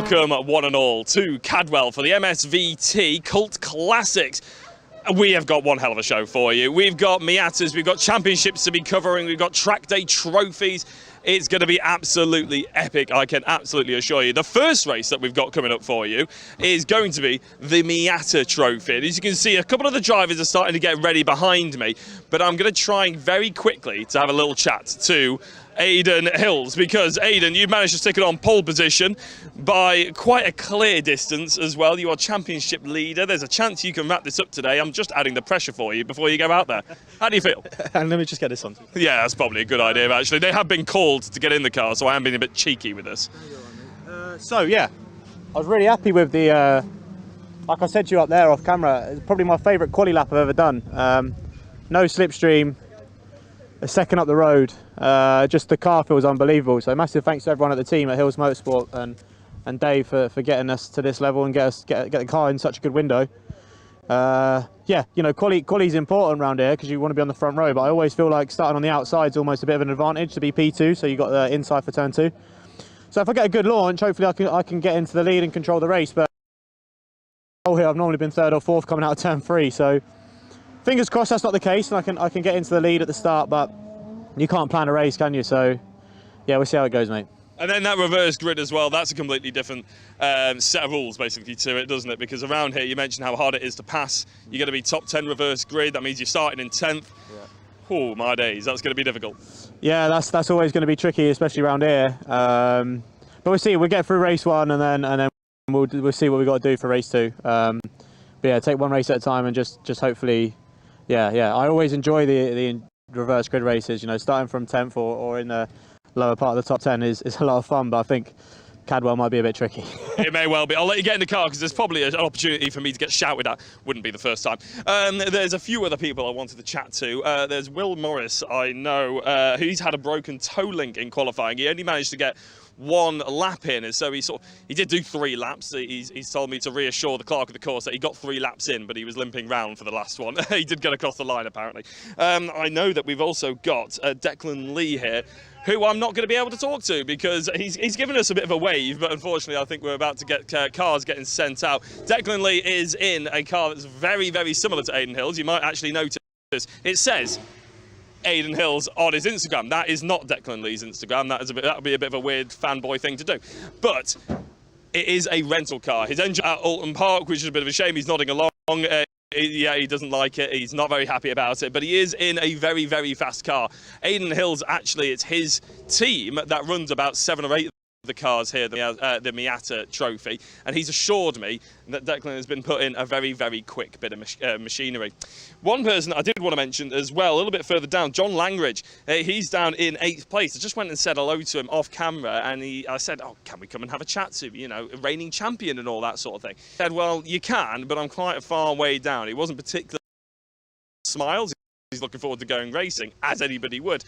Welcome, one and all, to Cadwell for the MSVT Cult Classics. We have got one hell of a show for you. We've got Miatas, we've got championships to be covering, we've got track day trophies. It's going to be absolutely epic, I can absolutely assure you. The first race that we've got coming up for you is going to be the Miata Trophy. And as you can see, a couple of the drivers are starting to get ready behind me, but I'm going to try very quickly to have a little chat to Aidan Hills, because Aidan, you've managed to stick it on pole position by quite a clear distance as well. You are championship leader. There's a chance you can wrap this up today. I'm just adding the pressure for you before you go out there. How do you feel? And let me just get this on. Yeah, that's probably a good idea, actually. They have been called to get in the car, so I am being a bit cheeky with this. So, yeah, I was really happy with the, like I said to you up there off camera, it's probably my favourite quali lap I've ever done. No slipstream, a second up the road, just the car feels unbelievable. So massive thanks to everyone at the team at Hills Motorsport and Dave for getting us to this level and get the car in such a good window. Yeah, you know, quali's important around here because you want to be on the front row, but I always feel like starting on the outside is almost a bit of an advantage to be P2, so you got the inside for turn 2. So if I get a good launch, hopefully I can get into the lead and control the race. But here I've normally been 3rd or 4th coming out of turn 3, so fingers crossed that's not the case and I can get into the lead at the start, but you can't plan a race, can you? So yeah, we'll see how it goes, mate. And then that reverse grid as well, that's a completely different set of rules basically to it, doesn't it? Because around here you mentioned how hard it is to pass. You're going to be top 10 reverse grid, that means you're starting in 10th. Yeah. Oh my days, that's going to be difficult. Yeah, that's always going to be tricky, especially around here. But we'll see, we'll get through race 1 and then we'll see what we've got to do for race 2. But yeah, take one race at a time and just hopefully, yeah. I always enjoy the reverse grid races, you know, starting from 10th or in the lower part of the top 10 is a lot of fun, but I think Cadwell might be a bit tricky. It may well be. I'll let you get in the car because there's probably an opportunity for me to get shouted at. Wouldn't be the first time. There's a few other people I wanted to chat to. There's Will Morris, I know, who's had a broken toe link in qualifying. He only managed to get one lap in, and so he did do 3 laps. He's told me to reassure the clerk of the course that he got 3 laps in, but he was limping round for the last one. He did get across the line apparently. I know that we've also got Declan Lee here, who I'm not going to be able to talk to because he's given us a bit of a wave, but unfortunately I think we're about to get cars getting sent out. Declan Lee is in a car that's very, very similar to Aidan Hills. You might actually notice it says Aidan Hills on his Instagram. That is not Declan Lee's Instagram. That would be a bit of a weird fanboy thing to do. But it is a rental car. His engine at Alton Park, which is a bit of a shame. He's nodding along. Yeah, he doesn't like it. He's not very happy about it, but he is in a very, very fast car. Aidan Hills, actually, it's his team that runs about 7 or 8 of the cars here, the Miata Trophy, and he's assured me that Declan has been put in a very, very quick bit of machinery. One person I did want to mention as well, a little bit further down, John Langridge. He's down in 8th place. I just went and said hello to him off camera, and I said, oh, can we come and have a chat to him? You know, reigning champion and all that sort of thing. He said, well, you can, but I'm quite a far way down. He wasn't particularly smiles. He's looking forward to going racing, as anybody would.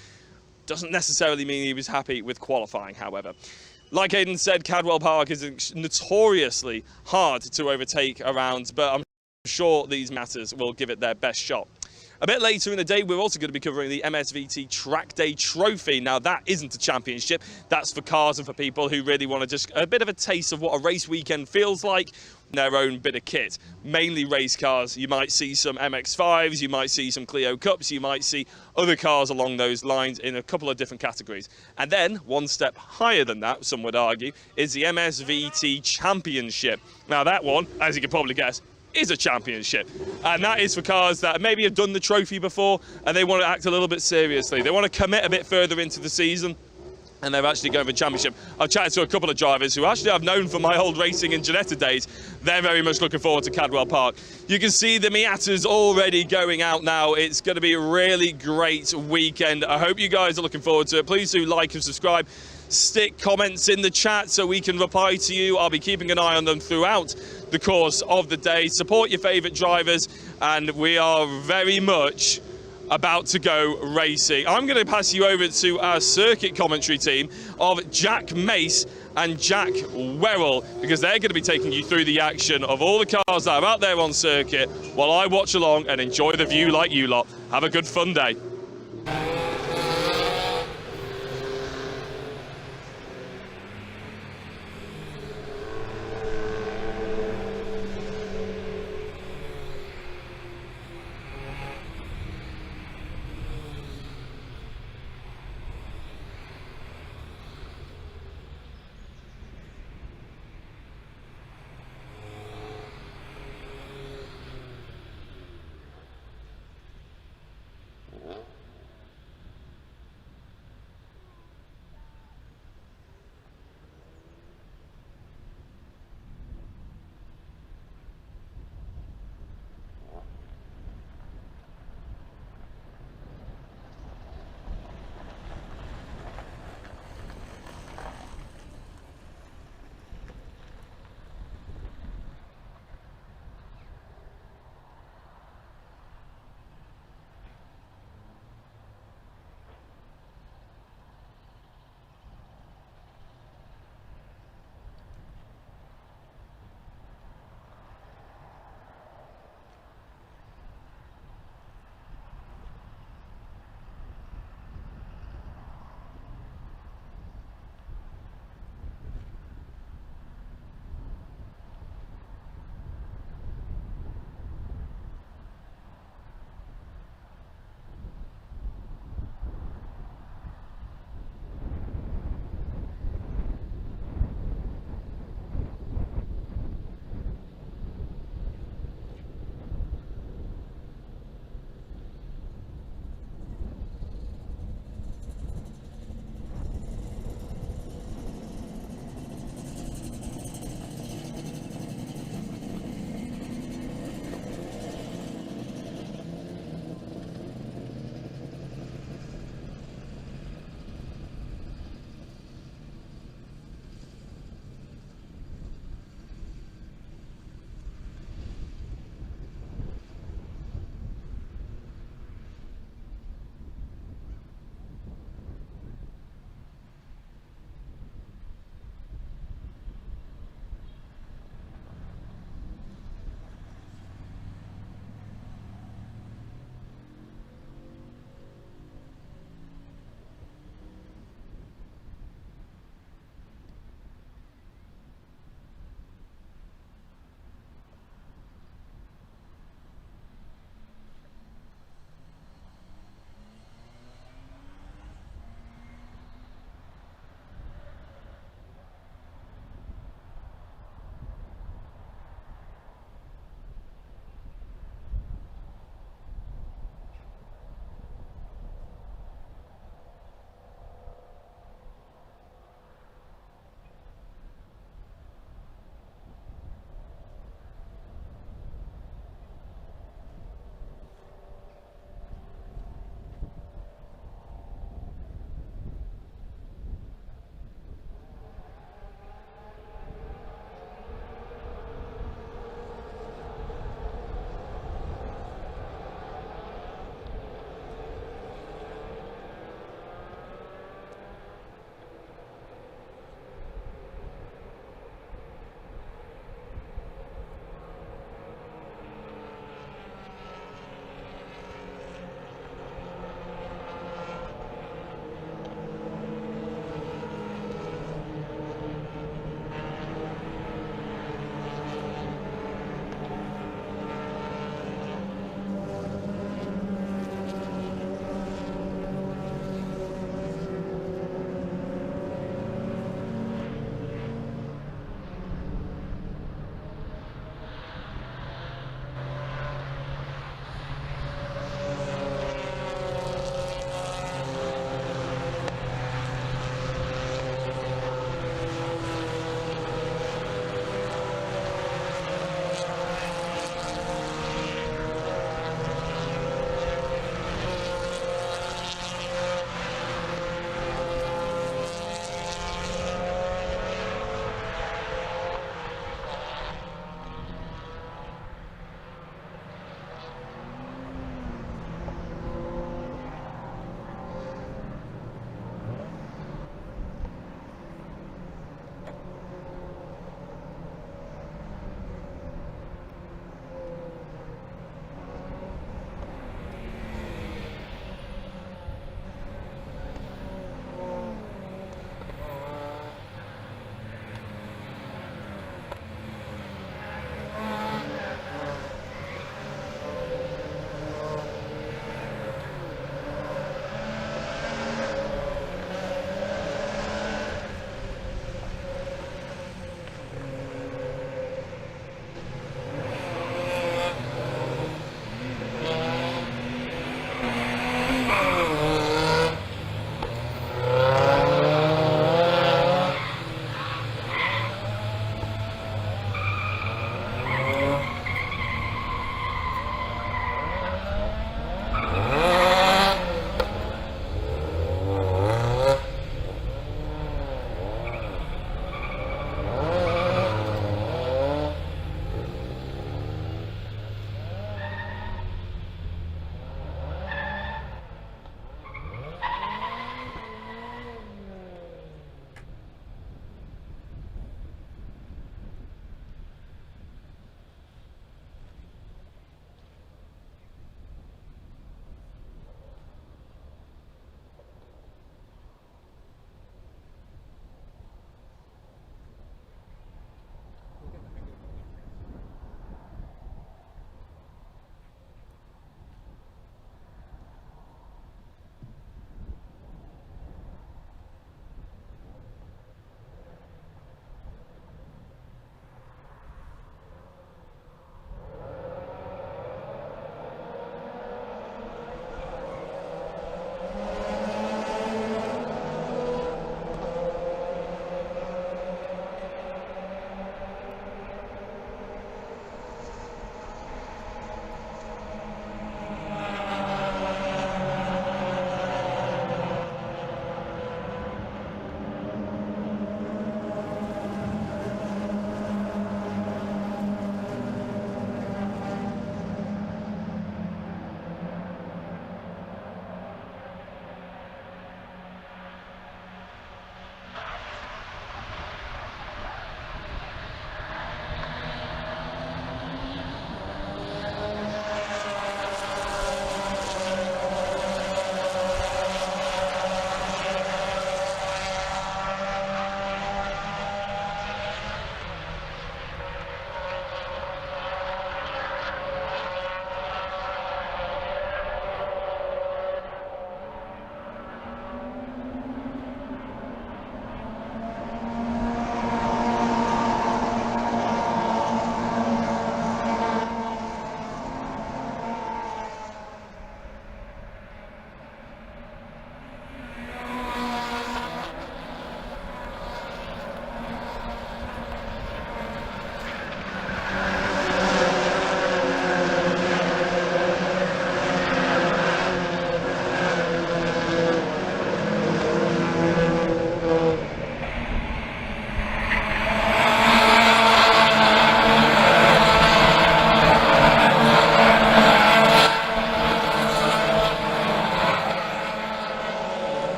Doesn't necessarily mean he was happy with qualifying, however. Like Aidan said, Cadwell Park is notoriously hard to overtake around, but I'm sure these Miatas will give it their best shot. A bit later in the day, we're also going to be covering the MSVT Trackday Trophy. Now, that isn't a championship. That's for cars and for people who really want to just a bit of a taste of what a race weekend feels like. Their own bit of kit. Mainly race cars. You might see some MX-5s, you might see some Clio Cups, you might see other cars along those lines in a couple of different categories. And then, one step higher than that, some would argue, is the MSVT Championship. Now, that one, as you can probably guess, is a championship, and that is for cars that maybe have done the trophy before and they want to act a little bit seriously. They want to commit a bit further into the season, and they're actually going for a championship. I've chatted to a couple of drivers who actually I've known from my old racing in Ginetta days. They're very much looking forward to Cadwell Park. You can see the Miatas already going out now. It's going to be a really great weekend. I hope you guys are looking forward to it. Please do like and subscribe. Stick comments in the chat so we can reply to you. I'll be keeping an eye on them throughout the course of the day. Support your favourite drivers, and we are very much about to go racing. I'm going to pass you over to our circuit commentary team of Jack Mace and Jack Werrell, because they're going to be taking you through the action of all the cars that are out there on circuit while I watch along and enjoy the view like you lot. Have a good fun day.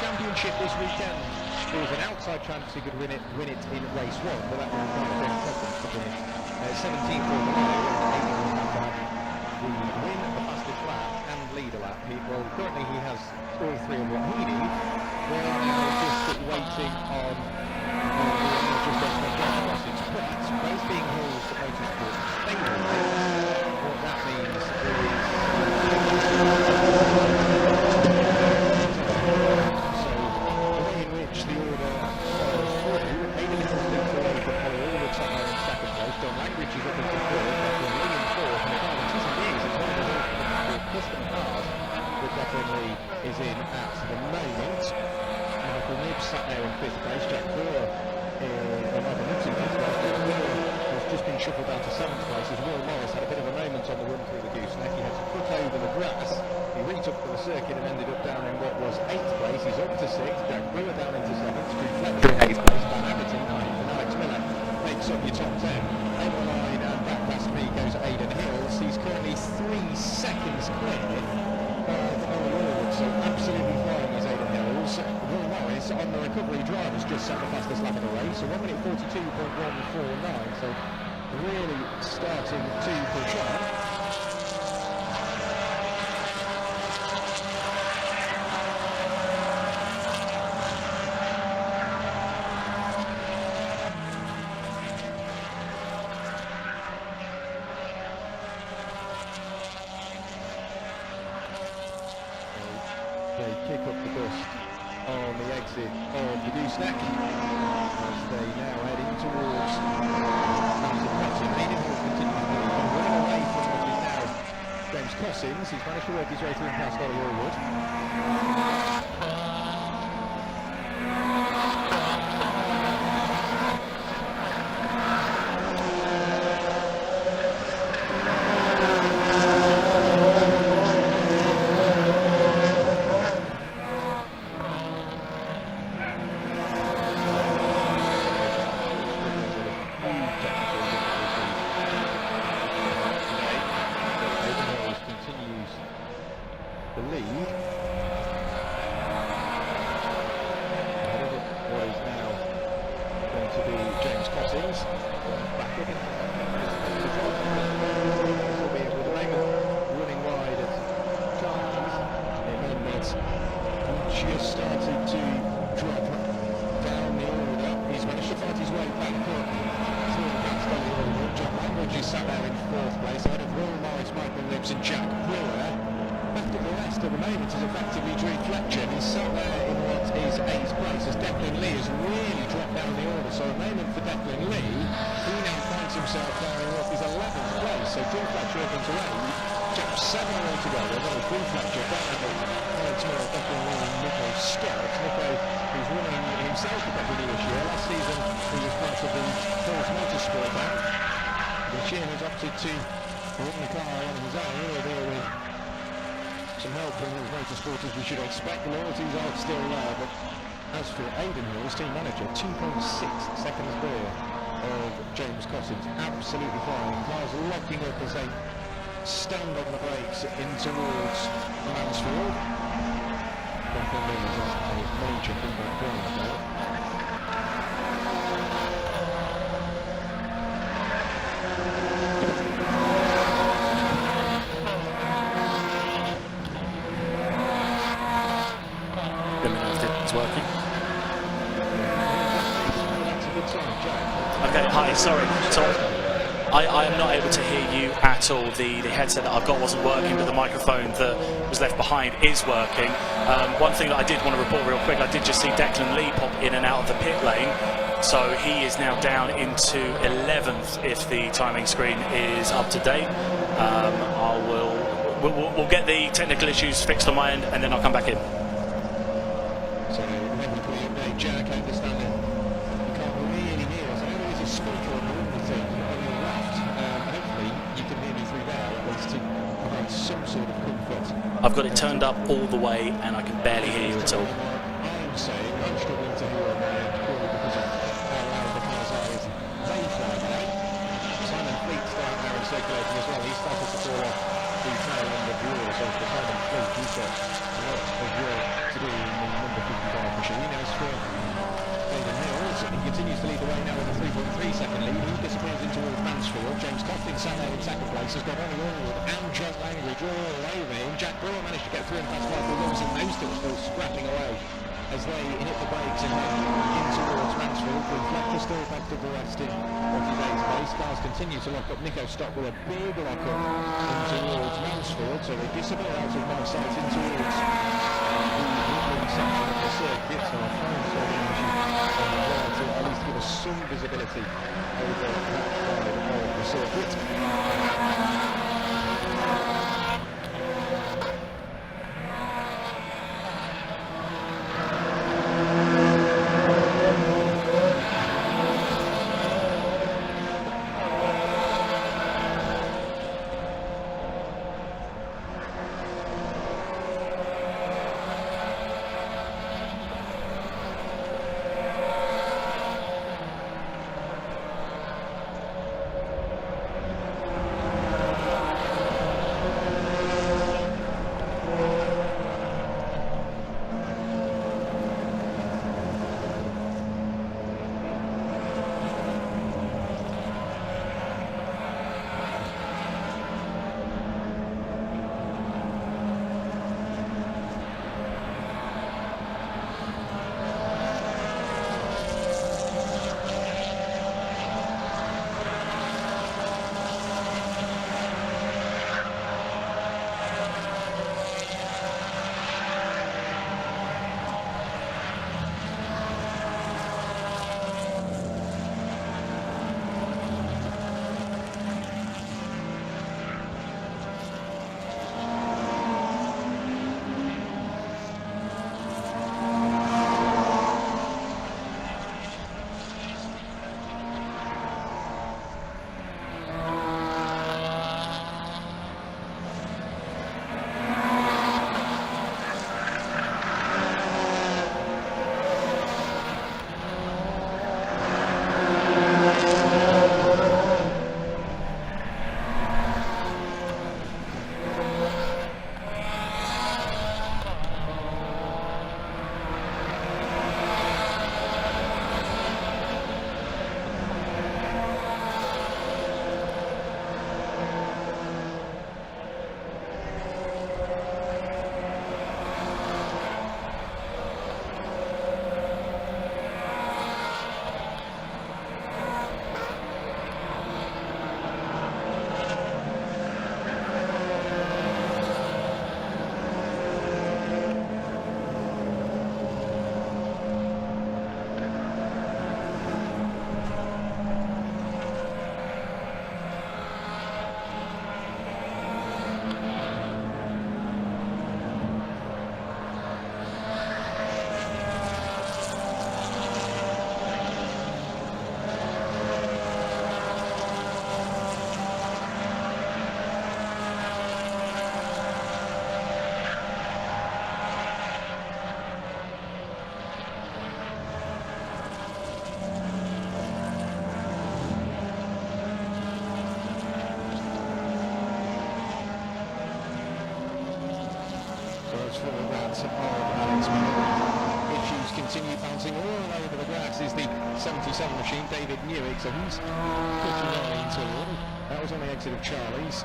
Championship this weekend. There was an outside chance he could win it in race 1, but that was quite a big problem to finish 17th or below. Aidan will have to have the win, the fastest lap, and lead a lap. Well, currently he has all 3 of what he needs. We're now just waiting on just on James Crossings, but both being hills that motorsport favourable. What that means is the order follows through. Aidan Hills leads away from Holly Allwood sat there in second place. Don Langridge is up into third. Declan Lee in fourth. And again, it isn't news. It's one of the custom cars that Declan Lee is in at the moment. Michael Nibbs sat there in fifth place. Jack Brewer Michael Nibbs in fifth place. Jack Brewer has just been shuffled down to seventh place as Will Morris had a bit of a moment on the run through the gooseneck. He had to put over the grass. He retook for the circuit and ended up down in what was 8th place. He's up to 6th. Jack Brewer down into 7th. Drew Fletcher in 8th place. Dan Abbott in 9th. And Alex Miller makes up your top 10. Over the line and back past me goes Aidan Hills. He's currently 3 seconds clear of Holly Allwood. So absolutely flying is Aidan Hills. Will Morris on the recovery drive has just set the fastest lap of the race. So 1 minute 42.149. So really starting to push on. They kick up the dust on the exit of the gooseneck as they now head in towards Mountain Crossing. Aidan Hills continues to lead, running away from what is now James Crossings. He's managed to work his way through and past Holly Allwood. The lead ahead of what is now going to be James Crossings back in albeit with Raymond running wide at times. It meant that he just started to drop down the order. He's managed to fight his way back up through the past on the order. John Langridge is sat there in 4th place ahead of Will Morris, Michael Nibbs and Jack Brewer. After the rest at the moment is effectively Drew Fletcher. He's sat there in what is 8th place as Declan Lee has really dropped down the order. So a moment for Declan Lee. He now finds himself down in what is 11th place. So Drew Fletcher up into 8. Jump 7 altogether. That was Drew Fletcher, Dan Abbott, Alex Miller, Declan Lee and Nico Scott. Nico, who's running himself for Declan Lee this year. Last season he was part of the Hills Motorsport band. This year has opted to run the car on his own. He'll deal with some help from Hills Motorsport as we should expect. The loyalties are still there, but as for Aidan Hills, team manager, 2.6 seconds clear of James Crossings. Absolutely flying. Cars locking up as they stand on the brakes in towards Mansfield. Declan Lee is a major comeback drive now. Working. Okay, hi, sorry. So I am not able to hear you at all. The headset that I've got wasn't working, but the microphone that was left behind is working. One thing that I did want to report real quick, I did just see Declan Lee pop in and out of the pit lane. So he is now down into 11th if the timing screen is up to date. We'll get the technical issues fixed on my end and then I'll come back in. So, inevitably, Jack, I understand that you can't really hear us. I know there is a speaker on the window thing on your left. Hopefully, you can hear me through there, at least to provide some sort of comfort. I've got it turned up all the way and I can barely hear you at all. I'm saying I'm struggling to hear on my end purely because of how loud the cars are as they fly by. Simon Fleet's down there and circulating as well. He started to fall off the tail end of the order, so for Simon Fleet, he's got to do in the number 55 machine as for David Hills. He continues to lead the way now with a 3.3 second lead. He disappears in towards Mansfield. James Coughlin sat there in second place, has got Ollie Allwood and John Langridge all over him. Jack Brewer managed to get through and past Michael Wilson. Those two are still scrapping away as they hit the brakes and head in towards Mansfield. The reflector still back to the west in Rocky Day's place. Cars continue to lock up. Nico Stock with a big lock up in towards Mansfield, so they disappear out of my sight in towards the England section of the circuit. So I find so to at least give us some visibility over that side of the circuit. Issues continue bouncing all over the grass is the 77 machine, David Newig, so he's putting on into one. That was on the exit of Charlie's.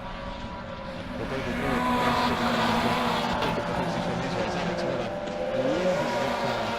But David Newig managed to take the penalty from his way. Alex Miller loses the car.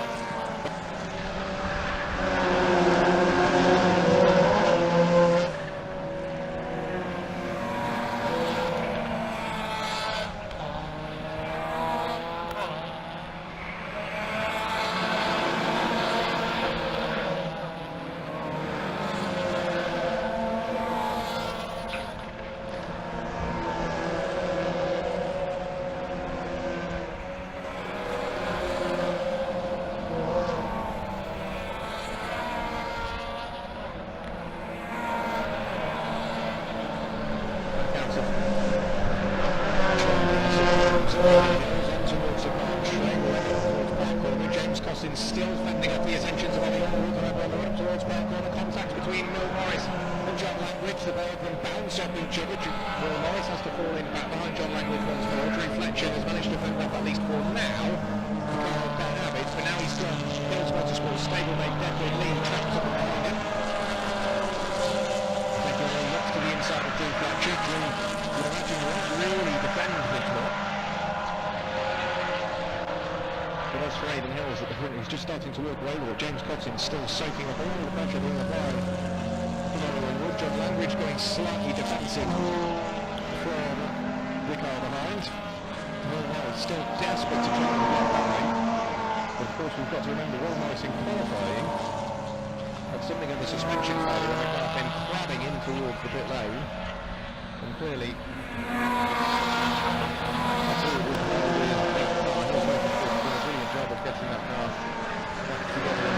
the pair of them bounce off each other. Will Morris has to fall in back behind John Langridge once more. Drew Fletcher has managed to fend off at least for now. Carl Ben Abbott, but now he's got Hills Motorsports stablemate Declan Lee trapped up behind him. Taking a look to the inside of Drew Fletcher. Drew, you'd imagine, won't really defend Nicola. But as for Aidan Hills at the front, he's just starting to work away with it. James Cotton's still soaking up all the pressure being applied. John Langridge going slightly defensive from the car behind. Will Morris still desperate to try and get that. But of course we've got to remember Will Morris in qualifying had something of a suspension failure in the car, then crabbing in towards the pit lane. And clearly that's all it was well with the car. He's done a brilliant job of getting that car back together.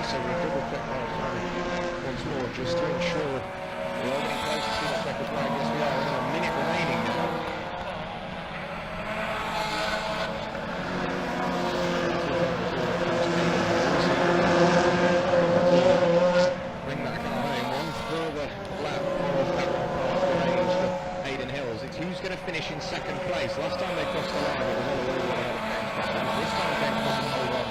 So we double check once more just to ensure we're all getting close to see that checkered flag. Yes, we are. We've got a minute remaining now. Bring that car home. One further lap of Cadwell Park remains for Aidan Hills. It's who's going to finish in second place. Last time they crossed the line, it was all ahead of James. This time James doesn't hold on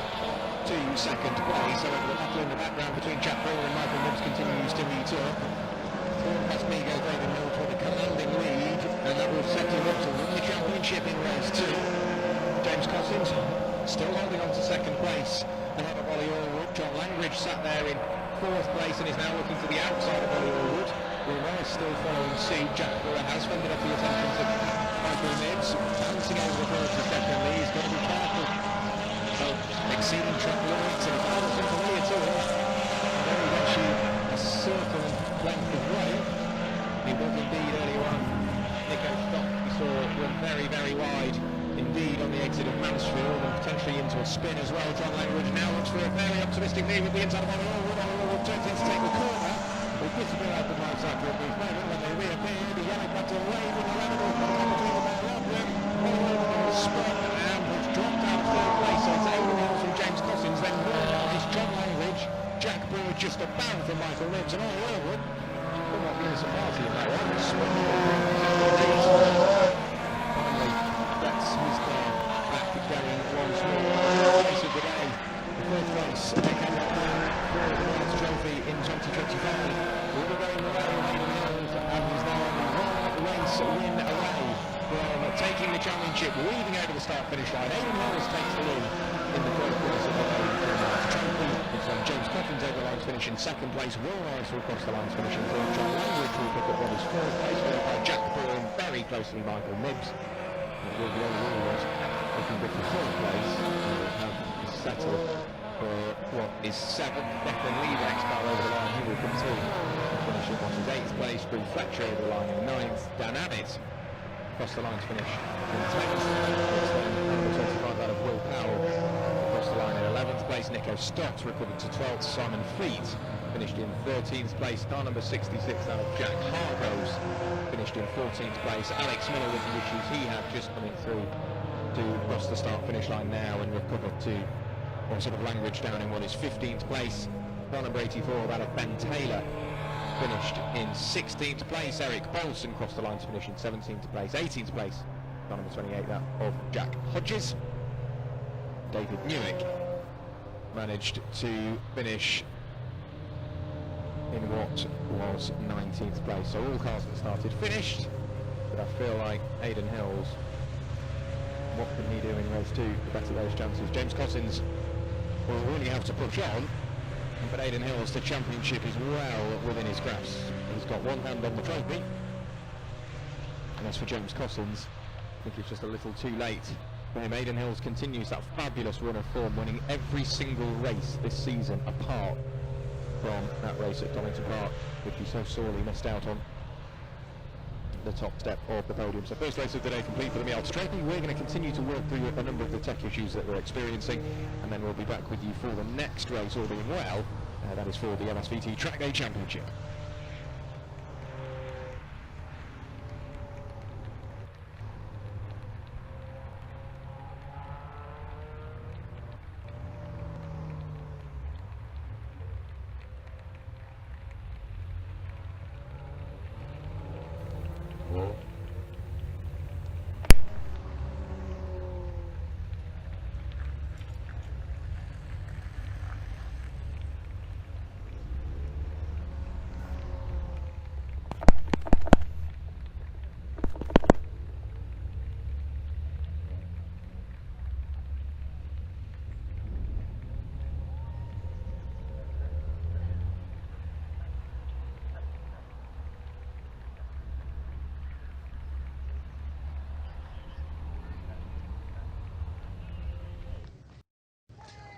to second place. However, the battle in the background between Jack Brewer and Michael Nibbs continues to heat up. Thorne past Migo David Mills with a commanding lead, and that will set him up to win the championship in race 2. James Cossins still holding on to second place ahead of Ollie Allwood. John Langridge sat there in 4th place and is now looking to the outside of Ollie Allwood. Will Morris still following suit. Jack Brewer has fended off the attentions of Michael Nibbs, bouncing over the boards of Declan Lee. He's got to be careful exceeding track limits, and if I wasn't familiar to him, there he gets you a certain length of way. He was indeed earlier on. Nico Stock, we saw, went very, very wide indeed on the exit of Mansfield and potentially into a spin as well. John Langridge now looks for a very optimistic lead with the inside of Ollie Allwood. Ollie Allwood turns in to take the corner. They disappear out the right side for a brief moment. When they reappear, the yellow button waving around the between the pair of them. Ollie Allwood has spun and has dropped out of 3rd place. So it's Aidan Hills from James Cossins, then Will Morris, John Langridge, Jack Brewer just about from Michael Nibbs, and Ollie Allwood will not give us a party in that one. Finally, that's his car back going once more. Race of the day, the 4th race again for the World's Trophy in 2025. We'll be going away with Aidan Hills, and he's now on the 1 race win away from taking the championship, weaving over the start-finish line. Aidan Hills takes the win in the 1st race of the Trophy. It's James Cottons over the lines, finishing 2nd place. Will Morris will cross the lines, finishing 3rd. John Langridge will pick up what is 4th place, followed by Jack Brewer and very closely Michael Nibbs. It will be over Will looking good for 4th place. And will have settled for what is 7th. Declan Lee next car over the line. He will come through, finishing what is 8th place. Drew Fletcher over the line in 9th. Dan Abbott across the line to finish in 10th. Number 25 out of Will Powell across the line in 11th place. Nico Stott recovered to 12th. Simon Fleet finished in 13th place. Car number 66 out of Jack Hargroves finished in 14th place. Alex Miller with the issues he had just coming through to cross the start finish line now and recover to or sort of Langridge down in what is 15th place. Car number 84 out of Ben Taylor finished in 16th place. Eric Bolson crossed the line to finish in 17th place. 18th place, car number 28, that of Jack Hodges. David Newick managed to finish in what was 19th place. So all cars that started finished, but I feel like Aidan Hills, what can he do in race 2 to better those chances? James Cossins will really have to push on, but Aidan Hills, the championship is well within his grasp. He's got one hand on the trophy, and as for James Cossins, I think it's just a little too late for him. Aidan Hills continues that fabulous run of form, winning every single race this season apart from that race at Donington Park, which he so sorely missed out on the top step of the podium. So first race of the day complete for the Miata Trackday. We're going to continue to work through a number of the tech issues that we're experiencing, and then we'll be back with you for the next race, all being well. That is for the MSVT Trackday Championship.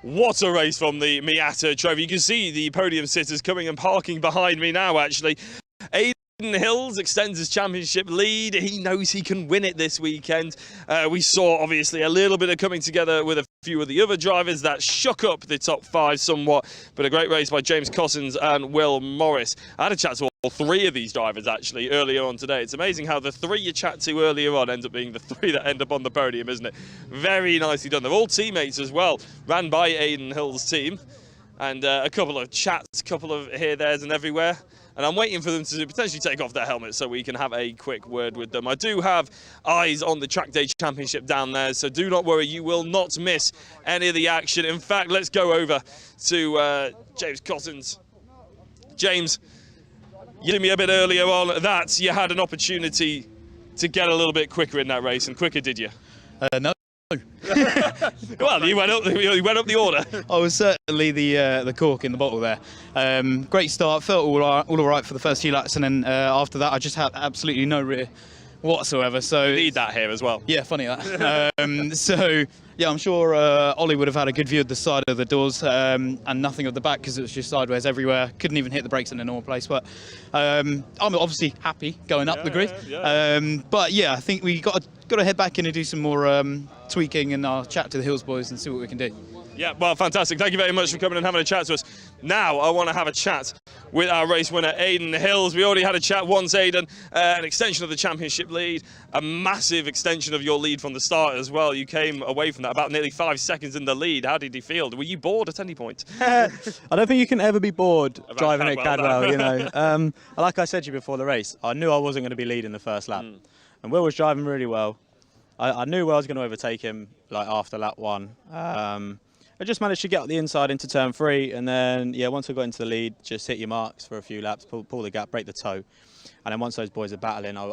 What a race from the Miata Trophy. You can see the podium sitters coming and parking behind me now, actually. Aidan Hills extends his championship lead. He knows he can win it this weekend. We saw, obviously, a little bit of coming together with a few of the other drivers that shook up the top 5 somewhat, but a great race by James Cossins and Will Morris. I had a chat to all 3 of these drivers, actually, earlier on today. It's amazing how the 3 you chat to earlier on end up being the 3 that end up on the podium, isn't it? Very nicely done. They're all teammates as well, ran by Aidan Hills' team. And a couple of chats, a couple of here, there's and everywhere. And I'm waiting for them to potentially take off their helmets so we can have a quick word with them. I do have eyes on the Trackday Championship down there, so do not worry, you will not miss any of the action. In fact, let's go over to James Cossins. James, you told me a bit earlier on that you had an opportunity to get a little bit quicker in that race, and quicker did you? No. Well, you went up the order. I was certainly the cork in the bottle there. Great start, felt all right for the first few laps, and then after that I just had absolutely no rear whatsoever. So You need that here as well. yeah, funny that. So yeah, I'm sure Ollie would have had a good view of the side of the doors and nothing of the back because it was just sideways everywhere. Couldn't even hit the brakes in a normal place. But I'm obviously happy going up the grid. But yeah, I think we got to head back in and do some more tweaking, and I'll chat to the Hills boys and see what we can do. Yeah, well, fantastic. Thank you very much for coming and having a chat to us. Now, I want to have a chat with our race winner, Aidan Hills. We already had a chat once, Aidan. An extension of the championship lead, a massive extension of your lead from the start as well. You came away from that about nearly 5 seconds in the lead. How did you feel? Were you bored at any point? I don't think you can ever be bored driving at Cadwell, Cadwell, you know. Like I said to you before the race, I knew I wasn't going to be leading the first lap. And Will was driving really well. I knew I was going to overtake him like after lap 1. I just managed to get up the inside into turn 3, and then yeah, once I got into the lead, just hit your marks for a few laps, pull the gap, break the toe, and then once those boys are battling, I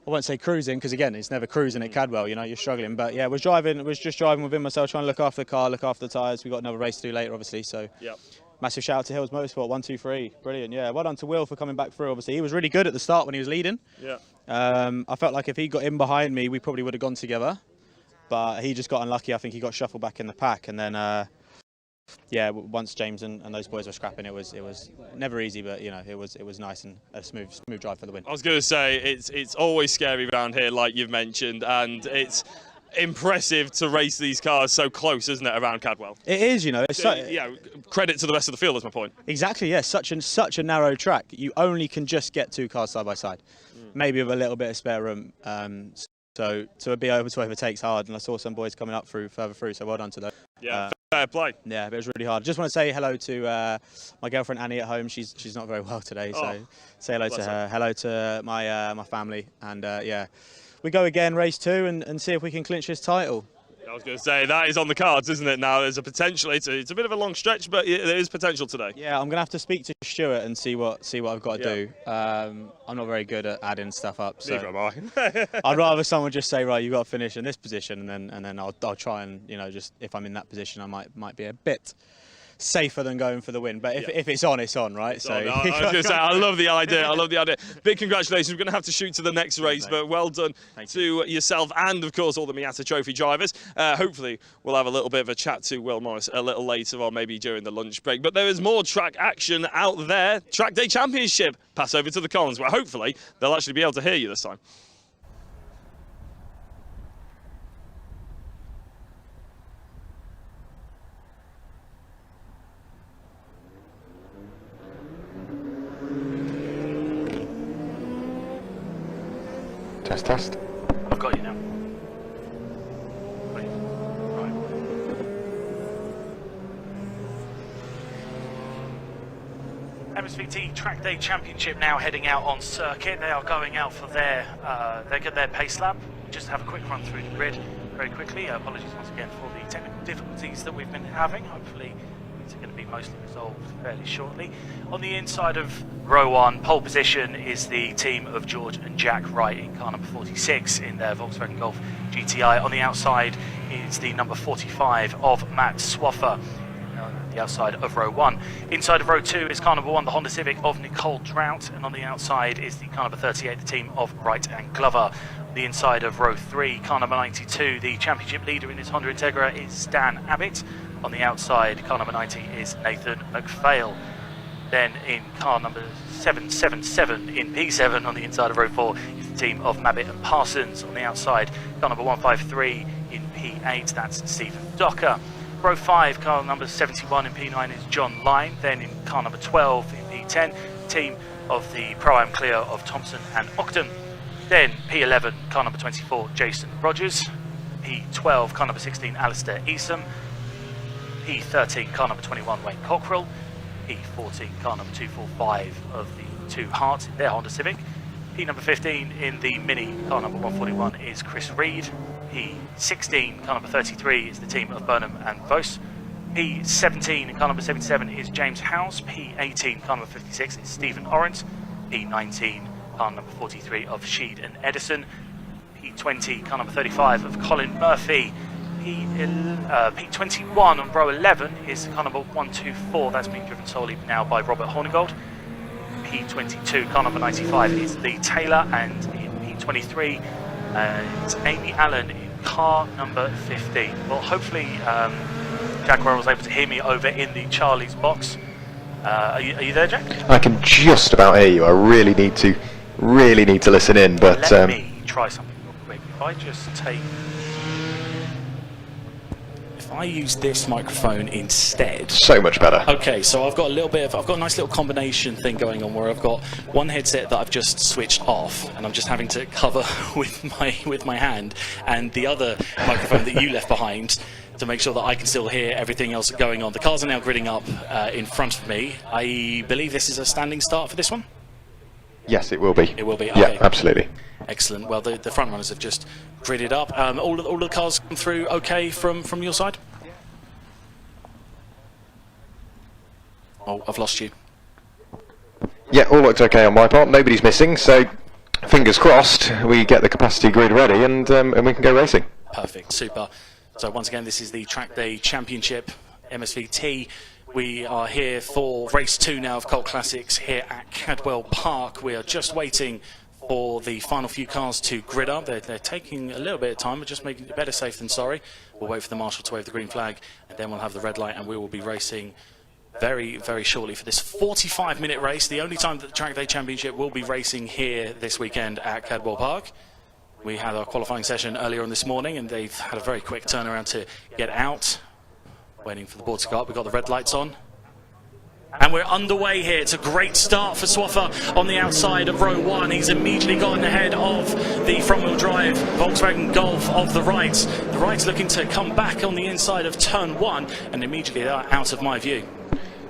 won't say cruising because again, it's never cruising at Cadwell, you know, you're struggling. But yeah, was just driving within myself, trying to look after the car, look after the tyres. We got another race to do later, obviously. So Yep. Massive shout out to Hills Motorsport, 1, 2, 3, brilliant. Yeah, well done to Will for coming back through. Obviously, he was really good at the start when he was leading. Yeah. I felt like if he got in behind me, we probably would have gone together. But he just got unlucky. I think he got shuffled back in the pack, and then yeah, once James and those boys were scrapping, it was never easy, but you know, it was nice and a smooth drive for the win. I was going to say it's always scary around here, like you've mentioned, and it's impressive to race these cars so close, isn't it, around Cadwell? It is, you know. It's Yeah, credit to the rest of the field. That's my point. Exactly, yeah. Such a narrow track. You only can just get 2 cars side by side, maybe with a little bit of spare room. So to be able to overtake's hard, and I saw some boys coming up further through. So well done to them. Yeah, fair play. Yeah, but it was really hard. Just want to say hello to my girlfriend Annie at home. She's not very well today, so say hello to her. Hello to my family, and yeah, we go again race 2 and see if we can clinch this title. I was going to say that is on the cards, isn't it? Now there's a potential. It's a bit of a long stretch, but there is potential today. Yeah, I'm gonna have to speak to Stuart and see what I've got to do. I'm not very good at adding stuff up, so Neither am I. I'd rather someone just say, right, you've got to finish in this position, and then I'll try and, you know, just if I'm in that position, I might be a bit safer than going for the win. But if it's on, it's on, right? So I was going to say, I love the idea. I love the idea. Big congratulations. We're going to have to shoot to the next race, but well done to yourself and, of course, all the Miata Trophy drivers. Hopefully, we'll have a little bit of a chat to Will Morris a little later on, maybe during the lunch break. But there is more track action out there. Trackday Championship. Pass over to the comms, where hopefully they'll actually be able to hear you this time. Test. I've got you now. Right. MSVT Trackday Championship now heading out on circuit. They are going out for their pace lap. Just have a quick run through the grid very quickly. Apologies once again for the technical difficulties that we've been having. Hopefully these are going to be mostly resolved fairly shortly. On the inside of row 1, pole position is the team of George and Jack Wright in car number 46 in their Volkswagen Golf GTI. On the outside is the number 45 of Matt Swaffer on the outside of row 1. Inside of row 2 is car number 1, the Honda Civic of Nicole Drought, and on the outside is the car number 38, the team of Wright and Glover. On the inside of row 3, car number 92, the championship leader in this Honda Integra is Stan Abbott. On the outside, car number 90 is Nathan McPhail. Then in car number 777 in P7 on the inside of row 4 is the team of Mabbitt and Parsons. On the outside, car number 153 in P8, that's Stephen Docker. Row 5, car number 71 in P9 is John Lyne. Then in car number 12 in P10, team of the Pro-Am Clear of Thompson and Ogden. Then P11, car number 24, Jason Rogers. P12, car number 16, Alistair Easom. P13, car number 21, Wayne Cockrell. P14, car number 245 of the two Hearts in their Honda Civic. P number 15 in the Mini, car number 141 is Chris Reed. P16, car number 33 is the team of Burnham and Vos. P17, car number 77 is James Howes. P18, car number 56 is Stephen Orrent. P19, car number 43 of Sheed and Edison. P20, car number 35 of Colin Murphy. P21 on row 11 is car number 124, that's being driven solely now by Robert Hornigold. P22, car number 95 is Lee Taylor, and in P23 it's Amy Allen in car number 15. Well, hopefully Jack Royal was able to hear me over in the Charlie's box. Are you there, Jack? I can just about hear you. I really need to listen in, but let me try something real quick. If I just take, if I use this microphone instead. so much better. Okay, so I've got a nice little combination thing going on where I've got one headset that I've just switched off and I'm just having to cover with my hand, and the other microphone that you left behind to make sure that I can still hear everything else going on. The cars are now gridding up in front of me. I believe this is a standing start for this one? Yes, it will be. It will be, Yeah, okay. absolutely. Excellent. Well, the front runners have just gridded up. All the cars come through okay from your side? Oh, I've lost you. Yeah, all looks okay on my part. Nobody's missing, so fingers crossed we get the capacity grid ready and we can go racing. Perfect, super. So once again, this is the Trackday Championship, MSVT. We are here for race 2 now of Colt Classics here at Cadwell Park. We are just waiting for the final few cars to grid up. They're taking a little bit of time, but just making it better safe than sorry. We'll wait for the marshal to wave the green flag, and then we'll have the red light, and we will be racing very, very shortly for this 45-minute race, the only time that the Trackday Championship will be racing here this weekend at Cadwell Park. We had our qualifying session earlier on this morning, and they've had a very quick turnaround to get out. Waiting for the board to go up. We've got the red lights on. And we're underway here. It's a great start for Swaffer on the outside of row 1. He's immediately gotten ahead of the front-wheel drive Volkswagen Golf of the right. The right's looking to come back on the inside of turn 1, and immediately they're out of my view.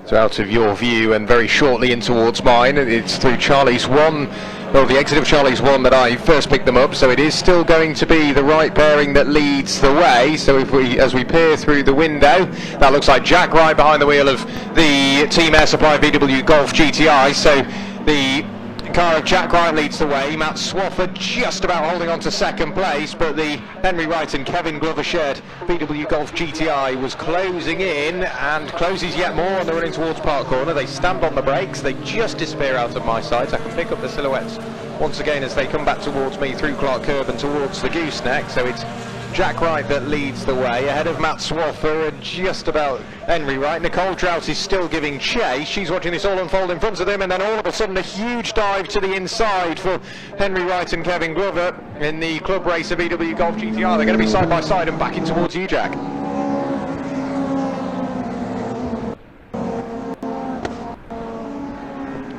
So out of your view and very shortly in towards mine. It's through Charlie's 1, well, the exit of Charlie's 1 that I first picked them up, so it is still going to be the right pairing that leads the way. So as we peer through the window, that looks like Jack Wright behind the wheel of the Team Air Supply VW Golf GTI. So the car of Jack Wright leads the way. Matt Swaffer just about holding on to second place, but the Henry Wright and Kevin Glover shared VW Golf GTI was closing in and closes yet more on the running towards Park Corner. They stand on the brakes, they just disappear out of my sight. I can pick up the silhouettes once again as they come back towards me through Clark Curb and towards the gooseneck. So it's Jack Wright that leads the way, ahead of Matt Swaffer and just about Henry Wright. Nicole Trout is still giving chase. She's watching this all unfold in front of them, and then all of a sudden a huge dive to the inside for Henry Wright and Kevin Glover in the club race of VW Golf GTR. They're going to be side by side and backing towards you, Jack.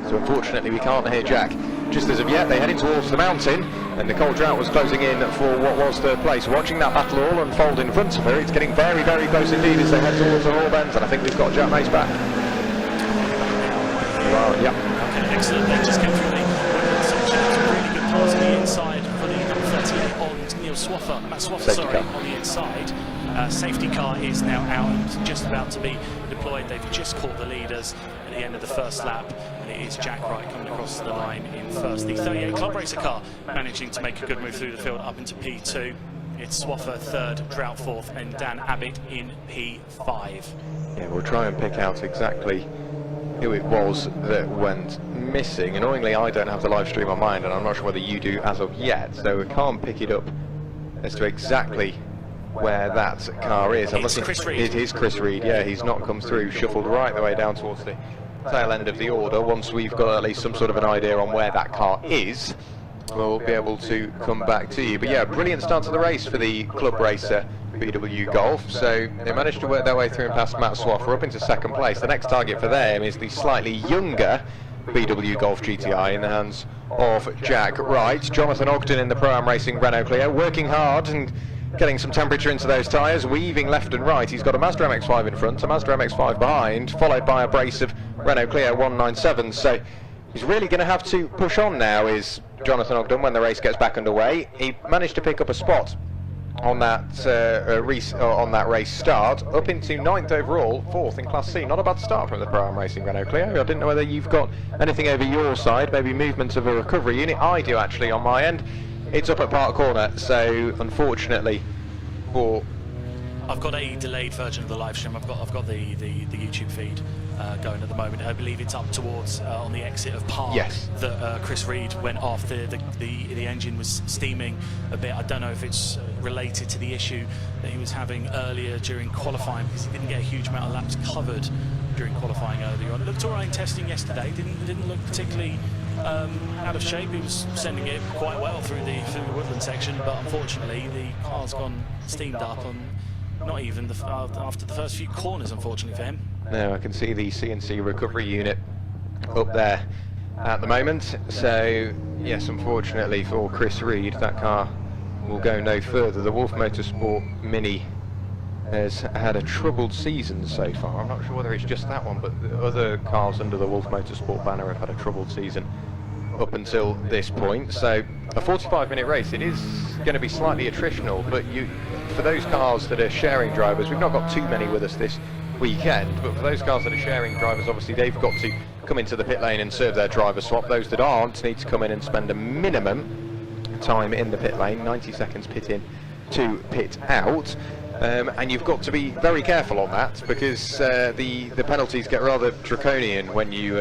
So unfortunately we can't hear Jack just as of yet. They're heading towards the mountain, and Nicole Trout was closing in for what was third place. Watching that battle all unfold in front of her, it's getting very, very close indeed as they head towards the Hall Bends, and I think we've got Jack Mace back. Well, yeah. Okay, excellent. They just came through the really good pass on the inside for the number 38 on Neil Swaffer. Matt Swaffer, Safety sorry, car on the inside. Safety car is now out and just about to be deployed. They've just caught the leaders at the end of the first lap, and it is Jack Wright coming across the line in first. The 38 Club Racer car managing to make a good move through the field up into P2. It's Swaffer third, Trout fourth, and Dan Abbott in P5. Yeah, we'll try and pick out exactly who it was that went missing. Annoyingly, I don't have the live stream on mine, and I'm not sure whether you do as of yet, so we can't pick it up as to exactly where that car is. It's Chris Reed. It is Chris Reed, yeah. He's not come through, shuffled right the way down towards the tail end of the order. Once we've got at least some sort of an idea on where that car is, we'll be able to come back to you. But yeah, brilliant start to the race for the club racer VW Golf. So they managed to work their way through and past Matt Swaffer up into second place. The next target for them is the slightly younger VW Golf GTI in the hands of Jack Wright. Jonathan Ogden in the Pro-Am Racing Renault Clio, working hard and getting some temperature into those tyres, weaving left and right. He's got a Mazda MX-5 in front, a Mazda MX-5 behind, followed by a brace of Renault Clio 197. So he's really going to have to push on now, is Jonathan Ogden, when the race gets back underway. He managed to pick up a spot on that race start, up into 9th overall, 4th in Class C. Not a bad start from the Pro-Am Racing Renault Clio. I didn't know whether you've got anything over your side, maybe movement of a recovery unit. I do actually on my end. It's up at Park Corner, so unfortunately for... I've got a delayed version of the live stream. I've got the YouTube feed going at the moment. I believe it's up towards on the exit of Park. Yes. That Chris Reed went off. The engine was steaming a bit. I don't know if it's related to the issue that he was having earlier during qualifying, because he didn't get a huge amount of laps covered during qualifying earlier on. It looked all right in testing yesterday. Didn't look particularly out of shape. He was sending it quite well through the woodland section, but unfortunately the car's gone steamed up on. Not even after the first few corners, unfortunately for him. No, I can see the CNC recovery unit up there at the moment. So, yes, unfortunately for Chris Reed, that car will go no further. The Wolf Motorsport Mini has had a troubled season so far. I'm not sure whether it's just that one, but the other cars under the Wolf Motorsport banner have had a troubled season up until this point. So a 45-minute race, it is going to be slightly attritional, but for those cars that are sharing drivers, we've not got too many with us this weekend, but for those cars that are sharing drivers, obviously they've got to come into the pit lane and serve their driver swap. Those that aren't need to come in and spend a minimum time in the pit lane, 90 seconds pit in to pit out. And you've got to be very careful on that, because the penalties get rather draconian when you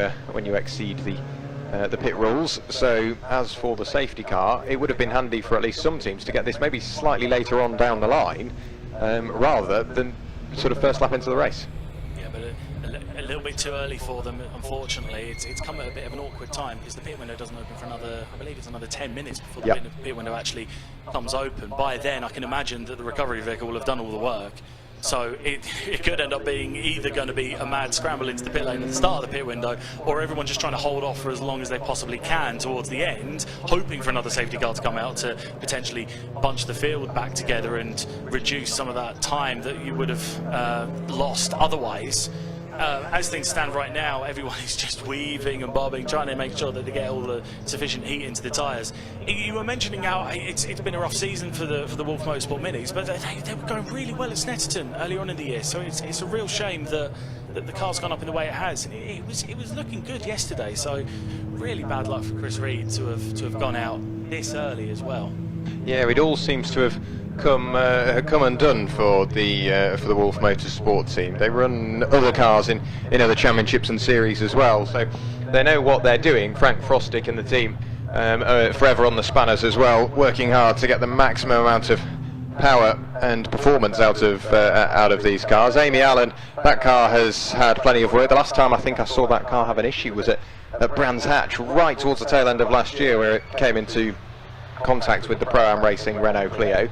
exceed the pit rules. So as for the safety car, it would have been handy for at least some teams to get this maybe slightly later on down the line, rather than sort of first lap into the race. Yeah, but a little bit too early for them, unfortunately. It's come at a bit of an awkward time, because the pit window doesn't open for another, I believe it's another 10 minutes before the pit window actually comes open. By then I can imagine that the recovery vehicle will have done all the work. So it could end up being either going to be a mad scramble into the pit lane at the start of the pit window, or everyone just trying to hold off for as long as they possibly can towards the end, hoping for another safety car to come out to potentially bunch the field back together and reduce some of that time that you would have lost otherwise. As things stand right now, everyone is just weaving and bobbing, trying to make sure that they get all the sufficient heat into the tyres. You were mentioning how it's been a rough season for the Wolf Motorsport Minis, but they were going really well at Snetterton earlier on in the year, so it's a real shame that the car's gone up in the way it has. And it was looking good yesterday, so really bad luck for Chris Reed to have gone out this early as well. Yeah, it all seems to have come undone for the Wolf Motorsport team. They run other cars in other championships and series as well, so they know what they're doing. Frank Frostick and the team forever on the spanners as well, working hard to get the maximum amount of power and performance out of these cars. Amy Allen, that car has had plenty of work. The last time I think I saw that car have an issue was at Brands Hatch, right towards the tail end of last year, where it came into contact with the Pro-Am Racing Renault Clio,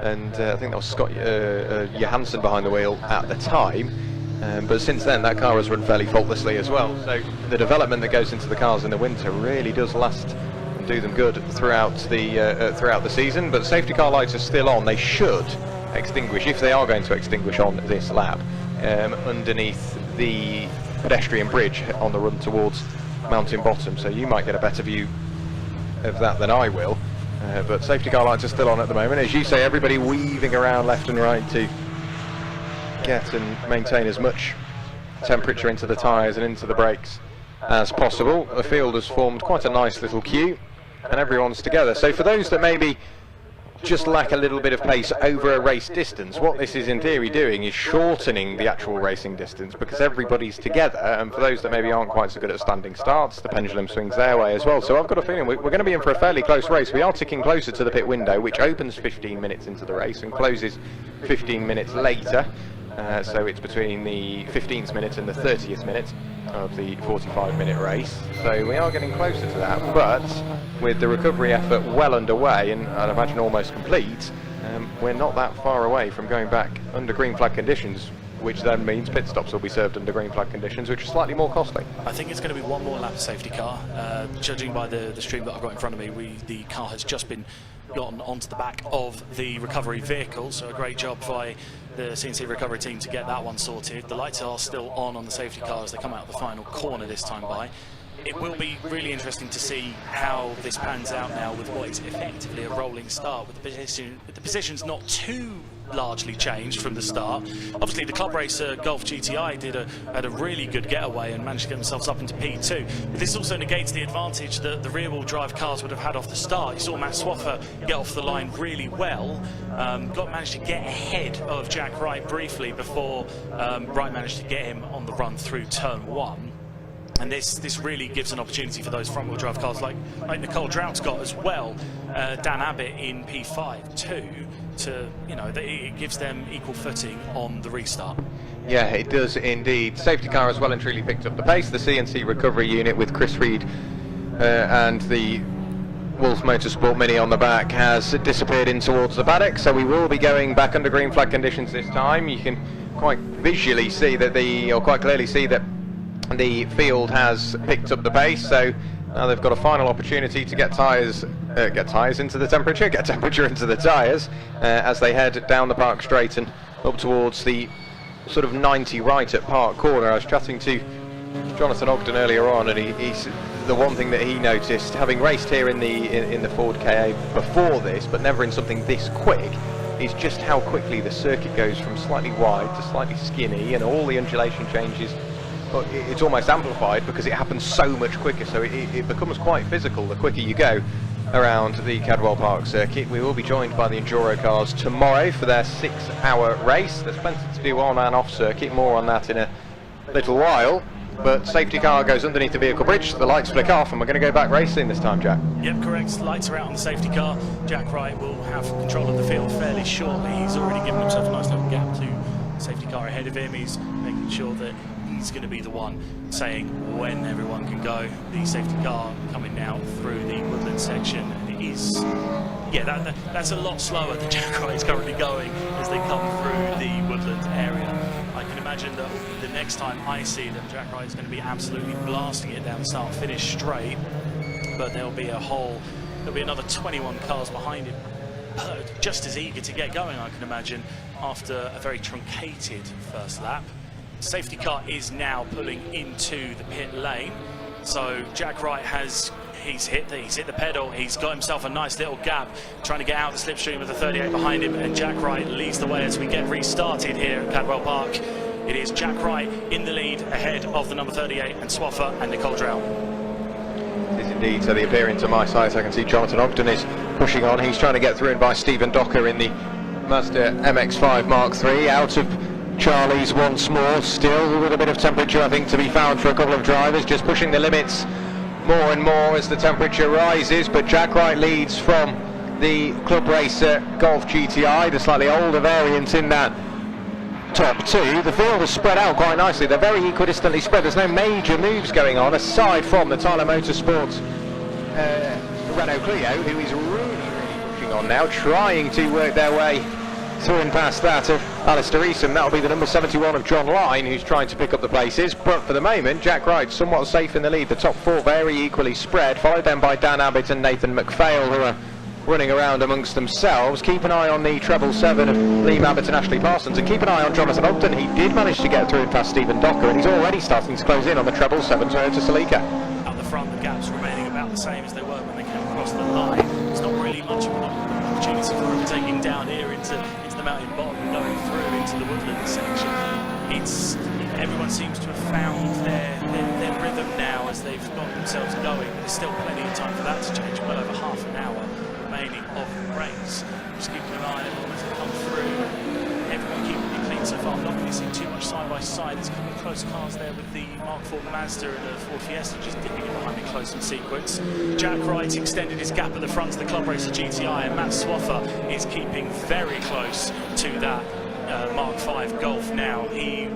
and I think that was Scott Johansson behind the wheel at the time, but since then that car has run fairly faultlessly as well. So the development that goes into the cars in the winter really does last and do them good throughout the season. But safety car lights are still on. They should extinguish, if they are going to extinguish on this lap, underneath the pedestrian bridge on the run towards Mountain Bottom, so you might get a better view of that than I will. But safety car lights are still on at the moment. As you say, everybody weaving around left and right to get and maintain as much temperature into the tyres and into the brakes as possible. The field has formed quite a nice little queue, and everyone's together. So for those that maybe just lack a little bit of pace over a race distance. What this is in theory doing is shortening the actual racing distance because everybody's together, and for those that maybe aren't quite so good at standing starts, the pendulum swings their way as well. So I've got a feeling we're going to be in for a fairly close race. We are ticking closer to the pit window, which opens 15 minutes into the race and closes 15 minutes later. So it's between the 15th minute and the 30th minute of the 45-minute race. So we are getting closer to that, but with the recovery effort well underway and I'd imagine almost complete, we're not that far away from going back under green flag conditions, which then means pit stops will be served under green flag conditions, which are slightly more costly. I think it's going to be one more lap of safety car. Judging by the stream that I've got in front of me, the car has just been gotten onto the back of the recovery vehicle, so a great job by the CNC recovery team to get that one sorted. The lights are still on the safety car as they come out of the final corner this time by. It will be really interesting to see how this pans out now with what is effectively a rolling start, with the positions not too largely changed from the start. Obviously the club racer Golf GTI had a really good getaway and managed to get themselves up into P2, but this also negates the advantage that the rear wheel drive cars would have had off the start. You saw Matt Swaffer get off the line really well, managed to get ahead of Jack Wright briefly before Wright managed to get him on the run through turn 1. And this really gives an opportunity for those front-wheel drive cars like Nicole Drout's got as well, Dan Abbott in P5 too, to, you know, it gives them equal footing on the restart. Yeah, it does indeed. Safety car as well and truly picked up the pace. The CNC recovery unit with Chris Reed and the Wolf Motorsport Mini on the back has disappeared in towards the paddock, so we will be going back under green flag conditions this time. You can quite visually see that quite clearly see that the field has picked up the pace, so now they've got a final opportunity to get tyres into the temperature, get temperature into the tyres as they head down the Park Straight and up towards the sort of 90 right at Park Corner. I was chatting to Jonathan Ogden earlier on, and he's the one thing that he noticed, having raced here in the Ford KA before this, but never in something this quick, is just how quickly the circuit goes from slightly wide to slightly skinny, and all the undulation changes. It's almost amplified because it happens so much quicker, so it becomes quite physical the quicker you go around the Cadwell Park circuit. We will be joined by the Enduro cars tomorrow for their 6-hour race. There's plenty to do on and off circuit, more on that in a little while, but safety car goes underneath the vehicle bridge, the lights flick off, and we're going to go back racing this time, Jack. Yep, correct. Lights are out on the safety car. Jack Wright will have control of the field fairly shortly. He's already given himself a nice little gap to the safety car ahead of him. He's making sure that he's going to be the one saying when everyone can go. The safety car coming now through the woodland section, and it is, yeah, that's a lot slower than Jack Wright is currently going as they come through the woodland area. I can imagine that the next time I see them, Jack Wright is going to be absolutely blasting it down the start finish straight, but there'll be another 21 cars behind him, just as eager to get going, I can imagine, after a very truncated first lap. Safety car is now pulling into the pit lane, so Jack Wright he's hit the pedal, he's got himself a nice little gap, trying to get out the slipstream with the 38 behind him, and Jack Wright leads the way as we get restarted here at Cadwell Park. It is Jack Wright in the lead ahead of the number 38 and Swaffer and Nicole Drout. It is indeed. So the appearing to my side, I can see Jonathan Ogden is pushing on. He's trying to get through in by Stephen Docker in the Mazda MX-5 Mark III, out of Charlie's once more, still with a bit of temperature I think to be found for a couple of drivers, just pushing the limits more and more as the temperature rises, but Jack Wright leads from the Club Racer Golf GTI, the slightly older variant in that top two. The field is spread out quite nicely, they're very equidistantly spread, there's no major moves going on aside from the Tyler Motorsports Renault Clio, who is really pushing on now, trying to work their way through and past that of Alistair Eason. That'll be the number 71 of John Lyne, who's trying to pick up the places, but for the moment Jack Wright somewhat safe in the lead. The top four very equally spread, followed then by Dan Abbott and Nathan McPhail, who are running around amongst themselves. Keep an eye on the treble 7 of Liam Abbott and Ashley Parsons, and keep an eye on Jonathan Ogden. He did manage to get through and past Stephen Docker, and he's already starting to close in on the treble 7 to Salika. At the front, the gaps remaining about the same as they were when they came across the line. It's not really much of an opportunity for overtaking down here into the mountain bottom and going through into the woodland section. Everyone seems to have found their rhythm now as they've got themselves going, but there's still plenty of time for that to change. Well over half an hour remaining of the race. Just keeping an eye on everyone as they come through. Everyone keeping it clean so far. I'm not really seeing too much side by side. There's a couple of close cars there with the Mark IV Mazda and the Ford Fiesta just dipping in behind me close in sequence. Jack Wright extended his gap at the front of the Club Racer GTI, and Matt Swaffer is keeping very close to that Mark V Golf now. He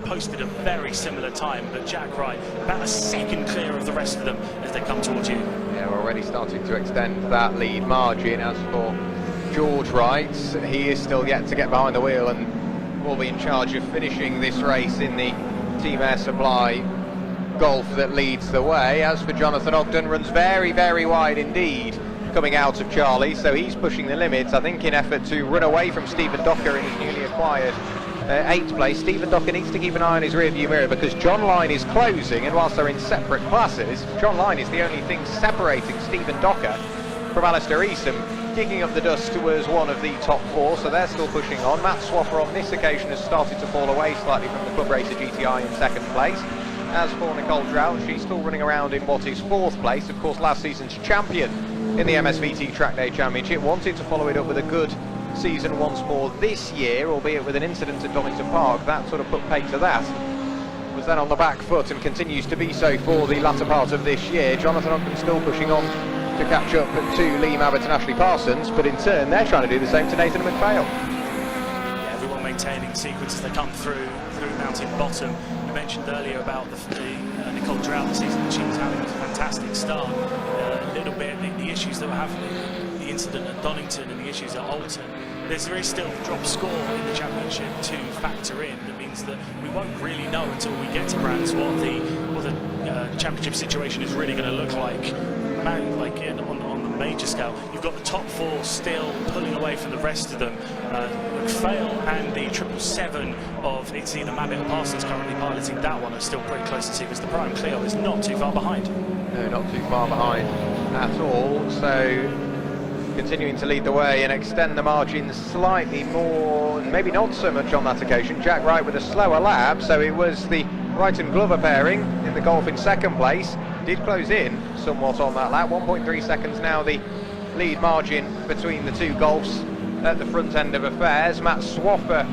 posted a very similar time, but Jack Wright about a second clear of the rest of them as they come towards you. Yeah, we're already starting to extend that lead margin. As for George Wright, he is still yet to get behind the wheel and will be in charge of finishing this race in the Team Air Supply Golf that leads the way. As for Jonathan Ogden, runs very, very wide indeed coming out of Charlie, so he's pushing the limits, I think, in effort to run away from Stephen Docker in his newly acquired 8th place. Stephen Docker needs to keep an eye on his rear view mirror because John Line is closing, and whilst they're in separate classes, John Line is the only thing separating Stephen Docker from Alistair Eastham. Kicking up the dust was one of the top 4, so they're still pushing on. Matt Swaffer on this occasion has started to fall away slightly from the Club Racer GTI in 2nd place. As for Nicole Drought, she's still running around in what is 4th place, of course last season's champion in the MSVT Trackday Championship. Wanted to follow it up with a good season once more this year, albeit with an incident at Donington Park. That sort of put pay to that. Was then on the back foot and continues to be so for the latter part of this year. Jonathan Ogden still pushing on to catch up to Liam Abbott and Ashley Parsons, but in turn they're trying to do the same to Nathan McPhail. Yeah, everyone maintaining sequence as they come through Mountain Bottom. You mentioned earlier about the Nicole Drought season that she was having a fantastic start. A little bit the issues that were happening, the incident at Donington and the issues at Alton. There is still a drop score in the championship to factor in. That means that we won't really know until we get to Brands what the championship situation is really going to look like. On the major scale, you've got the top 4 still pulling away from the rest of them. McPhail and the 777 of it's either Mabbott or Parsons currently piloting that one are still pretty close to see because the Prime Clio is not too far behind. No, not too far behind at all. So continuing to lead the way and extend the margin slightly more, maybe not so much on that occasion. Jack Wright with a slower lap, so it was the Wright and Glover pairing in the Golf in 2nd place. Did close in somewhat on that lap. 1.3 seconds now the lead margin between the two Golfs at the front end of affairs. Matt Swaffer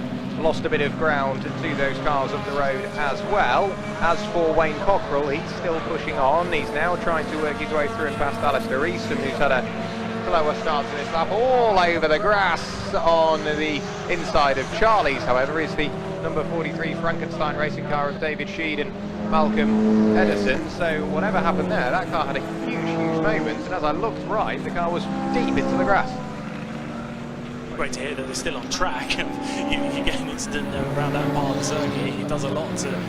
lost a bit of ground to those cars up the road as well. As for Wayne Cockrell, he's still pushing on. He's now trying to work his way through and past Alistair Eastham, who's had a slower start to this lap. All over the grass on the inside of Charlie's, however, is the number 43 Frankenstein racing car of David Sheed and Malcolm Edison. So whatever happened there, that car had a huge moment, and as I looked right, the car was deep into the grass. Great to hear that they're still on track. You get an incident around that part of the circuit, it does a lot to...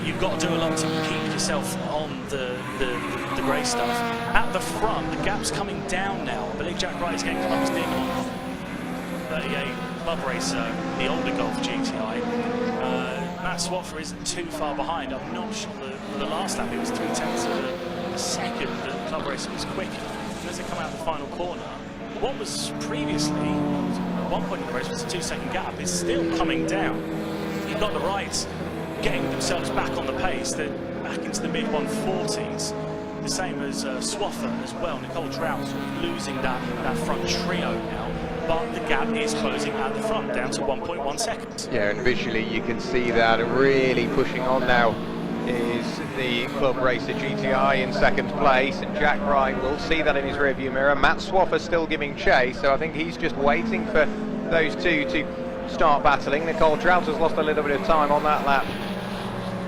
You've got to do a lot to keep yourself on the grey stuff. At the front, the gap's coming down now. I believe Jack Wright is getting close in on 38 Club Racer, the older Golf GTI. Matt Swaffer isn't too far behind. I'm not sure the last lap it was 3/10 of a second that Club Racer was quick. And as they come out the final corner, what was previously, at one point in the race, was a 2-second gap, is still coming down. You've got the Wrights getting themselves back on the pace. They're back into the mid-140s. The same as Swaffer as well. Nicole Drought losing that front trio now. But the gap is closing at the front, down to 1.1 seconds. Yeah, and visually you can see that really pushing on now is the Club Racer GTI in 2nd place, and Jack Wright will see that in his rearview mirror. Matt Swaffer still giving chase, so I think he's just waiting for those two to start battling. Nicole Drought has lost a little bit of time on that lap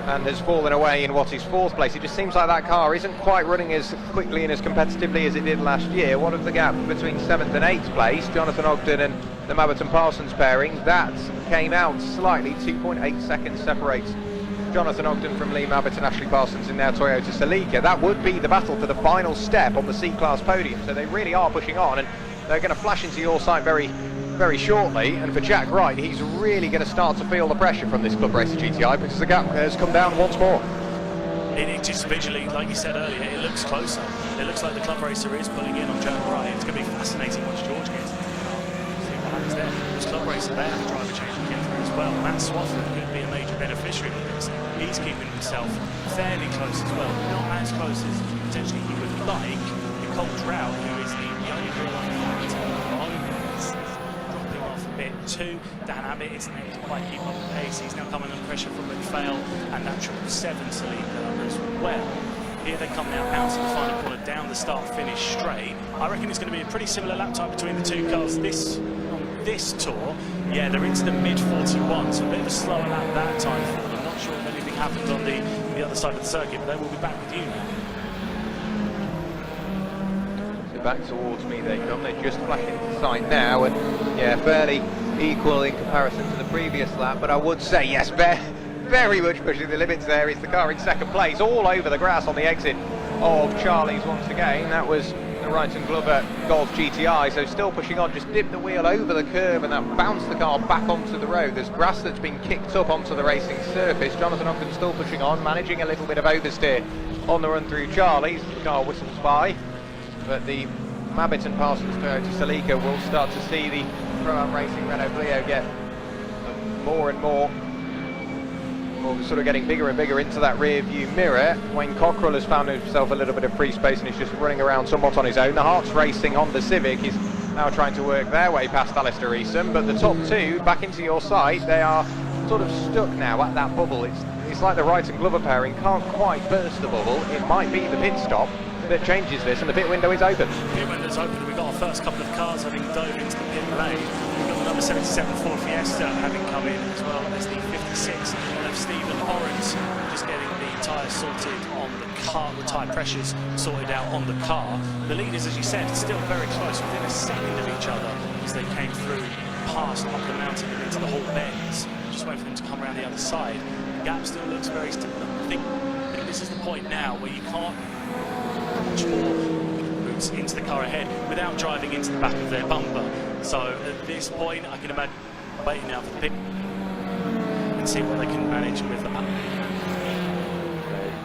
and has fallen away in what is 4th place. It just seems like that car isn't quite running as quickly and as competitively as it did last year. What of the gap between 7th and 8th place, Jonathan Ogden and the Mabbott and Parsons pairing, that came out slightly. 2.8 seconds separates Jonathan Ogden from Liam Abbott and Ashley Parsons in their Toyota Celica. That would be the battle for the final step on the C-Class podium, so they really are pushing on, and they're going to flash into your sight very shortly. And for Jack Wright, he's really going to start to feel the pressure from this Club Racer GTI because the gap has come down once more. It just visually, like you said earlier, it looks closer. It looks like the Club Racer is pulling in on Jack Wright. It's going to be fascinating to watch George get into the car. See what happens there. There's Club Racer there, the driver change to get through as well. Matt Swaffer could be a major beneficiary of this. He's keeping himself fairly close as well. Not as close as potentially he would like, Nicole Drought, who is the only real life factor at the moment, is dropping off a bit too. Dan Abbott isn't able to quite keep up the pace. He's now coming under pressure from McPhail and that 777 Salika as well. Here they come now out of the final corner, down the start-finish straight. I reckon it's going to be a pretty similar lap time between the two cars on this tour. Yeah, they're into the mid-41, so a bit of a slower lap that time for them. Not sure if anything happened on the other side of the circuit, but they will be back with you now. So back towards me they come. They're just flashing into sight now, and yeah, fairly equal in comparison to the previous lap. But I would say yes, very much pushing the limits there is the car in second place, all over the grass on the exit of Charlie's once again. That was the Wright & Glover Golf GTI, so still pushing on, just dipped the wheel over the curb and that bounced the car back onto the road. There's grass that's been kicked up onto the racing surface. Jonathan Ogden still pushing on, managing a little bit of oversteer on the run through Charlie's. The car whistles by, but the Mabbitt and Parsons Toyota Celica will start to see the Pro-Am Racing Renault Clio get more and more sort of getting bigger and bigger into that rear view mirror. Wayne Cockrell has found himself a little bit of free space and he's just running around somewhat on his own. The Hearts Racing Honda Civic is now trying to work their way past Alistair Eason, but the top two back into your sight, they are sort of stuck now at that bubble. It's like the Wright and Glover pairing can't quite burst the bubble. It might be the pit stop that changes this, and the pit window is open. Pit window's open. We've got our first couple of cars having dove into the pit lane. We've got the number 77 Ford Fiesta having come in, as well as the 56 of Stephen Orens, just getting the tyres sorted on the car, the tyre pressures sorted out on the car. The leaders, as you said, still very close, within a second of each other as they came through past up the mountain and into the Hall bends. Just waiting for them to come around the other side. The gap still looks very similar. I think this is the point now where you can't much more routes into the car ahead without driving into the back of their bumper. So at this point, I can imagine waiting now for the pit and see what they can manage with that.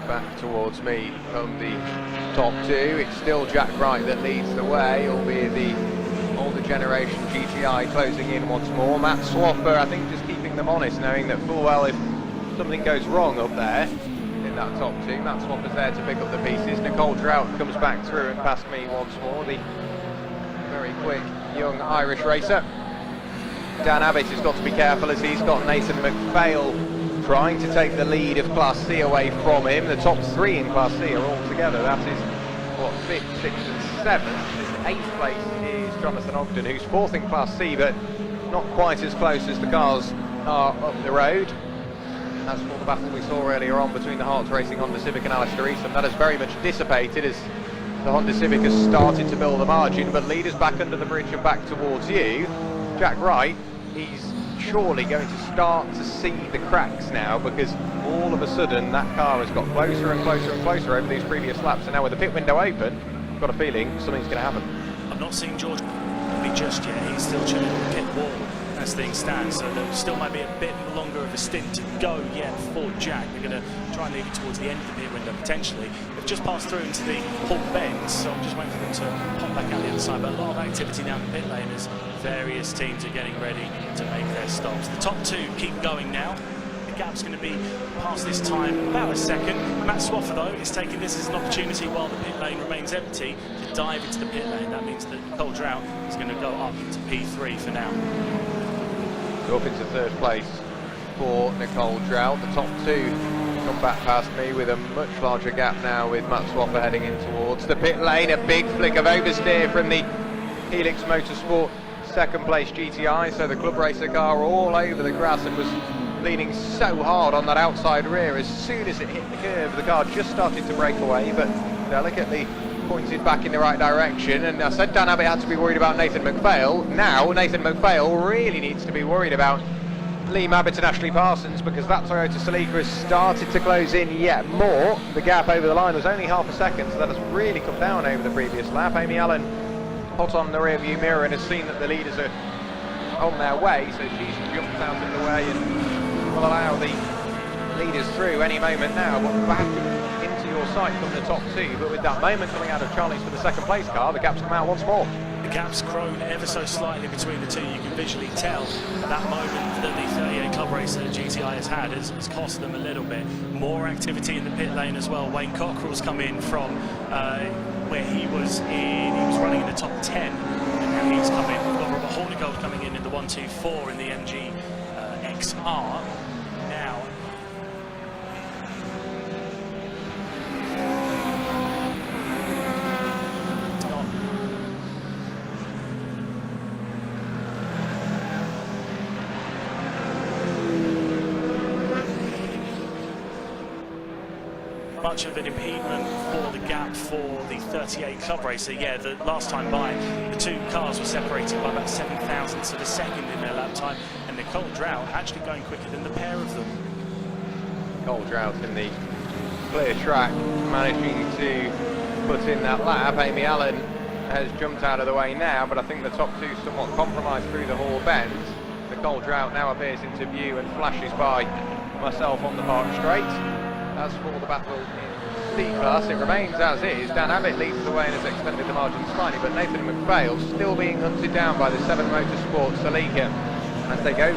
Back towards me from the top two. It's still Jack Wright that leads the way, albeit the older generation GTI closing in once more. Matt Swaffer, I think, just keeping them honest, knowing that full well if something goes wrong up there in that top two, Matt Swaffer's there to pick up the pieces. Nicole Drought comes back through and past me once more, the very quick young Irish racer. Dan Abbott has got to be careful as he's got Nathan McPhail trying to take the lead of Class C away from him. The top three in Class C are all together. That is, what, 5th, 6th and 7th. 8th place is Jonathan Ogden, who's 4th in Class C, but not quite as close as the cars are up the road. As for the battle we saw earlier on between the Hearts Racing Honda Civic and Alistair Eason, that has very much dissipated as the Honda Civic has started to build a margin, but leaders back under the bridge and back towards you. Jack Wright, he's surely going to start to see the cracks now, because all of a sudden that car has got closer and closer and closer over these previous laps, and now with the pit window open, I've got a feeling something's going to happen. I've not seen George just yet. He's still chilling on the pit wall as things stand, so there still might be a bit longer of a stint to go yet for Jack. They're going to try and leave it towards the end of the pit window potentially. They've just passed through into the Hall bends, so I'm just waiting for them to pop back out the other side. But a lot of activity down the pit lane as various teams are getting ready to make their stops. The top two keep going now. The gap's going to be past this time about a second. Matt Swaffer, though, is taking this as an opportunity while the pit lane remains empty to dive into the pit lane. That means that Nicole Drought is going to go up into P3 for now. So up into 3rd place for Nicole Drought. The top two come back past me with a much larger gap now, with Matt Swaffer heading in towards the pit lane. A big flick of oversteer from the Helix Motorsport 2nd place GTI, so the club racer car all over the grass and was leaning so hard on that outside rear. As soon as it hit the curve, the car just started to break away, but delicately pointed back in the right direction. And I said Dan Abbott had to be worried about Nathan McPhail. Now Nathan McPhail really needs to be worried about Lee Mabbitt and Ashley Parsons, because that Toyota Celica has started to close in yet more. The gap over the line was only half a second, so that has really come down over the previous lap. Amy Allen hot on the rear view mirror and has seen that the leaders are on their way, so she's jumped out of the way and will allow the leaders through any moment now. But back into your sight from the top two, but with that moment coming out of Charlie's for the 2nd place car, the gap's come out once more. The gap's grown ever so slightly between the two. You can visually tell that moment that the 38 Club Racer GTI has had has cost them a little bit. More activity in the pit lane as well. Wayne Cockrell's come in from where he was running in the top 10, and now he's come in. We've got Robert Hornigold coming in the 124 in the MG XR. Now, much of an impediment for the gap for the 38 club racer. Yeah, the last time by, the two cars were separated by about 7 thousandths of a second in their lap time, and Nicole Drought actually going quicker than the pair of them. Nicole Drought in the clear track, managing to put in that lap. Amy Allen has jumped out of the way now, but I think the top two somewhat compromised through the Hall bend. Nicole Drought now appears into view and flashes by myself on the Park Straight. As for the battle in C-Class, it remains as is. Dan Abbott leads the way and has extended the margin slightly, but Nathan McPhail still being hunted down by the 7 Motorsports Celica as they go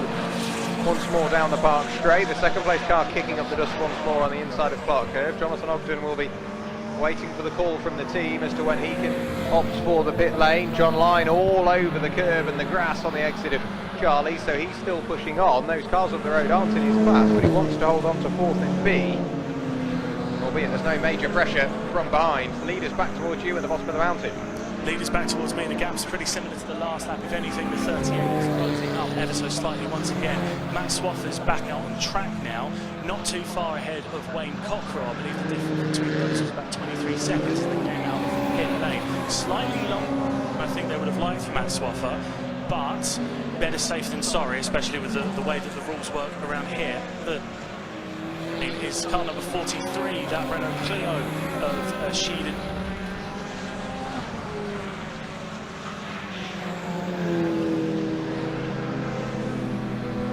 once more down the Park Straight. The second place car kicking up the dust once more on the inside of Clark Curve. Jonathan Ogden will be waiting for the call from the team as to when he can opt for the pit lane. John Line all over the curve and the grass on the exit of Charlie, so he's still pushing on. Those cars up the road aren't in his class, but he wants to hold on to 4th in B. Albeit there's no major pressure from behind. Leaders back towards you at the bottom of the mountain. Leaders back towards me. The gap's pretty similar to the last lap. If anything, the 38 is closing up ever so slightly once again. Matt Swaffer's back out on track now, not too far ahead of Wayne Cockrell. I believe the difference between those was about 23 seconds as they came out of pit lane. Slightly longer than I think they would have liked for Matt Swaffer, but better safe than sorry, especially with the way that the rules work around here. Is car number 43, that Renault Clio of Sheedon.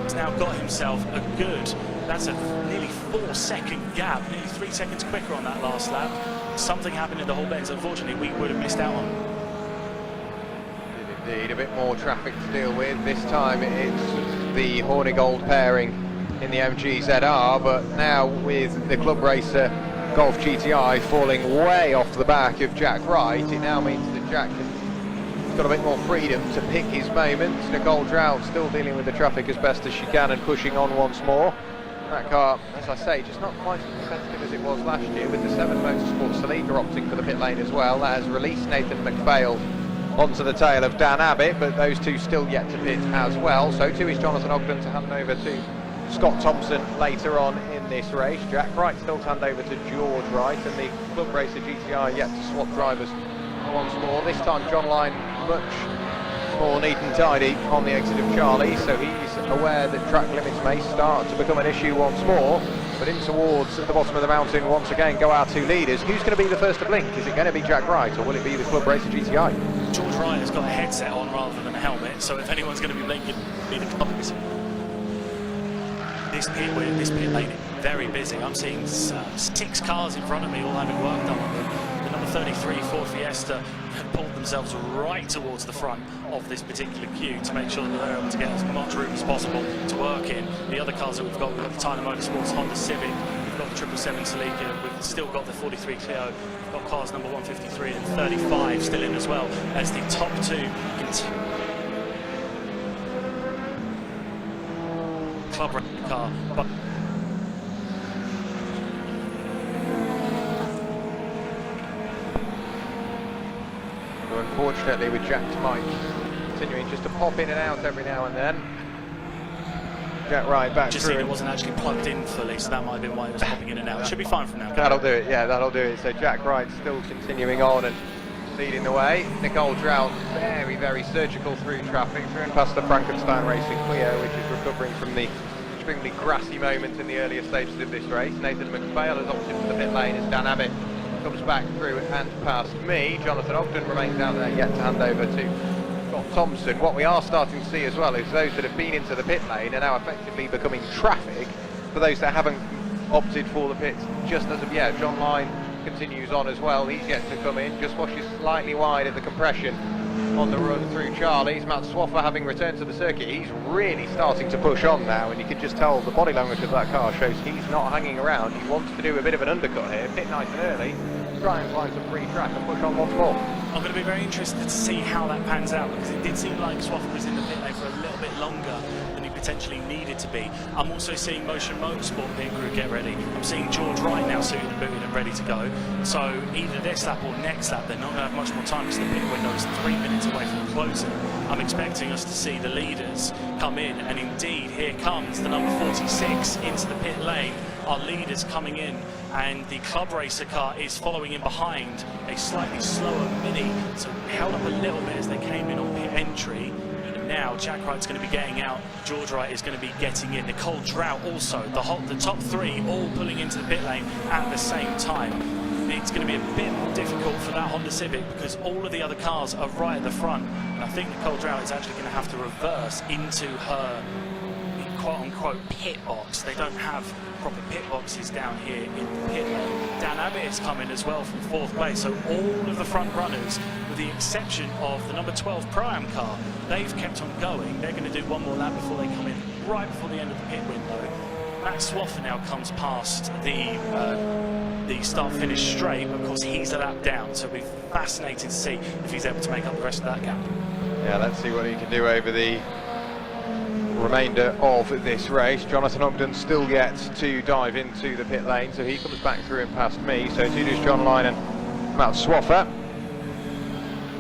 He's now got himself a good, that's a nearly 4-second gap, nearly 3 seconds quicker on that last lap. Something happened in the whole bends, unfortunately we would have missed out on. Indeed, a bit more traffic to deal with. This time it's the Hornigold pairing in the MG ZR, but now with the club racer Golf GTI falling way off the back of Jack Wright, it now means that Jack has got a bit more freedom to pick his moments. Nicole Drought still dealing with the traffic as best as she can and pushing on once more. That car, as I say, just not quite as competitive as it was last year, with the 7 Motorsports Celica opting for the pit lane as well. That has released Nathan McPhail onto the tail of Dan Abbott, but those two still yet to pit as well. So too is Jonathan Ogden to hand over to Scott Thompson later on in this race. Jack Wright still to hand over to George Wright, and the club racer GTI yet to swap drivers once more. This time John Line much more neat and tidy on the exit of Charlie, so he's aware that track limits may start to become an issue once more. But in towards the bottom of the mountain once again go our two leaders. Who's going to be the first to blink? Is it going to be Jack Wright, or will it be the club racer GTI? George Wright has got a headset on rather than a helmet, so if anyone's going to be blinking, it'll be the club racer. This pit lane is very busy. I'm seeing 6 cars in front of me all having work done on them. The number 33 Ford Fiesta have pulled themselves right towards the front of this particular queue to make sure that they're able to get as much room as possible to work in. The other cars that we've got the Tyler Motorsports Honda Civic, we've got the 777 Celica, we've still got the 43 Clio, we've got cars number 153 and 35 still in as well, as the top 2 continue. Club car, but So unfortunately with Jack's mic continuing just to pop in and out every now and then. Jack Wright back just through. seen it wasn't actually plugged in fully, so that might have been why it was popping in and out. It should be fine from now. That'll do it, yeah, that'll do it. So Jack Wright still continuing on and leading the way. Nicole Drought very, very surgical through traffic, through and past the Frankenstein Racing Clio, which is recovering from the extremely grassy moment in the earlier stages of this race. Nathan McPhail has opted for the pit lane as Dan Abbott comes back through and past me. Jonathan Ogden remains out there yet to hand over to Scott Thompson. What we are starting to see as well is those that have been into the pit lane are now effectively becoming traffic for those that haven't opted for the pits just as of yet. John Line continues on as well. He's yet to come in, just washes slightly wide of the compression on the run through Charlie's. Matt Swaffer having returned to the circuit, he's really starting to push on now, and you can just tell the body language of that car shows he's not hanging around. He wants to do a bit of an undercut here, pit nice and early, try and find some free track and push on once more. I'm going to be very interested to see how that pans out, because it did seem like Swaffer was in the pit lane for a little bit longer than he potentially needed to be. I'm also seeing Motion Motorsport pit crew get ready. I'm seeing George Wright now suited and booted and ready to go. So either this lap or next lap, they're not going to have much more time because the pit window is 3 minutes away from closing. I'm expecting us to see the leaders come in, and indeed here comes the number 46 into the pit lane. Our leaders coming in, and the club racer car is following in behind, a slightly slower Mini, so held up a little bit as they came in on pit entry. And now Jack Wright's going to be getting out, George Wright is going to be getting in, Nicole Drought also, the top three all pulling into the pit lane at the same time. It's going to be a bit more difficult for that Honda Civic because all of the other cars are right at the front, and I think Nicole Drought is actually going to have to reverse into her quote-unquote pit box. They don't have proper pit boxes down here in the pit lane. Dan Abbott is coming as well from 4th place, so all of the front runners, with the exception of the number 12 Pro-Am car, they've kept on going. They're going to do one more lap before they come in, right before the end of the pit window. Matt Swaffer now comes past the start-finish straight, but of course he's a lap down, so it'll be fascinating to see if he's able to make up the rest of that gap. Yeah, let's see what he can do over the remainder of this race. Jonathan Ogden still yet to dive into the pit lane, so he comes back through and past me. So to does John Lyon and Matt Swaffer.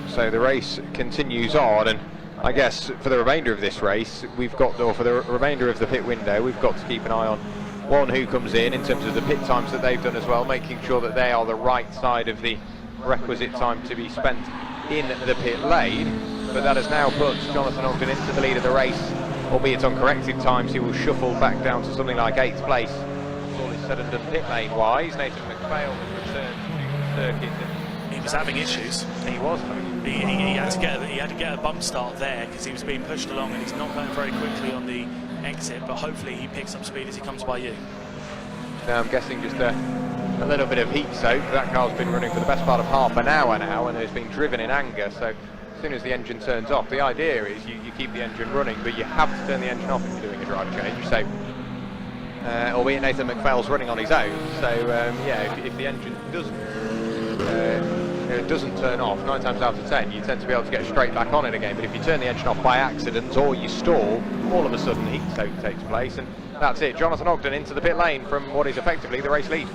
So the race continues on, and I guess for the remainder of this race, we've got, or for the remainder of the pit window, we've got to keep an eye on one who comes in terms of the pit times that they've done as well, making sure that they are the right side of the requisite time to be spent in the pit lane. But that has now put Jonathan Ogden into the lead of the race, albeit on corrected times. He will shuffle back down to something like 8th place. All is said and done pit lane wise. Nathan McPhail has returned to the circuit. He was having issues. He was having. He had to get a bump start there because he was being pushed along, and he's not going very quickly on the exit, but hopefully he picks up speed as he comes by you. Now I'm guessing just a little bit of heat soak. That car's been running for the best part of half an hour now, and has been driven in anger. So as soon as the engine turns off, the idea is you keep the engine running, but you have to turn the engine off if you're doing a drive change. So albeit Nathan McPhail's running on his own, so yeah, if the engine doesn't turn off, 9 times out of 10 you tend to be able to get straight back on it again. But if you turn the engine off by accident or you stall, all of a sudden heat soak takes place, and that's it. Jonathan Ogden into the pit lane from what is effectively the race lead.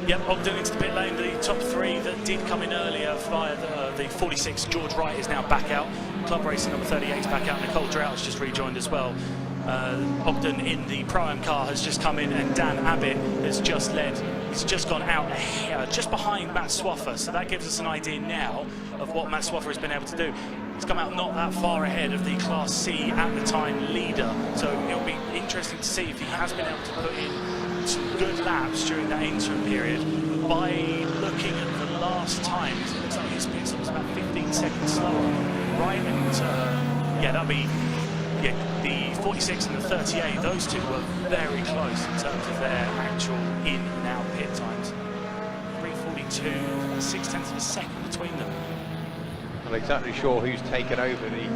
Yep, Ogden into the pit lane. The top three that did come in earlier via the 46, George Wright is now back out. Club racer number 38 is back out. Nicole Drought has just rejoined as well. Ogden in the Pro-Am car has just come in, and Dan Abbott has just led. He's just gone out just behind Matt Swaffer, so that gives us an idea now of what Matt Swaffer has been able to do. He's come out not that far ahead of the Class C at the time leader, so it'll be interesting to see if he has been able to put in some good laps during that interim period. By looking at the last times, it looks like his pit stop was about 15 seconds slower. Right, and yeah, that'll be. Yeah, the 46 and the 38, those two were very close in terms of their actual in and out pit times. 3:42, 6/10 of a second between them. Not exactly sure who's taken over the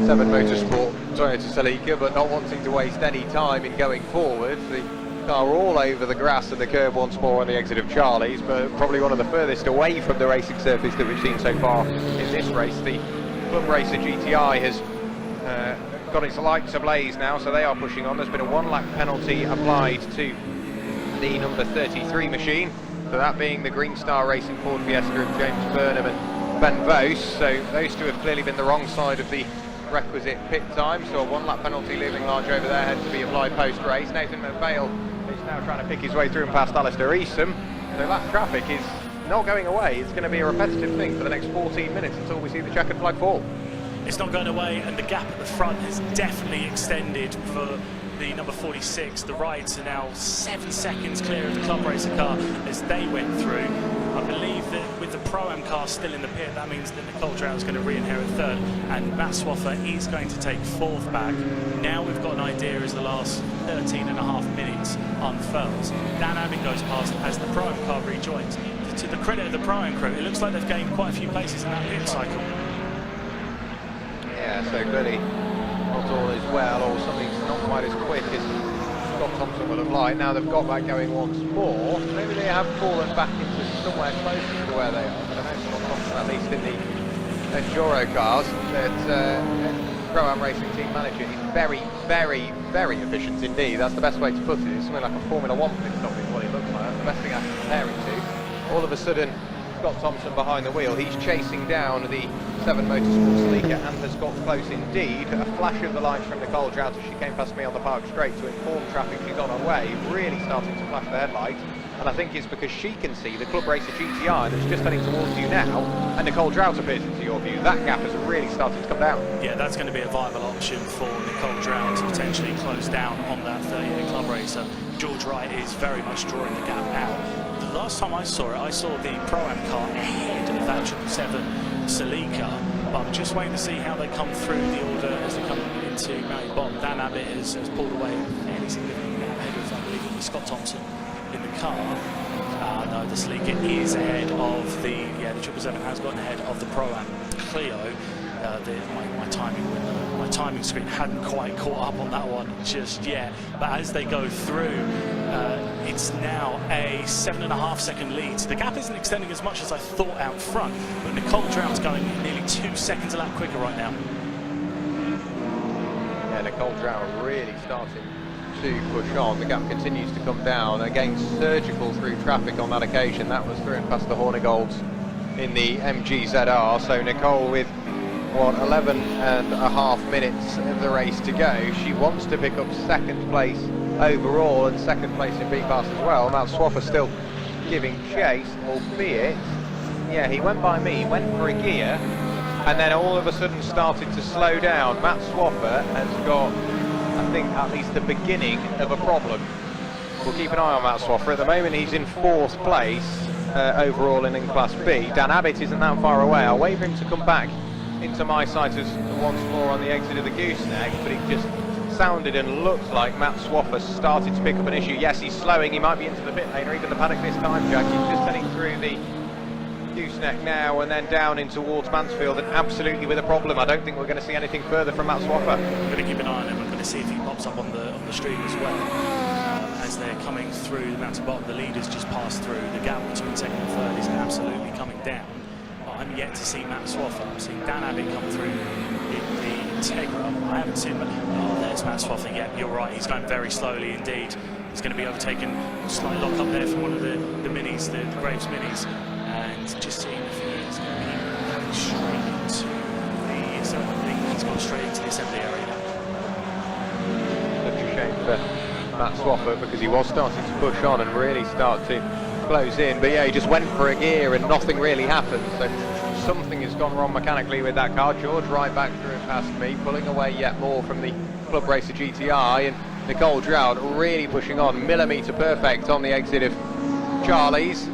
7 Motorsport Toyota Celica, but not wanting to waste any time in going forward. The car all over the grass and the curb once more on the exit of Charlie's, but probably one of the furthest away from the racing surface that we've seen so far in this race. The Club Racer GTI has got its lights ablaze now, so they are pushing on. There's been a 1-lap penalty applied to the number 33 machine, so that being the Green Star Racing Ford Fiesta of James Burnham and Ben Vos. So those two have clearly been the wrong side of the requisite pit time, so a 1-lap penalty looming large over there had to be applied post-race. Nathan McPhail is now trying to pick his way through and past Alistair Eastham, so that traffic is not going away. It's going to be a repetitive thing for the next 14 minutes until we see the checkered flag fall. It's not going away, and the gap at the front has definitely extended for the number 46. The Wrights are now 7 seconds clear of the Club Racer car as they went through. I believe that with the Pro-Am car still in the pit, that means that Nicole Drought is going to re-inherit 3rd, and Matt Swaffer is going to take 4th back. Now we've got an idea as the last 13.5 minutes unfurls. Dan Abbott goes past as the Pro-Am car rejoins. To the credit of the Pro-Am crew, it looks like they've gained quite a few places in that pit cycle. Yeah, so clearly not all is well, or something's not quite as quick as Scott Thompson would have liked. Now they've got that going once more. Maybe they have fallen back into somewhere close to where they are. But I know Scott Thompson, at least in the Enduro cars, that Pro-Am Racing team manager is very, very, very efficient indeed. That's the best way to put it. It's something like a Formula 1 pit stop is what it looks like. That's the best thing I can compare it to. All of a sudden, Scott Thompson behind the wheel, he's chasing down the 7 Motorsports leaker and has got close indeed. A flash of the lights from Nicole Trout as she came past me on the park straight to inform traffic she's on her way, really starting to flash the headlights. And I think it's because she can see the Club Racer GTI that's just heading towards you now, and Nicole Trout appears into your view. That gap has really started to come down. Yeah, that's going to be a viable option for Nicole Drown to potentially close down on that 38 Club Racer. George Wright is very much drawing the gap out. The last time I saw it, I saw the Pro-Am car ahead of that 777 Celica, but I'm just waiting to see how they come through the order as they come into Mary Bottom. Dan Abbott has pulled away fairly significantly ahead of, I believe, it was Scott Thompson in the car. No, the Celica is ahead of the 777 has gotten ahead of the Pro-Am Clio. My timing screen hadn't quite caught up on that one just yet, but as they go through, it's now a 7.5 second lead. So the gap isn't extending as much as I thought out front, but Nicole Drown's going nearly 2 seconds a lap quicker right now. Yeah, Nicole Drown really starting to push on. The gap continues to come down. Again, surgical through traffic on that occasion. That was through and past the Hornigolds in the MGZR. So Nicole with 11.5 minutes of the race to go. She wants to pick up second place overall and second place in B-Class as well. Matt Swaffer still giving chase, albeit, yeah, he went by me, went for a gear, and then all of a sudden started to slow down. Matt Swaffer has got, I think, at least the beginning of a problem. We'll keep an eye on Matt Swaffer. At the moment he's in 4th place overall in Class B. Dan Abbott isn't that far away. I'll wait for him to come back into my sight as once more on the exit of the gooseneck, but it just sounded and looked like Matt Swaffer started to pick up an issue. Yes, he's slowing, he might be into the pit lane or even the paddock this time, Jack. He's just heading through the gooseneck now and then down in towards Mansfield, and absolutely with a problem. I don't think we're going to see anything further from Matt Swaffer. I'm going to keep an eye on him. I'm going to see if he pops up on the stream as well. As they're coming through the mountain bottom, the leaders just passed through. The gap between second and third is absolutely coming down. I'm yet to see Matt Swaffer. I'm seeing Dan Abbott come through in the Integra. I haven't seen him. Oh, there's Matt Swaffer. Yeah, you're right. He's going very slowly indeed. He's going to be overtaken. Slight lock up there from one of the minis, the Graves minis. And just seeing if he is going to be going straight into the... So I think he's gone straight into the assembly area now. Such a shame for Matt Swaffer because he was starting to push on and really start to close in, but yeah, he just went for a gear and nothing really happened. So something has gone wrong mechanically with that car. George right back through and past me, pulling away yet more from the Club Racer GTI, and Nicole Droud really pushing on, millimetre perfect on the exit of Charlie's.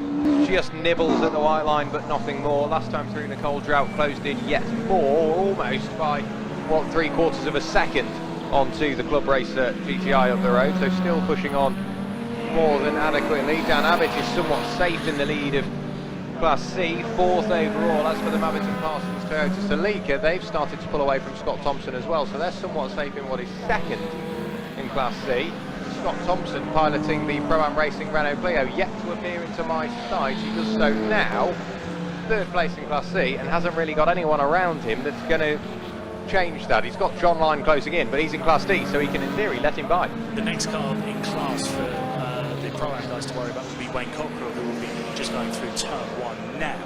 Just nibbles at the white line, but nothing more. Last time through, Nicole Droud closed in yet more, almost by, what, 3/4 of a second onto the Club Racer GTI up the road. So still pushing on more than adequately. Dan Abbott is somewhat safe in the lead of Class C, 4th overall. As for the Mabbott and Parsons Toyota Celica, they've started to pull away from Scott Thompson as well, so they're somewhat safe in what is second in Class C. Scott Thompson piloting the Pro-Am Racing Renault Clio, yet to appear into my sight. He does so now, 3rd place in Class C, and hasn't really got anyone around him that's going to change that. He's got John Lyon closing in, but he's in Class D, so he can in theory let him by. The next car in class for the Pro-Am guys to worry about will be Wayne Cockrell, who will be just going through turn 1 now.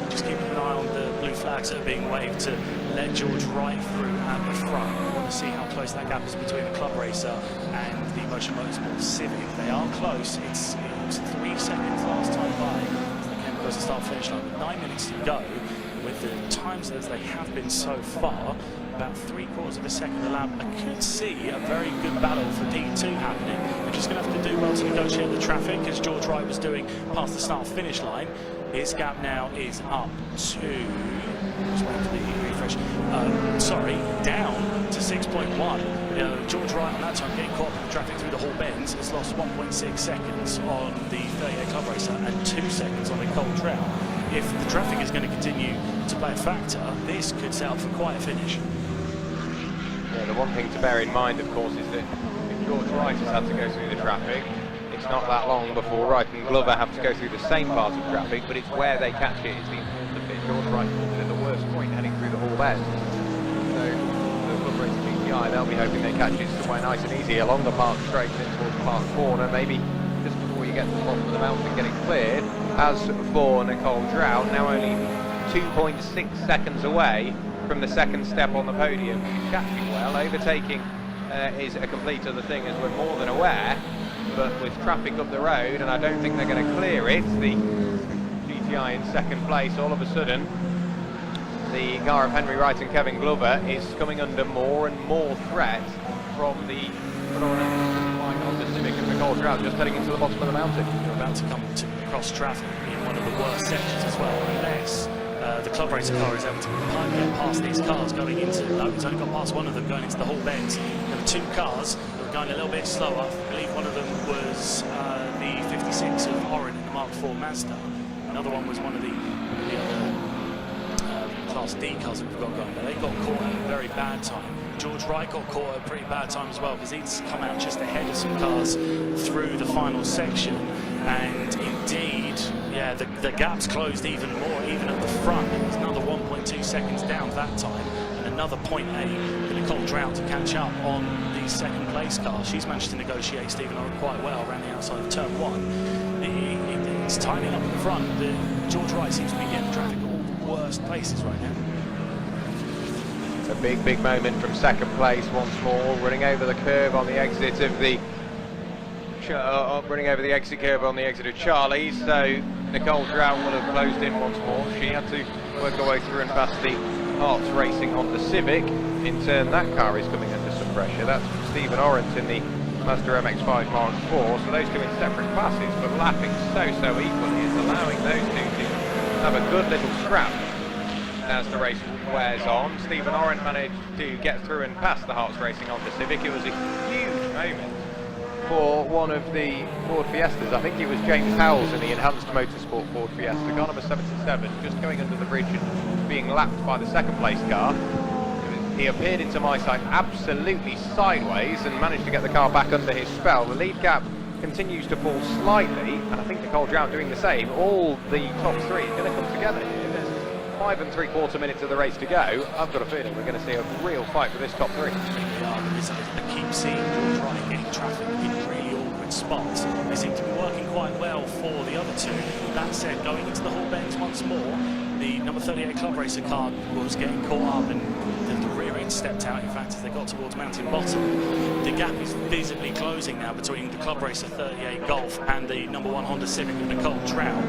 Just keeping an eye on the blue flags that are being waved to let George right through at the front. We want to see how close that gap is between the Club Racer and the Motion Motorsport Civic. They are close. It was 3 seconds last time by as they came across the start-finish line with 9 minutes to go. With the times as they have been so far, about 3/4 of a second a lap, I could see a very good battle for D2 happening. They're just going to have to do well to negotiate the traffic, as George Wright was doing past the start-finish line. His gap now is up to... Just waiting for the refresh. Down to 6.1. George Wright on that time getting caught up in the traffic through the Hall Bends has lost 1.6 seconds on the 38 Club Racer and 2 seconds on the Nicole Trout. If the traffic is going to continue to play a factor, this could set up for quite a finish. Yeah, the one thing to bear in mind, of course, is that if George Wright has had to go through the traffic, It's not that long before Wright and Glover have to go through the same part of traffic, but it's where they catch it is the important bit. George Wright calls it at the worst point, heading through the Hall End. So the Glover Race GTI, they'll be hoping they catch it somewhere nice and easy along the Park Straight and in towards Park Corner, maybe just before you get to the bottom of the mountain getting cleared. As for Nicole Drout, now only 2.6 seconds away from the second step on the podium. She's catching well, overtaking is a complete other thing, as we're more than aware, but with traffic up the road, and I don't think they're going to clear it, the GTI in second place, all of a sudden the car of Henry Wright and Kevin Glover is coming under more and more threat from the white Honda Civic and Nicole Drout just heading into the bottom of the mountain. You're about to come to cross traffic in one of the worst sections as well, unless the club racer car is able to get past these cars going into, it's only got past one of them going into the Hall Bend. There were two cars that were going a little bit slower. I believe one of them was the 56 of Orin in the Mark IV Mazda. Another one was one of the other Class D cars that we've got going, but they got caught at a very bad time. George Wright got caught at a pretty bad time as well, because he's come out just ahead of some cars through the final section, and indeed, yeah, the gap's closed even more, even at the front. It was another 1.2 seconds down that time, and another 0.8 for Nicole Drout to catch up on the second place car. She's managed to negotiate Stephen Oren quite well around the outside of turn one. It's tightening up at the front. George Wright seems to be getting traffic at all the worst places right now. A big moment from second place once more, running over the curve on the exit of the exit curve on the exit of Charlie's. So Nicole Drout will have closed in once more. She had to work her way through and past the Hearts Racing Honda Civic. In turn, that car is coming under some pressure. That's Stephen Orrent in the Mazda MX-5 Mark IV. So those two in separate classes, but lapping so equally, is allowing those two to have a good little scrap as the race wears on. Stephen Orrent managed to get through and past the Hearts Racing Honda Civic. It was a huge moment for one of the Ford Fiestas. I think it was James Howells in the Enhanced Motorsport Ford Fiesta, car number 77, just going under the bridge and being lapped by the second place car. He appeared into my sight absolutely sideways and managed to get the car back under his spell. The lead gap continues to fall slightly, and I think Nicole Drout doing the same. All the top three are going to come together here. 5 3/4 minutes of the race to go. I've got a feeling we're going to see a real fight for this top three. I keep seeing George Wright getting traffic in really awkward spots. They seem to be working quite well for the other two. That said, going into the Hall Bends once more, the number 38 Club Racer car was getting caught up, and the rear end stepped out. In fact, as they got towards Mountain Bottom, the gap is visibly closing now between the Club Racer 38 Golf and the number 1 Honda Civic of Nicole Drout.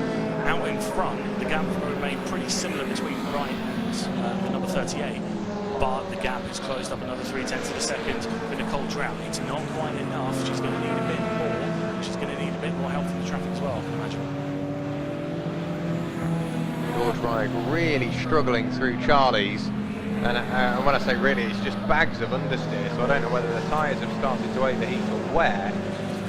Out in front, the gap will remain pretty similar between Wright and the number 38, but the gap is closed up another 0.3 of a second for Nicole Drout. It's not quite enough. She's going to need a bit more. She's going to need a bit more help from the traffic as well, I can imagine. George Wright really struggling through Charlie's, and when I say really, it's just bags of understeer, so I don't know whether the tyres have started to overheat or where,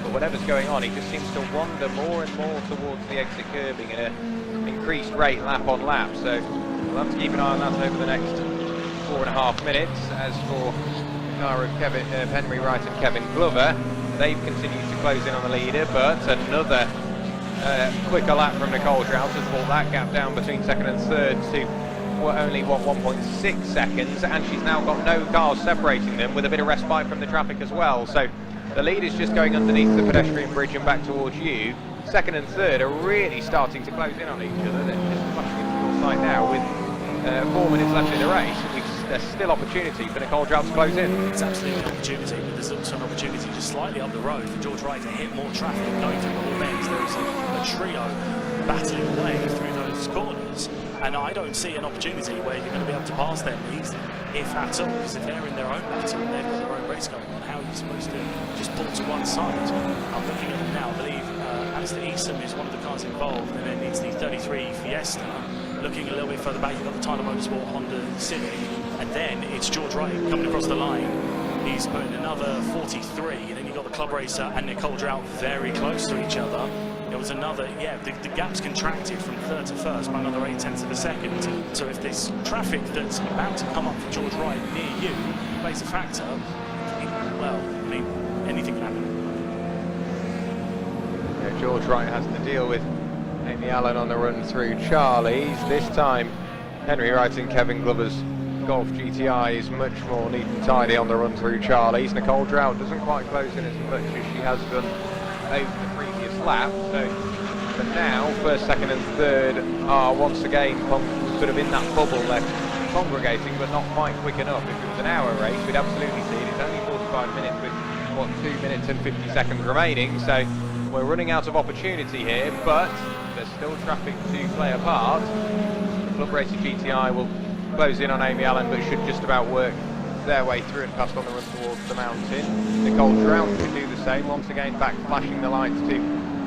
but whatever's going on, he just seems to wander more and more towards the exit curbing at an increased rate lap on lap. So we'll have to keep an eye on that over the next 4.5 minutes. As for the car of Henry Wright and Kevin Glover, they've continued to close in on the leader, but another quicker lap from Nicole Drout has brought that gap down between second and third to only 1.6 seconds, and she's now got no cars separating them, with a bit of respite from the traffic as well. So the lead is just going underneath the pedestrian bridge and back towards you. Second and third are really starting to close in on each other. They're just flashing into your sight now with 4 minutes left in the race. There's still opportunity for Nicole Drout to close in. It's absolutely an opportunity, but there's also an opportunity just slightly up the road for George Wright to hit more traffic going through the Hall Bends. There's a trio battling away through those corners, and I don't see an opportunity where you're going to be able to pass them easily, if at all, because if they're in their own battle and they've got their own race going on, how are you supposed to just pull to one side? I'm looking at them now. I believe Alistair Eason is one of the cars involved, and then it's the 33 Fiesta. Looking a little bit further back, you've got the Tyler Motorsport Honda Civic, and then it's George Wright coming across the line. He's putting another 43, and then you've got the Club Racer and Nicole Drout very close to each other. There was another, the gap's contracted from third to first by another 0.8 of a second. So if there's traffic that's about to come up for George Wright near you plays a factor, well, I mean, anything can happen. George Wright has to deal with Amy Allen on the run through Charlie's. This time, Henry Wright and Kevin Glover's Golf GTI is much more neat and tidy on the run through Charlie's. Nicole Drought doesn't quite close in as much as she has done over the previous lap. So, but now, first, second and third are once again sort of in that bubble. They're congregating, but not quite quick enough. If it was an hour race, we'd absolutely see it. It's only 45 minutes with, what, 2 minutes and 50 seconds remaining. So we're running out of opportunity here, but there's still traffic to play a part. The Club Racer GTI will close in on Amy Allen, but should just about work their way through and past on the run towards the mountain. Nicole Drought can do the same, once again back flashing the lights to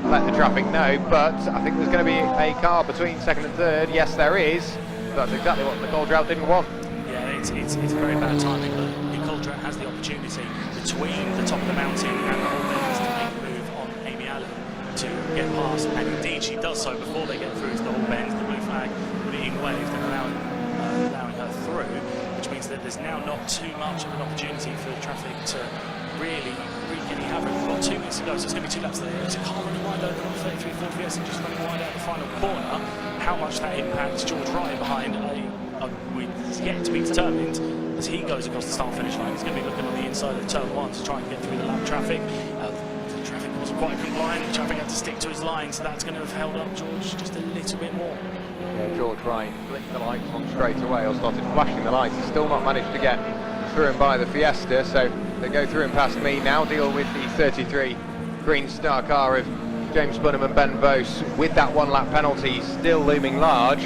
let the traffic know, but I think there's going to be a car between second and third. Yes, there is. That's exactly what Nicole Drought didn't want. Yeah, it's very bad timing, but Nicole Drought has the opportunity between the top of the mountain and the whole bends to make a move on Amy Allen to get past, and indeed she does so before they get through to the whole bends. The blue flag being waved and allowing her through, which means that there's now not too much of an opportunity for traffic to really have it. We've got 2 minutes to go, so it's going to be 2 laps there. It's a car running wide over the 33 Ford Fiesta and just running wide out the final corner. How much that impacts George Wright behind it's yet to be determined as he goes across the start finish line. He's going to be looking on the inside of turn 1 to try and get through the lap traffic. The traffic wasn't quite compliant, the traffic had to stick to his line, so that's going to have held up George just a little bit more. Yeah, George Wright flicked the lights on straight away, or started flashing the lights. He's still not managed to get through and by the Fiesta, so they go through and past me, now deal with the 33 Green Star car of James Bunham and Ben Bose, with that 1 lap penalty still looming large.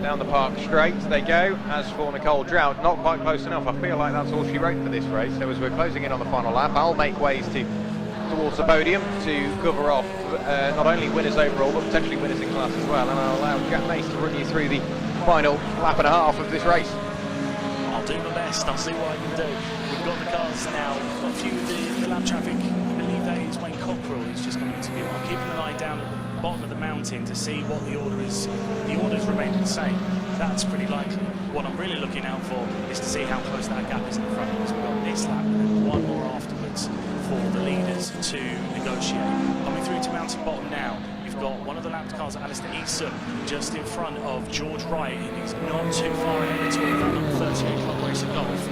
Down the park straight they go. As for Nicole Drought, not quite close enough. I feel like that's all she wrote for this race. So as we're closing in on the final lap, I'll make ways towards the podium to cover off not only winners overall, but potentially winners in class as well. And I'll allow Jack Mace to run you through the final lap and a half of this race. I'll do my best, I'll see what I can do. We've got the cars now, we've got a few of the lap traffic. I believe that is Wayne Cockrell who's just going to interview. I'm keeping an eye down at the bottom of the mountain to see what the order is. The order's remained the same. That's pretty likely. What I'm really looking out for is to see how close that gap is in the front, because we've got this lap and then 1 more afterwards for the leaders to negotiate. Coming through to mountain bottom now, you've got one of the lap cars, Alistair Eason, just in front of George Wright, and he's not too far ahead at all. That number 38 Club Racer Golf.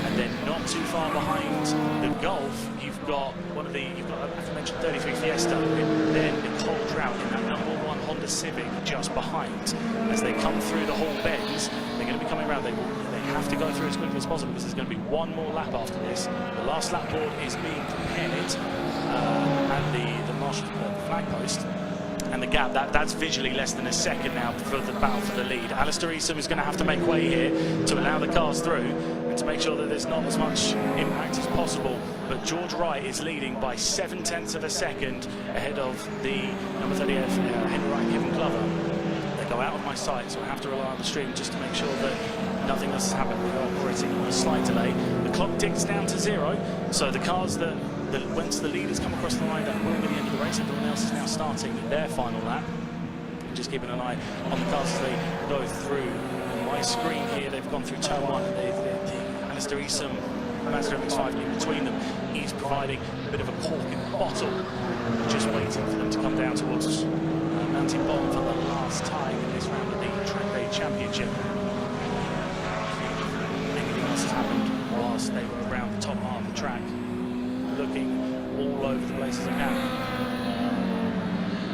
And then not too far behind the Golf, you've got as I mentioned, 33 Fiesta, and then Nicole Drought in that number 1 Honda Civic just behind. As they come through the whole bends, they're going to be coming around. They have to go through as quickly as possible, because there's going to be 1 more lap after this. The last lap board is being prepared at the marshal flag post. And the gap, that's visually less than a second now for the battle for the lead. Alistair Eason is going to have to make way here to allow the cars through and to make sure that there's not as much impact as possible. But George Wright is leading by 7/10 of a second ahead of the number 38 Henry Wright, Kevin Glover. They go out of my sight, so I have to rely on the stream just to make sure that nothing else has happened. We're operating on a slight delay. The clock ticks down to 0, so the cars that once the leaders come across the line, that will be the end of the race. Everyone else is now starting their final lap. Just keeping an eye on the cars as they go through. On my screen here, they've gone through turn 1. The Alistair Eason, Mazda MX-5 in between them. He's providing a bit of a cork in the bottle, just waiting for them to come down towards mountain bottom for the last time in this round of the Trackday Championship. Anything else has happened whilst they were around the top half of the track, looking all over the place as I can.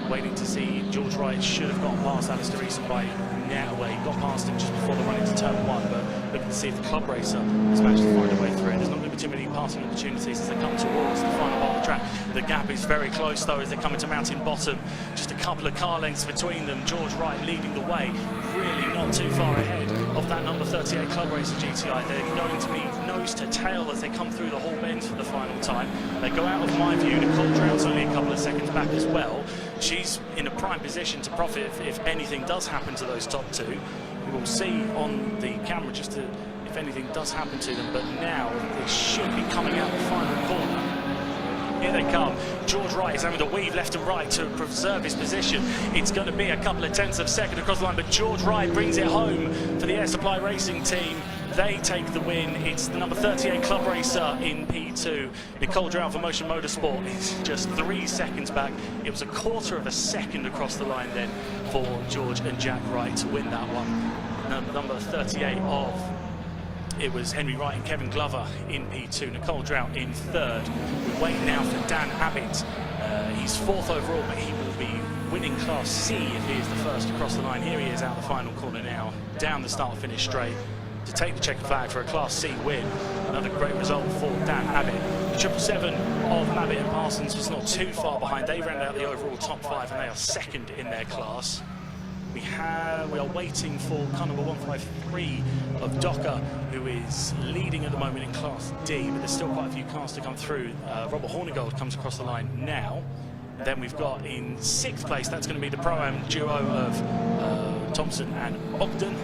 Waiting to see. George Wright should have gone past Alistair Eason by now. Well, he got past him just before the run into turn 1, but looking to see if the Club Racer has managed to find a way through. There's not going to be too many passing opportunities as they come towards the final part of the track. The gap is very close though as they come into mountain bottom. Just a couple of car lengths between them. George Wright leading the way, really not too far ahead of that number 38 Club Racer GTI. They're going to be nose to tail as they come through the whole bend for the final time. They go out of my view. Nicole Drout's only a couple of seconds back as well. She's in a prime position to profit if anything does happen to those top 2. We will see on the camera just if anything does happen to them, but now they should be coming out the final corner. Here they come. George Wright is having to weave left and right to preserve his position. It's going to be a couple of tenths of a second across the line, but George Wright brings it home for the Air Supply Racing team they take the win. It's the number 38 club racer in P2. Nicole Drown for Motion Motorsport is just 3 seconds back. It was a quarter of a second across the line then for George and Jack Wright to win that one. Number 38 of, it was Henry Wright and Kevin Glover in P2. Nicole Drown in third. We're waiting now for Dan Abbott. He's fourth overall, but he will be winning Class C if he is the first across the line. Here he is out the final corner now, down the start-finish straight to take the checkered flag for a Class C win. Another great result for Dan Abbott. The 777 of Abbott and Parsons was not too far behind. They rounded out the overall top 5 and they are second in their class. We are waiting for car number 153 of Docker, who is leading at the moment in Class D, but there's still quite a few cars to come through. Robert Hornigold comes across the line now. Then we've got in 6th place, that's going to be the Pro-Am duo of Thompson and Ogden.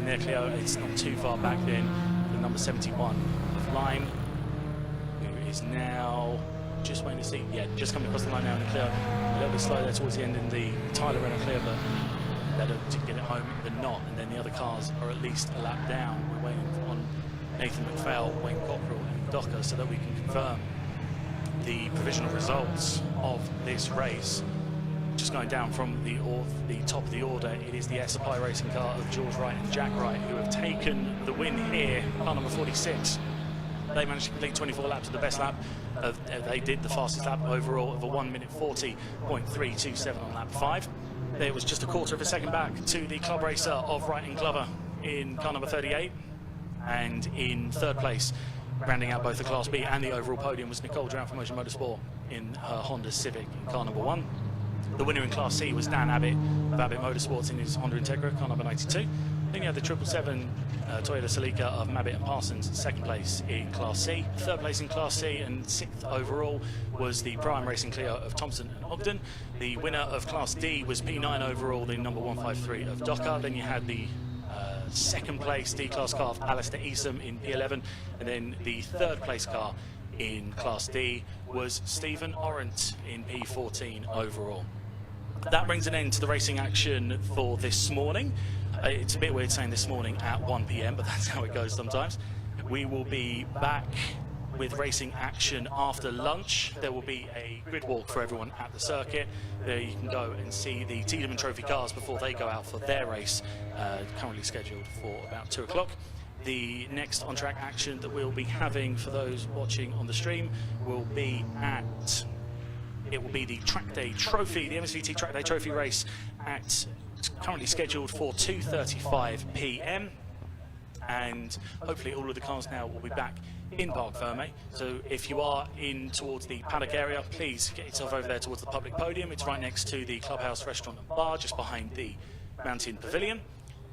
In their Clio, it's not too far back then. The number 71 of Lime, who is now just waiting to see, yeah, just coming across the line now in the Clio. A little bit slow there towards the end in the Tyler Renault Clio, but better to get it home than not. And then the other cars are at least a lap down. We're waiting on Nathan McPhail, Wayne Cockrell and Docker so that we can confirm the provisional results of this race. Just going down from the top of the order, it is the Air Supply racing car of George Wright and Jack Wright who have taken the win here. Car number 46. They managed to complete 24 laps of the best lap. They did the fastest lap overall of a 1 minute 40.327 on lap 5. It was just a quarter of a second back to the club racer of Wright and Glover in car number 38. And in third place, rounding out both the Class B and the overall podium, was Nicole Drown for Motion Motorsport in her Honda Civic in car number 1. The winner in Class C was Dan Abbott of Abbott Motorsports in his Honda Integra, car number 92. Then you had the 777 Toyota Celica of Mabbott and Parsons, second place in Class C. Third place in Class C and 6th overall was the Prime Racing Clio of Thompson and Ogden. The winner of Class D was P9 overall, the number 153 of Docker. Then you had the second place D-Class car of Alistair Easom in P11, and then the third place car in Class D was Stephen Orant in P14 overall. That brings an end to the racing action for this morning. It's a bit weird saying this morning at 1 PM, but that's how it goes sometimes. We will be back with racing action after lunch. There will be a grid walk for everyone at the circuit. There you can go and see the Tiedemann Trophy cars before they go out for their race, currently scheduled for about 2 o'clock. The next on-track action that we'll be having for those watching on the stream will be at, it will be the Trackday Trophy, the MSVT Trackday Trophy race at, currently scheduled for 2:35 PM. And hopefully all of the cars now will be back in Parc Ferme. So if you are in towards the paddock area, please get yourself over there towards the public podium. It's right next to the clubhouse restaurant and bar, just behind the Mountain Pavilion.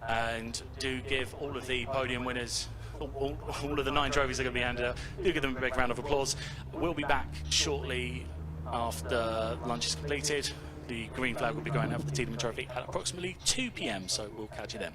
And do give all of the podium winners, all of the 9 trophies are going to be handed out, do give them a big round of applause. We'll be back shortly after lunch is completed. The green flag will be going out for the Tiedemann Trophy at approximately 2 PM, so we'll catch you then.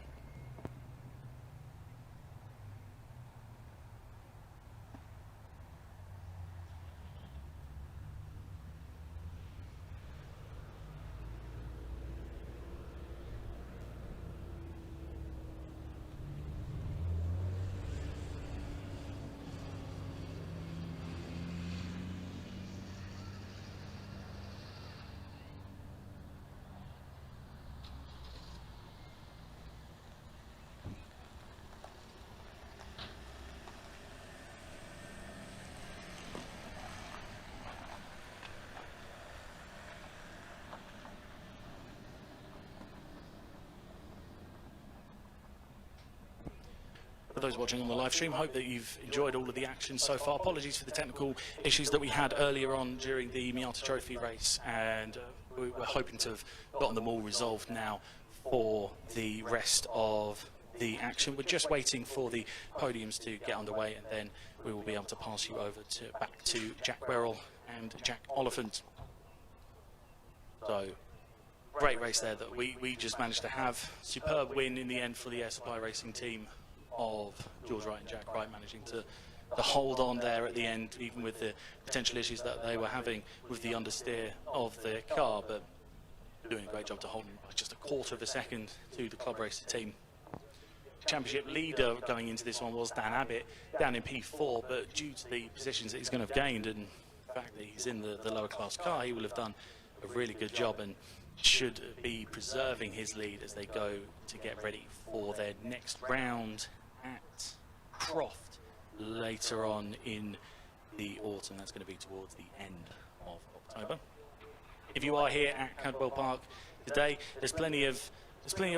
For those watching on the live stream, hope that you've enjoyed all of the action so far. Apologies for the technical issues that we had earlier on during the Miata Trophy race, and we're hoping to have gotten them all resolved now for the rest of the action. We're just waiting for the podiums to get underway, and then we will be able to pass you over to back to Jack Werrell and Jack Oliphant. So, great race there that we just managed to have. Superb win in the end for the Air Supply Racing team of George Wright and Jack Wright, managing to hold on there at the end, even with the potential issues that they were having with the understeer of their car, but doing a great job to hold them by just a quarter of a second to the club racer team. championship leader going into this one was Dan Abbott down in P4, but due to the positions that he's going to have gained and the fact that he's in the lower class car, he will have done a really good job and should be preserving his lead as they go to get ready for their next round at Croft later on in the autumn. That's going to be towards the end of October. If you are here at Cadwell Park today, there's plenty of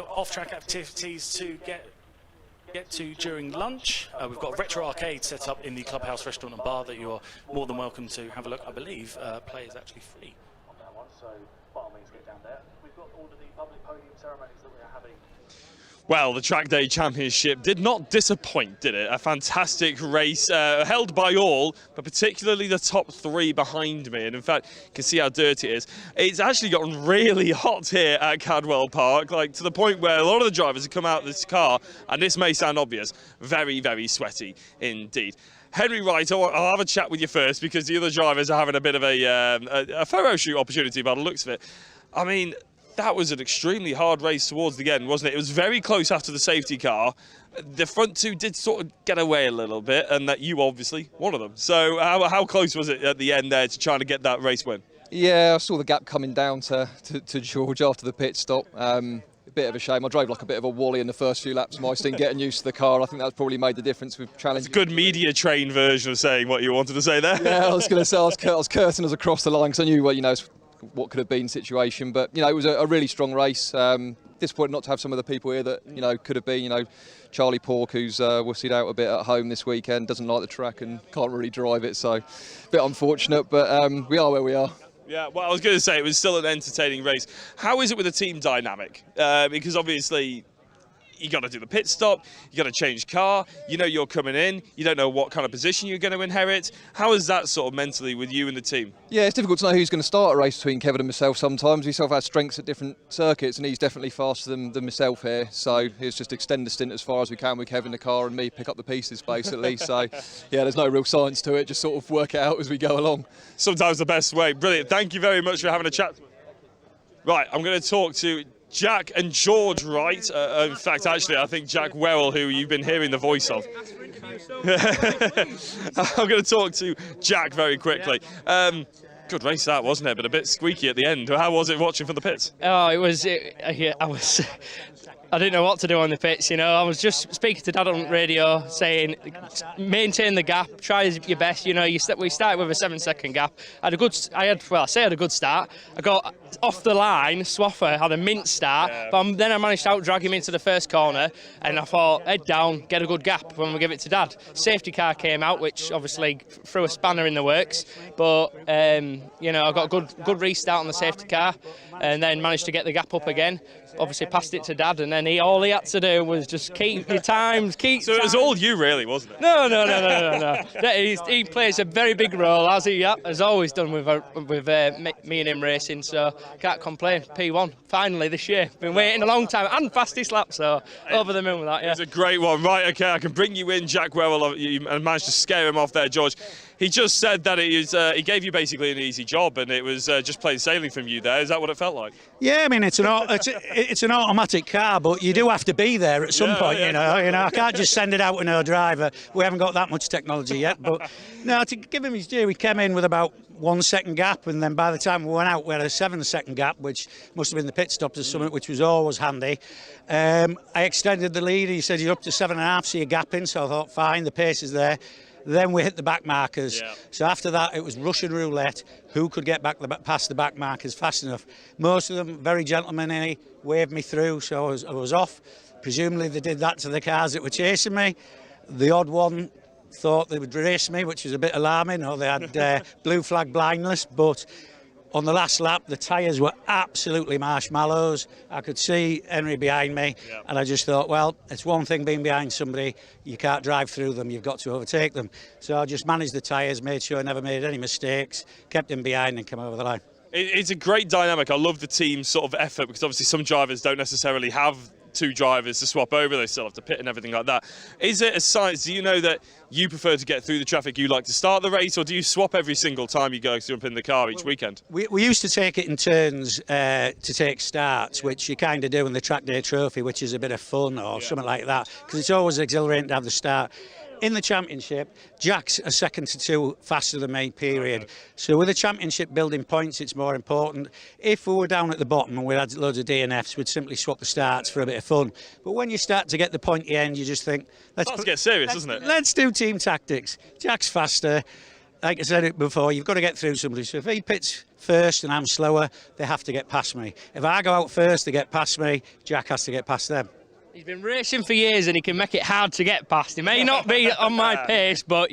off-track activities to get to during lunch. We've got a retro arcade set up in the clubhouse restaurant and bar that you're more than welcome to have a look. I believe play is actually free on that one, so by all means get down there. We've got all of the public podium ceremonies that we're having. Well, the Trackday Championship did not disappoint, did it? A fantastic race, held by all, but particularly the top three behind me. And in fact, you can see how dirty it is. It's actually gotten really hot here at Cadwell Park, like to the point where a lot of the drivers have come out of this car, and this may sound obvious, very, very sweaty indeed. Henry Wright, I'll have a chat with you first because the other drivers are having a bit of a photo shoot opportunity by the looks of it. I mean, that was an extremely hard race towards the end, wasn't it? It was very close after the safety car. The front two did sort of get away a little bit, and that you obviously one of them. So how close was it at the end there to trying to get that race win? Yeah, I saw the gap coming down to George after the pit stop. A bit of a shame. I drove like a bit of a wally in the first few laps, Meister, getting used to the car. I think that's probably made the difference with challenge. It's a good media trained version of saying what you wanted to say there. Yeah, I was going to say I was cursing us across the line because I knew what could have been situation, but it was a really strong race. Disappointed not to have some of the people here that could have been. Charlie Pork, who's wussied out a bit at home this weekend, doesn't like the track and can't really drive it, so a bit unfortunate, but we are where we are. Yeah, well, I was going to say it was still an entertaining race. How is it with the team dynamic? Because obviously you got to do the pit stop, you got to change car, you're coming in, you don't know what kind of position you're going to inherit. How is that sort of mentally with you and the team? Yeah, it's difficult to know who's going to start a race between Kevin and myself sometimes. We sort of have strengths at different circuits and he's definitely faster than myself here, so it's just extend the stint as far as we can with Kevin in the car and me pick up the pieces basically. So yeah, there's no real science to it, just sort of work it out as we go along. Sometimes the best way. Brilliant, thank you very much for having a chat. Right, I'm going to talk to Jack and George Wright. In fact, actually, I think Jack Werrell, who you've been hearing the voice of. I'm going to talk to Jack very quickly. Good race that, wasn't it? But a bit squeaky at the end. How was it watching from the pits? Oh, I didn't know what to do on the pits, I was just speaking to Dad on radio saying, maintain the gap, try your best, we started with a 7-second gap. I had a good start. I got off the line, Swaffer had a mint start, but then I managed to out-drag him into the first corner, and I thought, head down, get a good gap when we give it to Dad. Safety car came out, which obviously threw a spanner in the works, but, I got a good restart on the safety car, and then managed to get the gap up again. Obviously passed it to Dad, and then all he had to do was just keep your times, So it was all you really, wasn't it? No. He plays a very big role, as he has always done with me and him racing, so can't complain. P1, finally this year. Been waiting a long time, and fastest lap, so over the moon with that, yeah. It's a great one. Right, okay, I can bring you in, Jack Werrell. You managed to scare him off there, George. He just said that he gave you basically an easy job, and it was just plain sailing from you there. Is that what it felt like? Yeah, I mean it's an automatic car, but you do have to be there at some point. I can't just send it out with no driver. We haven't got that much technology yet, but no, to give him his due, we came in with about 1 second gap, and then by the time we went out, we had a 7-second gap, which must have been the pit stops or something, which was always handy. I extended the lead. He said you're up to 7.5, so you're gapping. So I thought, fine, the pace is there. Then we hit the back markers. Yeah. So after that, it was Russian roulette. Who could get past the back markers fast enough? Most of them very gentlemanly, waved me through, so I was off. Presumably they did that to the cars that were chasing me. The odd one thought they would race me, which was a bit alarming, or they had blue flag blindness, but on the last lap, the tyres were absolutely marshmallows. I could see Henry behind me, and I just thought, well, it's one thing being behind somebody, you can't drive through them, you've got to overtake them. So I just managed the tyres, made sure I never made any mistakes, kept him behind and came over the line. It's a great dynamic. I love the team sort of effort, because obviously some drivers don't necessarily have 2 drivers to swap over. They still have to pit and everything like that. Is it a science? Do you know that you prefer to get through the traffic, you like to start the race, or do you swap every single time you go jump in the car each weekend? We used to take it in turns to take starts, which you kind of do in the Trackday Trophy, which is a bit of fun or something like that, because it's always exhilarating to have the start. In the championship, Jack's a second to 2 faster than me, period. Okay. So with the championship building points, it's more important. If we were down at the bottom and we had loads of DNFs, we'd simply swap the starts for a bit of fun. But when you start to get the pointy end, you just think, let's get serious, doesn't it? Let's do team tactics. Jack's faster. Like I said it before, you've got to get through somebody. So if he pits first and I'm slower, they have to get past me. If I go out first, they get past me, Jack has to get past them. He's been racing for years and he can make it hard to get past. He may not be on my pace, but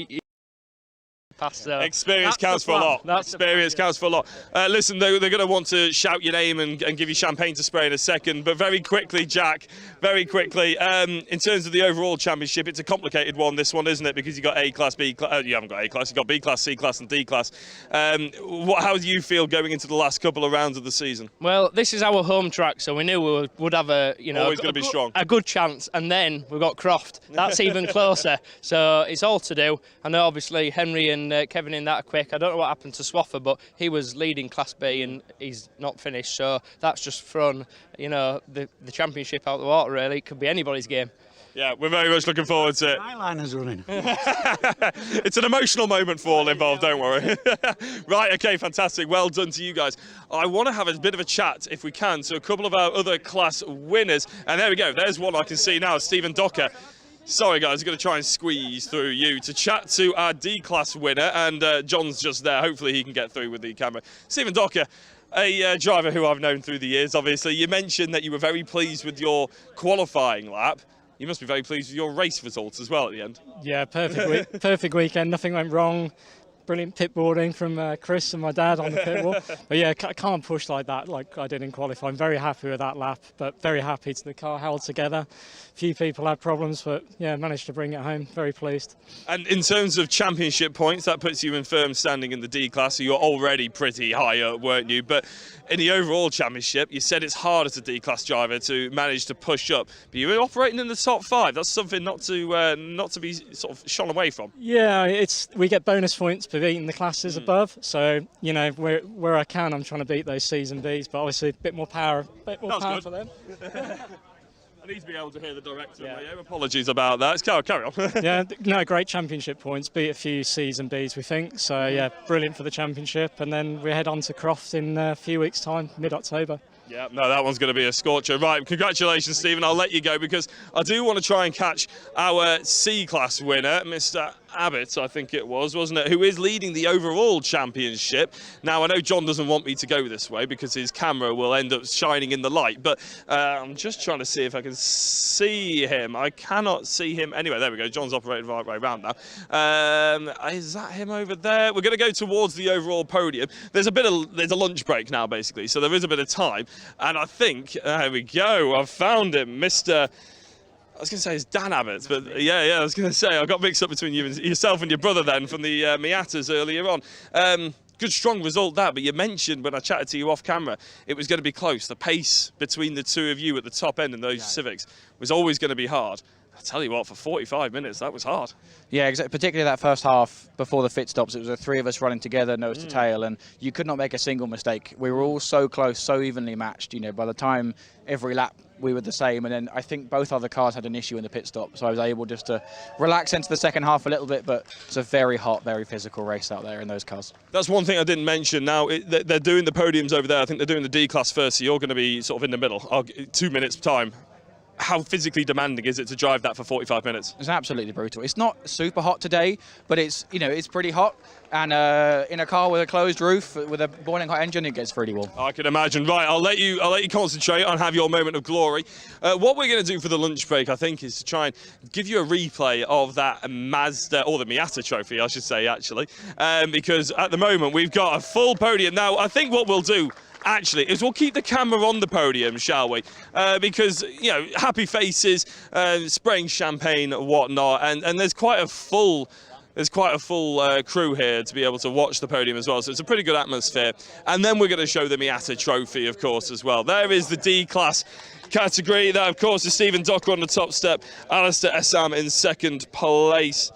past. Experience counts for a lot. Experience counts for a lot. Listen, they're going to want to shout your name and give you champagne to spray in a second, but very quickly, Jack, very quickly, in terms of the overall championship, it's a complicated one, this one, isn't it? Because you've got A class, B class, you haven't got A class, you've got B class, C class and D class. How do you feel going into the last couple of rounds of the season? Well, this is our home track, so we knew we would have always going to be strong. A good chance, and then we've got Croft. That's even closer. So it's all to do. I know obviously Henry and Kevin in that are quick. I don't know what happened to Swaffer, but he was leading Class B and he's not finished. So that's just thrown, the championship out the water. Really, it could be anybody's game. Yeah, we're very much looking forward to it. Eyeliner's running. It's an emotional moment for all involved, don't worry. Right, okay, fantastic. Well done to you guys. I want to have a bit of a chat, if we can, to a couple of our other class winners. And there we go. There's one I can see now, Stephen Docker. Sorry guys, I'm going to try and squeeze through you to chat to our D-class winner, and John's just there. Hopefully he can get through with the camera. Stephen Docker, a driver who I've known through the years, obviously. You mentioned that you were very pleased with your qualifying lap. You must be very pleased with your race results as well at the end. Yeah, perfect weekend. Nothing went wrong. Brilliant pit boarding from Chris and my dad on the pit wall. But yeah, I can't push like that like I did in qualifying. I'm very happy with that lap, but very happy the car held together. A few people had problems, but yeah, managed to bring it home. Very pleased. And in terms of championship points, that puts you in firm standing in the D class, so you're already pretty high up, weren't you? But in the overall championship, you said it's hard as a D class driver to manage to push up, but you were operating in the top 5. That's something not to be sort of shone away from. Yeah, we get bonus points for beating the classes above. So where I can, I'm trying to beat those C's and B's, but obviously a bit more power for them. I need to be able to hear the director. Yeah. Apologies about that. Carry on. Yeah, no, great championship points. Beat a few C's and B's, we think. So yeah, brilliant for the championship. And then we head on to Croft in a few weeks' time, mid-October. Yeah, no, that one's going to be a scorcher. Right, congratulations, Stephen. I'll let you go because I do want to try and catch our C-class winner, Mr. Abbott, I think it was, wasn't it, who is leading the overall championship. Now, I know John doesn't want me to go this way because his camera will end up shining in the light, but I'm just trying to see if I can see him. I cannot see him. Anyway, there we go. John's operating the right way around now. Is that him over there? We're going to go towards the overall podium. There's a lunch break now, basically, so there is a bit of time. And I think, there we go, I've found him, Mr. I was going to say it's Dan Abbott, but yeah, I was going to say I got mixed up between yourself and your brother then from the Miatas earlier on. Good strong result that, but you mentioned when I chatted to you off camera, it was going to be close. The pace between the two of you at the top end in those Civics was always going to be hard. I tell you what, for 45 minutes, that was hard. Yeah, particularly that first half before the pit stops. It was the 3 of us running together, nose to tail, and you could not make a single mistake. We were all so close, so evenly matched. By the time every lap, we were the same. And then I think both other cars had an issue in the pit stop, so I was able just to relax into the second half a little bit. But it's a very hot, very physical race out there in those cars. That's one thing I didn't mention. Now, they're doing the podiums over there. I think they're doing the D-class first, so you're going to be sort of in the middle. 2 minutes' time. How physically demanding is it to drive that for 45 minutes? It's absolutely brutal. It's not super hot today, but it's pretty hot. And in a car with a closed roof with a boiling hot engine, it gets pretty warm. I can imagine. Right, I'll let you concentrate and have your moment of glory. What we're going to do for the lunch break, I think, is to try and give you a replay of that Mazda, or the Miata trophy, I should say, actually, because at the moment we've got a full podium. Now, I think what we'll do actually is we'll keep the camera on the podium, shall we? Because, happy faces, spraying champagne and whatnot, and there's quite a full there's quite a full crew here to be able to watch the podium as well, so it's a pretty good atmosphere. And then we're going to show the Miata trophy, of course, as well. There is the D-Class category. That, of course, is Stephen Docker on the top step, Alistair Essam in second place,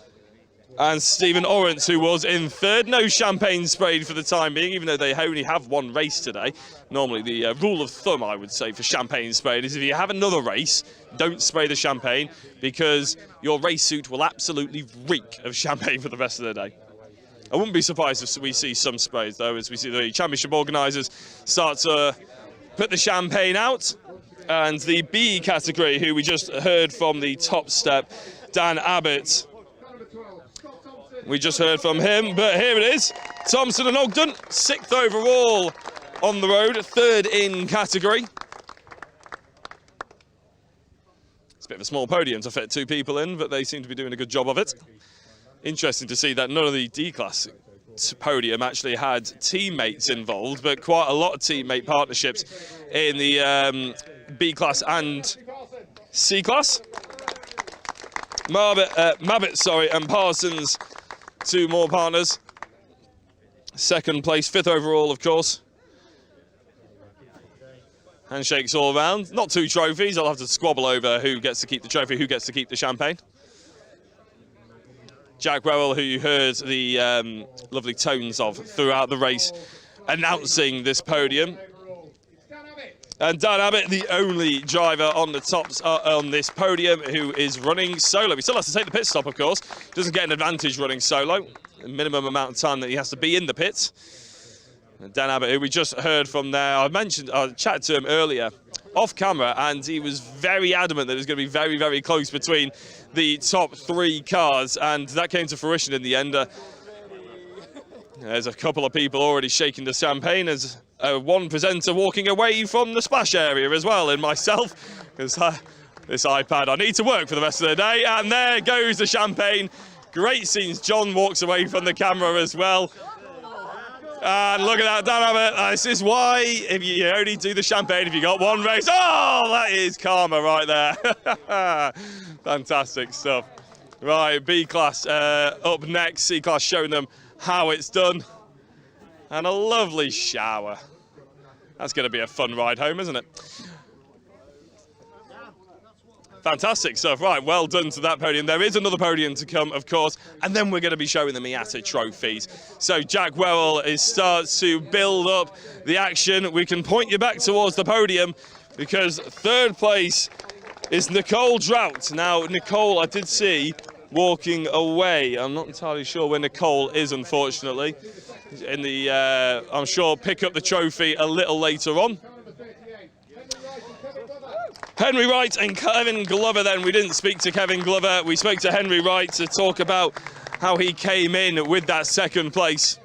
and Stephen Orrance, who was in third. No champagne sprayed for the time being, even though they only have one race today. Normally, the rule of thumb, I would say, for champagne sprayed is if you have another race, don't spray the champagne, because your race suit will absolutely reek of champagne for the rest of the day. I wouldn't be surprised if we see some sprays, though, as we see the championship organisers start to put the champagne out. And the B category, who we just heard from the top step, Dan Abbott. We just heard from him, but here it is. Thompson and Ogden, 6th overall on the road, 3rd in category. It's a bit of a small podium to fit 2 people in, but they seem to be doing a good job of it. Interesting to see that none of the D-Class podium actually had teammates involved, but quite a lot of teammate partnerships in the B-Class and C-Class. Mabbitt, and Parsons, 2 more partners. 2nd place, 5th overall, of course. Handshakes all around. Not 2 trophies. I'll have to squabble over who gets to keep the trophy, who gets to keep the champagne. Jack Rowell, who you heard the lovely tones of throughout the race, announcing this podium. And Dan Abbott, the only driver on the tops on this podium who is running solo. He still has to take the pit stop, of course. Doesn't get an advantage running solo. The minimum amount of time that he has to be in the pits. And Dan Abbott, who we just heard from there, I chatted to him earlier off camera, and he was very adamant that it was going to be very, very close between the top 3 cars, and that came to fruition in the end. There's a couple of people already shaking the champagne as one presenter walking away from the splash area as well, and myself, because this iPad, I need to work for the rest of the day. And there goes the champagne. Great scenes. John walks away from the camera as well. And look at that, Dan Abbott. This is why if you only do the champagne if you got one race. Oh, that is karma right there. Fantastic stuff. Right, B-Class up next. C-Class showing them how it's done. And a lovely shower. That's going to be a fun ride home, isn't it? Fantastic stuff. Right, well done to that podium. There is another podium to come, of course, and then we're going to be showing the Miata trophies. So Jack Wewell starts to build up the action. We can point you back towards the podium because 3rd place is Nicole Drought. Now, Nicole, I did see walking away. I'm not entirely sure where Nicole is, unfortunately. In the, I'm sure, pick up the trophy a little later on. Henry Wright and Kevin Glover then. We didn't speak to Kevin Glover. We spoke to Henry Wright to talk about how he came in with that 2nd place.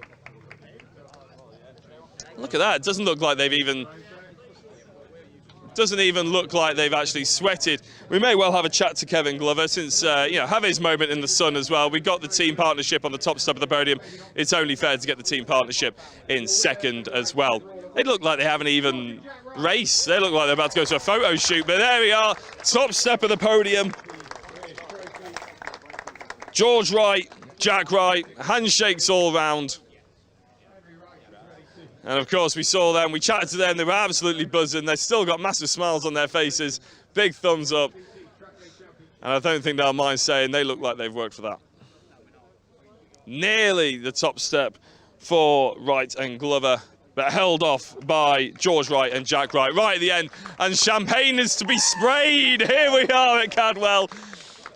Look at that. It doesn't look like they've even... Doesn't even look like they've actually sweated. We may well have a chat to Kevin Glover since, have his moment in the sun as well. We got the team partnership on the top step of the podium. It's only fair to get the team partnership in 2nd as well. They look like they haven't even raced. They look like they're about to go to a photo shoot, but there we are, top step of the podium. George Wright, Jack Wright, handshakes all round. And of course, we saw them, we chatted to them, they were absolutely buzzing. They've still got massive smiles on their faces, big thumbs up. And I don't think they'll mind saying they look like they've worked for that. Nearly the top step for Wright and Glover, but held off by George Wright and Jack Wright right at the end. And champagne is to be sprayed. Here we are at Cadwell.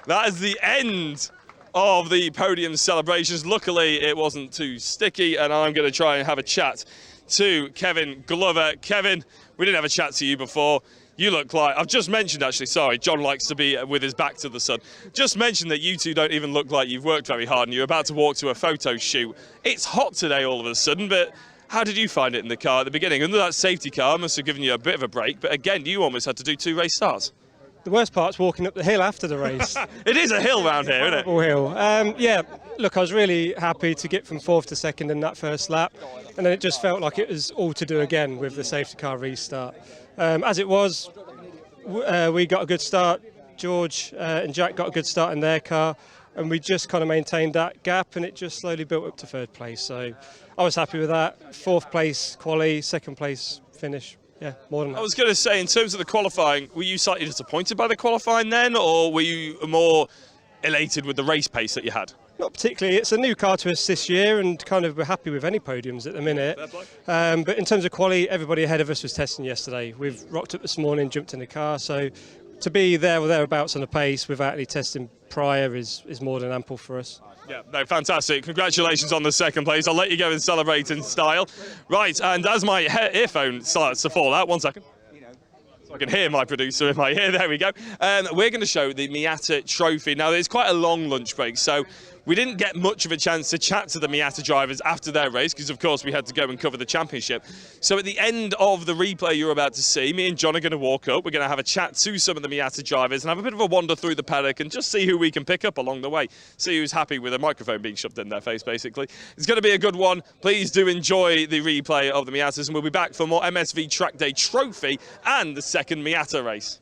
That is the end of the podium celebrations. Luckily, it wasn't too sticky, and I'm going to try and have a chat to Kevin Glover. Kevin, we didn't have a chat to you before. You look like, I've just mentioned actually, sorry, John likes to be with his back to the sun. Just mentioned that you two don't even look like you've worked very hard and you're about to walk to a photo shoot. It's hot today all of a sudden, but how did you find it in the car at the beginning? Under that safety car must have given you a bit of a break, but again, you almost had to do 2 race starts. The worst part's walking up the hill after the race. It is a hill round here, isn't it? Hill. Yeah, look, I was really happy to get from 4th to 2nd in that first lap, and then it just felt like it was all to do again with the safety car restart. As it was, we got a good start. George and Jack got a good start in their car. and we just kind of maintained that gap, and it just slowly built up to third place. So I was happy with that. Fourth place quali, second place finish. Yeah, more than that. I was going to say, in terms of the qualifying, were you slightly disappointed by the qualifying then, or were you more elated with the race pace that you had? Not particularly. It's a new car to us this year, and kind of we're happy with any podiums at the minute. But in terms of quali, everybody ahead of us was testing yesterday. We've rocked up this morning, jumped in the car, so to be there or thereabouts on the pace without any testing prior is more than ample for us. Yeah, no, fantastic. Congratulations on the second place. I'll let you go and celebrate in style. Right, and as my earphone starts to fall out, 1 second. So I can hear my producer in my ear. There we go. We're going to show the Miata trophy. Now, there's quite a long lunch break, so we didn't get much of a chance to chat to the Miata drivers after their race because, of course, we had to go and cover the championship. So at the end of the replay you're about to see, me and John are going to walk up. We're going to have a chat to some of the Miata drivers and have a bit of a wander through the paddock and just see who we can pick up along the way. See who's happy with a microphone being shoved in their face, basically. It's going to be a good one. Please do enjoy the replay of the Miatas, and we'll be back for more MSV Trackday trophy and the second Miata race.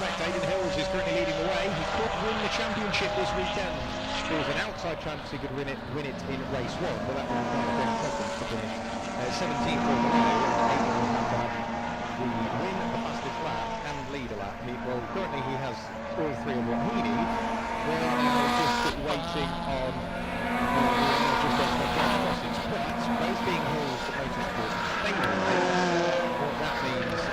effect. Aidan Hills is currently leading the way. He could win the championship this weekend. There was an outside chance he could win it in race 1, but that would require James Cossins to finish 17th or below. Aidan will have to have the win, the fastest lap, and lead a lap. Currently he has all three of what he needs. We're now just waiting on James Cossins, but both being Hills Motorsport stable rates, what that means is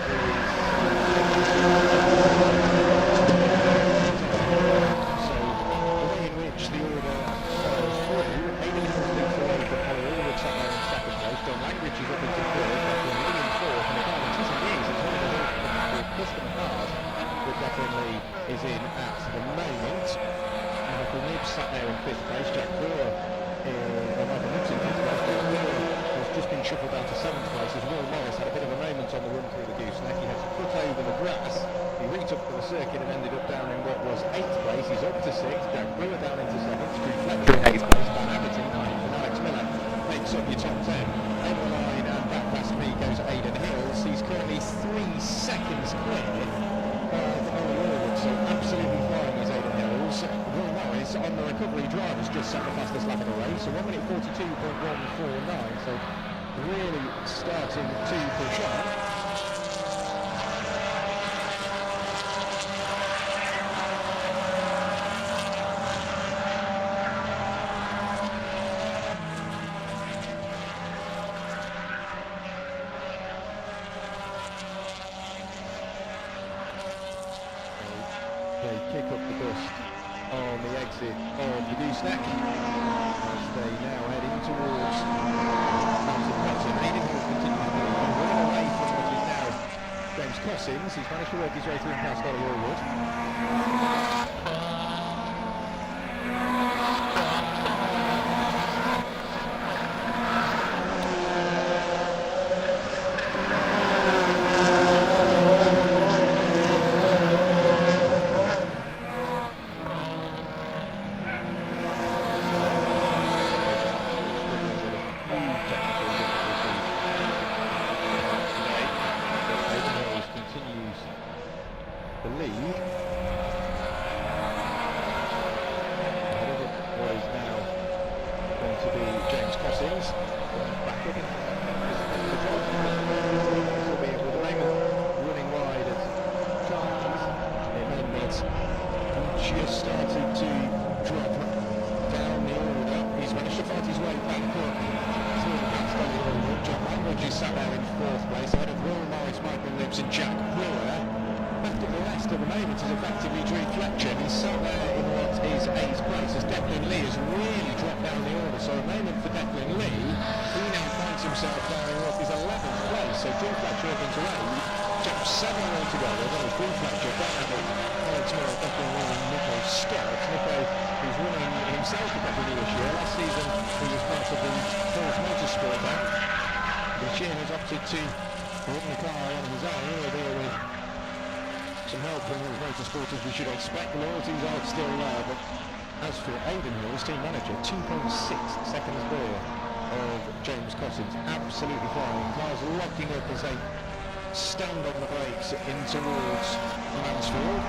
so the way in which the order follows through, Aidan Hills leads the way from Holly Allwood sat there in second place, Don Langridge is up into third, Declan Lee in fourth, and the car that isn't his, it's one of the Hills customer cars that Declan Lee is in at the moment. Michael Nibbs sat there in fifth place, Jack Brewer Michael Nibbs in fifth place, Jack Brewer has just been shuffled down to seventh place as Will Morris had a bit of a moment on the run through the gooseneck. He had to put over the grass, he retook for the circuit and ended up down in what was eighth place. He's up to sixth, Jack Brewer down into seventh, Drew Fletcher in eighth place, Dan Abbott in ninth, and Alex Miller makes up your top 10. Over the line and back past me goes Aidan Hills. He's currently 3 seconds clear of Holly Allwood, so absolutely flying is Aidan Hills. Will Morris on the recovery drive has just set the fastest lap of the race, so 1 minute 42.149, so really starting to push on. They kick up the dust on the exit of the gooseneck as they now head in towards Mountain Bottom. Aidan Hills continues to lead, running away from what is now James Cossins. He's managed to work his way through and past Holly Allwood. The lead what is now going to be James Cossins back up albeit with Raymond running wide at Charles. It meant that he just started to drop down the order. He's managed to fight his way back up through the past on the order. John Langridge is sat there in fourth place ahead of Will Morris, Michael Nibbs and Jack Brewer. After the rest at the moment is effectively Drew Fletcher. He's sat there in what is 8th place as Declan Lee has really dropped down the order. So a moment for Declan Lee. He now finds himself there in what is 11th place. So Drew Fletcher up into 8. Jump 7 altogether. That was Drew Fletcher, Dan Abbott, Alex Miller, Declan Lee and Nico Scott. Nico, who's running himself a couple this year. Last season he was part of the Hills Motorsport band. This year has opted to run the car on his own, albeit with some help from Hills Motorsport as we should expect. The loyalties aren't still there, but as for Aidan Hills, team manager, 2.6 seconds clear of James Cossins. Absolutely flying. Cars locking up as they stand on the brakes in towards Mansfield.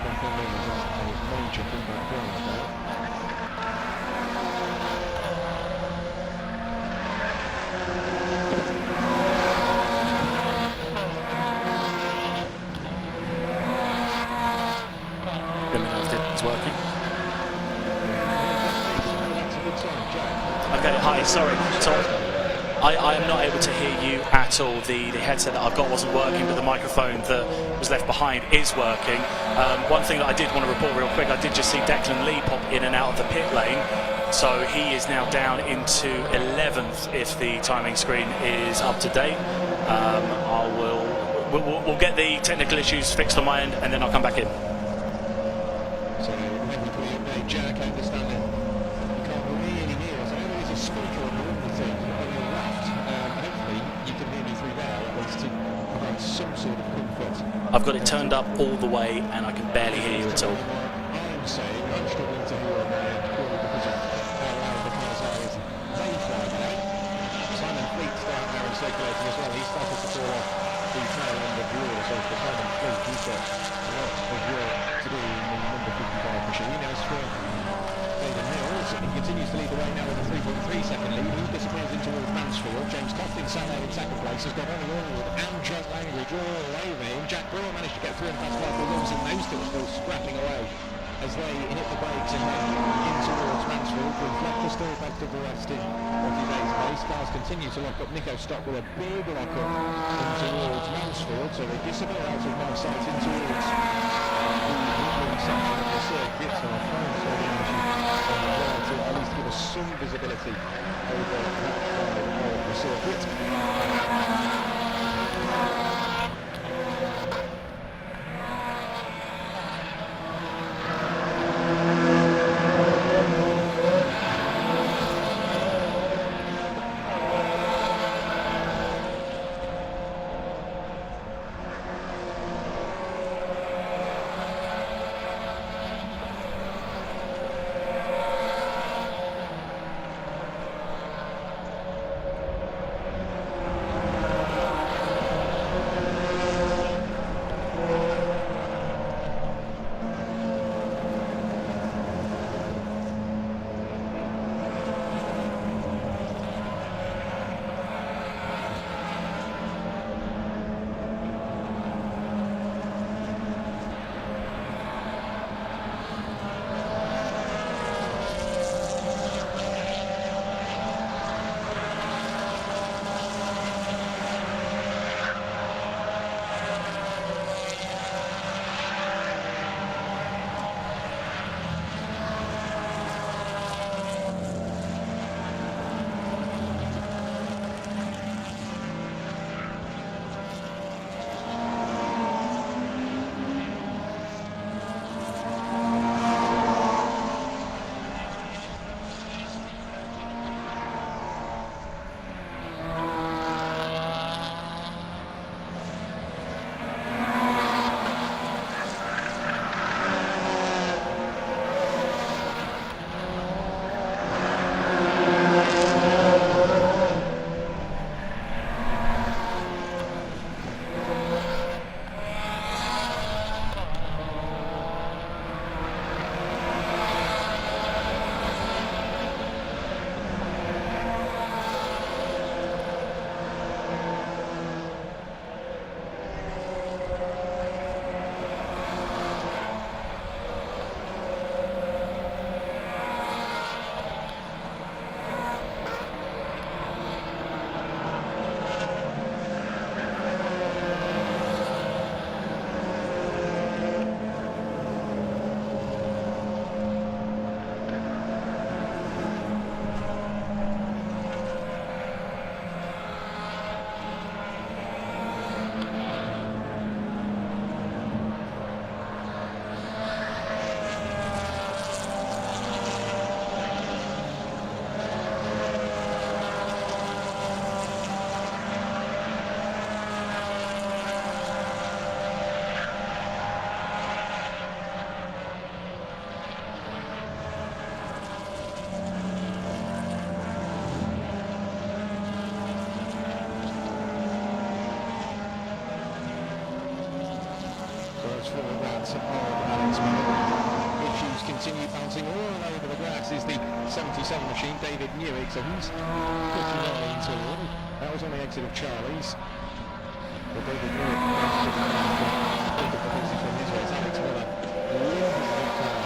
Declan Lee is on a major feedback drive there. Working. Okay, hi, sorry. So I am not able to hear you at all. The headset that I've got wasn't working, but the microphone that was left behind is working. One thing that I did want to report real quick, I did just see Declan Lee pop in and out of the pit lane. So he is now down into 11th if the timing screen is up to date. We'll get the technical issues fixed on my end and then I'll come back in. So, maybe update Jack, I understand that you can't really hear us. I know there is a speaker on the window on your left. Hopefully you can hear me through there, at least to provide some sort of comfort. I've got it turned up all the way and I can barely hear you at all. I'm saying I'm struggling to hear on my end purely because of how loud the cars are as they fly now. Simon Fleet's down there and circulating as well. He started to fall off the tail end of the order. So for Herman Fleet, he's got a lot of work to do in the number 55 machine. As for Hayden Hills, he continues to lead the way now with a 3.3 second lead. He disappears in towards Mansfield. James Coughlin sat there in second place, has got Ollie Allwood and John Langridge all over him. Jack Brewer managed to get through and past Michael Williams, and those two are still scrapping away as they hit the brakes and then in towards Mansfield, with Fletcher still back to the west in what is eighth place. Cars continue to lock up. Nico Stockwell a big lock up in towards Mansfield, so they disappear out of my sight in towards the England section of the circuit. So I'll try and slow down to at least give us some visibility over that side of the circuit. Issues continue bouncing all over the grass is the 77 machine, David Newig, so he's pretty well into it. That was on the exit of Charlie's. But David Newig managed to pick up the pieces from his race. Alex Miller limping that car.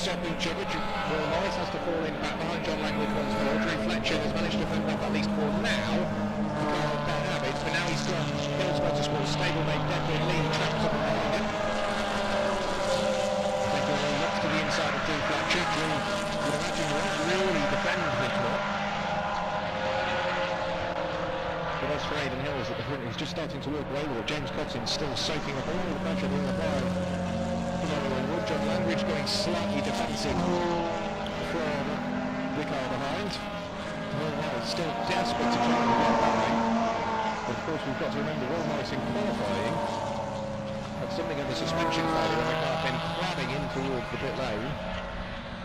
mix up each other. Will Morris has to fall in back behind John Langwood once more. Drew Fletcher has managed to fend off at least for now. Bad habits, but now he's got Hills Motorsports stablemate Declan Lee trapped up behind him. Declan Lee looks to the inside of Drew Fletcher. Drew, you would imagine, won't really defend this one. But as for Aidan Hills at the front, he's just starting to work away with James Cotton still soaking up all the pressure being applied. John Langridge going slightly defensive from the car behind. Will Morris still desperate to try and get that way. But of course we've got to remember Will Morris in qualifying had something of a suspension failure when the car came crabbing in towards the pit lane.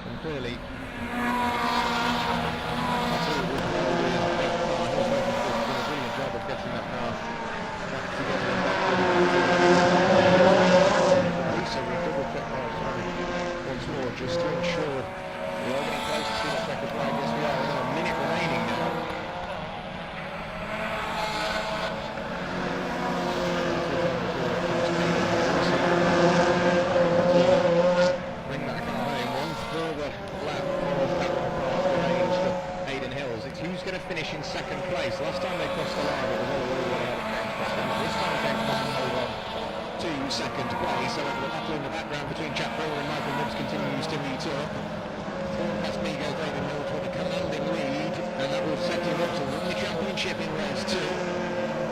And clearly that's all it was well with the car. Hills Motorsports has done a brilliant job of getting that car back together. So we'll double check that once more just to ensure we are getting close to see that checkered flag. Yes, we are. We've got a minute remaining now. Bring that car home. One further lap of that car remains for Aidan Hills. It's who's going to finish in second place. Last time they crossed the line, it was all the way out of James Cotton. This time James Cotton hold on to second place. However, the battle in the background between Jack Brewer and Michael Nibbs continues to heat up. Forward past me goes Aidan Hills with a commanding lead, and that will set him up to win the championship in race 2.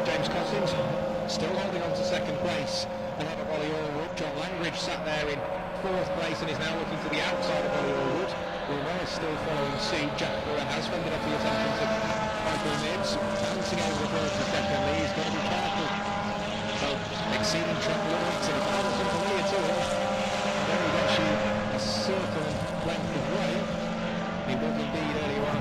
James Cossins still holding on to second place ahead of Ollie Allwood. John Langridge sat there in 4th place and is now looking to the outside of Ollie Allwood. Will Morris still following suit. Jack Brewer has fended off the attention to Michael Nibbs, bouncing over the board to second lead. He's got to be careful. Exceeding track limits, and if that wasn't familiar to him, then he gets you a certain length of way. He was indeed earlier on.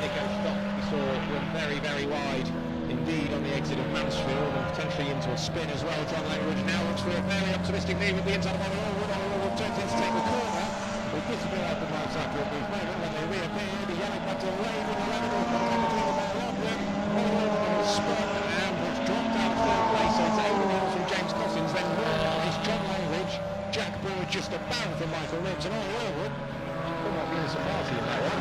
Nico Stock we saw went very, very wide indeed on the exit of Mansfield and potentially into a spin as well. John Langridge now looks for a very optimistic lead with the inside of Ollie Allwood. Ollie Allwood turns in to take the corner. We disappear out the miles after a brief moment when they reappear. The yellow flags are waving around the between the pair of them. Ollie Allwood on the spot and has dropped out of 3rd place. So it's Aidan Hills from James Cossins, then Will Morris, John Langridge, Jack Brewer just about from Michael Nibbs, and Ollie Allwood will not be in a party in that one.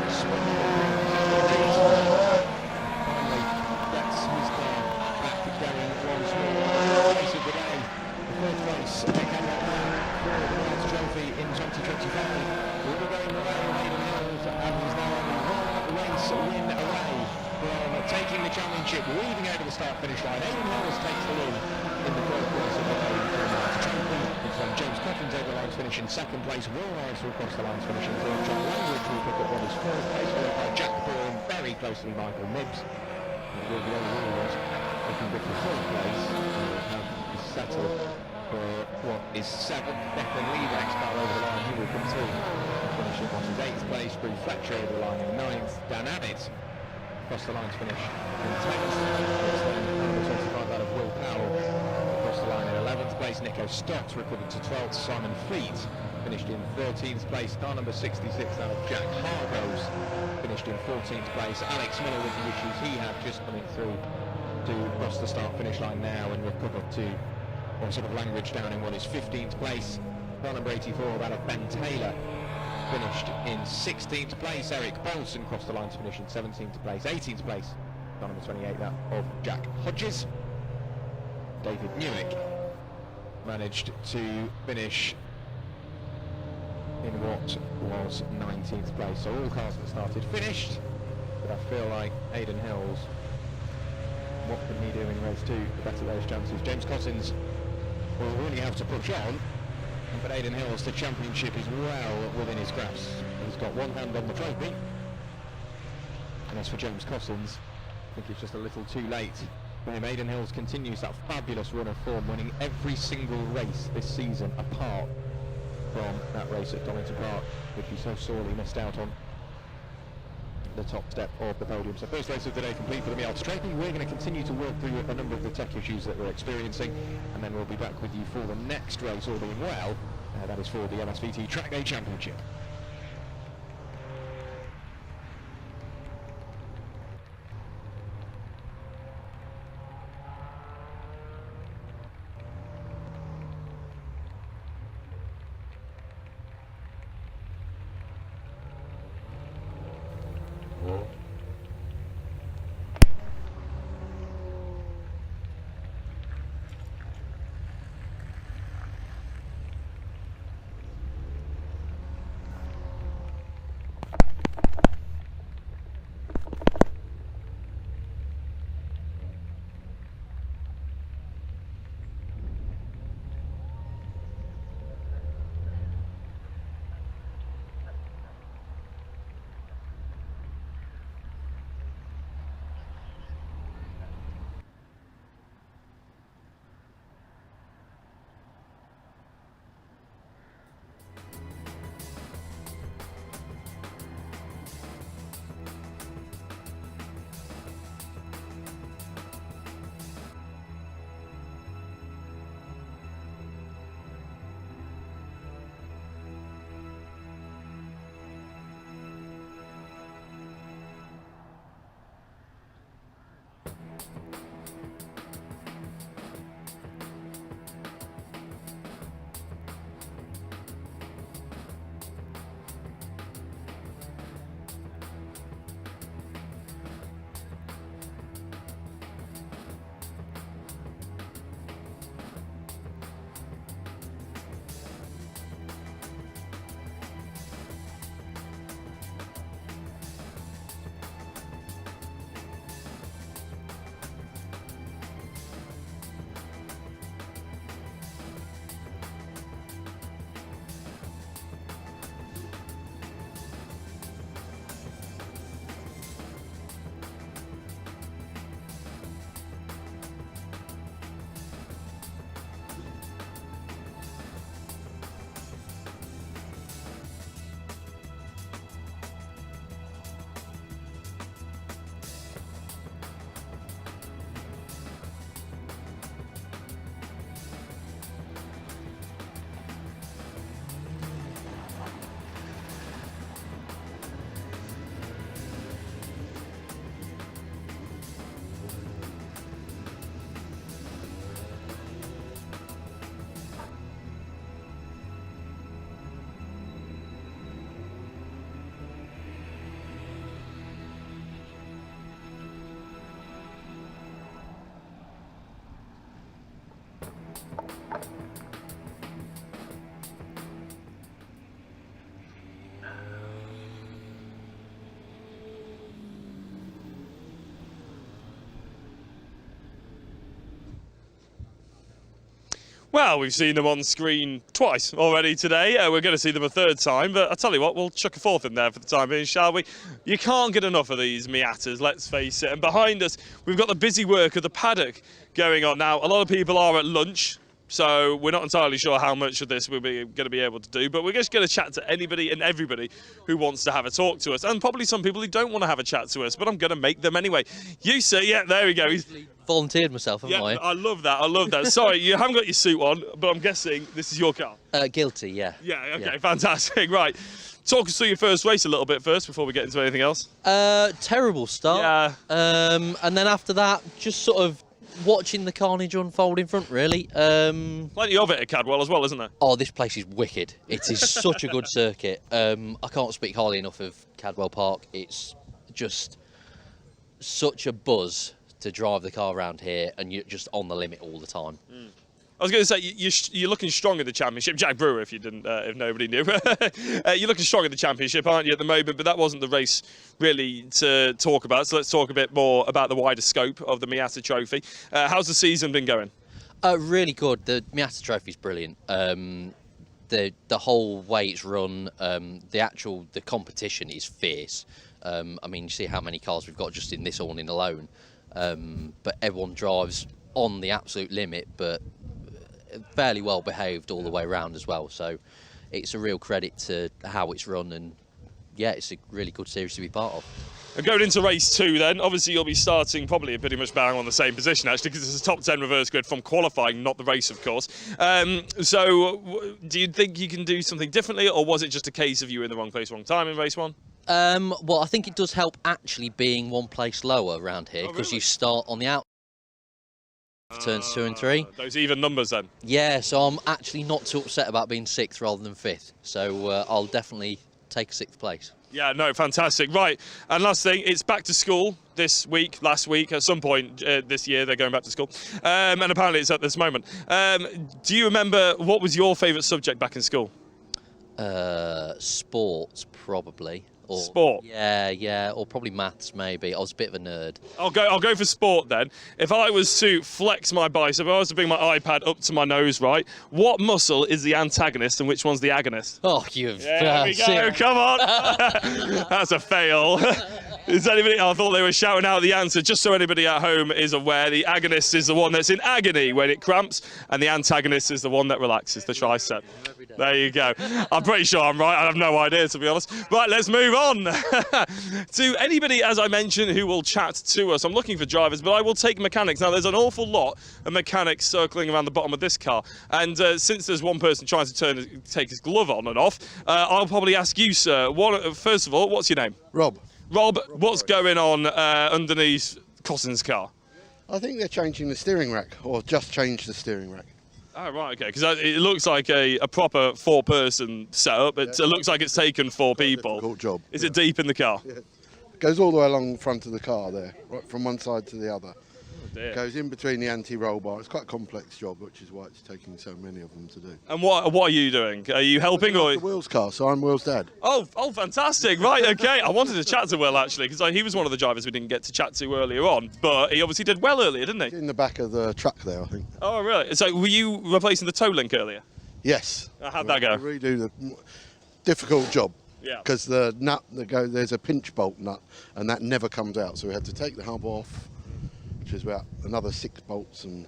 Finally gets his car back going once more. Race of the day, the 4th race for the Miles Trophy in 2025. We'll be going away with Aidan Hills, and he's now only one race win away from taking the championship, weaving over the start-finish line. Aidan Hills takes the win in the 4th race of the day. It's on James Cotton's over the lines finish in 2nd place. Will Morris will cross the lines finish in 3rd. John Langridge will pick up what is 4th place, followed by Jack Brewer and very closely Michael Nibbs. It will be overall looking good for 4th place. We'll have settled for what is 7th. Declan Lee, the next car over the line, he will come through. Finishing on his 8th place. Drew Fletcher over the line in 9th. Dan Abbott across the line to finish in 10th. Number 25 out of Will Powell across the line in 11th place. Nico Stocks recovered to 12th. Simon Fleet finished in 13th place. Car number 66 out of Jack Hargroves finished in 14th place. Alex Miller with the issues he had just coming through to cross the start finish line now and recover to or sort of Langridge down in what is 15th place. Car number 84 out of Ben Taylor finished in 16th place. Eric Bolson crossed the line to finish in 17th place. 18th place, car number 28, that of Jack Hodges. David Newick managed to finish in what was 19th place. So all cars that started finished, but I feel like Aidan Hills, what can he do in race 2 to better those chances? James Cossins will really have to push on, but Aidan Hills, the championship is well within his grasp. He's got one hand on the trophy, and as for James Cossins, I think it's just a little too late for him. Aidan Hills continues that fabulous run of form, winning every single race this season apart from that race at Donington Park, which he so sorely missed out on the top step of the podium. So first race of the day complete for the Miata Trackday. We're going to continue to work through a number of the tech issues that we're experiencing, and then we'll be back with you for the next race, all being well. That is for the MSVT Trackday Championship. Well, we've seen them on screen twice already today. We're going to see them a third time, but I'll tell you what, we'll chuck a fourth in there for the time being, shall we? You can't get enough of these Miatas, let's face it. And behind us, we've got the busy work of the paddock going on now. A lot of people are at lunch, so we're not entirely sure how much of this we're going to be able to do, but we're just going to chat to anybody and everybody who wants to have a talk to us, and probably some people who don't want to have a chat to us, but I'm going to make them anyway. You, sir, yeah, there we go. He's volunteered myself, haven't I? I love that, I love that. Sorry, you haven't got your suit on, but I'm guessing this is your car. Guilty, yeah. Yeah, okay, fantastic, right. Talk us through your first race a little bit first before we get into anything else. Terrible start. Yeah. And then after that, just sort of watching the carnage unfold in front, really. Plenty of it at Cadwell as well, isn't there? Oh, this place is wicked. It is such a good circuit. I can't speak highly enough of Cadwell Park. It's just such a buzz to drive the car around here, and you're just on the limit all the time. I was going to say, you're looking strong in the championship. Jack Brewer, if you didn't, if nobody knew. You're looking strong in the championship, aren't you, at the moment? But that wasn't the race really to talk about. So let's talk a bit more about the wider scope of the Miata Trophy. How's the season been going? Really good. The Miata Trophy is brilliant. The whole way it's run, the competition is fierce. I mean, you see how many cars we've got just in this awning alone. But everyone drives on the absolute limit, but fairly well behaved all the way around as well. So it's a real credit to how it's run, and yeah, it's a really good series to be part of. And going into race 2 then, obviously you'll be starting probably pretty much bang on the same position actually, because it's a top 10 reverse grid from qualifying, not the race of course. So do you think you can do something differently, or was it just a case of you in the wrong place, wrong time in race 1? Well, I think it does help actually being one place lower around here, because you start on the out turns 2 and 3. Those even numbers then? Yeah, so I'm actually not too upset about being 6th rather than 5th. So I'll definitely take 6th place. Yeah, no, fantastic. Right, and last thing, it's back to school this week, last week, at some point this year they're going back to school. And apparently it's at this moment. Do you remember, what was your favourite subject back in school? Sports, probably. Or, sport? Yeah, or probably maths maybe. I was a bit of a nerd. I'll go for sport then. If I was to flex my bicep, if I was to bring my iPad up to my nose, right, what muscle is the antagonist and which one's the agonist? Oh, you've... There we go, come on! That's a fail. Is anybody? I thought they were shouting out the answer. Just so anybody at home is aware, the agonist is the one that's in agony when it cramps, and the antagonist is the one that relaxes, the tricep. There you go. I'm pretty sure I'm right. I have no idea, to be honest. Right, let's move on to anybody, as I mentioned, who will chat to us. I'm looking for drivers, but I will take mechanics. Now, there's an awful lot of mechanics circling around the bottom of this car, and since there's one person trying to take his glove on and off, I'll probably ask you, sir. First of all, what's your name? Rob. Rob, what's going on underneath Cossin's car? I think they're changing the steering rack, or just changed the steering rack. Oh, right, okay, because it looks like a proper 4-person setup. It looks like it's taken 4 people. Difficult job. Is it deep in the car? Yeah. It goes all the way along the front of the car there, right from one side to the other. Dear. It goes in between the anti-roll bar. It's quite a complex job, which is why it's taking so many of them to do. And what are you doing? Are you helping, or? The Will's car, so I'm Will's dad. Oh, fantastic! Right, okay. I wanted to chat to Will actually, because he was one of the drivers we didn't get to chat to earlier on, but he obviously did well earlier, didn't he? In the back of the truck there, I think. Oh, really? So were you replacing the toe link earlier? Yes. How'd that go? Redo the difficult job. Yeah. Because the nut there's a pinch bolt nut, and that never comes out, so we had to take the hub off, which is about another 6 bolts and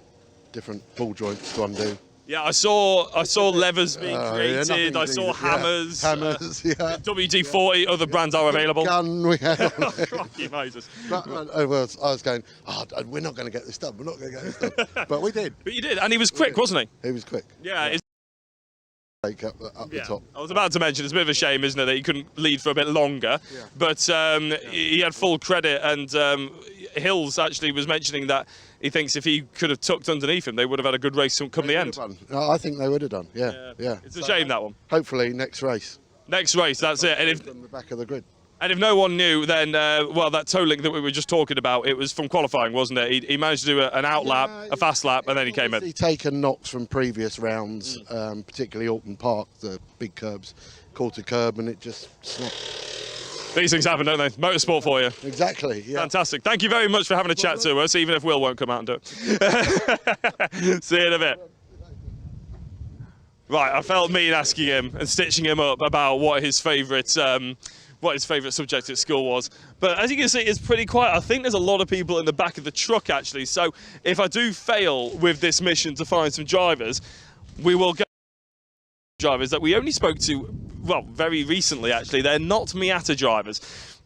different ball joints to undo. Yeah, I saw levers being created. I saw hammers. Hammers, yeah. WD-40, other brands are available. Gun we had on Oh, crikey, Moses. But I was going, we're not going to get this done. We're not going to get this done. But we did. But you did, and he was quick, wasn't he? He was quick. Yeah. Take up the top. I was about to mention, it's a bit of a shame, isn't it, that he couldn't lead for a bit longer. Yeah. But he had full credit, and Hills actually was mentioning that he thinks if he could have tucked underneath him, they would have had a good race come the end. I think they would have done, yeah. It's a shame, that one. Hopefully next race. Next race, that's it. And on the back of the grid. And if no one knew, then, well, that toe link that we were just talking about, it was from qualifying, wasn't it? He managed to do an out lap, a fast lap, and then he came in. He's taken knocks from previous rounds, particularly Alton Park, the big curbs, caught a curb, and it just snapped. These things happen, don't they? Motorsport for you. Exactly, yeah. Fantastic. Thank you very much for having a chat to us, even if Will won't come out and do it. See you in a bit. Right, I felt mean asking him and stitching him up about what his favourite subject at school was. But as you can see, it's pretty quiet. I think there's a lot of people in the back of the truck, actually. So if I do fail with this mission to find some drivers, we will go drivers that we only spoke to, well, very recently, actually. They're not Miata drivers,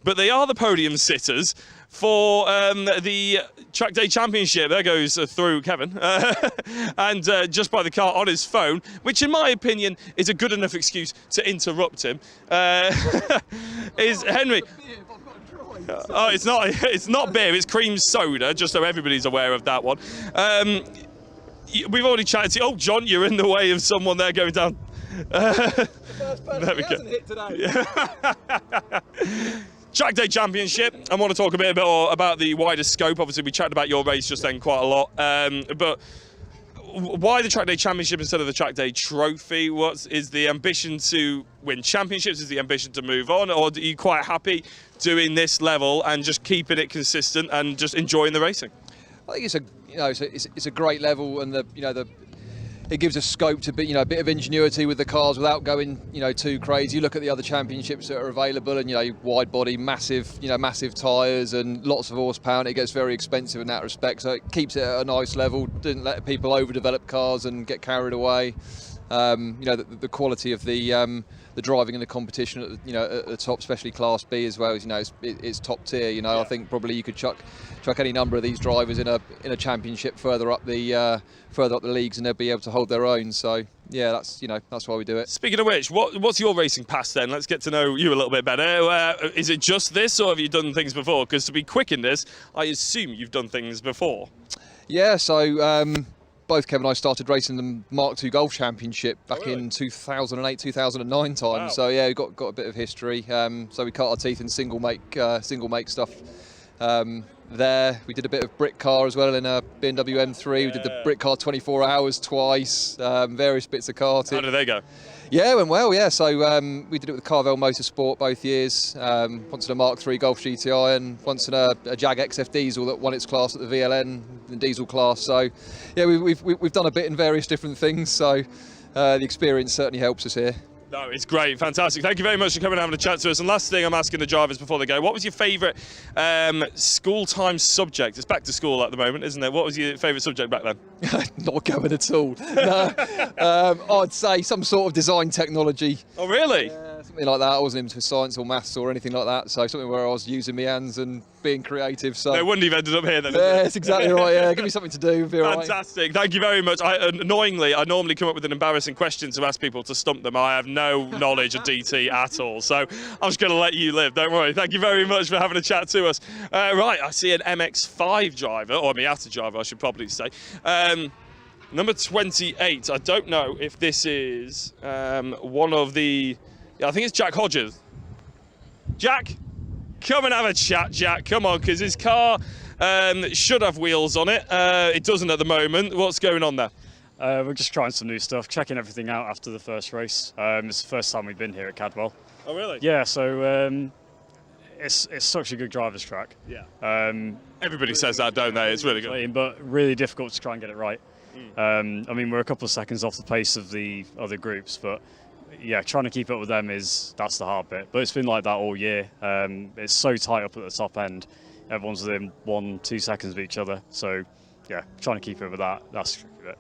but they are the podium sitters for the Trackday Championship. There goes through Kevin. And just by the car on his phone, which in my opinion is a good enough excuse to interrupt him, is Henry. Oh, it's not beer, it's cream soda, just so everybody's aware of that one. We've already chatted to you. Oh, John, you're in the way of someone there going down. There we go. Trackday Championship. I want to talk a bit more about the wider scope. Obviously, we chatted about your race just then quite a lot. But why the Trackday Championship instead of the Trackday Trophy? What is the ambition to win championships? Is the ambition to move on, or are you quite happy doing this level and just keeping it consistent and just enjoying the racing? I think it's a great level, and it gives us scope to be, a bit of ingenuity with the cars without going, too crazy. You look at the other championships that are available, and wide body, massive tyres and lots of horsepower, and it gets very expensive in that respect. So it keeps it at a nice level. Didn't let people overdevelop cars and get carried away. The quality of the driving and the competition at the top, especially Class B as well, it's top tier. Yeah. I think probably you could chuck any number of these drivers in a championship further up the leagues, and they'll be able to hold their own. So yeah, that's why we do it. Speaking of which, what's your racing past then? Let's get to know you a little bit better. Is it just this, or have you done things before? Because to be quick in this, I assume you've done things before. Yeah, so both Kevin and I started racing the Mark II Golf Championship back in 2008, 2009 time. Wow. So yeah, we've got a bit of history. So we cut our teeth in single make stuff. There, we did a bit of brick car as well in a BMW M3. We did the brick car 24 hours twice. Various bits of karting. How did they go? Yeah, it went well. Yeah, so we did it with Cadwell Motorsport both years. Once in a Mark III Golf GTI and once in a Jag XF diesel that won its class at the VLN, the diesel class. So yeah, we've done a bit in various different things. So the experience certainly helps us here. No, it's great, fantastic. Thank you very much for coming and having a chat to us. And last thing I'm asking the drivers before they go, what was your favourite school time subject? It's back to school at the moment, isn't it? What was your favourite subject back then? Not going at all. No, I'd say some sort of design technology. Oh, really? Something like that. I wasn't into science or maths or anything like that. So something where I was using my hands and being creative. So they wouldn't have ended up here then. Yeah, that's exactly right. Yeah, give me something to do. Be all right. Fantastic. Thank you very much. Annoyingly, I normally come up with an embarrassing question to ask people to stump them. I have no knowledge of DT at all, so I'm just going to let you live. Don't worry. Thank you very much for having a chat to us. Right, I see an MX-5 driver, or a Miata driver, I should probably say. Number 28. I don't know if this is one of the... I think it's Jack Hodges. Jack, come and have a chat, Jack. Come on, because his car should have wheels on it. It doesn't at the moment. What's going on there? We're just trying some new stuff, checking everything out after the first race. It's the first time we've been here at Cadwell. Oh, really? Yeah, so it's such a good driver's track. Yeah. Everybody says that, don't they? It's really good. But really difficult to try and get it right. I mean, we're a couple of seconds off the pace of the other groups, but yeah, trying to keep up with them that's the hard bit. But it's been like that all year. It's so tight up at the top end. Everyone's within 1-2 seconds of each other. So yeah, trying to keep up with that, that's the tricky bit.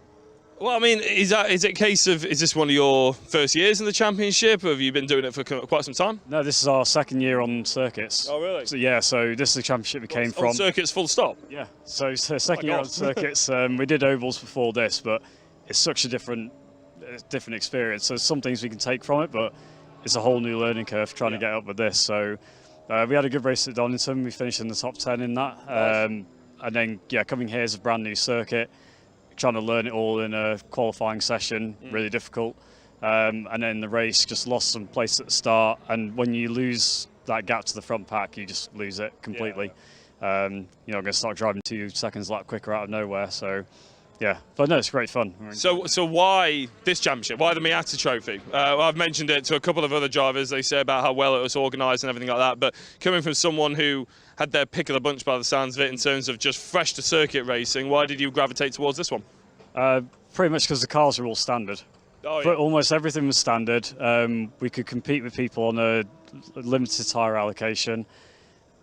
Well, I mean, is it a case of, is this one of your first years in the championship, or have you been doing it for quite some time? No, this is our second year on circuits. Oh, really? So, yeah, so this is the championship we came from. On circuits full stop? Yeah, so second year on circuits. We did ovals before this, but it's such a different experience. So some things we can take from it, but it's a whole new learning curve trying to get up with this. So we had a good race at Donington. We finished in the top 10 in that. And then, yeah, coming here is a brand new circuit. Trying to learn it all in a qualifying session, really difficult. And then the race, just lost some place at the start. And when you lose that gap to the front pack, you just lose it completely. Yeah. I'm going to start driving 2 seconds lap quicker out of nowhere. So, yeah, but no, it's great fun. So why this championship? Why the Miata Trophy? I've mentioned it to a couple of other drivers. They say about how well it was organised and everything like that. But coming from someone who had their pick of the bunch by the sounds of it in terms of just fresh to circuit racing, why did you gravitate towards this one? Pretty much because the cars are all standard. But almost everything was standard. We could compete with people on a limited tyre allocation.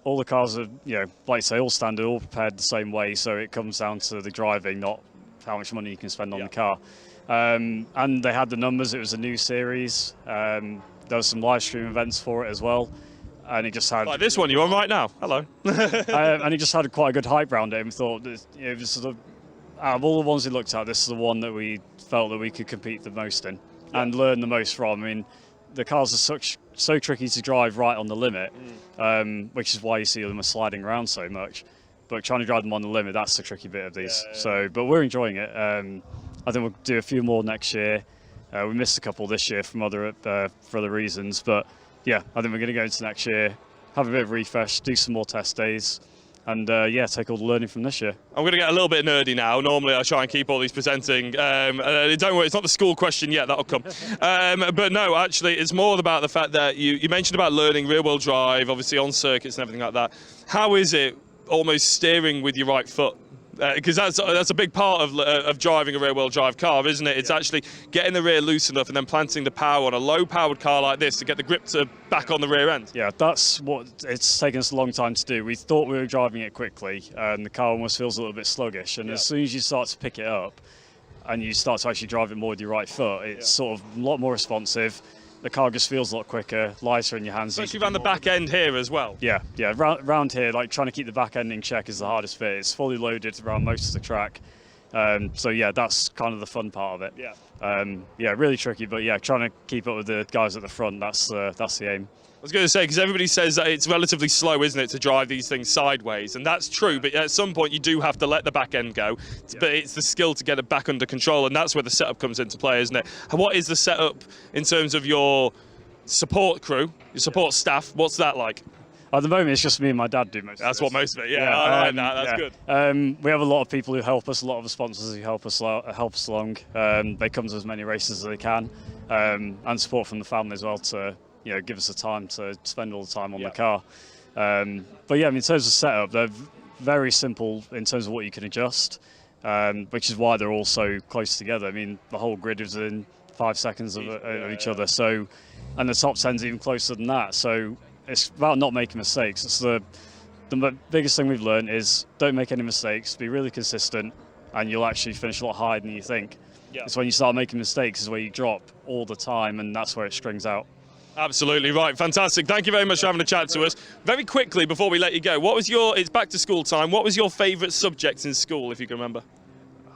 All the cars are, like I say, all standard, all prepared the same way. So it comes down to the driving, not how much money you can spend on the car. And they had the numbers. It was a new series. There was some live stream events for it as well. And it just had... Like this one you're on right now. Hello. And it just had quite a good hype around it. And we thought, it was sort of, out of all the ones we looked at, this is the one that we felt that we could compete the most in and learn the most from. I mean, the cars are so tricky to drive right on the limit, which is why you see them sliding around so much. But trying to drive them on the limit, that's the tricky bit of these. But we're enjoying it. I think we'll do a few more next year. We missed a couple this year from for other reasons, but yeah, I think we're going to go into next year, have a bit of refresh, do some more test days, and take all the learning from this year. I'm going to get a little bit nerdy now. Normally I try and keep all these presenting. Don't worry, it's not the school question yet, that'll come. But no, actually, it's more about the fact that you mentioned about learning rear-wheel drive, obviously on circuits and everything like that. How is it almost steering with your right foot? Because that's a big part of driving a rear-wheel drive car, isn't it? It's actually getting the rear loose enough and then planting the power on a low-powered car like this to get the grip back on the rear end. Yeah, that's what it's taken us a long time to do. We thought we were driving it quickly, and the car almost feels a little bit sluggish. And as soon as you start to pick it up, and you start to actually drive it more with your right foot, it's sort of a lot more responsive. The car just feels a lot quicker, lighter in your hands. Especially around the back end here as well. Yeah. Round here, like trying to keep the back end in check is the hardest bit. It's fully loaded around most of the track. So yeah, that's kind of the fun part of it. Yeah, really tricky, but yeah, trying to keep up with the guys at the front, that's the aim. I was going to say, because everybody says that it's relatively slow, isn't it, to drive these things sideways, and that's true, but at some point you do have to let the back end go, but it's the skill to get it back under control, and that's where the setup comes into play, isn't it? What is the setup in terms of your support crew, your support staff? What's that like? At the moment, it's just me and my dad do most of it. That's what most of it, I like that, that's good. We have a lot of people who help us, a lot of the sponsors who help us along. They come to as many races as they can, and support from the family as well to give us the time to spend all the time on the car. But yeah, I mean, in terms of setup, they're very simple in terms of what you can adjust, which is why they're all so close together. I mean, the whole grid is in 5 seconds of each other, so, and the top 10's even closer than that. So it's about not making mistakes. It's the biggest thing we've learned is don't make any mistakes, be really consistent, and you'll actually finish a lot higher than you think. It's when you start making mistakes is where you drop all the time, and that's where it strings out. Absolutely right, fantastic. Thank you very much for having a chat to us. Very quickly, before we let you go, it's back to school time, what was your favourite subject in school, if you can remember?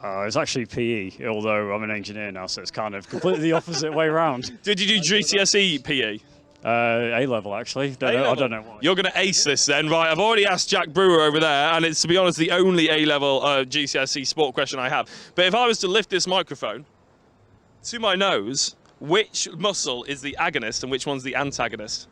It's actually PE, although I'm an engineer now, so it's kind of completely the opposite way around. Did you do GCSE PE? A-level, actually. I don't know why. You're going to ace this then, right? I've already asked Jack Brewer over there, and it's, to be honest, the only A-level GCSE sport question I have. But if I was to lift this microphone to my nose, which muscle is the agonist and which one's the antagonist?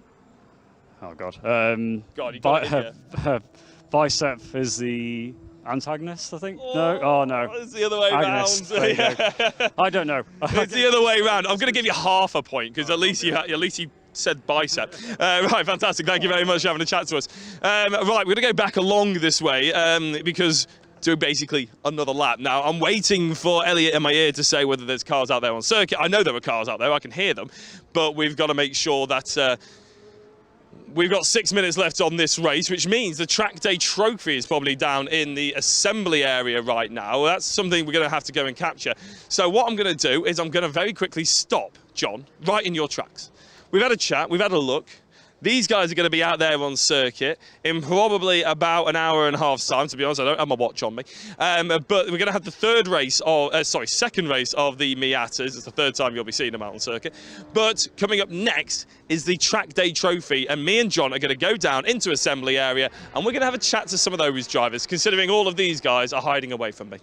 Oh, God. God, you got it in bicep is the antagonist, I think. No? Oh, no. It's the other way agonist. round. I don't know. It's the other way round. I'm going to give you half a point, because at least you said bicep. Right, fantastic. Thank you very much for having a chat to us. Right, we're going to go back along this way, because do basically another lap. Now, I'm waiting for Elliot in my ear to say whether there's cars out there on circuit. I know there are cars out there, I can hear them, but we've got to make sure that we've got 6 minutes left on this race, which means the Trackday trophy is probably down in the assembly area right now. That's something we're going to have to go and capture. So what I'm going to do is I'm going to very quickly stop, John, right in your tracks. We've had a chat, we've had a look. These guys are going to be out there on circuit in probably about an hour and a half's time, to be honest. I don't have my watch on me. But we're going to have the second race of the Miatas. It's the third time you'll be seeing them out on circuit. But coming up next is the Trackday trophy, and me and John are going to go down into assembly area, and we're going to have a chat to some of those drivers, considering all of these guys are hiding away from me.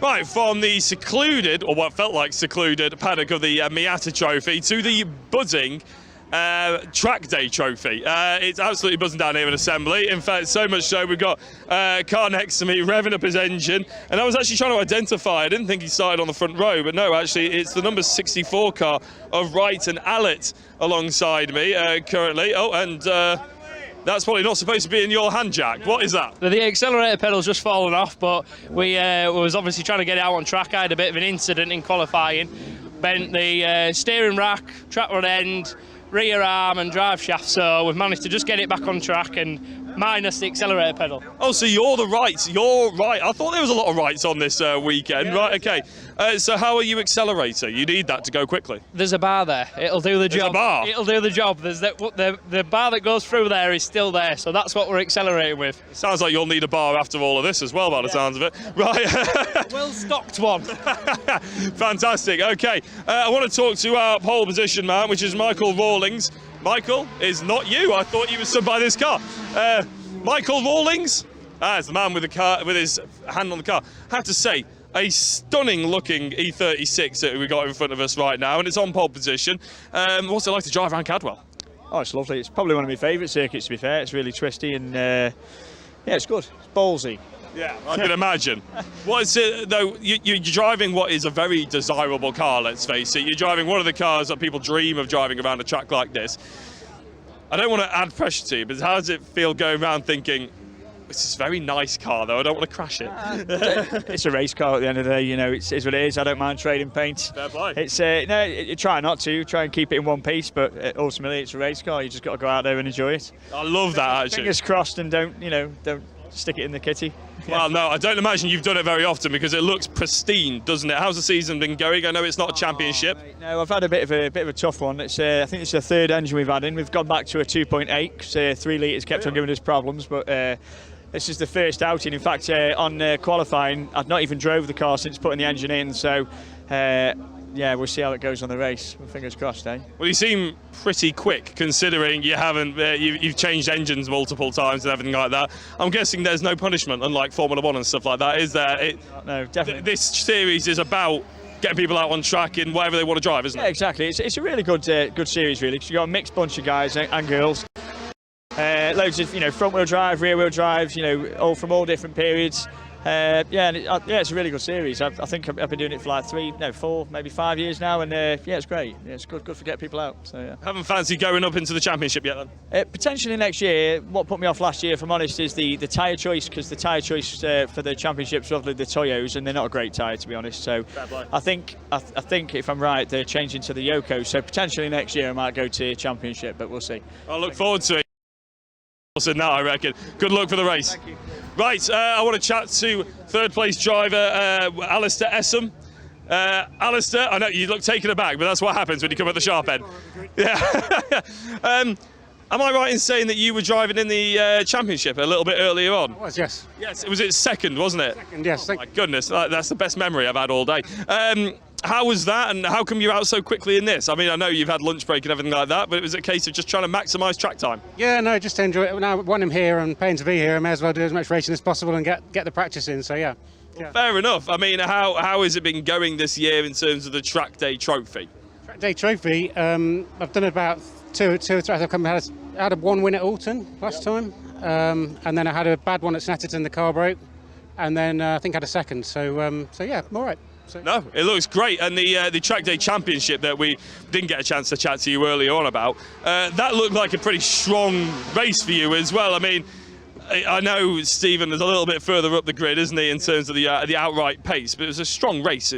Right, from the secluded, or what felt like secluded, paddock of the Miata Trophy to the buzzing Trackday Trophy. It's absolutely buzzing down here in assembly. In fact, so much so we've got a car next to me revving up his engine, and I was actually trying to identify. I didn't think he started on the front row, but no, actually it's the number 64 car of Wright and Allett alongside me currently. Oh, and that's probably not supposed to be in your hand, Jack. What is that? The accelerator pedal's just fallen off, but we was obviously trying to get it out on track. I had a bit of an incident in qualifying. Bent the steering rack, track rod end, rear arm and drive shaft, so we've managed to just get it back on track and minus the accelerator pedal. Oh, so you're the Wrights. You're right. I thought there was a lot of Wrights on this weekend. Yeah, right, okay. So how are you accelerator? You need that to go quickly. There's a bar there. It'll do the job. There's a bar? It'll do the job. There's the bar that goes through there is still there, so that's what we're accelerating with. Sounds like you'll need a bar after all of this as well, by the sounds of it. Right. Well-stocked one. Fantastic. Okay. I want to talk to our pole position man, which is Michael Rawlings. Michael is not you. I thought you were stood by this car. Michael Rawlings. It's the man with the car, with his hand on the car. I have to say, a stunning looking E36 that we got in front of us right now, and it's on pole position. What's it like to drive around Cadwell? Oh, it's lovely. It's probably one of my favourite circuits, to be fair. It's really twisty and yeah, it's good. It's ballsy. Yeah, I can imagine. What is it, though? You're driving what is a very desirable car, let's face it. You're driving one of the cars that people dream of driving around a track like this. I don't want to add pressure to you, but how does it feel going around thinking, this is a very nice car, though, I don't want to crash it? It's a race car at the end of the day, you know, it's what it is. I don't mind trading paint. Fair play. It's, no, you try not to, try and keep it in one piece, but ultimately it's a race car. You just got to go out there and enjoy it. I love that, actually. Fingers crossed and don't stick it in the kitty. Well, no, I don't imagine you've done it very often because it looks pristine, doesn't it? How's the season been going? I know it's not a championship. No, I've had a bit of a tough one. It's I think it's the third engine we've had in. We've gone back to a 2.8 because 3 litres kept on giving us problems, but this is the first outing. In fact, on qualifying, I'd not even drove the car since putting the engine in, so yeah, we'll see how it goes on the race. Fingers crossed, eh? Well, you seem pretty quick considering you haven't you've changed engines multiple times and everything like that. I'm guessing there's no punishment, unlike Formula 1 and stuff like that, is there? No, definitely. This series is about getting people out on track in whatever they want to drive, isn't it? Yeah, exactly. It's a really good series, really, because you've got a mixed bunch of guys and girls. Loads of front wheel drive, rear wheel drive, all from all different periods. Yeah, it's a really good series. I think I've been doing it for like 4, maybe 5 years now, and yeah, it's great. Yeah, it's good for getting people out. So yeah. Haven't fancied going up into the championship yet then? Potentially next year. What put me off last year, if I'm honest, is the tyre choice, because the tyre choice for the championships are the Toyos, and they're not a great tyre, to be honest. So I think if I'm right, they're changing to the Yoko. So potentially next year I might go to championship, but we'll see. I look forward to it. Now, I reckon. Good luck for the race. Thank you. Right, I want to chat to third place driver Alistair Essam. Alistair, I know you look taken aback, but that's what happens when you come at the sharp end. Yeah. Am I right in saying that you were driving in the championship a little bit earlier on? I was, yes. Yes, it was second, wasn't it? Second, yes. Oh my goodness, that's the best memory I've had all day. How was that, and how come you're out so quickly in this? I mean, I know you've had lunch break and everything like that, but it was a case of just trying to maximise track time. Yeah, no, just to enjoy it. Now, when I'm here and paying to be here, I may as well do as much racing as possible and get the practice in, so yeah. Well, fair enough. I mean, how has it been going this year in terms of the Trackday Trophy? Trackday Trophy, I've done about two or three. I had one win at Alton last time, and then I had a bad one at Snetterton, the car broke, and then I think I had a second, so yeah, I'm all right. So. No, it looks great, and the Trackday Championship that we didn't get a chance to chat to you earlier on about, that looked like a pretty strong race for you as well. I mean, I know Stephen is a little bit further up the grid, isn't he, in terms of the outright pace, but it was a strong race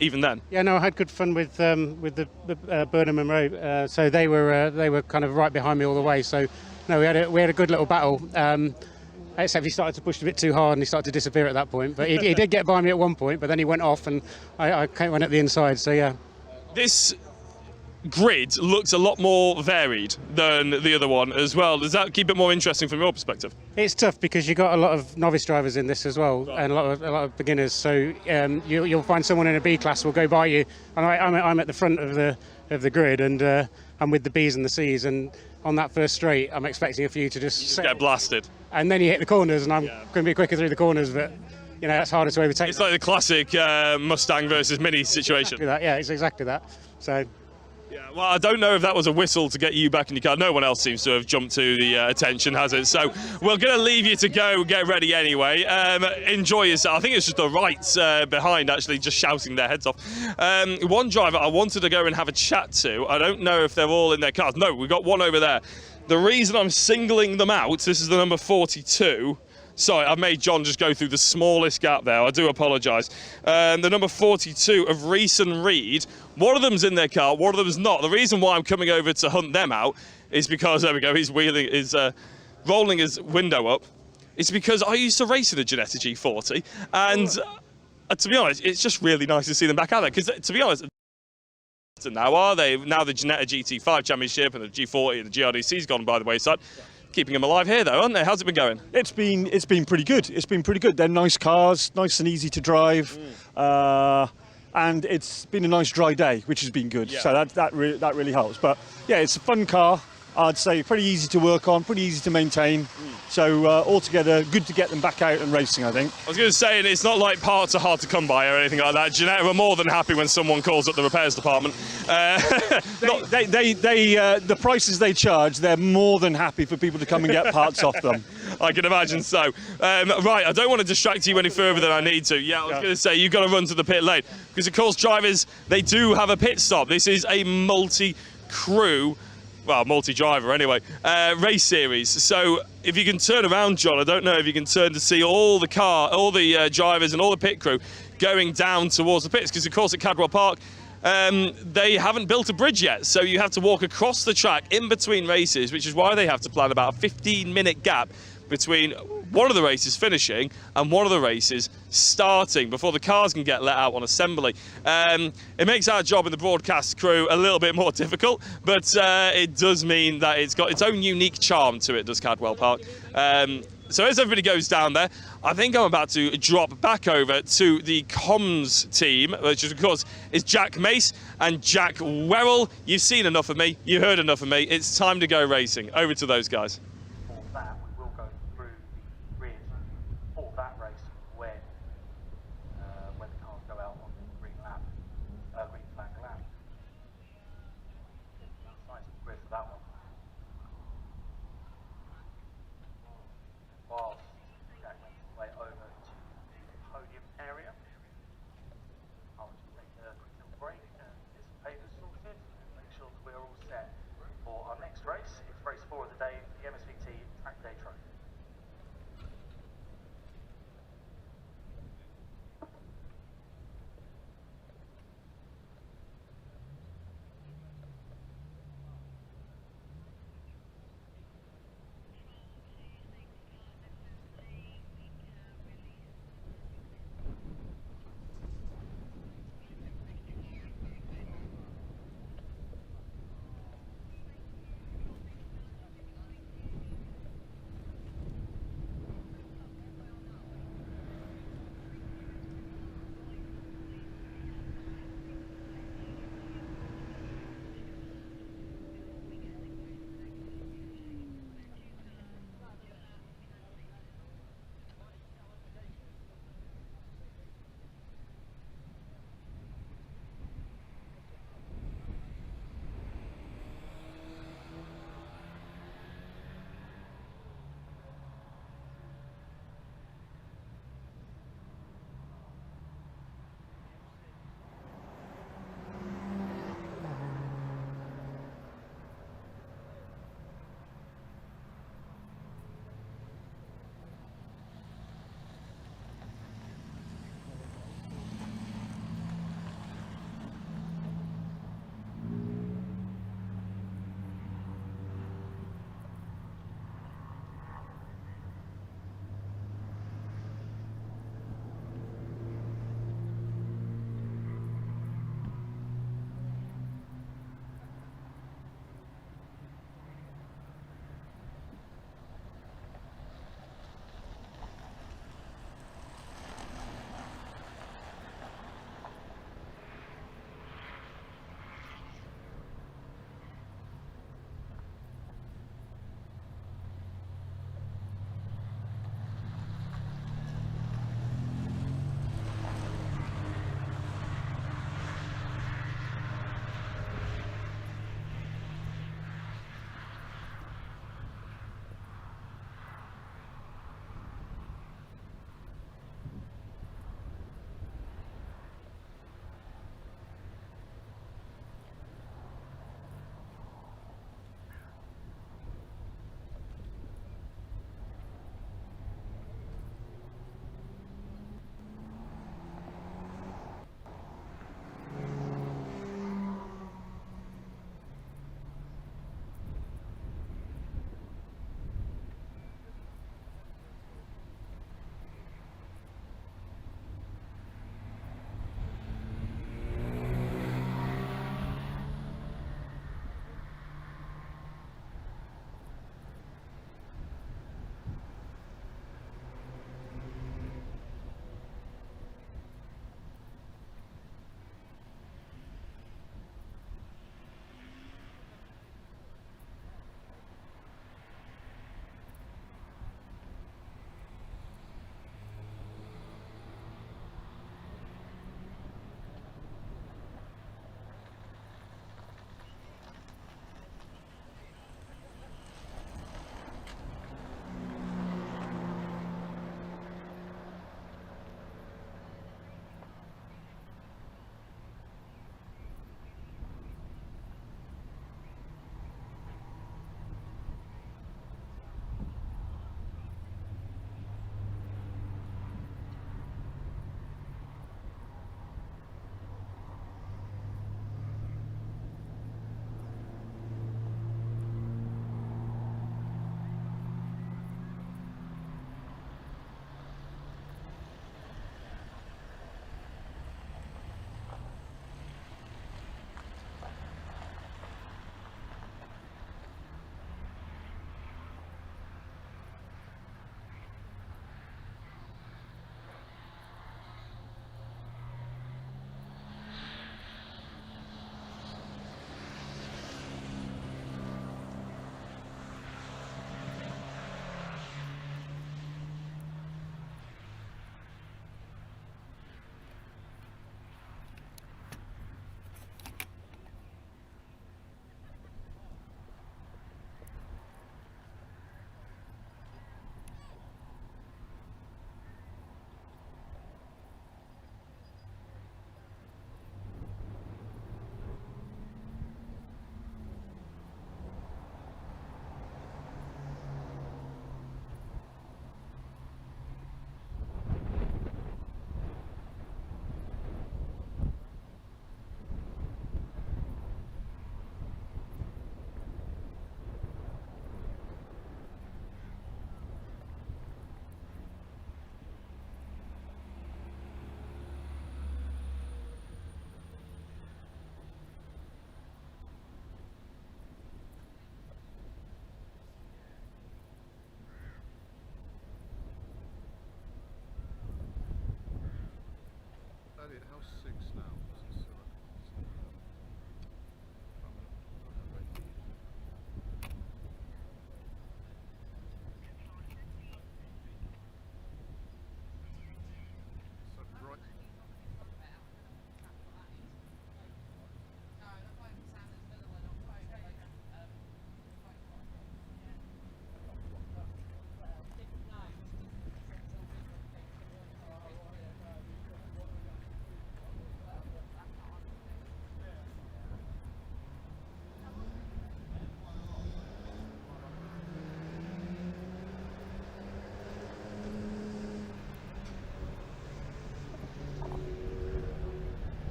even then. Yeah, no, I had good fun with the Burnham and Rowe, so they were kind of right behind me all the way. So no, we had a good little battle. Except he started to push a bit too hard and he started to disappear at that point. But he did get by me at one point, but then he went off and I went at the inside, so yeah. This grid looks a lot more varied than the other one as well. Does that keep it more interesting from your perspective? It's tough because you've got a lot of novice drivers in this as well, right, and a lot of beginners. So you'll find someone in a B class will go by you, and I'm at the front of the grid, and I'm with the Bs and the Cs, and on that first straight, I'm expecting a few to just get blasted. And then you hit the corners, and I'm going to be quicker through the corners, but you know, that's harder to overtake. It's like the classic Mustang versus Mini situation. Exactly that, yeah, it's exactly that. So. Yeah, well, I don't know if that was a whistle to get you back in your car. No one else seems to have jumped to the attention, has it? So we're going to leave you to go get ready anyway. Enjoy yourself. I think it's just the Wrights behind actually just shouting their heads off. One driver I wanted to go and have a chat to. I don't know if they're all in their cars. No, we've got one over there. The reason I'm singling them out, this is the number 42. Sorry, I've made John just go through the smallest gap there. I do apologise. The number 42 of Reese and Reed. One of them's in their car, one of them's not. The reason why I'm coming over to hunt them out is because, there we go, he's rolling his window up. It's because I used to race in a Ginetta G40, and to be honest, it's just really nice to see them back out there. Because to be honest, now are they? Now the Ginetta GT5 Championship and the G40 and the GRDC's gone by the wayside. Keeping them alive here, though, aren't they? How's it been going? It's been pretty good. It's been pretty good. They're nice cars, nice and easy to drive, and it's been a nice dry day, which has been good. Yeah. So that really helps. But yeah, it's a fun car. I'd say pretty easy to work on, pretty easy to maintain. So altogether, good to get them back out and racing, I think. I was going to say, and it's not like parts are hard to come by or anything like that. Ginetta are more than happy when someone calls up the repairs department. The prices they charge, they're more than happy for people to come and get parts off them. I can imagine so. Right, I don't want to distract you any further than I need to. Yeah, I was going to say, you've got to run to the pit lane. Because, of course, drivers, they do have a pit stop. This is a multi-crew, well, multi-driver anyway, race series. So if you can turn around, John, I don't know if you can turn to see all the drivers and all the pit crew going down towards the pits, because of course at Cadwell Park they haven't built a bridge yet, so you have to walk across the track in between races, which is why they have to plan about a 15-minute gap between one of the races finishing and one of the races starting before the cars can get let out on assembly. It makes our job in the broadcast crew a little bit more difficult, but it does mean that it's got its own unique charm to it, does Cadwell Park. So as everybody goes down there, I think I'm about to drop back over to the comms team, which of course is Jack Mace and Jack Werrell. You've seen enough of me, you heard enough of me. It's time to go racing. Over to those guys. Make sure that we're all set for our next race. It's race 4 of the day, the MSV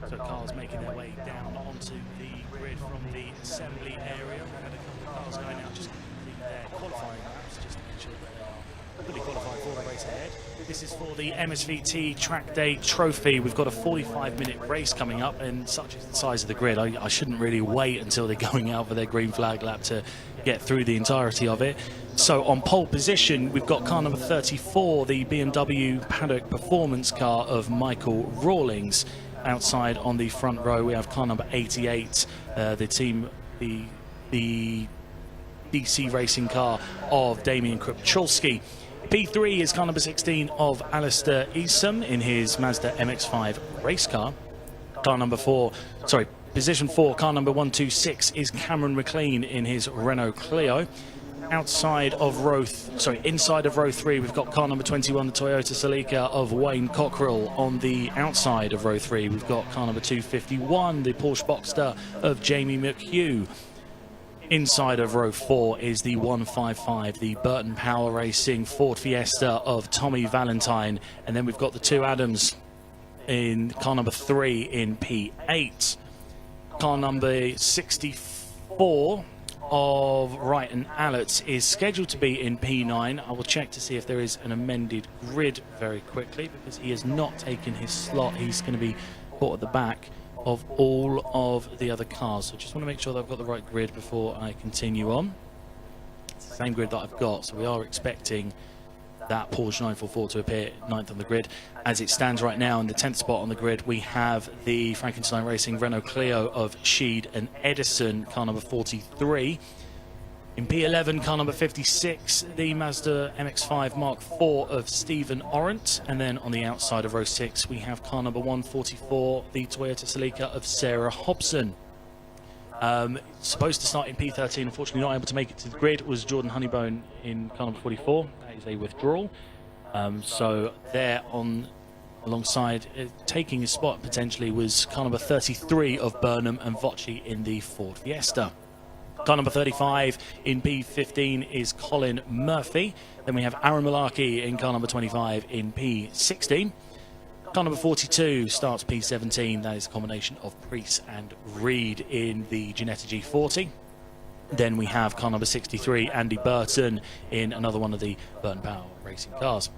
So cars making their way down onto the grid from the assembly area. We had a couple of cars going out just completing their qualifying laps, just to make sure that they are fully qualified for the race ahead. This is for the MSVT Trackday Trophy. We've got a 45-minute race coming up, and such is the size of the grid, I shouldn't really wait until they're going out for their green flag lap to get through the entirety of it. So on pole position, we've got car number 34, the BMW Paddock Performance car of Michael Rawlings. Outside on the front row, we have car number 88, the DC racing car of Damian Krupczulski. P3 is car number 16 of Alistair Easom in his Mazda MX-5 race car. Position 4, car number 126 is Cameron McLean in his Renault Clio. Inside of row 3, we've got car number 21, the Toyota Celica of Wayne Cockrell. On the outside of row 3, we've got car number 251, the Porsche Boxster of Jamie McHugh. Inside of row 4 is the 155, the Burton Power Racing Ford Fiesta of Tommy Valentine. And then we've got the 2 Adams in car number 3 in P8. Car number 64 of Wright and Allett is scheduled to be in P9. I will check to see if there is an amended grid very quickly, because he has not taken his slot. He's going to be caught at the back of all of the other cars. So just want to make sure that I've got the right grid before I continue on. It's the same grid that I've got, so we are expecting that Porsche 944 to appear 9th on the grid. As it stands right now in the 10th spot on the grid, we have the Frankenstein Racing Renault Clio of Sheed and Edison, car number 43. In P11, car number 56, the Mazda MX-5 Mark IV of Stephen Orant. And then on the outside of row 6, we have car number 144, the Toyota Celica of Sarah Hobson. Supposed to start in P13, unfortunately not able to make it to the grid, was Jordan Honeybone in car number 44. That is a withdrawal. So there on alongside taking his spot potentially was car number 33 of Burnham and Vocci in the Ford Fiesta. Car number 35 in P15 is Colin Murphy. Then we have Aaron Malarkey in car number 25 in P16. Car number 42 starts P17. That is a combination of Preece and Reed in the Ginetta G40. Then we have car number 63, Andy Burton, in another one of the Burton Power racing cars.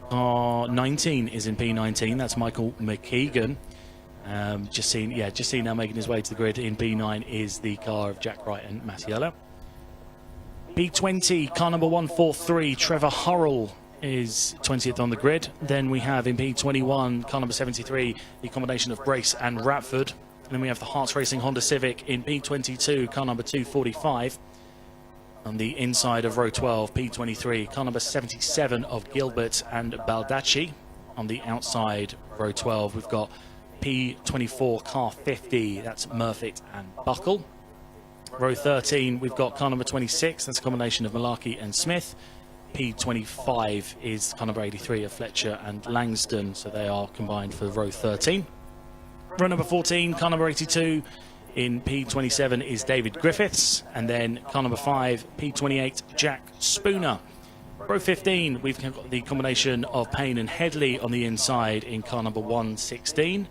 Car 19 is in P19. That's Michael McKeegan. Just seen now making his way to the grid in P9 is the car of Jack Wright and Mattiello. P20, car number 143, Trevor Hurrell, is 20th on the grid. Then we have in P21, car number 73, the combination of Brace and Ratford. And then we have the Hearts Racing Honda Civic in P22, car number 245. On the inside of row 12, P23, car number 77 of Gilbert and Baldacci. On the outside, row 12, we've got P24, car 50, that's Murfitt and Buckle. Row 13, we've got car number 26, that's a combination of Malarkey and Smith. P25 is car number 83 of Fletcher and Langston, so they are combined for row 13. Row number 14, car number 82 in P27 is David Griffiths, and then car number 5, P28, Jack Spooner. Row 15, we've got the combination of Payne and Headley on the inside in car number 116,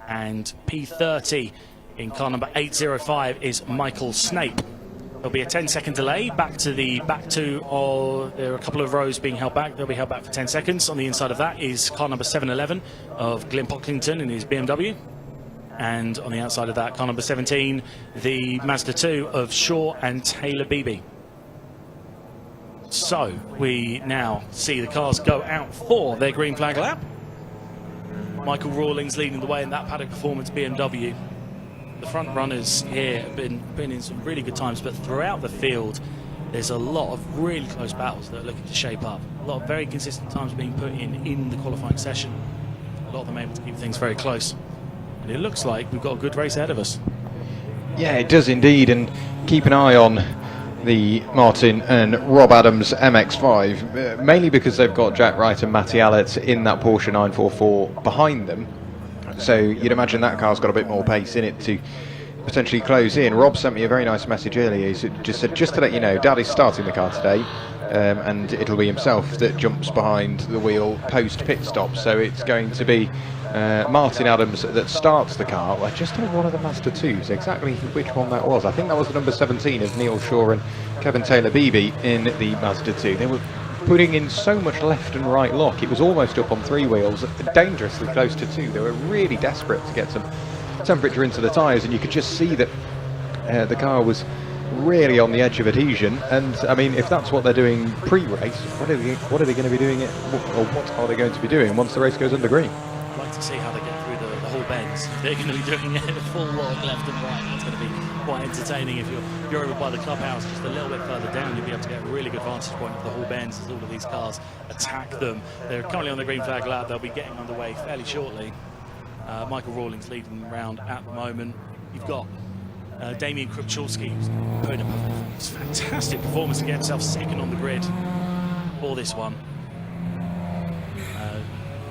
and P30 in car number 805 is Michael Snape. There'll be a 10-second delay back to there are a couple of rows being held back. They'll be held back for 10 seconds. On the inside of that is car number 711 of Glenn Pocklington in his BMW. And on the outside of that, car number 17, the Mazda 2 of Shaw and Taylor Beebe. So we now see the cars go out for their green flag lap. Michael Rawlings leading the way in that paddock performance, BMW. The front runners here have been in some really good times, but throughout the field, there's a lot of really close battles that are looking to shape up. A lot of very consistent times being put in the qualifying session. A lot of them able to keep things very close. And it looks like we've got a good race ahead of us. Yeah, it does indeed, and keep an eye on the Martin and Rob Adams MX-5, mainly because they've got Jack Wright and Matty Allett in that Porsche 944 behind them. So you'd imagine that car's got a bit more pace in it to potentially close in. Rob sent me a very nice message earlier. He just said, just to let you know, Daddy's starting the car today, and it'll be himself that jumps behind the wheel post pit stop. So it's going to be Martin Adams that starts the car. Well, just on one of the Mazda 2s, exactly which one that was. I think that was the number 17 of Neil Shaw and Kevin Taylor-Beebe in the Mazda 2. They were putting in so much left and right lock. It was almost up on 3 wheels, dangerously close to 2. They were really desperate to get some temperature into the tyres, and you could just see that the car was really on the edge of adhesion. And I mean, if that's what they're doing pre-race, what are they going to be doing or what are they going to be doing once the race goes under green? I'd like to see how they get through the whole bends. They're going to be doing it full lock left and right. That's going to be quite entertaining. If you're over by the clubhouse just a little bit further down, you'll be able to get a really good vantage point of the whole bends as all of these cars attack them. They're currently on the green flag lap. They'll be getting underway fairly shortly. Michael Rawlings leading them around at the moment. You've got Damian Krupczewski, who's putting up a fantastic performance to get himself second on the grid for this one.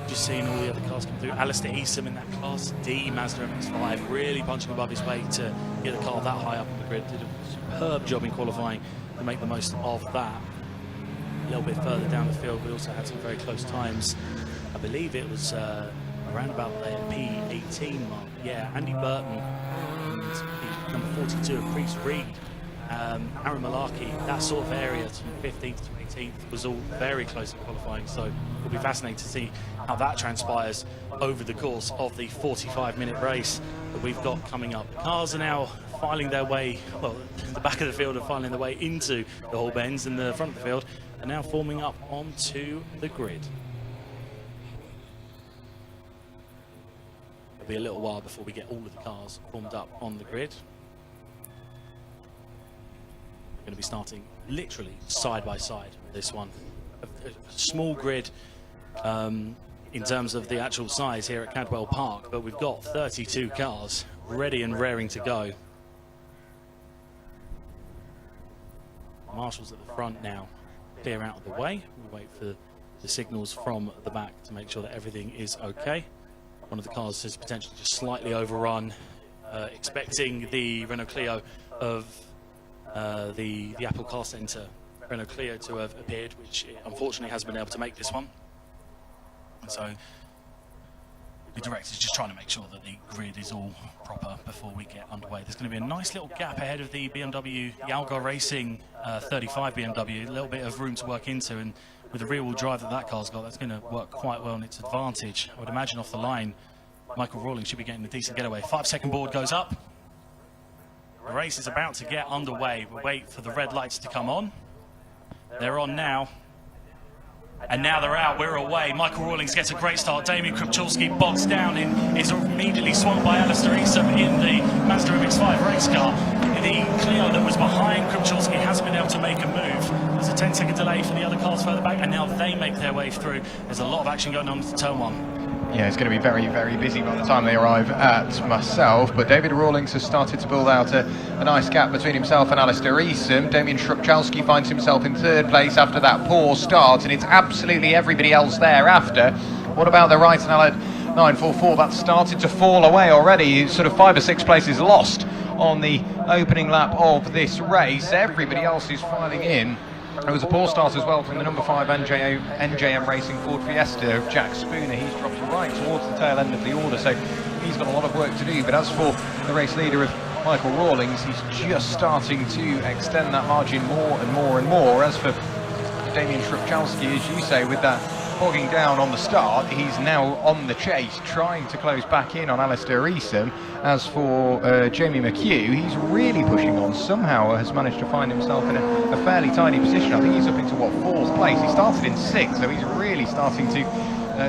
Just seeing all the other cars come through. Alistair Easom in that Class D Mazda MX-5, really punching above his weight to get the car that high up on the grid. Did a superb job in qualifying to make the most of that. A little bit further down the field, we also had some very close times. I believe it was around about the P18 mark. Yeah, Andy Burton and the number 42 of Priest Reed, Aaron Malarkey, that sort of area from 15th to 18th was all very close in qualifying, so it'll be fascinating to see how that transpires over the course of the 45-minute race that we've got coming up. The cars are now filing their way, well, the back of the field are filing their way into the whole bends, and the front of the field are now forming up onto the grid. It'll be a little while before we get all of the cars formed up on the grid. We're going to be starting literally side by side with this one. A small grid in terms of the actual size here at Cadwell Park, but we've got 32 cars ready and raring to go. Marshals at the front now clear out of the way. We wait for the signals from the back to make sure that everything is okay. One of the cars has potentially just slightly overrun, expecting the Renault Clio of the Apple Car Centre Renault Clio to have appeared, which unfortunately hasn't been able to make this one. And so the director's just trying to make sure that the grid is all proper before we get underway. There's going to be a nice little gap ahead of the BMW Yalgar Racing 35 BMW, a little bit of room to work into, and with the rear-wheel drive that car's got, that's going to work quite well in its advantage. I would imagine off the line, Michael Rawlings should be getting a decent getaway. 5-second board goes up. The race is about to get underway. We'll wait for the red lights to come on. They're on now. And now they're out, we're away. Michael Rawlings gets a great start. Damian Krupczewski bogs down and is immediately swung by Alistair Easom in the Mazda MX-5 race car. The Clio that was behind Krupczewski hasn't been able to make a move. There's a 10-second delay for the other cars further back, and now they make their way through. There's a lot of action going on with turn one. Yeah, it's going to be very, very busy by the time they arrive at myself, but David Rawlings has started to build out a nice gap between himself and Alistair Easom. Damian Krupczewski finds himself in third place after that poor start, and it's absolutely everybody else thereafter. What about the Wright and Allett 944? That started to fall away already, sort of 5 or 6 places lost on the opening lap of this race. Everybody else is filing in. There was a poor start as well from the number 5 NJM Racing Ford Fiesta, Jack Spooner. He's dropped right towards the tail end of the order, so he's got a lot of work to do. But as for the race leader of Michael Rawlings, he's just starting to extend that margin more and more and more. As for Damian Krupczewski, as you say, with that bogging down on the start, he's now on the chase, trying to close back in on Alistair Easom. As for Jamie McHugh, he's really pushing on, somehow has managed to find himself in a fairly tidy position. I think he's up into, what, 4th place. He started in 6th, so he's really starting to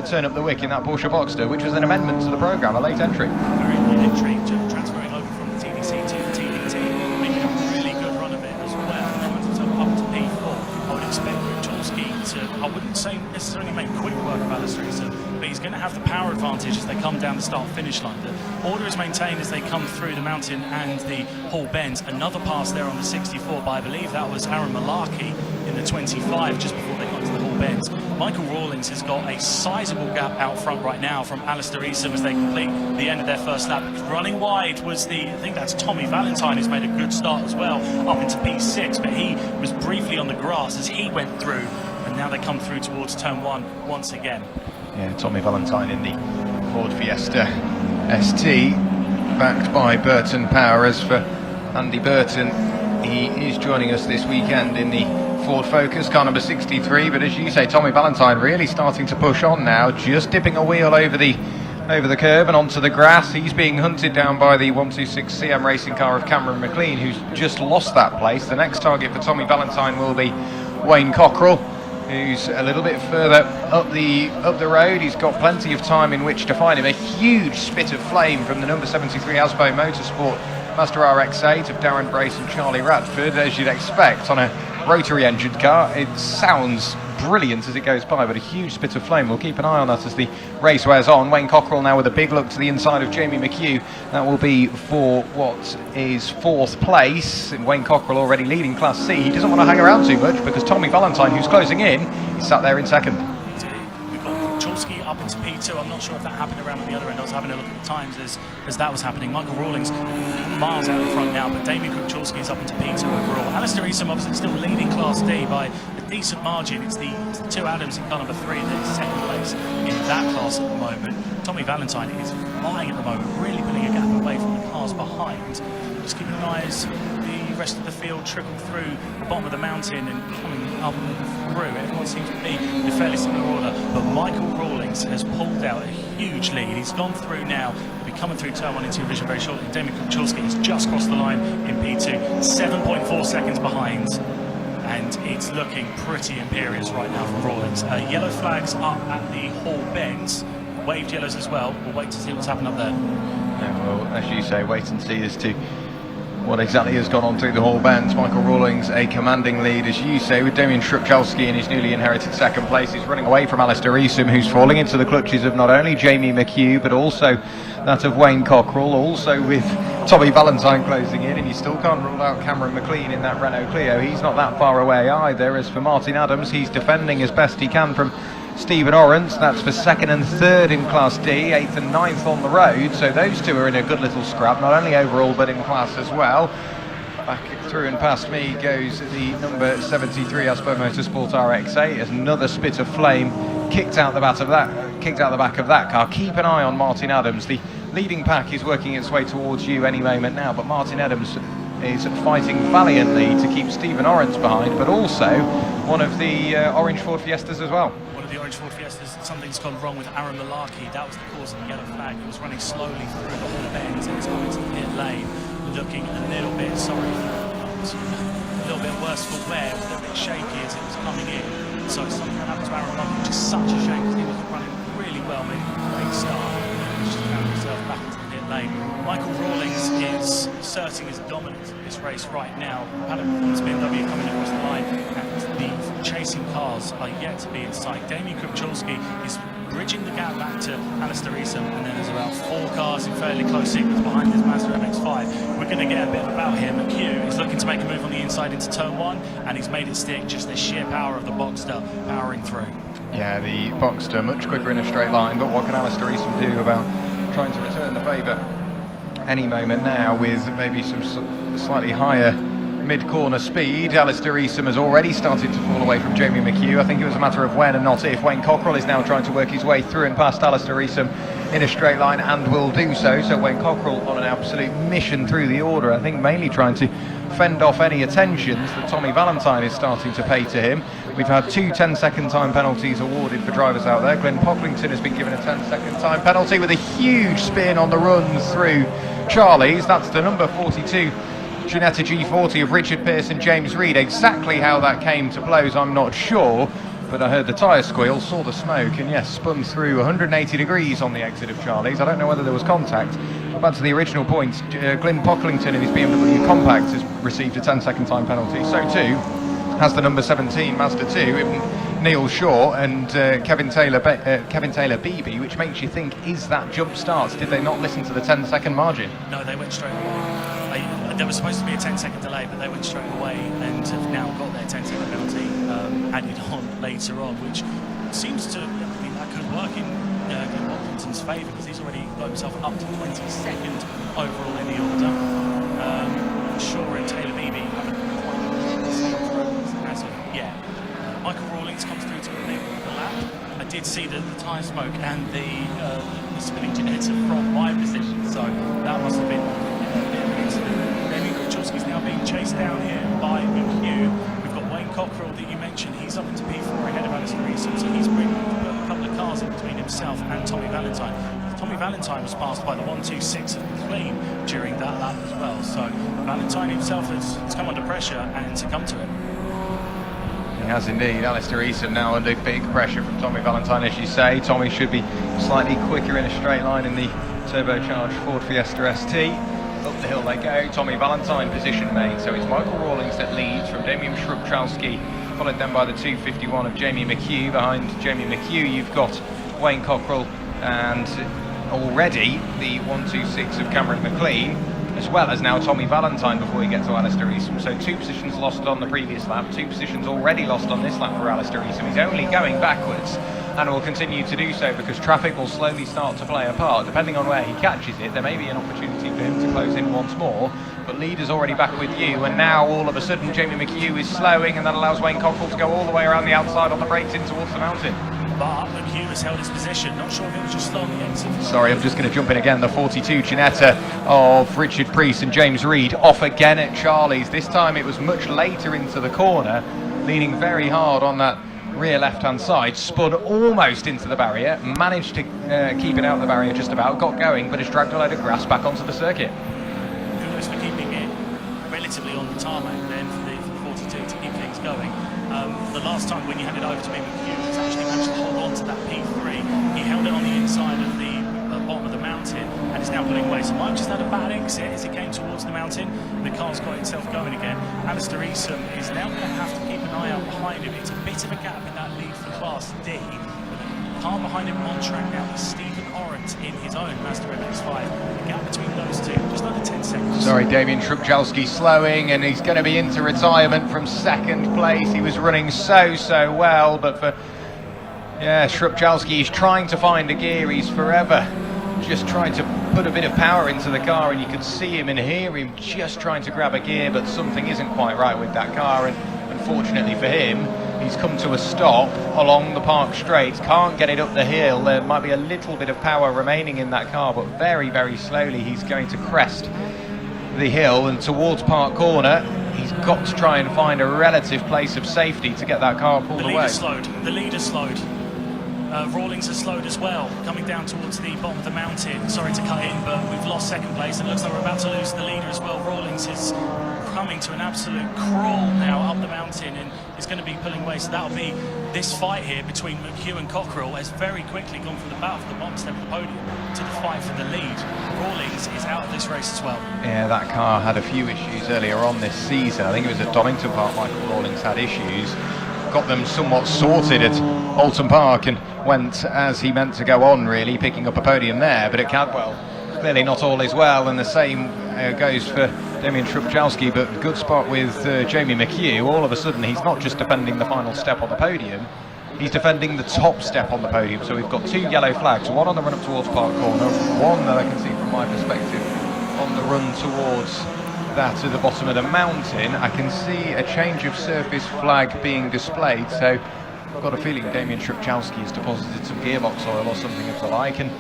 turn up the wick in that Porsche Boxster, which was an amendment to the programme, a late entry. Very late entry, transferring over from the TDC to the TDT, making a really good run of it as well. So up to P4, I would expect Kuchelski to, I wouldn't say necessarily make quick work of Alistair Eason, but he's going to have the power advantage as they come down the start-finish line. The order is maintained as they come through the mountain and the Hall Bends. Another pass there on the 64 by, I believe that was Aaron Malarkey in the 25 just before they got to the Hall Bends. Michael Rawlings has got a sizable gap out front right now from Alistair Eason as they complete the end of their first lap. Running wide was I think that's Tommy Valentine, who's made a good start as well, up into P6, but he was briefly on the grass as he went through, and now they come through towards turn 1 once again. Yeah, Tommy Valentine in the Ford Fiesta ST, backed by Burton Power. As for Andy Burton, he is joining us this weekend in the Ford Focus, car number 63, but as you say, Tommy Valentine really starting to push on now, just dipping a wheel over the curb and onto the grass. He's being hunted down by the 126 CM racing car of Cameron McLean, who's just lost that place. The next target for Tommy Valentine will be Wayne Cockrell, who's a little bit further up the road. He's got plenty of time in which to find him. A huge spit of flame from the number 73 Asbo Motorsport Master RX-8 of Darren Brace and Charlie Radford, as you'd expect on a rotary engined car. It sounds brilliant as it goes by, but a huge spit of flame. We'll keep an eye on that as the race wears on. Wayne Cockrell now with a big look to the inside of Jamie McHugh. That will be for what is 4th place. And Wayne Cockrell already leading Class C. He doesn't want to hang around too much because Tommy Valentine, who's closing in, is sat there in second. We've got Kuchelski up into P2. I'm not sure if that happened around at the other end. I was having a look at the times as that was happening. Michael Rawlings miles out in front now, but Damien Kuchelski is up into P2 overall. Alistair Eason obviously still leading Class D by a decent margin. It's the two Adams in car number 3 that is second place in that class at the moment. Tommy Valentine is flying at the moment, really putting a gap away from the cars behind. Just keeping an eye as the rest of the field trickle through the bottom of the mountain and coming up through. Everyone seems to be in a fairly similar order, but Michael Rawlings has pulled out a huge lead. He's gone through now. He'll be coming through turn 1 into your vision very shortly. Damien Kuchelski has just crossed the line in P2, 7.4 seconds behind. And it's looking pretty imperious right now from Rawlings. Yellow flags up at the Hall Bends, waved yellows as well. We'll wait to see what's happened up there. Yeah, well, as you say, wait and see as to what exactly has gone on through the Hall Bends. Michael Rawlings a commanding lead, as you say, with Damien Shrupchalski in his newly inherited second place. He's running away from Alistair Eason, who's falling into the clutches of not only Jamie McHugh, but also that of Wayne Cockrell, also with Tommy Valentine closing in, and you still can't rule out Cameron McLean in that Renault Clio. He's not that far away either. As for Martin Adams, he's defending as best he can from Stephen Orrance. That's for 2nd and 3rd in Class D, 8th and 9th on the road. So those two are in a good little scrap, not only overall but in class as well. Back through and past me goes the number 73 Aspo Motorsport RX-8 as another spit of flame kicked out the back of that car. Keep an eye on Martin Adams. The leading pack is working its way towards you any moment now, but Martin Adams is fighting valiantly to keep Stephen Orrance behind, but also one of the orange Ford Fiestas as well. One of the orange Ford Fiestas, something's gone wrong with Aaron Malarkey. That was the cause of the yellow flag. He was running slowly through the Hall Bends and it's going to the pit lane, looking a little bit, a little bit worse for wear, a little bit shaky as it was coming in. So something that happened to Aaron Malarkey, which is such a shame because he was running really well, made a great start. He's just found himself back into the pit lane. Michael Rawlings is asserting his dominance in this race right now. Had a performance BMW coming across the line, and the chasing cars are yet to be in sight. Damien Kuchelski is bridging the gap back to Alistair Eason, and then there's about 4 cars in fairly close sequence behind his Mazda MX-5. We're going to get a bit about him. McHugh is looking to make a move on the inside into turn 1, and he's made it stick. Just the sheer power of the Boxster powering through. Yeah, the Boxster much quicker in a straight line, but what can Alistair Eason do about trying to return the favour any moment now with maybe some slightly higher mid-corner speed? Alistair Eason has already started to fall away from Jamie McHugh. I think it was a matter of when and not if. Wayne Cockrell is now trying to work his way through and past Alistair Eason in a straight line and will do so. So Wayne Cockrell on an absolute mission through the order, I think mainly trying to fend off any attentions that Tommy Valentine is starting to pay to him. We've had 2 10-second time penalties awarded for drivers out there. Glenn Pocklington has been given a 10-second time penalty with a huge spin on the run through Charlie's. That's the number 42 Ginetta G40 of Richard Pearce and James Reed. Exactly how that came to blows, I'm not sure, but I heard the tyre squeal, saw the smoke, and yes, spun through 180 degrees on the exit of Charlie's. I don't know whether there was contact. But back to the original point, Glyn Pocklington in his BMW Compact has received a 10-second time penalty. So too has the number 17 Mazda 2, Neil Shaw, and Kevin Taylor BB, which makes you think, is that jump starts? Did they not listen to the 10-second margin? No, they went straight away. There was supposed to be a 10-second delay, but they went straight away and have now got their 10-second penalty added on later on, which seems to, I mean, that could work in Glyn Pocklington's favour, because he's already got himself up to 22nd overall in the order. Shaw and Taylor Beebe haven't quite got the same progress as of yet. Michael Rawlings comes through to complete the lap. I did see the tyre smoke and the spinning Ginetta from my position, so that must have been a bit of an incident. Damien Kuchelski's now being chased down here by McHugh. We've got Wayne Cockrell that you mentioned. He's up into P4 ahead of Alistair Eason, so he's bringing a couple of cars in between himself and Tommy Valentine. Tommy Valentine was passed by the 126 of McLean during that lap as well, so Valentine himself has come under pressure and succumbed to it. He has indeed. Alistair Eason now under big pressure from Tommy Valentine, as you say. Tommy should be slightly quicker in a straight line in the turbocharged Ford Fiesta ST. Up the hill they go. Tommy Valentine position made. So it's Michael Rawlings that leads from Damian Shrubchalski, followed then by the 251 of Jamie McHugh. Behind Jamie McHugh you've got Wayne Cockrell and already the 126 of Cameron McLean, as well as now Tommy Valentine before we get to Alistair Eason. So 2 positions lost on the previous lap, 2 positions already lost on this lap for Alistair Eason. He's only going backwards and will continue to do so because traffic will slowly start to play a part. Depending on where he catches it, there may be an opportunity for him to close in once more, but leader's already back with you, and now all of a sudden Jamie McHugh is slowing, and that allows Wayne Cockrell to go all the way around the outside on the brakes in towards the mountain. But McHugh has held his position. Not sure if it was just slow on the exit. Sorry, I'm just going to jump in again. The 42 Ginetta of Richard Priest and James Reed off again at Charlie's. This time it was much later into the corner, leaning very hard on that rear left-hand side, spun almost into the barrier, managed to keep it out of the barrier just about, got going, but has dragged a load of grass back onto the circuit. Kudos for keeping it relatively on the tarmac then for the 42 to keep things going. The last time when you handed over to me, McHugh has actually managed to hold on to that P3. He held it on the inside of the bottom of the mountain and is now pulling away. So Mike just had a bad exit as he came towards the mountain. The car's got itself going again. Alistair Eason is now going to have to keep an eye out behind him. It's a bit of a gap in that lead for Class D. The car behind him on track now is Stephen Orant in his own Mazda MX-5. The gap between those two, just under 10 seconds. Sorry, Damian Shrubchalski slowing, and he's going to be into retirement from second place. He was running so well, but for Shrubchalski, he's trying to find a gear. He's forever just trying to put a bit of power into the car, and you can see him and hear him just trying to grab a gear, but something isn't quite right with that car, and unfortunately for him, he's come to a stop along the Park Straight, can't get it up the hill. There might be a little bit of power remaining in that car, but very slowly he's going to crest the hill and towards Park Corner. He's got to try and find a relative place of safety to get that car pulled away. The leader slowed. Rawlings has slowed as well, coming down towards the bottom of the mountain. Sorry to cut in, but we've lost second place. It looks like we're about to lose the leader as well. Rawlings is coming to an absolute crawl now up the mountain and is going to be pulling away. So that'll be this fight here between McHugh and Cockrell has very quickly gone from the battle for the bottom step of the podium to the fight for the lead. Rawlings is out of this race as well. Yeah, that car had a few issues earlier on this season. I think it was at Donington Park Michael Rawlings had issues. Got them somewhat sorted at Alton Park and went as he meant to go on, really, picking up a podium there. But at Cadwell, clearly not all is well, and the same goes for Damian Shrubchalski, but good spot with Jamie McHugh. All of a sudden, he's not just defending the final step on the podium, he's defending the top step on the podium. So we've got 2 yellow flags, one on the run up towards Park Corner, one that I can see from my perspective on the run towards that to the bottom of the mountain. I can see a change of surface flag being displayed, so I've got a feeling Damian Shrubchalski has deposited some gearbox oil or something of the like. And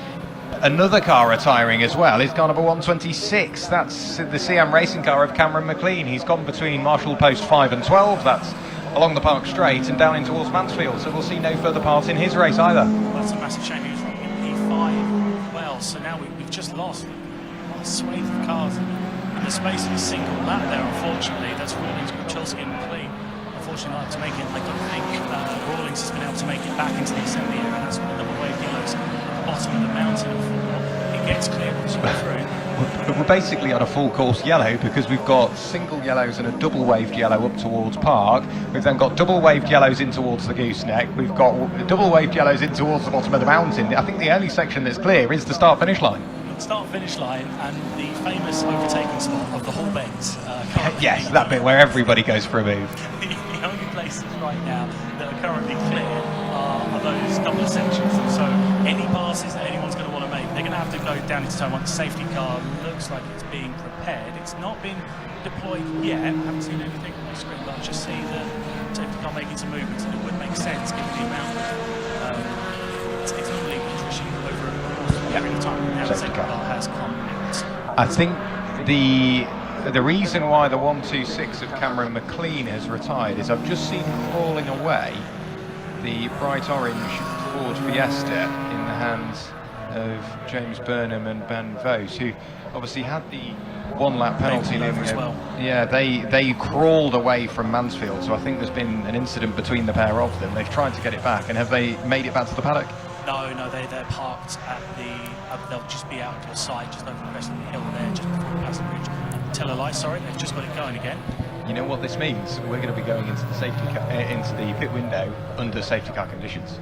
another car retiring as well is car number 126. That's the CM racing car of Cameron McLean. He's gone between Marshall Post 5 and 12. That's along the Park Straight and down in towards Mansfield, so we'll see no further part in his race either. Well, that's a massive shame. He was running in P5 well, so now we've just lost a swathe of cars in the space of a single lap there, unfortunately. That's Rawlings, Kuchelski and McLean. unfortunately not able to make it. I don't think Rawlings has been able to make it back into the assembly area. That's what the double wave yellows at the bottom of the mountain are for. It gets clear once you go through. We're basically on a full course yellow because we've got single yellows and a double waved yellow up towards Park. We've then got double waved yellows in towards the gooseneck. We've got double waved yellows in towards the bottom of the mountain. I think the only section that's clear is the start finish line. Start finish line and the famous overtaking spot of the Hall Bends. Yes, that bit where everybody goes for a move. The only places right now that are currently clear are those couple of sections. And so any passes that anyone's going to want to make, they're going to have to go down into turn one. The safety car looks like it's being prepared. It's not been deployed yet. I haven't seen anything on the screen, but I just see the safety car making some movements, and it would make sense given the amount of it's normally attrition over a period of time. Now the safety car has come out. I think the reason why the 126 of Cameron McLean has retired is I've just seen crawling away the bright orange Ford Fiesta in the hands of James Burnham and Ben Vos, who obviously had the 1 lap penalty. Yeah, they crawled away from Mansfield, so I think there's been an incident between the pair of them. They've tried to get it back, and have they made it back to the paddock? No, they're parked at the. They'll just be out to the side, just over the rest of the hill there, just before the passing bridge. Tell a lie, sorry, they've just got it going again. You know what this means? We're going to be going into the into the pit window under safety car conditions.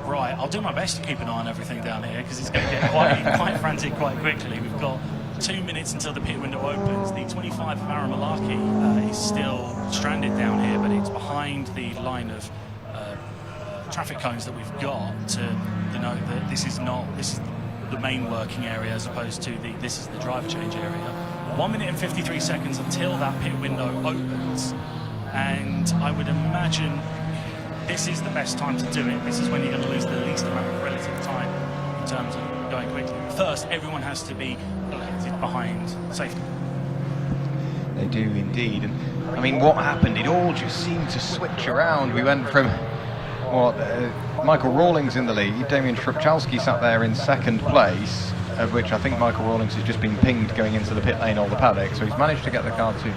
Right, I'll do my best to keep an eye on everything down here because it's going to get quite frantic quite quickly. We've got 2 minutes until the pit window opens. The 25 of Aaron Malarkey is still stranded down here, but it's behind the line of traffic cones that we've got to denote that this is the main working area as opposed to this is the driver change area. 1 minute and 53 seconds until that pit window opens, and I would imagine this is the best time to do it. This is when you're going to lose the least amount of relative time in terms of going quickly. First, everyone has to be elected behind safety. They do indeed, and I mean, what happened? It all just seemed to switch around. We went from Michael Rawlings in the lead, Damien Trubchalski sat there in second place, of which I think Michael Rawlings has just been pinged going into the pit lane or the paddock, so he's managed to get the car to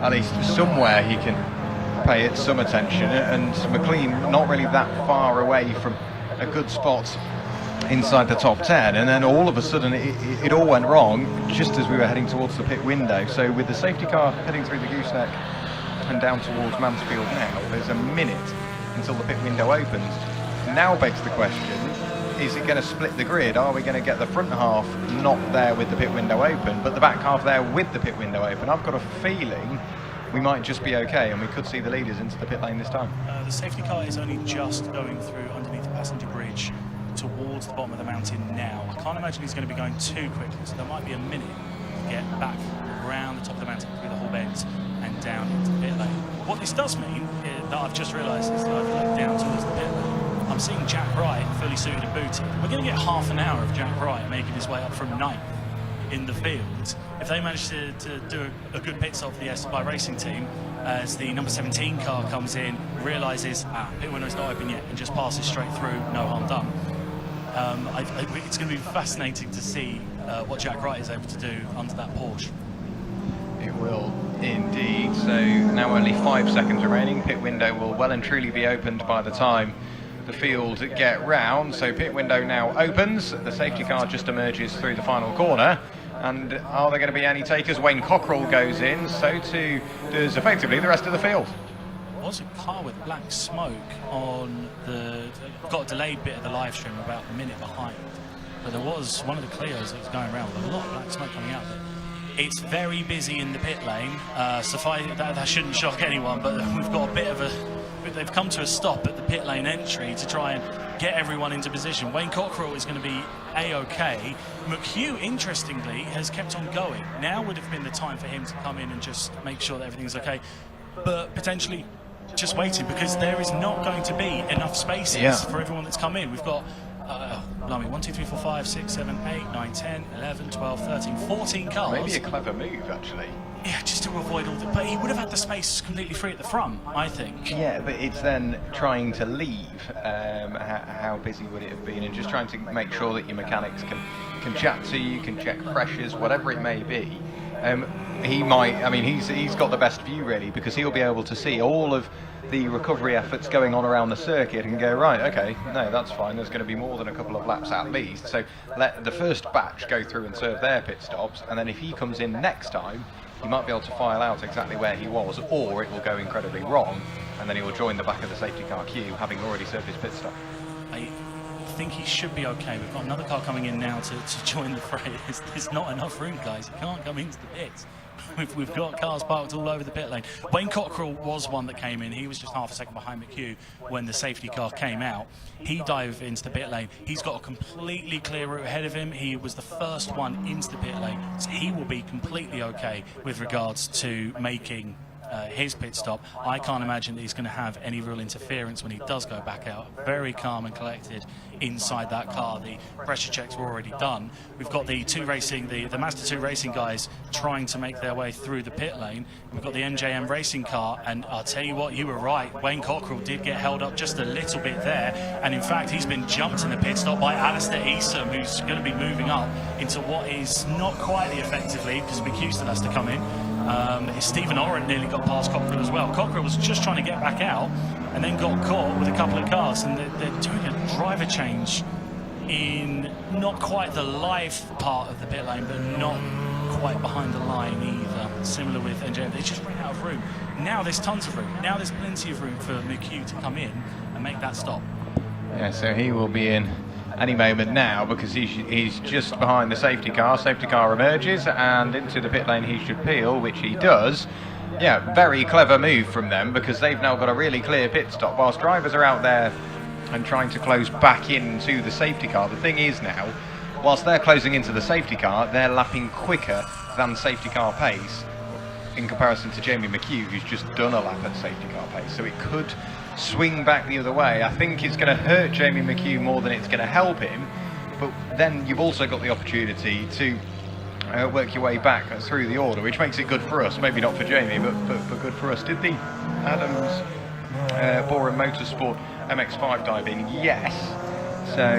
at least somewhere he can pay it some attention, and McLean not really that far away from a good spot inside the top 10, and then all of a sudden it all went wrong just as we were heading towards the pit window. So with the safety car heading through the gooseneck and down towards Mansfield now, there's a minute until the pit window opens. Now begs the question, is it going to split the grid? Are we going to get the front half not there with the pit window open, but the back half there with the pit window open? I've got a feeling we might just be okay, and we could see the leaders into the pit lane this time. The safety car is only just going through underneath the passenger bridge towards the bottom of the mountain now. I can't imagine he's going to be going too quickly, so there might be a minute to get back around the top of the mountain through the Hall Bends and down into the pit lane. What this does mean, that I've just realised, is that I've looked down towards the pit lane. I'm seeing Jack Wright fully suited and booted. We're going to get half an hour of Jack Wright making his way up from 9th in the field. If they manage to do a good pit stop for the SI Racing team, as the number 17 car comes in, realises, pit window's not open yet, and just passes straight through, no harm done. It's going to be fascinating to see what Jack Wright is able to do under that Porsche. It will indeed. So now only 5 seconds remaining. Pit window will well and truly be opened by the time the field get round. So pit window now opens. The safety car just emerges through the final corner. And are there going to be any takers? Wayne Cockrell goes in. So too does effectively the rest of the field. There was a car with black smoke on got a delayed bit of the live stream about a minute behind. But there was one of the Clios that was going around with a lot of black smoke coming out of it. It's very busy in the pit lane. That shouldn't shock anyone, but we've got a bit of they've come to a stop at the pit lane entry to try and get everyone into position. Wayne Cockrell is going to be A-OK. McHugh, interestingly, has kept on going. Now would have been the time for him to come in and just make sure that everything's okay. But potentially just waiting, because there is not going to be enough spaces for everyone that's come in. We've got 1, 2, 3, 4, 5, 6, 7, 8, 9, 10, 11, 12, 13, 14 cars. Maybe a clever move, actually. Yeah, just to avoid all the... But he would have had the space completely free at the front, I think. Yeah, but it's then trying to leave. How busy would it have been? And just trying to make sure that your mechanics can chat to you, can check pressures, whatever it may be. he might. I mean, he's got the best view really, because he'll be able to see all of the recovery efforts going on around the circuit and go, right, okay, no, that's fine. There's going to be more than a couple of laps at least. So let the first batch go through and serve their pit stops, and then if he comes in next time, he might be able to file out exactly where he was, or it will go incredibly wrong, and then he will join the back of the safety car queue, having already served his pit stop. I think he should be okay. We've got another car coming in now to join the fray. There's not enough room, guys. You can't come into the pits. We've got cars parked all over the pit lane. Wayne Cockrell was one that came in. He was just half a second behind McHugh when the safety car came out. He dived into the pit lane. He's got a completely clear route ahead of him. He was the first one into the pit lane, so he will be completely okay with regards to making his pit stop. I can't imagine that he's going to have any real interference when he does go back out. Very calm and collected inside that car. The pressure checks were already done. We've got the the Mazda 2 Racing guys trying to make their way through the pit lane. We've got the NJM Racing car, and I'll tell you what, you were right. Wayne Cockrell did get held up just a little bit there, and in fact he's been jumped in the pit stop by Alistair Easom, who's going to be moving up into what is not quite the effective lead, because McHugh still has to come in. Stephen Orrin nearly got past Cockrell as well. Cockrell was just trying to get back out and then got caught with a couple of cars, and they're doing a driver change in not quite the live part of the pit lane, but not quite behind the line either. Similar with NJ, they just ran out of room. Now there's tons of room. Now there's plenty of room for McHugh to come in and make that stop. Yeah, so he will be in any moment now, because he's just behind the safety car. Safety car emerges, and into the pit lane he should peel, which he does. Yeah, very clever move from them, because they've now got a really clear pit stop whilst drivers are out there and trying to close back into the safety car. The thing is now, whilst they're closing into the safety car, they're lapping quicker than safety car pace in comparison to Jamie McHugh, who's just done a lap at safety car pace. So it could swing back the other way. I think it's going to hurt Jamie McHugh more than it's going to help him, but then you've also got the opportunity to work your way back through the order, which makes it good for us. Maybe not for Jamie, but good for us. Did the Adams Borum Motorsport MX-5 dive in? Yes. So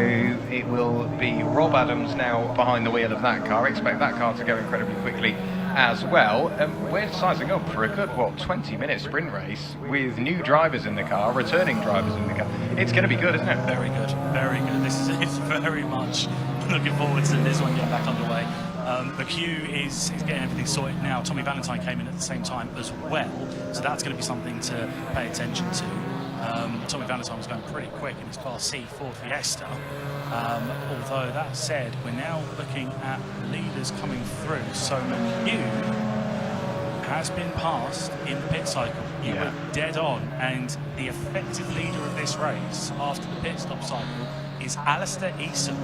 it will be Rob Adams now behind the wheel of that car. Expect that car to go incredibly quickly as well. We're sizing up for a good, 20-minute sprint race with new drivers in the car, returning drivers in the car. It's going to be good, isn't it? Very good, very good. This is very much looking forward to this one getting back underway. McHugh is getting everything sorted now. Tommy Valentine came in at the same time as well, so that's going to be something to pay attention to. Tommy Valentine was going pretty quick in his Class C Ford Fiesta. Although that said, we're now looking at leaders coming through. So McHugh has been passed in the pit cycle. You were dead on, and the effective leader of this race after the pit stop cycle is Alistair Easom.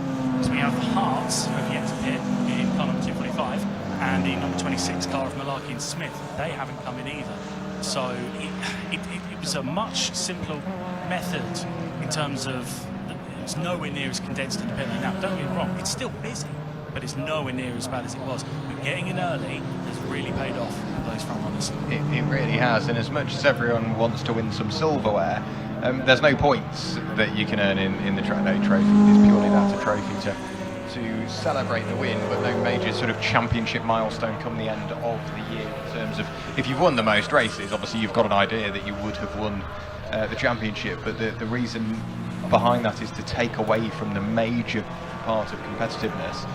So we have the Hearts, who have yet to pit in car number 245, and the number 26 car of Malarkey and Smith. They haven't come in either. So it was a much simpler method in terms of it's nowhere near as condensed in the pit lane. Now, don't get me wrong, it's still busy, but it's nowhere near as bad as it was. But getting in early has really paid off for those front runners. It really has, and as much as everyone wants to win some silverware, there's no points that you can earn in the Trackday trophy. It's purely that, a trophy to celebrate the win, but no major sort of championship milestone come the end of the year in terms of, if you've won the most races, obviously you've got an idea that you would have won the championship, but the reason behind that is to take away from the major part of competitiveness,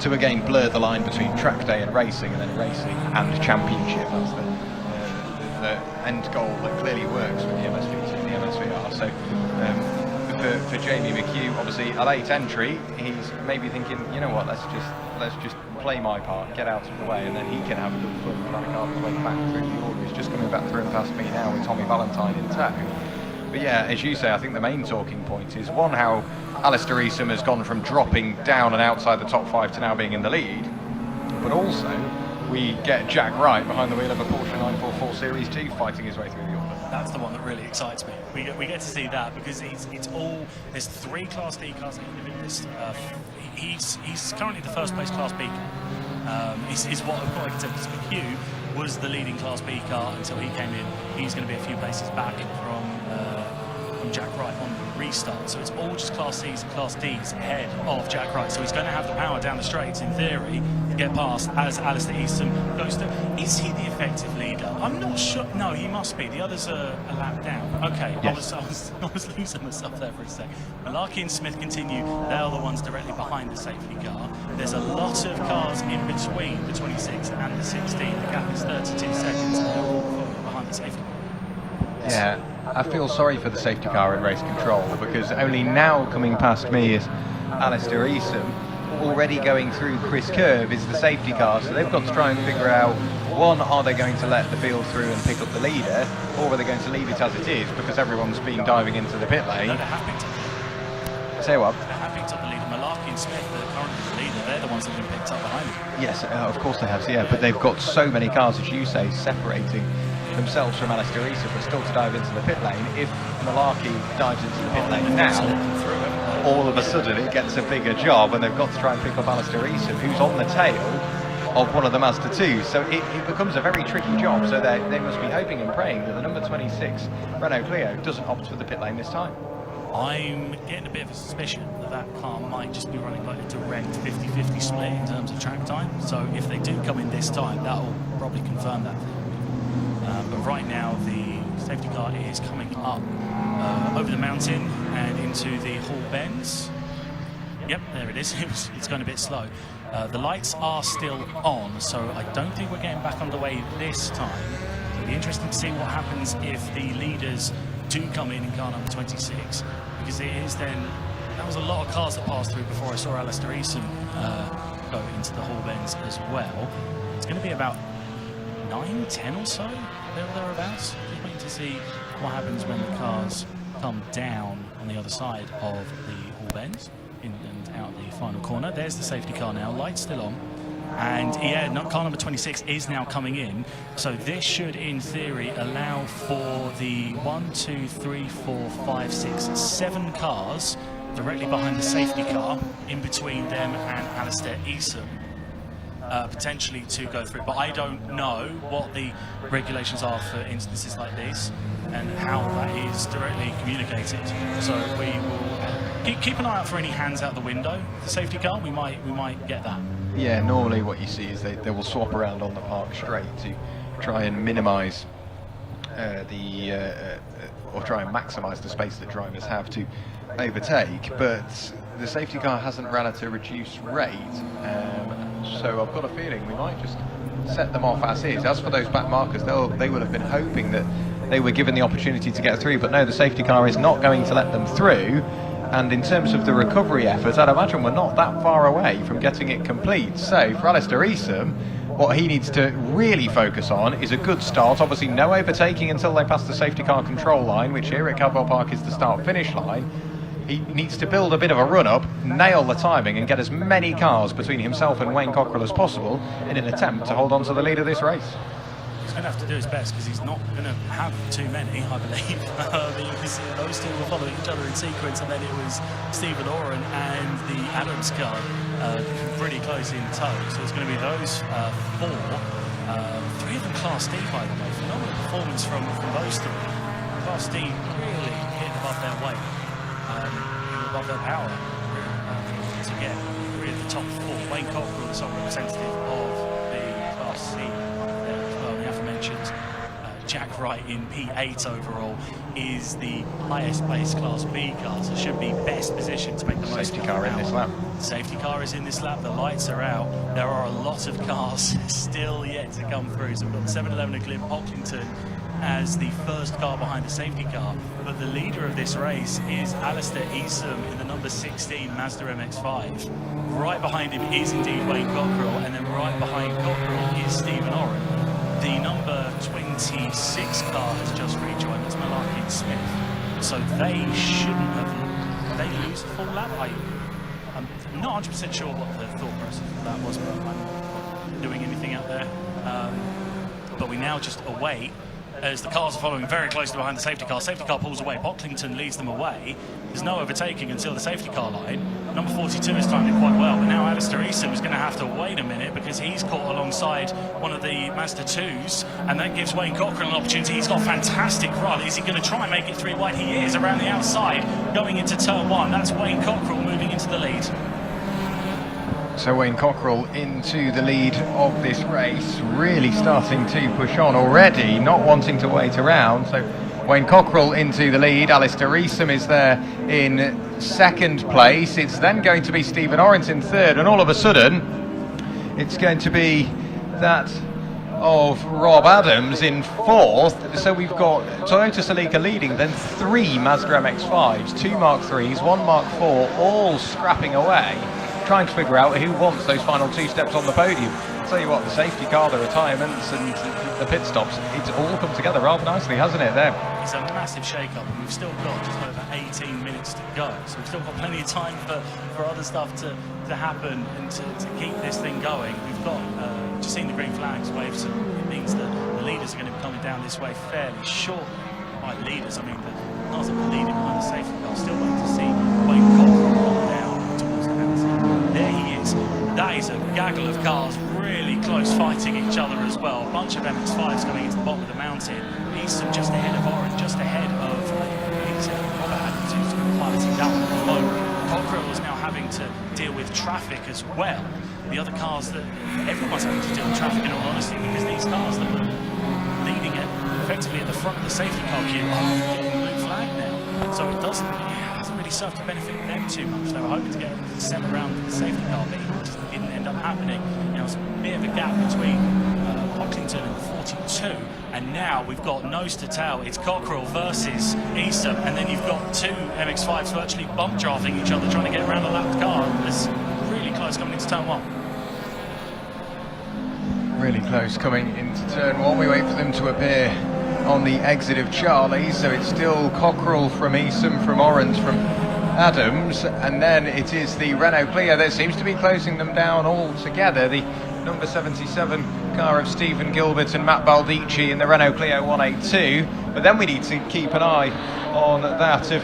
to again blur the line between track day and racing, and then racing and championship. That's the end goal that clearly works with the MSVR. So for Jamie McHugh, obviously a late entry, he's maybe thinking, you know what, let's just play my part, get out of the way, and then he can have a good fun trying to carve his way back through the order. He's just coming back through and past me now with Tommy Valentine in tow. But yeah, as you say, I think the main talking point is, one, how Alistair Easom has gone from dropping down and outside the top 5 to now being in the lead, but also we get Jack Wright behind the wheel of a Porsche 944 Series 2 fighting his way through the order. That's the one that really excites me. We get to see that because it's all, there's 3 Class D cars in this. He's currently the first place Class B car. Is what I can say, because McHugh was the leading Class B car until he came in. He's going to be a few places back from from Jack Wright on the restart. So it's all just Class C's and Class D's ahead of Jack Wright. So he's going to have the power down the straights, in theory, to get past as Alistair Eastham goes to... Is he the effective leader? I'm not sure. No, he must be. The others are a lap down. Okay, Yes. I was losing myself there for a sec. Malarkey and Smith continue. They are the ones directly behind the safety car. There's a lot of cars in between the 26 and the 16. The gap is 32 seconds. They're all behind the safety car. Yeah, I feel sorry for the safety car in race control, because only now coming past me is Alistair Eastham. Already going through Chris Curve is the safety car, so they've got to try and figure out, one, are they going to let the field through and pick up the leader, or are they going to leave it as it is because everyone's been diving into the pit lane? No, they have picked up. Say what? They have picked up the leader. Malarkey and Smith, the current leader, they're the ones that have been picked up behind them. Yes, of course they have, yeah, but they've got so many cars, as you say, separating themselves from Alistair Eastham, but still to dive into the pit lane. If Malarkey dives into the pit lane now, all of a sudden it gets a bigger job, and they've got to try and pick up Alistair Eastham, who's on the tail of one of the Mazda 2s. So it becomes a very tricky job. So they must be hoping and praying that the number 26 Renault Clio doesn't opt for the pit lane this time. I'm getting a bit of a suspicion that that car might just be running like a direct 50-50 split in terms of track time. So if they do come in this time, that'll probably confirm that. But right now, the safety car is coming up over the mountain and into the Hall Bends. Yep, there it is. It's going a bit slow. The lights are still on, so I don't think we're getting back underway this time. It'll be interesting to see what happens if the leaders do come in car number 26, because it is then... That was a lot of cars that passed through before I saw Alistair Eastham go into the Hall Bends as well. It's going to be about 9, 10 or so, thereabouts. Just waiting to see what happens when the cars come down on the other side of the Hall Bends in and out the final corner. There's the safety car now, lights still on. And yeah, car number 26 is now coming in. So this should, in theory, allow for the 1, 2, 3, 4, 5, 6, 7 cars directly behind the safety car, in between them and Alistair Eastham, potentially to go through. But I don't know what the regulations are for instances like this and how that is directly communicated. So we will keep an eye out for any hands out the window. The safety car, we might get that. Yeah, normally what you see is they will swap around on the park straight to try and minimise or try and maximise the space that drivers have to overtake, but the safety car hasn't ran at a reduced rate, so I've got a feeling we might just set them off as is. As for those back markers, they would have been hoping that they were given the opportunity to get through, but no, the safety car is not going to let them through. And in terms of the recovery effort, I'd imagine we're not that far away from getting it complete. So for Alistair Eastham, what he needs to really focus on is a good start. Obviously no overtaking until they pass the safety car control line, which here at Cadwell Park is the start-finish line. He needs to build a bit of a run-up, nail the timing, and get as many cars between himself and Wayne Cockrell as possible in an attempt to hold on to the lead of this race. He's going to have to do his best, because he's not going to have too many, I believe. You can see those two will follow each other in sequence, and then it was Stephen Oren and the Adams car pretty close in tow. So it's going to be those 4. 3 of them Class D, by the way. Phenomenal performance from those 3. Class D really hitting above their weight, above their power, to get 3 of the top 4. Wayne Cockrell, the sole representative of the Class C. The aforementioned Jack Wright in P8 overall is the highest placed Class B car, so should be best positioned to make the most of Safety car in this lap. Safety car is in this lap, the lights are out. There are a lot of cars still yet to come through. So we've got the 711 Glim Pocklington as the first car behind the safety car, but the leader of this race is Alistair Eastham in the number 16 Mazda MX-5. Right behind him is indeed Wayne Cockrell, and then right behind Cockrell is Stephen Oren. The number 26 car has just rejoined. It's Malarkey and Smith. So they shouldn't have... They lose a full lap. I'm not 100% sure what the thought process of that was, but I'm not doing anything out there. But we now just await as the cars are following very closely behind the safety car. Safety car pulls away. Pocklington leads them away. There's no overtaking until the safety car line. Number 42 has timed it quite well, but now Alistair Eason is going to have to wait a minute because he's caught alongside one of the Mazda 2s, and that gives Wayne Cockrell an opportunity. He's got a fantastic run. Is he going to try and make it 3 wide? He is, around the outside, going into turn 1. That's Wayne Cockrell moving into the lead. So Wayne Cockrell into the lead of this race, really starting to push on already, not wanting to wait around. So Wayne Cockrell into the lead. Alistair Eason is there in second place. It's then going to be Stephen Orrent in third, and all of a sudden it's going to be that of Rob Adams in fourth. So we've got Toyota Celica leading, then 3 Mazda MX-5s, 2 Mark 3s, 1 Mark 4, all scrapping away, trying to figure out who wants those final 2 steps on the podium. I'll tell you what, the safety car, the retirements and the pit stops, it's all come together rather nicely, hasn't it, there? It's a massive shake-up, and we've still got just over 18 minutes to go, so we've still got plenty of time for other stuff to happen and to keep this thing going. We've got just seen the green flags wave, so it means that the leaders are going to be coming down this way fairly shortly. By leaders, I mean the cars that were leading behind the safety car. Still waiting to see Wayne Cockrell roll down towards the outside. There he is. That is a gaggle of cars really close, fighting each other as well. A bunch of MX-5s coming into the bottom of the mountain. Easton just ahead of Orange, just ahead of Robert Adams, who's piloting that one below. Cockrell is now having to deal with traffic as well. The other cars that everyone's having to deal with traffic, in all honesty, because these cars that were leading it effectively at the front of the safety car queue are getting the blue flag now. So it doesn't really serve to benefit them too much. They were hoping to get the 7th round of the safety car, but it just didn't end up happening. You know, it's a bit of a gap between Pocklington and the 42, and now we've got nose to tail. It's Cockrell versus Eason, and then you've got 2 MX-5s virtually bump drafting each other, trying to get around the lapped car. It's really close coming into turn 1. Really close coming into turn 1. We wait for them to appear on the exit of Charlie's, so it's still Cockrell from Eason, from Orange, from Adams, and then it is the Renault Clio that seems to be closing them down all together. The number 77 car of Stephen Gilbert and Matt Baldici in the Renault Clio 182, but then we need to keep an eye on that of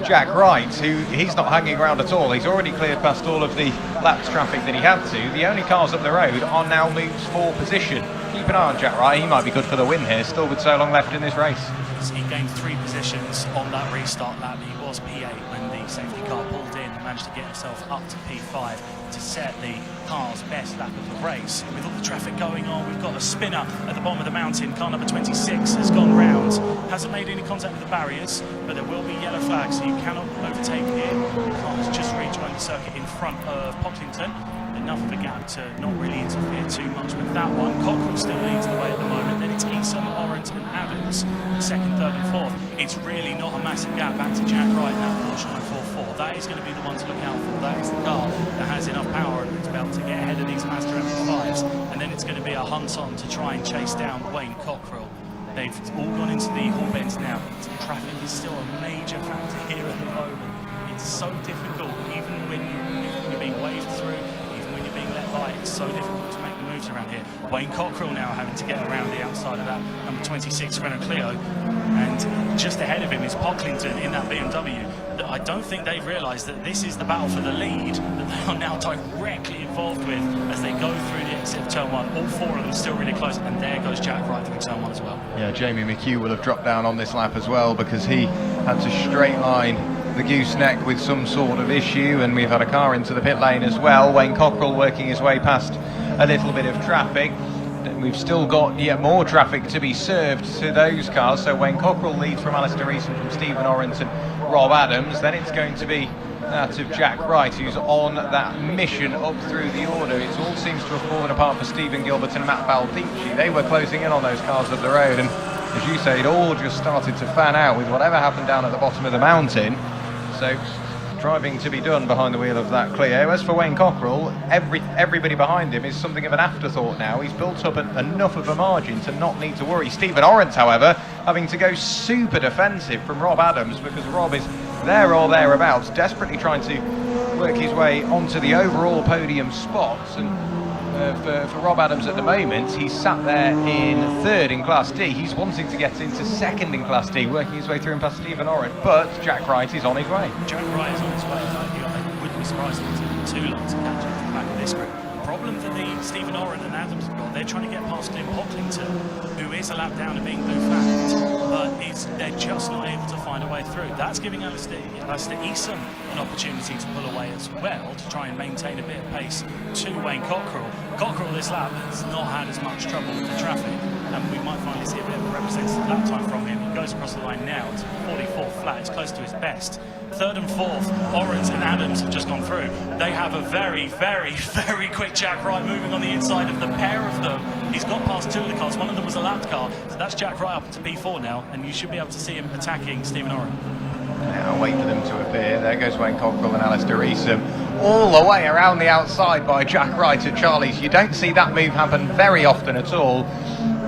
Jack Wright, who he's not hanging around at all. He's already cleared past all of the lapped traffic that he had to. The only cars up the road are now moved for position. Keep an eye on Jack Wright, he might be good for the win here, still with so long left in this race. He gained 3 positions on that restart lap. He was P8 when the safety car pulled in and managed to get himself up to P5 to set the car's best lap of the race. With all the traffic going on, we've got a spinner at the bottom of the mountain. Car number 26 has gone round, hasn't made any contact with the barriers, but there will be yellow flags, so you cannot overtake here. The car has just rejoined the circuit in front of Pocklington. Enough of a gap to not really interfere too much with that one. Cockrell still leads the way at the moment. Then it's Eason, Orange and Adams, 2nd, 3rd and 4th. It's really not a massive gap back to Jack Wright in that Porsche 944. That is going to be the one to look out for. That is the car that has enough power and belt to get ahead of these Mazda MX-5s. And then it's going to be a hunt on to try and chase down Wayne Cockrell. They've all gone into the hall bends now. Traffic is still a major factor here at the moment. It's so difficult, even when you're being waved through, it's so difficult to make the moves around here. Wayne Cockrell now having to get around the outside of that number 26 Renault Clio, and just ahead of him is Pocklington in that BMW. I don't think they've realised that this is the battle for the lead that they are now directly involved with as they go through the exit of turn 1. All 4 of them still really close, and there goes Jack Wright through turn 1 as well. Yeah, Jamie McHugh will have dropped down on this lap as well because he had to straight line the gooseneck with some sort of issue, and we've had a car into the pit lane as well. Wayne Cockrell working his way past a little bit of traffic. We've still got yet more traffic to be served to those cars, so Wayne Cockrell leads from Alistair Eason, from Stephen Orrent and Rob Adams. Then it's going to be that of Jack Wright, who's on that mission up through the order. It all seems to have fallen apart for Stephen Gilbert and Matt Baldici. They were closing in on those cars up the road, and as you say, it all just started to fan out with whatever happened down at the bottom of the mountain. So driving to be done behind the wheel of that Clio. As for Wayne Cockrell, everybody behind him is something of an afterthought now. He's built up enough of a margin to not need to worry. Stephen Orrent, however, having to go super defensive from Rob Adams because Rob is there or thereabouts, desperately trying to work his way onto the overall podium spots. And for Rob Adams at the moment. He's sat there in third in Class D. He's wanting to get into second in Class D, working his way through and past Stephen Orrin, but Jack Wright is on his way. Jack Wright is on his way. I wouldn't be surprised if it took too long to catch up to the back of this group. Problem for the Stephen Orrin and Adams have got, they're trying to get past Clint Pocklington, who is a lap down and being blue flagged, but they're just not able to find a way through. That's giving Alistair Eason an opportunity to pull away as well, to try and maintain a bit of pace to Wayne Cockrell. Cockrell this lap has not had as much trouble with the traffic, and we might finally see a bit of a representative lap time from him. He goes across the line now, it's 44th flat, it's close to his best. Third and fourth, Orrins and Adams have just gone through. They have a very, very, very quick Jack Wright moving on the inside of the pair of them. He's got past two of the cars, one of them was a lapped car, so that's Jack Wright up to P4 now, and you should be able to see him attacking Stephen Orrin. Now wait for them to appear. There goes Wayne Cockrell and Alistair Eason, all the way around the outside by Jack Wright at Charlie's. You don't see that move happen very often at all,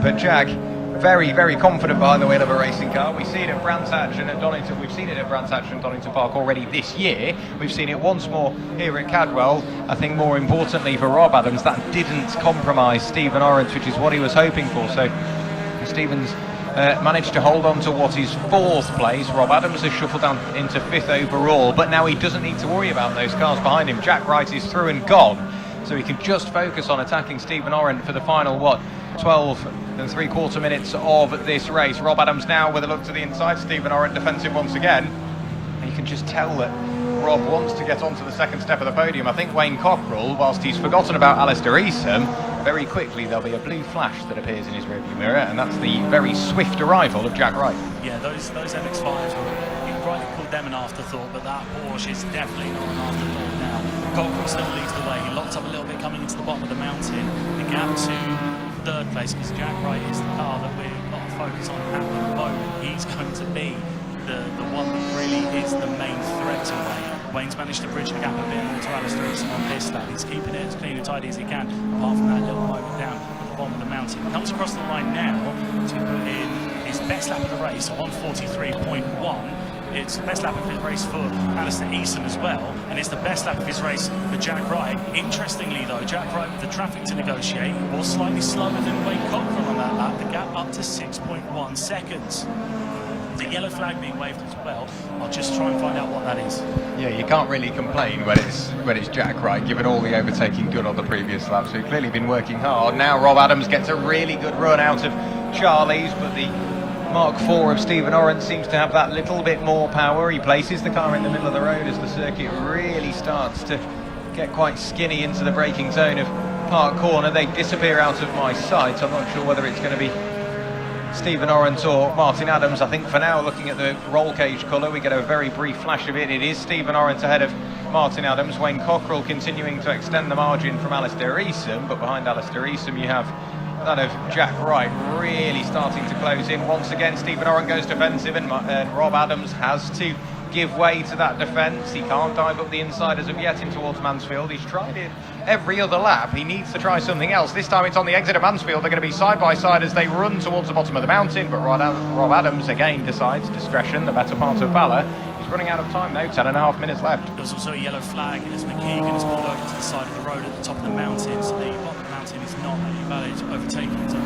but Jack very, very confident behind the wheel of a racing car. We see it at Brands Hatch and at Donington. We've seen it at Brands Hatch and Donington Park already this year. We've seen it once more here at Cadwell. I think more importantly for Rob Adams, that didn't compromise Stephen Orrin, which is what he was hoping for. So Stephen's managed to hold on to what is fourth place. Rob Adams has shuffled down into fifth overall, but now he doesn't need to worry about those cars behind him. Jack Wright is through and gone, so he can just focus on attacking Stephen Orrin for the final 12 and 3/4 minutes of this race. Rob Adams now with a look to the inside. Stephen Orrin defensive once again. And you can just tell that Rob wants to get onto the second step of the podium. I think Wayne Cockrell, whilst he's forgotten about Alistair Eason, very quickly there'll be a blue flash that appears in his rearview mirror, and that's the very swift arrival of Jack Wright. Yeah, those MX-5s you rightly called them an afterthought, but that Porsche is definitely not an afterthought now. Cockrell still leads the way. He locked up a little bit coming into the bottom of the mountain. The gap to third place, because Jack Wright is the car that we've got to focus on at the moment. He's going to be the one that really is the main threat to Wayne. Wayne's managed to bridge the gap a bit more to Alistair Eason on this lap. He's keeping it as clean and tidy as he can, apart from that little moment down at the bottom of the mountain. He comes across the line now to put in his best lap of the race, 1:43.1. It's the best lap of his race for Alistair Eason as well, and it's the best lap of his race for Jack Wright. Interestingly though, Jack Wright with the traffic to negotiate was slightly slower than Wayne Cockrell on that lap, the gap up to 6.1 seconds. The yellow flag being waved as well. I'll just try and find out what that is. Yeah, you can't really complain when it's Jack Wright, given all the overtaking good on the previous lap, so he's clearly been working hard. Now Rob Adams gets a really good run out of Charlie's, but the Mark IV of Stephen Orrin seems to have that little bit more power. He places the car in the middle of the road as the circuit really starts to get quite skinny into the braking zone of Park Corner. They disappear out of my sight. I'm not sure whether it's going to be Stephen Orrin or Martin Adams. I think for now, looking at the roll cage colour, we get a very brief flash of it. It is Stephen Orrin ahead of Martin Adams. Wayne Cockrell continuing to extend the margin from Alistair Eason, but behind Alistair Eason you have that of Jack Wright really starting to close in. Once again, Stephen Orrin goes defensive, and Rob Adams has to give way to that defence. He can't dive up the inside as of yet in towards Mansfield. He's tried it every other lap. He needs to try something else. This time it's on the exit of Mansfield. They're going to be side by side as they run towards the bottom of the mountain, but Rob Adams again decides discretion, the better part of valour. He's running out of time now, 10.5 minutes left. There's also a yellow flag as McKeegan is pulled over to the side of the road at the top of the mountain, so the bottom of the mountain is not really valid overtaking. So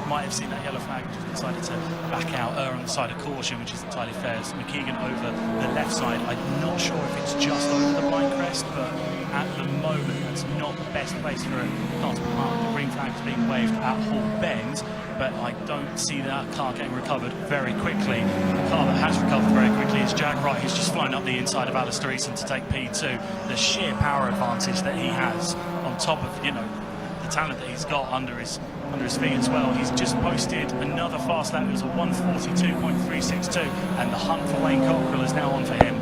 might have seen that yellow flag, just decided to back out, on the side of caution, which is entirely fair. So McKeegan over the left side. I'm not sure if it's just over the pine crest, but at the moment that's not the best place for a car to park. The green flag is being waved at Hall Bend, but I don't see that car getting recovered very quickly. The car that has recovered very quickly is Jack Wright, who's just flown up the inside of Alistair Eason to take P2. The sheer power advantage that he has on top of, the talent that he's got under his feet as well. He's just posted another fast lap. It was a 1:42.362, and the hunt for Wayne Cockrell is now on for him.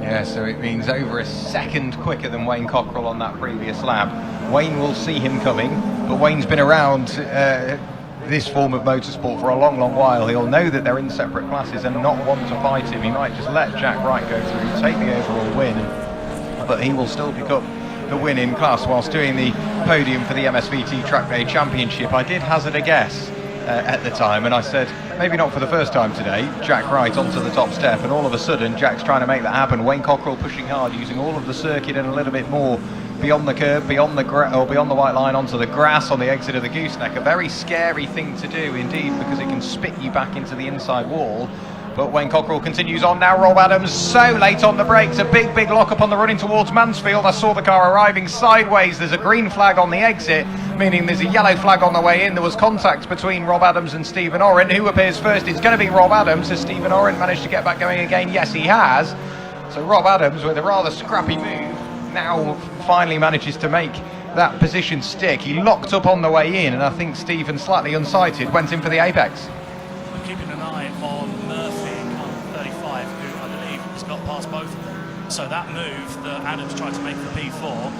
Yeah, so it means over a second quicker than Wayne Cockrell on that previous lap. Wayne will see him coming, but Wayne's been around this form of motorsport for a long, long while. He'll know that they're in separate classes and not want to fight him. He might just let Jack Wright go through, take the overall win, but he will still pick up the win in class whilst doing the podium for the MSVT Trackday Championship. I did hazard a guess at the time, and I said maybe not for the first time today. Jack Wright onto the top step, and all of a sudden Jack's trying to make that happen. Wayne Cockrell pushing hard, using all of the circuit and a little bit more beyond the curb, beyond the white line onto the grass on the exit of the gooseneck. A very scary thing to do indeed, because it can spit you back into the inside wall. But Wayne Cockrell continues on now. Rob Adams so late on the brakes. A big lock up on the running towards Mansfield. I saw the car arriving sideways. There's a green flag on the exit, meaning there's a yellow flag on the way in. There was contact between Rob Adams and Stephen Orrin. Who appears first? It's going to be Rob Adams. Has Stephen Orrin managed to get back going again? Yes, he has. So Rob Adams, with a rather scrappy move, now finally manages to make that position stick. He locked up on the way in, and I think Stephen, slightly unsighted, went in for the apex. I'm keeping an eye on Murphy in car 35, who I believe has got past both of them. So that move that Adams tried to make for P4,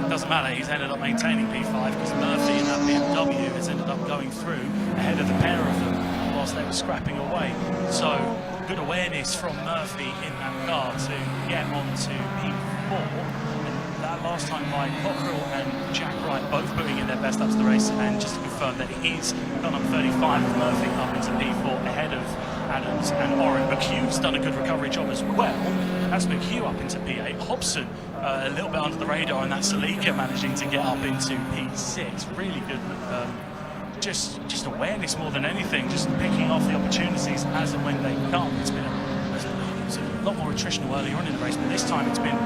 it doesn't matter, he's ended up maintaining P5, because Murphy in that BMW has ended up going through ahead of the pair of them whilst they were scrapping away. So good awareness from Murphy in that car to get onto P4. And that last time by Cockrell and Jack Wright both putting in their best laps of the race, and just to confirm that it is done up 35 with Murphy up into P4 ahead of Adams and Orrin. McHugh's done a good recovery job as well. That's McHugh up into P8. Hobson a little bit under the radar, and that's Salika managing to get up into P6. Really good. Just awareness more than anything, just picking off the opportunities as and when they come. It's been a lot more attritional earlier on in the race, but this time it's been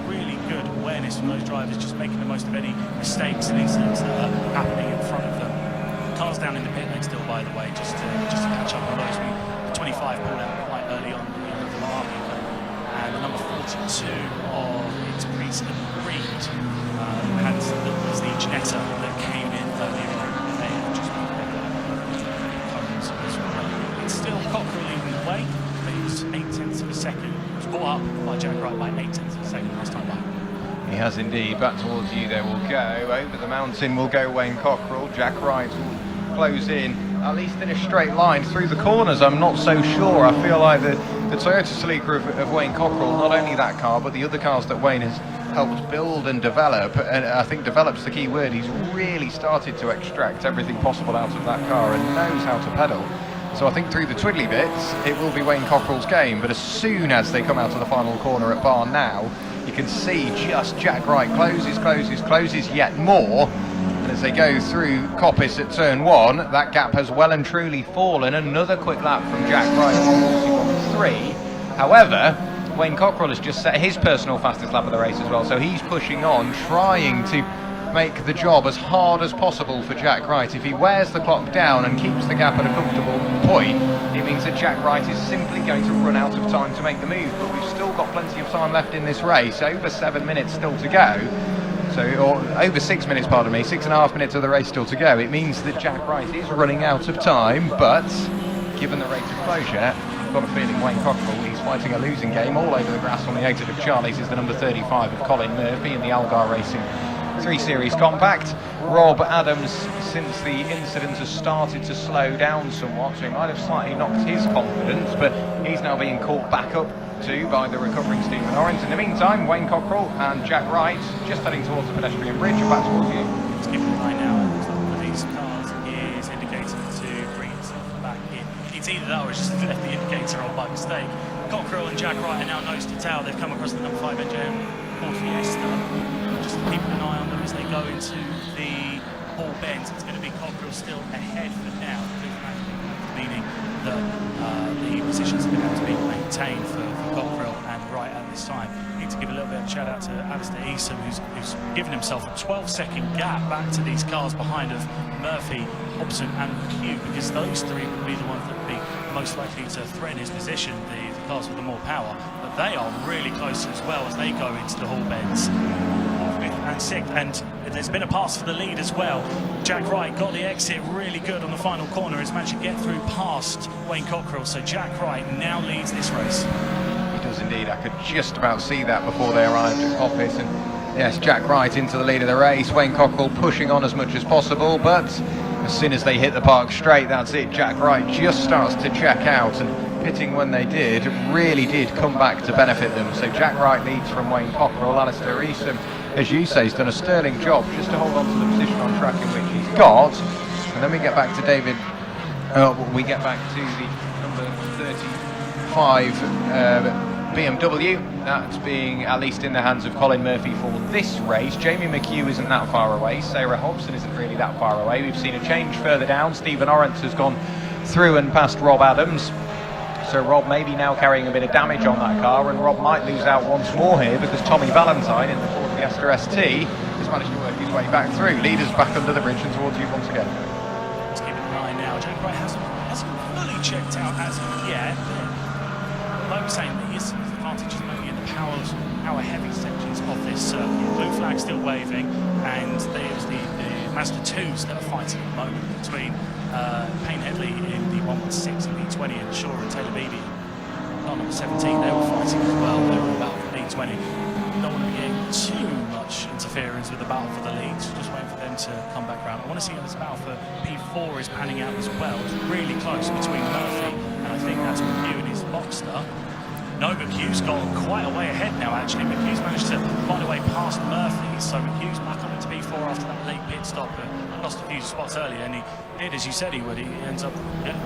really good awareness from those drivers, just making the most of any mistakes and incidents that are happening in front of them. Cars down in the pit lane still, by the way, just to catch up on those. The 25 pulled out quite early on in the marking, and the number 42 of its Priest and Reed was the Ginetta that came in earlier on. It's still Cockrell leading the way, but he was 8/10 of a second. He was caught up by Jack Wright by 8/10 of a second last time by. He has indeed. Back towards you there will go. Over the mountain will go Wayne Cockrell. Jack Wright will close in, at least in a straight line. Through the corners, I'm not so sure. I feel like the Toyota Celica of Wayne Cockrell, not only that car, but the other cars that Wayne has helped build and develop, and I think develop's the key word. He's really started to extract everything possible out of that car and knows how to pedal. So I think through the twiddly bits, it will be Wayne Cockrell's game. But as soon as they come out of the final corner at Barn now, you can see just Jack Wright closes yet more. And as they go through Coppice at turn 1, that gap has well and truly fallen. Another quick lap from Jack Wright, 41.3. However, Wayne Cockrell has just set his personal fastest lap of the race as well. So he's pushing on, trying to make the job as hard as possible for Jack Wright. If he wears the clock down and keeps the gap at a comfortable point, it means that Jack Wright is simply going to run out of time to make the move. But we've still got plenty of time left in this race, over 7 minutes still to go. So, or over 6 minutes, pardon me, 6.5 minutes of the race still to go. It means that Jack Wright is running out of time, but given the rate of closure, I've got a feeling Wayne Cockrell is fighting a losing game. All over the grass on the exit of Charlie's is the number 35 of Colin Murphy in the Algar Racing 3 Series Compact. Rob Adams, since the incident has started to slow down somewhat, so he might have slightly knocked his confidence, but he's now being caught back up to by the recovering Stephen Orrin. In the meantime, Wayne Cockrell and Jack Wright just heading towards the pedestrian bridge and back towards you. Just keeping an eye now on these cars is indicating to bring himself back in. It's either that or it's just left the indicator on by mistake. Cockrell and Jack Wright are now nose to tail. They've come across the number 5 NJM Ford Fiesta. Just keeping an eye on them as they go into the Hall Bends. It's going to be Cockrell still ahead for now, meaning that the positions are going to have to be maintained for Cockrell and Wright at this time. I need to give a little bit of a shout out to Alistair Eason, who's given himself a 12-second gap back to these cars behind of Murphy, Hobson and McHugh, because those three would be the ones that would be most likely to threaten his position, the cars with the more power. But they are really close as well as they go into the Hall Bends. And 6th, and there's been a pass for the lead as well. Jack Wright got the exit really good on the final corner, has managed to get through past Wayne Cockrell, so Jack Wright now leads this race. He does indeed. I could just about see that before they arrived at Coppice, and yes, Jack Wright into the lead of the race. Wayne Cockrell pushing on as much as possible, but as soon as they hit the park straight, that's it. Jack Wright just starts to check out, and pitting when they did really did come back to benefit them. So Jack Wright leads from Wayne Cockrell. Alistair Eason, as you say, has done a sterling job just to hold on to the position on track in which he's got. And then we get back to David, we get back to the number 35, BMW. That's being at least in the hands of Colin Murphy for this race. Jamie McHugh isn't that far away. Sarah Hobson isn't really that far away. We've seen a change further down. Stephen Orrance has gone through and past Rob Adams. So Rob may be now carrying a bit of damage on that car, and Rob might lose out once more here because Tommy Valentine in the Ford Fiesta ST has managed to work his way back through. Leaders back under the bridge and towards you once again. Let's keep an eye now. Jack Wright hasn't fully checked out as of yet. Like we're saying, his advantage is mainly in the power heavy sections of this circuit. Blue flag still waving, and there's the Mazda 2s that are fighting at the moment between Payne Headley in the 116 and B20 and Shaw and Taylor Beattie. On number 17, they were fighting as well. They were about for B20. Don't want to be getting too much interference with the battle for the leads. Just waiting for them to come back around. I want to see how this battle for P4 is panning out as well. It's really close between Murphy and I think that's McHugh and his Boxster. No, McHugh's gone quite a way ahead now, actually. McHugh's managed to find a way past Murphy, so McHugh's back up into P4 after that late pit stop. Lost a few spots earlier, and he did, as you said he would. He ends up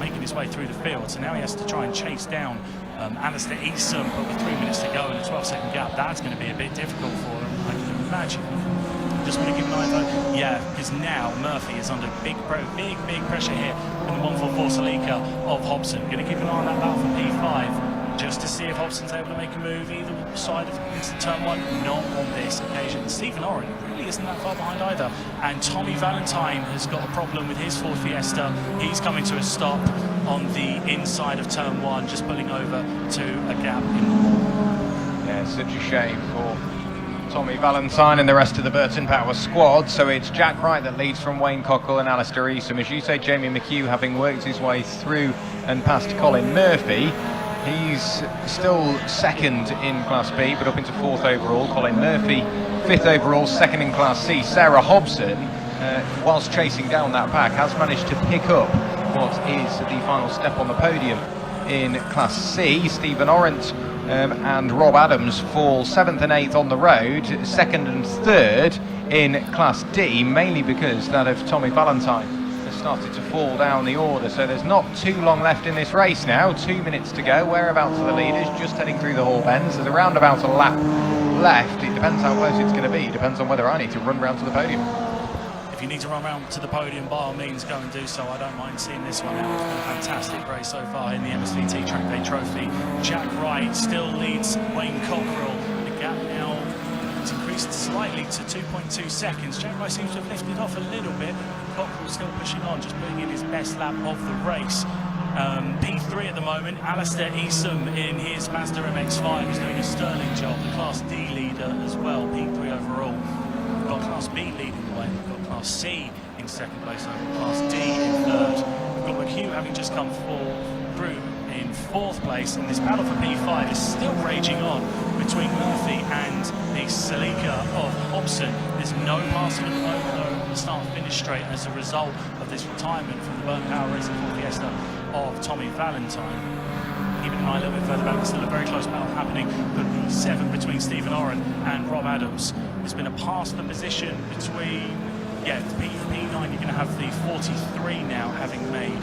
making his way through the field, so now he has to try and chase down Alistair Eason, but with 3 minutes to go and a 12-second gap, that's going to be a bit difficult for him, I can imagine. Just want to give an eye though, yeah, because now Murphy is under big pressure here in the 144 Celica of Hobson. Going to keep an eye on that battle for P5. Just to see if Hobson's able to make a move either side of into turn one. Not on this occasion. Stephen Orrin really isn't that far behind either. And Tommy Valentine has got a problem with his Ford Fiesta. He's coming to a stop on the inside of turn one, just pulling over to a gap in the wall. Yeah, such a shame for Tommy Valentine and the rest of the Burton Power squad. So it's Jack Wright that leads from Wayne Cockle and Alistair Eason. As you say, Jamie McHugh having worked his way through and past Colin Murphy. He's still second in Class B, but up into fourth overall. Colin Murphy, fifth overall, second in Class C. Sarah Hobson, whilst chasing down that pack, has managed to pick up what is the final step on the podium in Class C. Stephen Orrant and Rob Adams fall 7th and 8th on the road, 2nd and 3rd in Class D, mainly because that of Tommy Valentine started to fall down the order. So there's not too long left in this race now. 2 minutes to go. Whereabouts are the leaders? Just heading through the Hall Bends. There's around about a lap left. It depends how close it's going to be. It depends on whether I need to run round to the podium. If you need to run round to the podium, by all means go and do so. I don't mind seeing this one out. It's been a fantastic race so far in the MSVT Trackday Trophy. Jack Wright still leads Wayne Cockrell. The gap now has increased slightly to 2.2 seconds. Jack Wright seems to have lifted off a little bit. Cockrell's still pushing on, just putting in his best lap of the race. P3 at the moment. Alistair Eason in his Mazda MX-5 is doing a sterling job. The Class D leader as well, P3 overall. We've got Class B leading the way. We've got Class C in second place over Class D in third. We've got McHugh having just come through in fourth place, and this battle for P5 is still raging on between Murphy and the Celica of Hobson. There's no passing at the moment, though, the start-finish straight as a result of this retirement from the Burton Power Racing Ford Fiesta of Tommy Valentine. Keeping an eye a little bit further back, there's still a very close battle happening for P7 between Stephen Orrin and Rob Adams. There's been a pass for position between, P9, you're going to have the 43 now having made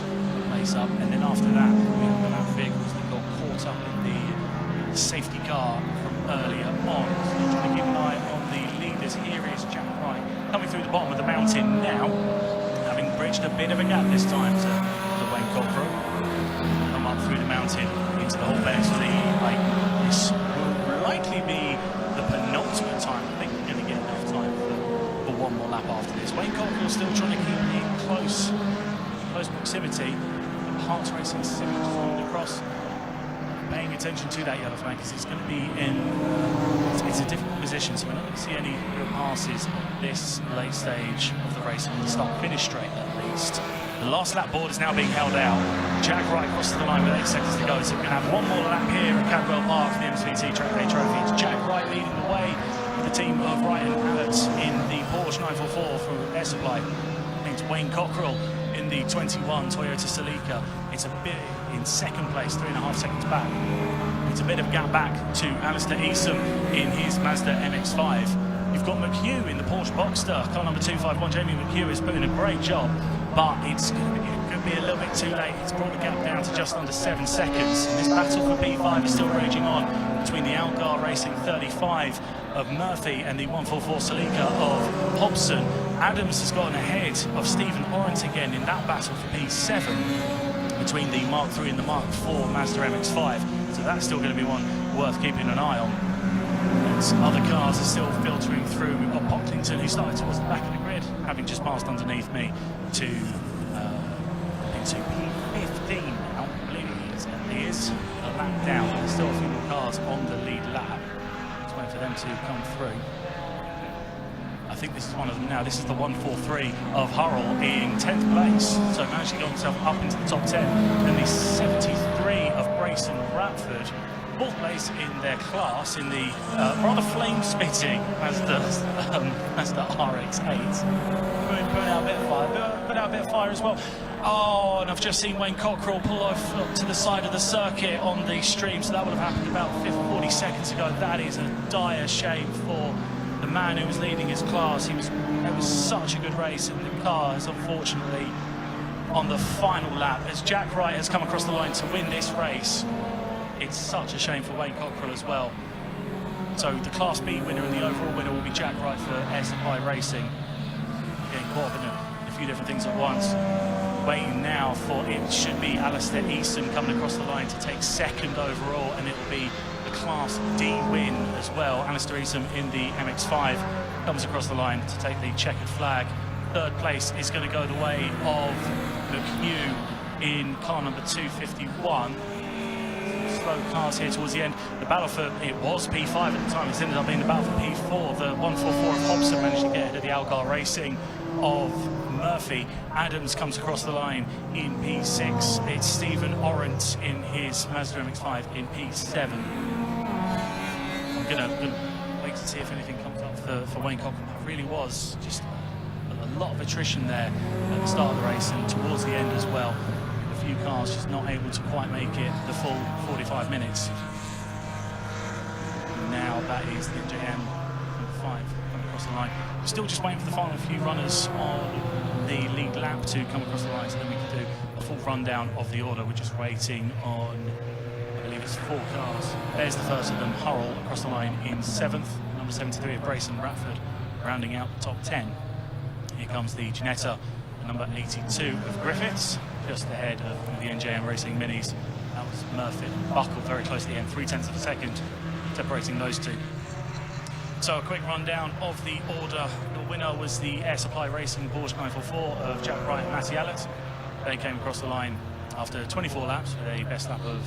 place up, and then after that, we have the lap vehicles that got caught up in the safety car from earlier on. So we're trying to keep an eye on the leaders. Here is Jack Wright coming through the bottom of the mountain now, having bridged a bit of a gap this time to the Wayne Cockrell. Come up through the mountain into the Hall Bends for the late. This will likely be the penultimate time. I think we're going to get enough time for one more lap after this. Wayne Cockrell still trying to keep in close proximity. Hearts Racing Civic formed across, paying attention to that yellow flag because it's going to be in it's a difficult position, so we're not going to see any real passes this late stage of the race on the start-finish straight at least. The last lap board is now being held out. Jack Wright crosses the line with 8 seconds to go, so we're going to have one more lap here at Cadwell Park for the MSVT Trackday Trophy. It's Jack Wright leading the way with the team of Wright and Allett in the Porsche 944 from Air Supply. It's Wayne Cockrell in the 21 Toyota Celica. It's a bit in second place, 3.5 seconds back. It's a bit of gap back to Alistair Eason in his Mazda MX-5. You've got McHugh in the Porsche Boxster. Car number 251, Jamie McHugh is putting a great job, but it's going to be a could be a little bit too late. It's brought the gap down to just under 7 seconds. And this battle for P5 is still raging on between the Algar Racing 35 of Murphy and the 144 Celica of Hobson. Adams has gotten ahead of Stephen Orrent again in that battle for P7 between the Mark III and the Mark IV Mazda MX-5. So that's still going to be one worth keeping an eye on. And other cars are still filtering through. We've got Pocklington, who started towards the back of the grid, having just passed underneath me to into P15 now. I believe he is a lap down. There's still a few more cars on the lead lap. Just waiting for them to come through. I think this is one of them now. This is the 143 of Hurrell in 10th place. So managed to get himself up into the top 10. And the 73 of Grayson Bradford, 4th place in their class in the rather flame-spitting Mazda RX-8. Put out a bit of fire, put out a bit of fire as well. Oh, and I've just seen Wayne Cockrell pull off to the side of the circuit on the stream, so that would have happened about 40 seconds ago. That is a dire shame for the man who was leading his class. It was such a good race, and the car is unfortunately on the final lap. As Jack Wright has come across the line to win this race, it's such a shame for Wayne Cockrell as well. So the Class B winner and the overall winner will be Jack Wright for Air Supply Racing. Getting caught up in a few different things at once. Waiting now for it should be Alistair Easton coming across the line to take 2nd overall, and it will be the Class D win as well. Alistair Easton in the MX-5 comes across the line to take the checkered flag. 3rd place is going to go the way of McHugh in car number 251. Slow cars here towards the end. The battle for, it was P5 at the time, it's ended up being the battle for P4. The 144 of Hobson managed to get ahead of the Algar Racing of Murphy. Adams comes across the line in P6. It's Stephen Orrent in his Mazda MX-5 in P7. I'm gonna wait to see if anything comes up for Wayne Cockrell. It really was just a lot of attrition there at the start of the race and towards the end as well. A few cars just not able to quite make it the full 45 minutes. Now that is the JM 5 coming across the line. We're still just waiting for the final few runners on the lead lap to come across the line so then we can do a full rundown of the order. We're just waiting on, I believe it's 4 cars. There's the first of them, Hurrell across the line in 7th, number 73 of Grayson Bradford, rounding out the top 10. Here comes the Ginetta, number 82 of Griffiths, just ahead of the NJM Racing Minis. That was Murphy and Buckle very close to the end, 0.3 of a second separating those two. So a quick rundown of the order. The winner was the Air Supply Racing Porsche 944 of Jack Wright and Matty Allett. They came across the line after 24 laps with a best lap of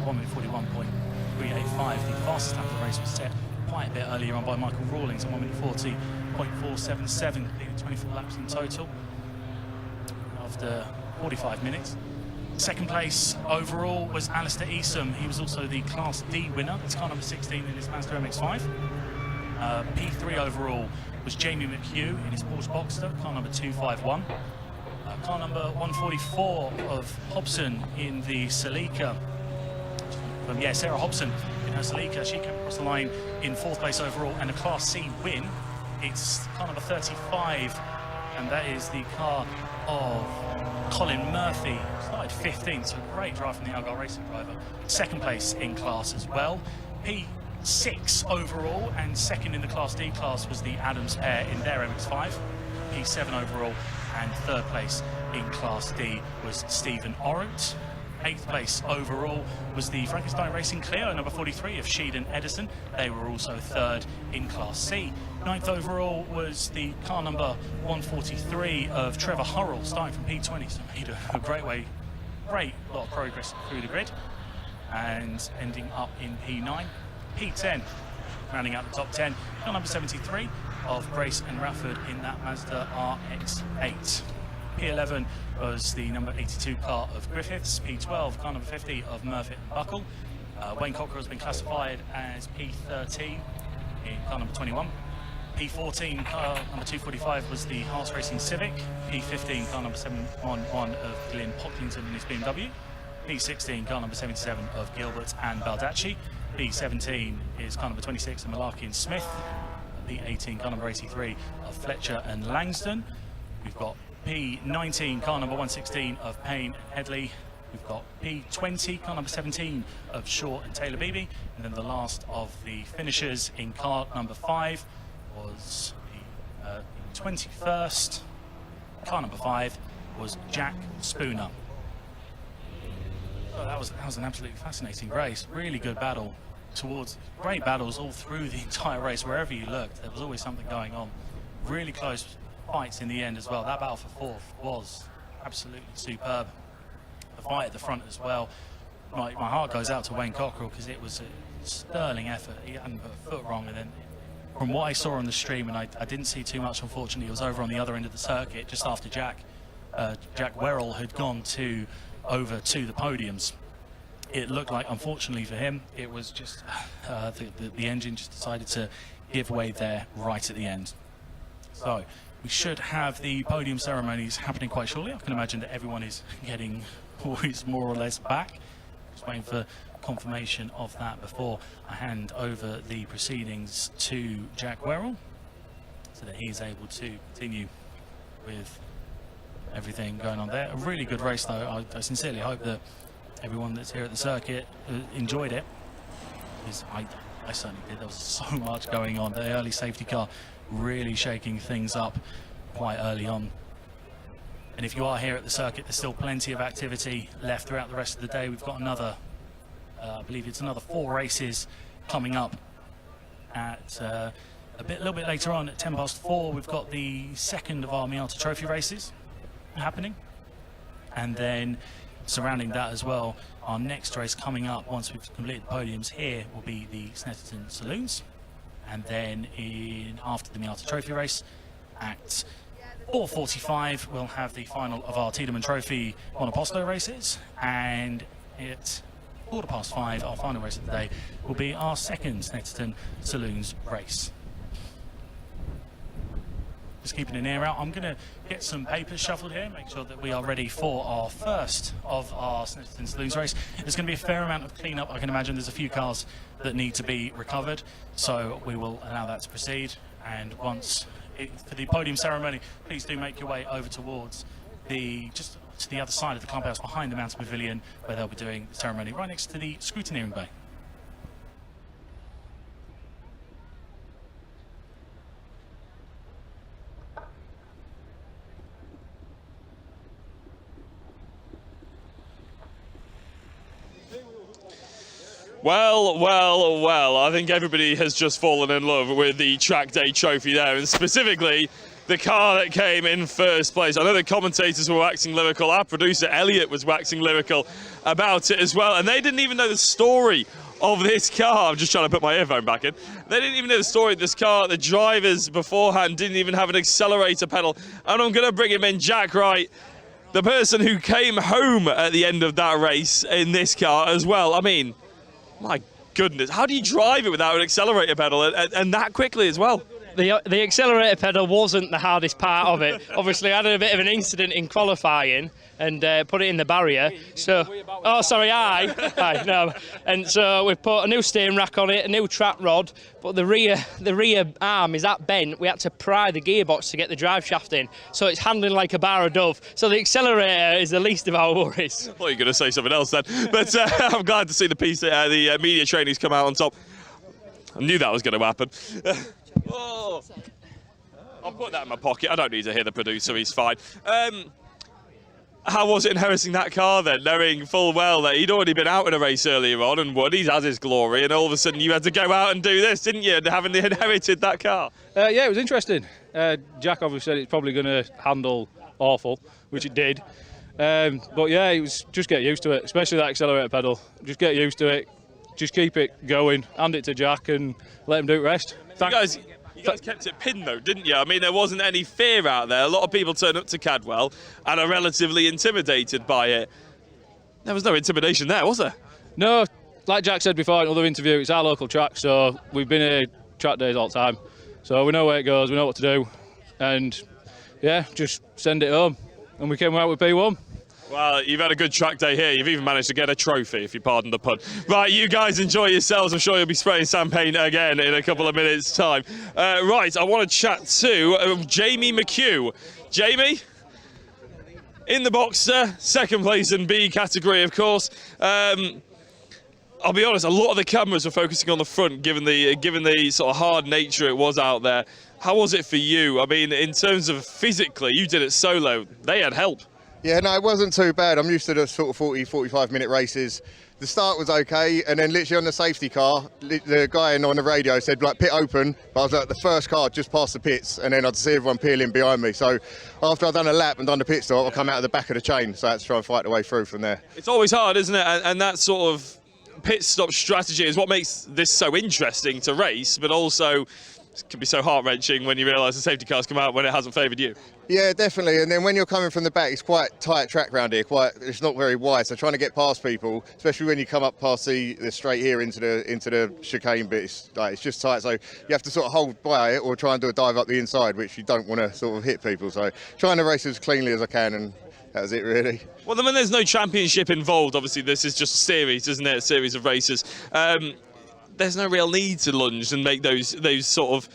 1:41.385. The fastest lap of the race was set quite a bit earlier on by Michael Rawlings at 1:40.477, completed 24 laps in total after 45 minutes. 2nd place overall was Alistair Easton. He was also the Class D winner. It's car number 16 in his Mazda MX-5. P3 overall was Jamie McHugh in his Porsche Boxster, car number 251. Car number 144 of Hobson in the Celica. Sarah Hobson in her Celica. She came across the line in 4th place overall and a Class C win. It's car number 35, and that is the car of Colin Murphy. Started 15th, so great drive from the Algar Racing driver. 2nd place in class as well. P6 overall, and 2nd in the Class D class was the Adams pair in their MX-5. P7 overall, and 3rd place in Class D was Stephen Orrent. 8th place overall was the Frankenstein Racing Clio, number 43 of Sheed and Edison. They were also 3rd in Class C. 9th overall was the car number 143 of Trevor Hurrell, starting from P20, so made a great lot of progress through the grid, and ending up in P9. P10, rounding out the top 10, car number 73 of Grace and Rafford in that Mazda RX-8. P11 was the number 82 car of Griffiths. P12, car number 50 of Murphy and Buckle. Wayne Cockrell has been classified as P13 in car number 21. P14, car number 245 was the Haas Racing Civic. P15, car number 711 of Glenn Pocklington in his BMW. P16, car number 77 of Gilbert and Baldacci. P17 is car number 26 of Malarkey and Smith. P18, car number 83 of Fletcher and Langston. We've got P19, car number 116 of Payne and Headley. We've got P20, car number 17 of Shaw and Taylor Beebe. And then the last of the finishers in car number 5 was the 21st. Car number 5 was Jack Spooner. Oh, that was an absolutely fascinating race. Really good battle great battles all through the entire race. Wherever you looked, there was always something going on. Really close fights in the end as well. That battle for fourth was absolutely superb. The fight at the front as well. My heart goes out to Wayne Cockrell because it was a sterling effort. He hadn't put a foot wrong, and then from what I saw on the stream, and I didn't see too much unfortunately, it was over on the other end of the circuit just after Jack Werrell had gone over to the podiums. It looked like, unfortunately for him, it was just the engine just decided to give way there right at the end. So we should have the podium ceremonies happening quite shortly. I can imagine that everyone is getting always more or less back. Just waiting for confirmation of that before I hand over the proceedings to Jack Werrell so that he's able to continue with everything going on there. A really good race though. I sincerely hope that everyone that's here at the circuit enjoyed it, because I certainly did. There was so much going on. The early safety car really shaking things up quite early on. And if you are here at the circuit, there's still plenty of activity left throughout the rest of the day. We've got another, I believe it's another 4 races coming up at a little bit later on at 4:10. We've got the second of our Miata Trophy races happening, and then surrounding that as well, our next race coming up once we've completed the podiums here will be the Snetterton Saloons, and then after the Miata Trophy race at 4:45 we'll have the final of our Tiedemann Trophy Monoposto races, and at 5:15 our final race of the day will be our second Snetterton Saloons race. Just keeping an ear out. I'm going to get some papers shuffled here, make sure that we are ready for our first of our Snetterton Saloons race. There's going to be a fair amount of clean-up. I can imagine there's a few cars that need to be recovered, so we will allow that to proceed. And for the podium ceremony, please do make your way over towards just to the other side of the clubhouse behind the Mountain Pavilion, where they'll be doing the ceremony right next to the scrutineering bay. Well, I think everybody has just fallen in love with the Trackday trophy there, and specifically the car that came in first place. I know the commentators were waxing lyrical. Our producer, Elliot, was waxing lyrical about it as well, and they didn't even know the story of this car. I'm just trying to put my earphone back in. They didn't even know the story of this car. The drivers beforehand didn't even have an accelerator pedal, and I'm going to bring him in, Jack Wright, the person who came home at the end of that race in this car as well. I mean, my goodness, how do you drive it without an accelerator pedal and that quickly as well? The accelerator pedal wasn't the hardest part of it. Obviously, I had a bit of an incident in qualifying and put it in the barrier. So, oh, sorry, no. And so we put a new steering rack on it, a new trap rod, but the rear arm is that bent. We had to pry the gearbox to get the drive shaft in, so it's handling like a bar of dove. So the accelerator is the least of our worries. I thought you were going to say something else then, but I'm glad to see the media trainees come out on top. I knew that was going to happen. Oh. I'll put that in my pocket. I don't need to hear the producer, he's fine. How was it inheriting that car then, knowing full well that he'd already been out in a race earlier on and won, he's had his glory, and all of a sudden you had to go out and do this, didn't you, and having inherited that car? Yeah, it was interesting. Jack obviously said it's probably going to handle awful, which it did. But yeah, it was just get used to it, especially that accelerator pedal. Just get used to it, just keep it going, hand it to Jack and let him do the rest. You guys kept it pinned though, didn't you? I mean, there wasn't any fear out there. A lot of people turn up to Cadwell and are relatively intimidated by it. There was no intimidation there, was there? No, like Jack said before in another interview, it's our local track, so we've been here track days all the time. So we know where it goes, we know what to do, and yeah, just send it home. And we came out with P1. Well, you've had a good track day here. You've even managed to get a trophy, if you pardon the pun. Right, you guys enjoy yourselves. I'm sure you'll be spraying champagne again in a couple of minutes' time. Right, I want to chat to Jamie McHugh. Jamie, in the Boxster, second place in B category, of course. I'll be honest, a lot of the cameras were focusing on the front, given the sort of hard nature it was out there. How was it for you? I mean, in terms of physically, you did it solo. They had help. Yeah, no, it wasn't too bad. I'm used to the sort of 40, 45-minute races. The start was okay, and then literally on the safety car, the guy on the radio said, like, pit open. But I was like, the first car just past the pits, and then I'd see everyone peeling behind me. So after I'd done a lap and done the pit stop, I come out of the back of the chain, so I had to try and fight the way through from there. It's always hard, isn't it? And that sort of pit stop strategy is what makes this so interesting to race, but also it can be so heart-wrenching when you realise the safety cars come out when it hasn't favoured you. Yeah, definitely. And then when you're coming from the back, it's quite tight track round here. It's not very wide, so trying to get past people, especially when you come up past the straight here into the chicane bit, it's just tight. So you have to sort of hold by it or try and do a dive up the inside, which you don't want to sort of hit people. So trying to race as cleanly as I can, and that was it really. Well, I mean, there's no championship involved. Obviously, this is just a series, isn't it? A series of races. There's no real need to lunge and make those sort of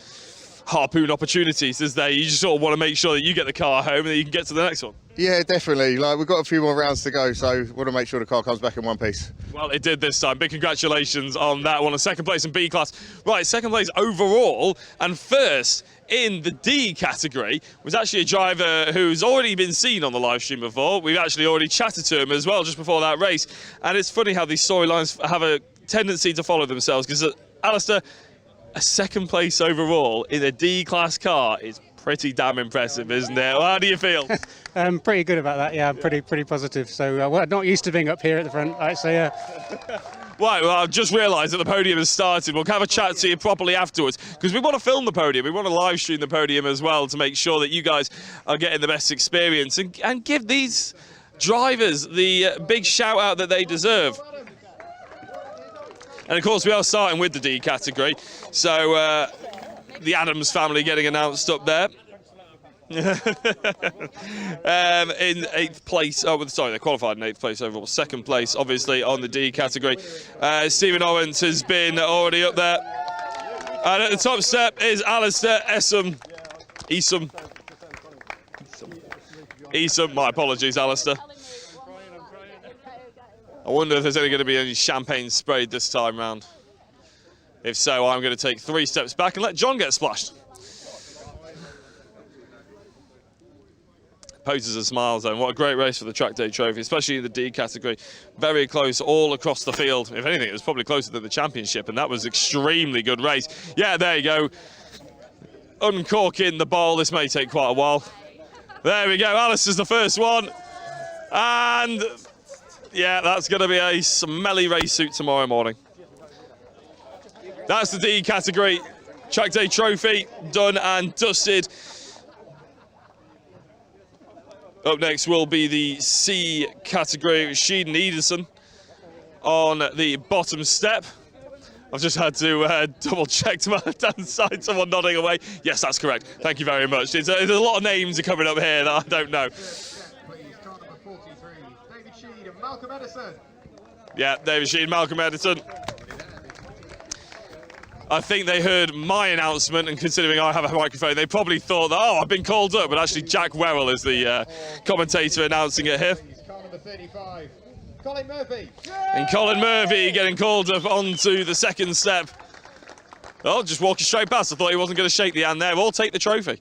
harpoon opportunities, is there? You just sort of want to make sure that you get the car home and that you can get to the next one. Yeah, definitely. Like, we've got a few more rounds to go, so we want to make sure the car comes back in one piece. Well, it did this time. Big congratulations on that one. A second place in B class. Right, second place overall, and first in the D category was actually a driver who's already been seen on the live stream before. We've actually already chatted to him as well just before that race, and it's funny how these storylines have a tendency to follow themselves, because Alistair, a second place overall in a D class car is pretty damn impressive, isn't it? Well, how do you feel? I'm pretty good about that. Yeah, I'm pretty positive. So we're not used to being up here at the front. Right, so yeah. Right, well, I've just realised that the podium has started. We'll have a chat to you properly afterwards, because we want to film the podium. We want to live stream the podium as well to make sure that you guys are getting the best experience and give these drivers the big shout out that they deserve. And of course, we are starting with the D category. So the Adams family getting announced up there. In 8th place, they qualified in 8th place overall. Second place, obviously, on the D category. Stephen Owens has been already up there. And at the top step is Alistair Esom. My apologies, Alistair. I wonder if there's only going to be any champagne sprayed this time round. If so, I'm going to take 3 steps back and let John get splashed. Poses a smile zone. What a great race for the Trackday Trophy, especially in the D category. Very close all across the field. If anything, it was probably closer than the championship, and that was an extremely good race. Yeah, there you go. Uncorking the bowl. This may take quite a while. There we go. Alistair's the first one. And yeah, that's going to be a smelly race suit tomorrow morning. That's the D category. Trackday Trophy done and dusted. Up next will be the C category with Sheedon Ederson on the bottom step. I've just had to double check to my left-hand side, someone nodding away. Yes, that's correct. Thank you very much. There's a lot of names are coming up here that I don't know. Malcolm Edison. Yeah, David Sheedon, Malcolm Edison. I think they heard my announcement, and considering I have a microphone, they probably thought that, oh, I've been called up, but actually Jack Werrell is the commentator announcing it here. Car number 35, Colin Murphy. And Colin Murphy getting called up onto the second step. Oh, just walking straight past. I thought he wasn't going to shake the hand there. We'll take the trophy.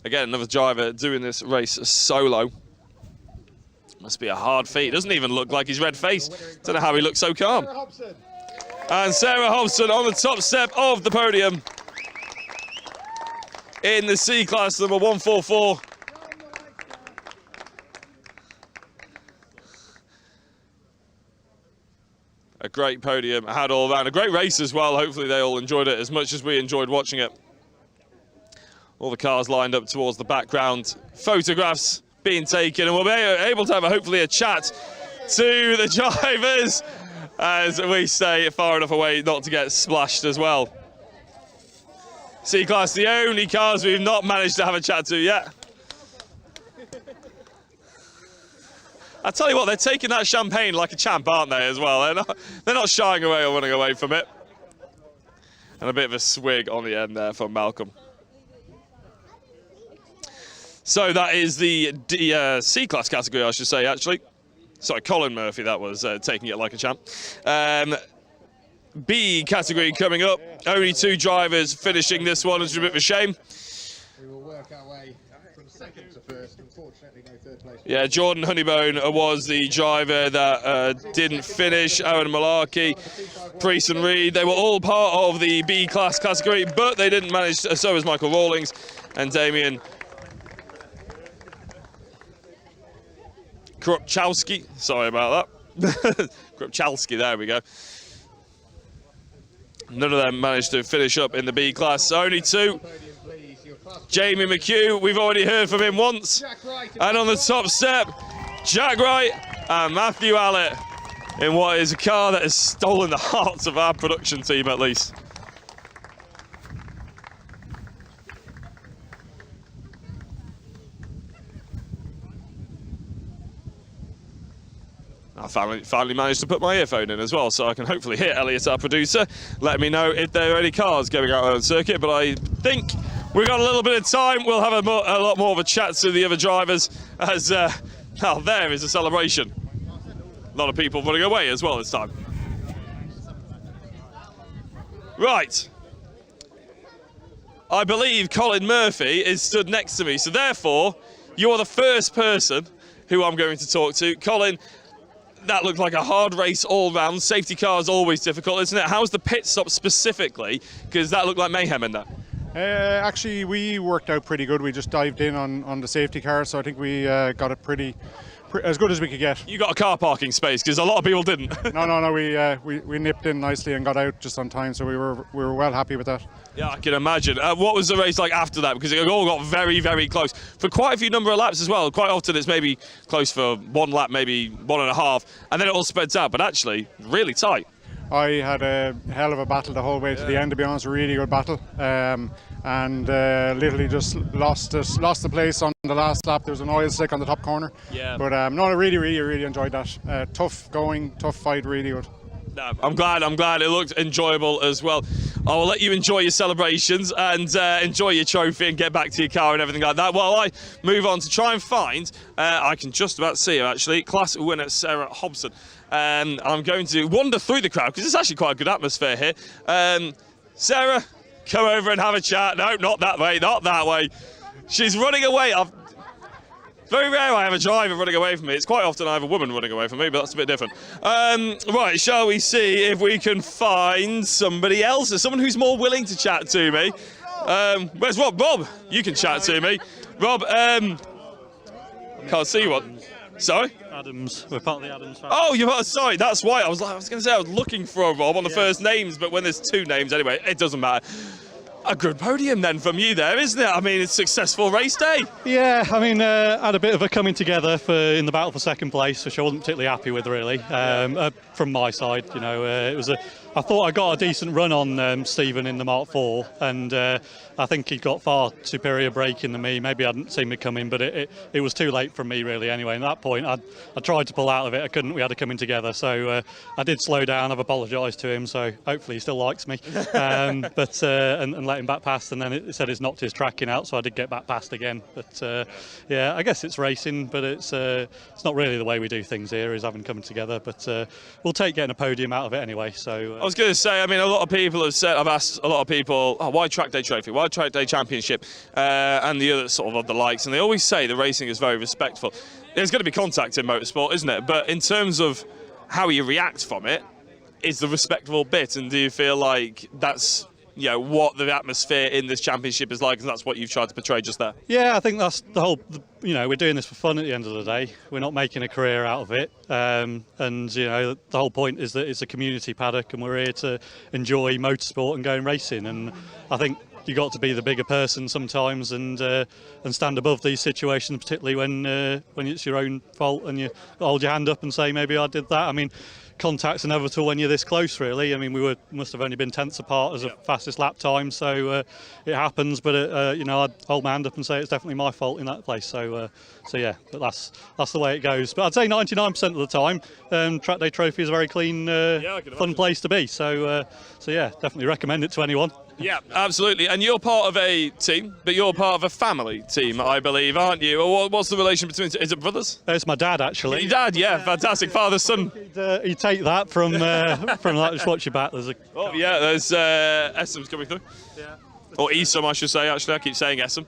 Again, another driver doing this race solo. Must be a hard feat. Doesn't even look like he's red faced. Don't know how he looks so calm. And Sarah Hobson on the top step of the podium in the C class, number 144. A great podium, had all around. A great race as well. Hopefully they all enjoyed it as much as we enjoyed watching it. All the cars lined up towards the background. Photographs being taken, and we'll be able to have hopefully a chat to the drivers as we stay far enough away not to get splashed as well. C-Class, the only cars we've not managed to have a chat to yet. I tell you what, they're taking that champagne like a champ, aren't they, as well? They're not shying away or running away from it. And a bit of a swig on the end there from Malcolm. So that is the C-class category, I should say, actually. Sorry, Colin Murphy, that was taking it like a champ. B category coming up. Only 2 drivers finishing this one, which is a bit of a shame. We will work our way from second to first. Unfortunately, no third place. Yeah, Jordan Honeybone was the driver that didn't finish. Owen Malarkey, Priest and Reed, they were all part of the B-class category, but they didn't manage, so was Michael Rawlings and Damien Krupczowski. Sorry about that. Krupczowski, there we go. None of them managed to finish up in the B class. Only 2. Jamie McHugh, we've already heard from him once. And on the top step, Jack Wright and Matthew Allett in what is a car that has stolen the hearts of our production team, at least. I finally managed to put my earphone in as well, so I can hopefully hear Elliot, our producer, letting me know if there are any cars going out on the circuit. But I think we've got a little bit of time. We'll have a lot more of a chat to the other drivers as, now there is a celebration. A lot of people running away as well this time. Right. I believe Colin Murphy is stood next to me, so therefore, you are the first person who I'm going to talk to. Colin, that looked like a hard race all round. Safety car is always difficult, isn't it? How's the pit stop specifically? Because that looked like mayhem in there. Actually, we worked out pretty good. We just dived in on the safety car, so I think we got it pretty as good as we could get. You got a car parking space, because a lot of people didn't. No. We nipped in nicely and got out just on time, so we were well happy with that. Yeah, I can imagine. What was the race like after that? Because it all got very, very close for quite a few number of laps as well. Quite often it's maybe close for 1 lap, maybe 1.5, and then it all spreads out. But actually, really tight. I had a hell of a battle the whole way to the end, to be honest. A really good battle, and literally just lost the place on the last lap. There was an oil slick on the top corner. Yeah. But no, I really enjoyed that. Tough going, tough fight, really good. No, I'm glad it looked enjoyable as well. I will let you enjoy your celebrations and enjoy your trophy and get back to your car and everything like that while I move on to try and find, I can just about see her actually, class winner Sarah Hobson. I'm going to wander through the crowd because it's actually quite a good atmosphere here. Sarah, come over and have a chat. No, not that way, not that way. She's running away. Very rare I have a driver running away from me. It's quite often I have a woman running away from me, but that's a bit different. Right, shall we see if we can find somebody else, someone who's more willing to chat to me. Where's Rob? Rob, you can chat to me. Rob, can't see you one. Sorry? Adams. We're part of the Adams family. Oh, you're sorry. That's why I was going to say I was looking for a Rob on the first names, but when there's 2 names anyway, it doesn't matter. A good podium then from you there, isn't it? I mean, it's a successful race day. Yeah, I mean, had a bit of a coming together in the battle for second place, which I wasn't particularly happy with, really. From my side, you know, it was I thought I got a decent run on Stephen in the Mark IV, and I think he got far superior braking than me. Maybe I hadn't seen me coming, but it was too late for me, really, anyway. And at that point, I tried to pull out of it. I couldn't. We had to come in together. So I did slow down. I've apologised to him, so hopefully he still likes me. But and let him back past, and then it said it's knocked his tracking out, so I did get back past again. But yeah, I guess it's racing, but it's not really the way we do things here, is having come together. But we'll take getting a podium out of it anyway. So I was going to say, I mean, a lot of people have said, I've asked a lot of people, oh, why Trackday Trophy, why Trackday Championship, and the other sort of the likes, and they always say the racing is very respectful. There's going to be contact in motorsport, isn't it? But in terms of how you react from it, is the respectable bit, and do you feel like that's, you know, what the atmosphere in this championship is like, and that's what you've tried to portray just there? Yeah, I think that's the whole, you know, we're doing this for fun at the end of the day. We're not making a career out of it. And, you know, the whole point is that it's a community paddock and we're here to enjoy motorsport and going racing. And I think you got to be the bigger person sometimes and stand above these situations, particularly when it's your own fault and you hold your hand up and say, maybe I did that. I mean, contact's inevitable when you're this close, really. I mean, must have only been tenths apart as a fastest lap time, so it happens. But I'd hold my hand up and say it's definitely my fault in that place. So yeah, but that's the way it goes. But I'd say 99% of the time, Trackday Trophy is a very clean, fun place to be. So yeah, definitely recommend it to anyone. Yeah, absolutely. And you're part of a team, but you're part of a family team, I believe, aren't you? Or what's the relation between? Is it brothers? It's my dad, actually. Your dad, yeah, fantastic. Father, son. You take that from that. Just watch your back. There's Essam's coming through. Yeah. Or Esam, I should say. Actually, I keep saying Essam.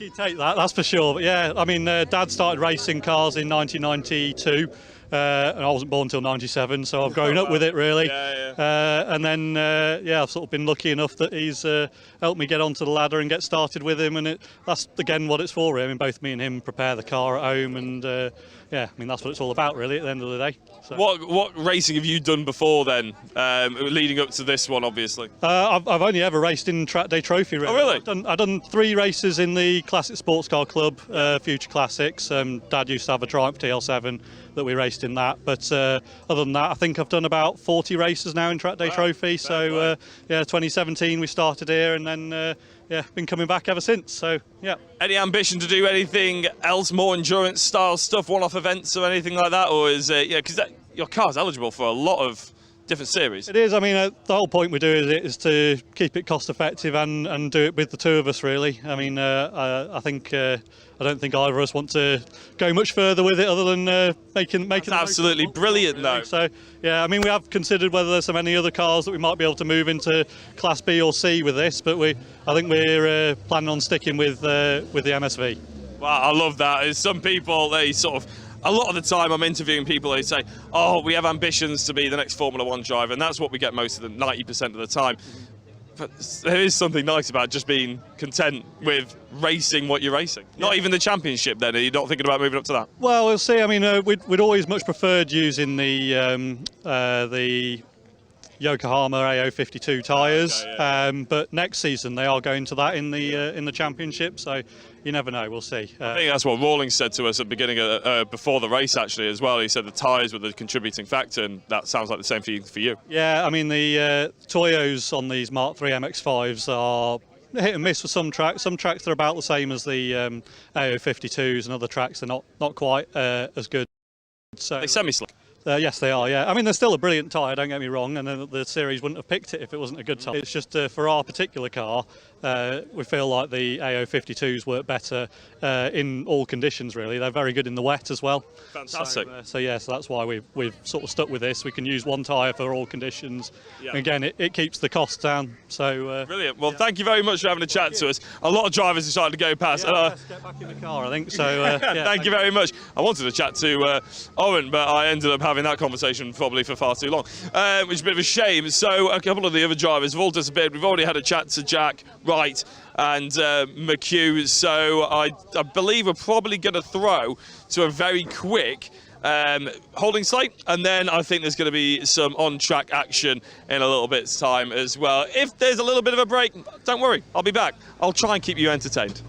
You take that, that's for sure. But yeah, I mean, Dad started racing cars in 1992. And I wasn't born until '97, so I've grown up with it, really. And then, I've sort of been lucky enough that he's helped me get onto the ladder and get started with him, and that's again what it's for, really. I mean, both me and him prepare the car at home, and that's what it's all about, really, at the end of the day. So. What racing have you done before then, leading up to this one, obviously? I've only ever raced in Trackday Trophy, really. Oh, really? I've done 3 races in the Classic Sports Car Club, Future Classics. Dad used to have a Triumph TL7 that we raced in that, but other than that, I think I've done about 40 races now in Trackday Trophy. So 2017 we started here, and then been coming back ever since. So yeah. Any ambition to do anything else, more endurance style stuff, one-off events or anything like that, or is because your car's eligible for a lot of different series? It is. I mean, the whole point we do is to keep it cost effective and do it with the two of us, really. I mean, I think I don't think either of us want to go much further with it other than making. That's absolutely brilliant, though. So yeah, I mean, we have considered whether there's some any other cars that we might be able to move into Class B or C with this, but I think we're planning on sticking with the MSV. Wow, I love that. There's some people, they sort of. A lot of the time I'm interviewing people, they say, oh, we have ambitions to be the next Formula 1 driver, and that's what we get most of the 90% of the time. But there is something nice about just being content with racing what you're racing. Not even the championship then, are you not thinking about moving up to that? Well, we'll see. I mean, we'd always much preferred using the Yokohama AO52 tyres, but next season they are going to that in the championship, so you never know, we'll see. I think that's what Rawlings said to us at the beginning before the race, actually, as well. He said the tyres were the contributing factor, and that sounds like the same for you. Yeah, I mean, the Toyos on these Mark III MX-5s are hit and miss for some tracks. Some tracks are about the same as the AO52s, and other tracks are not quite as good. So they semi-slick. Yes, they are, yeah. I mean, they're still a brilliant tyre, don't get me wrong, and the series wouldn't have picked it if it wasn't a good tyre. It's just for our particular car, we feel like the AO52s work better in all conditions, really. They're very good in the wet as well. Fantastic. So that's why we've sort of stuck with this. We can use one tyre for all conditions. Yeah. And again, it keeps the costs down. So brilliant. Well, thank you very much for having a chat to us. A lot of drivers are starting to go past. Let's get back in the car, I think. So thank you very much. I wanted to chat to Owen, but I ended up having that conversation probably for far too long, which is a bit of a shame. So a couple of the other drivers have all disappeared. We've already had a chat to Jack, Wright and McHugh, so I believe we're probably going to throw to a very quick holding slate, and then I think there's going to be some on-track action in a little bit's time as well. If there's a little bit of a break, don't worry, I'll be back. I'll try and keep you entertained.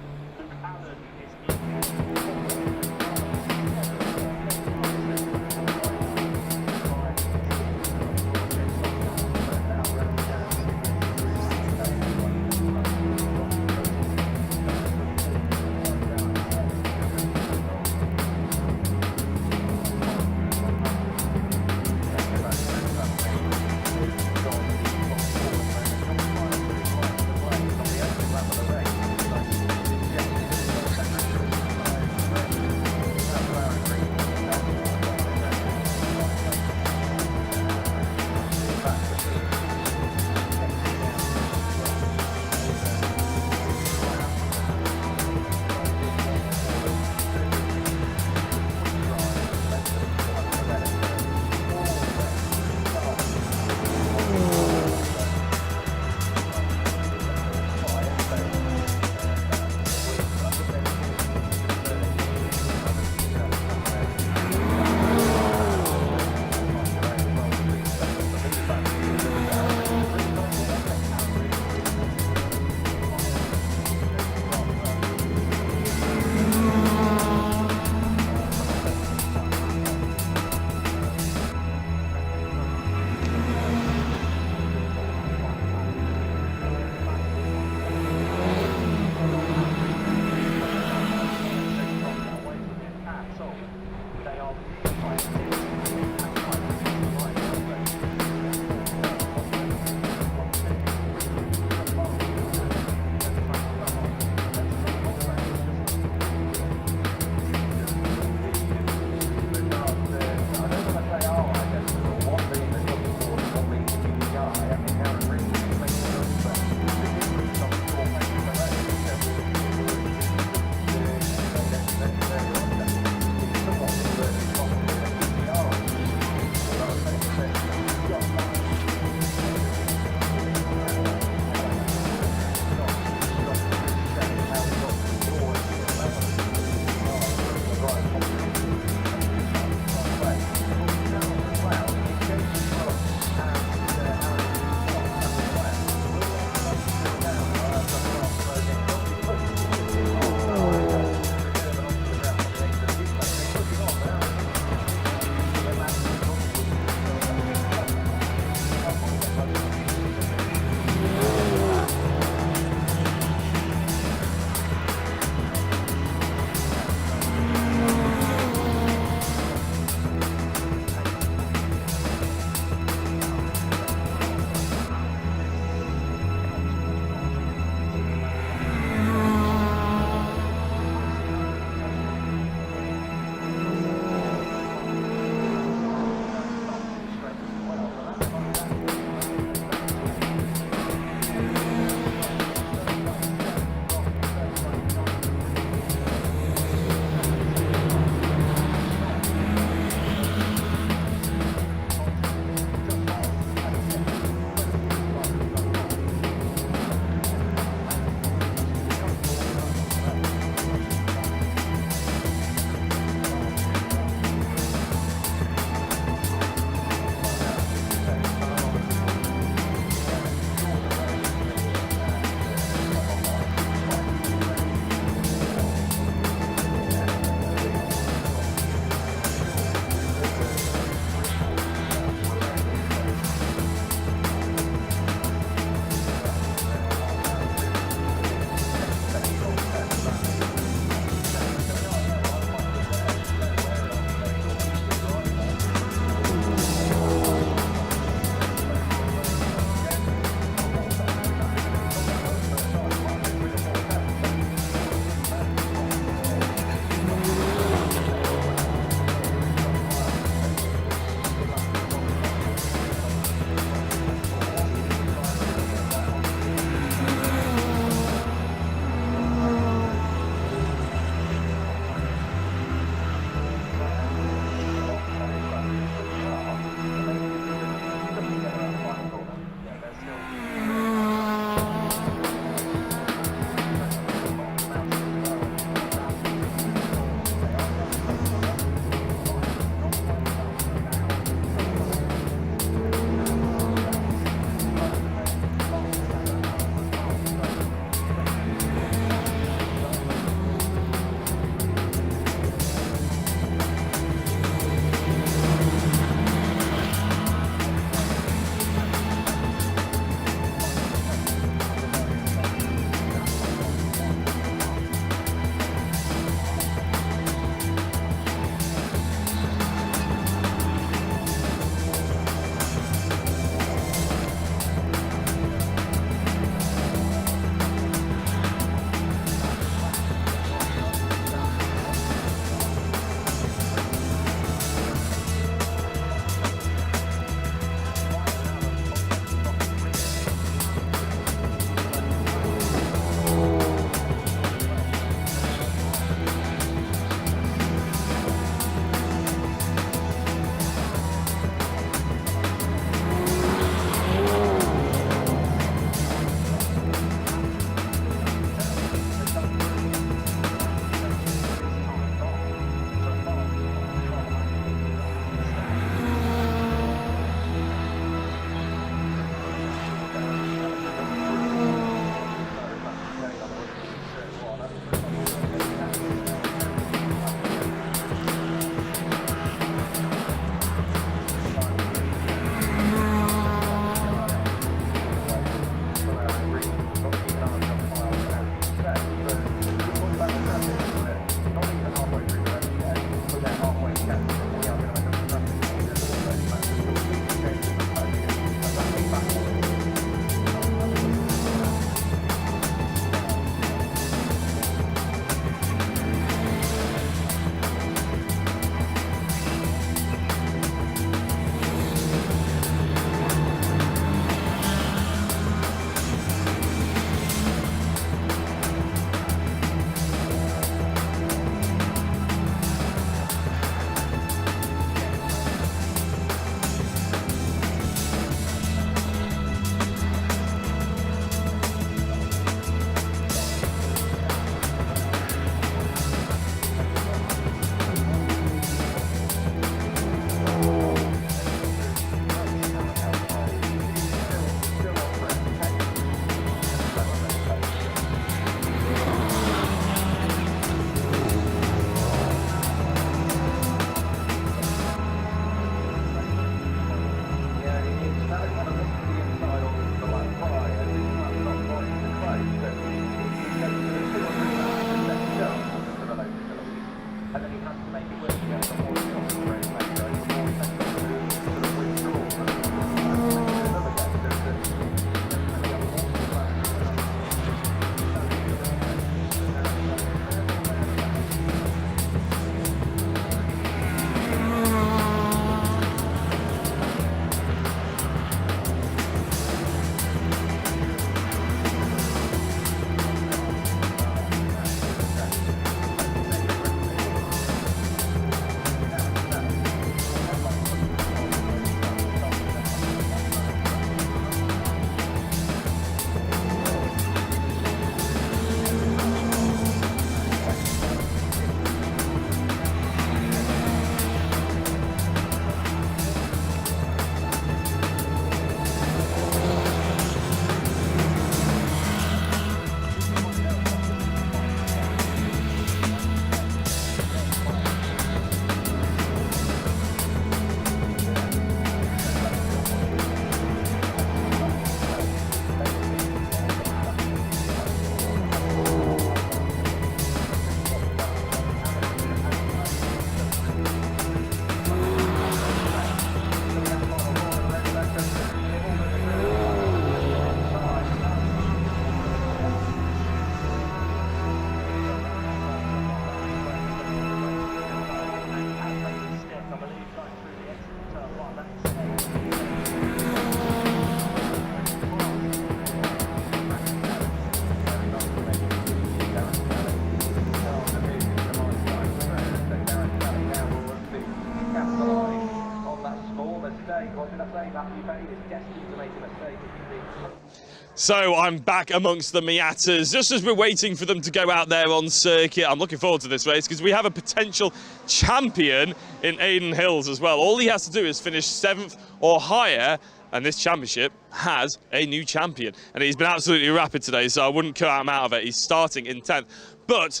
So I'm back amongst the Miatas, just as we're waiting for them to go out there on circuit. I'm looking forward to this race because we have a potential champion in Aidan Hills as well. All he has to do is finish 7th or higher, and this championship has a new champion. And he's been absolutely rapid today, so I wouldn't cut him out of it. He's starting in 10th. But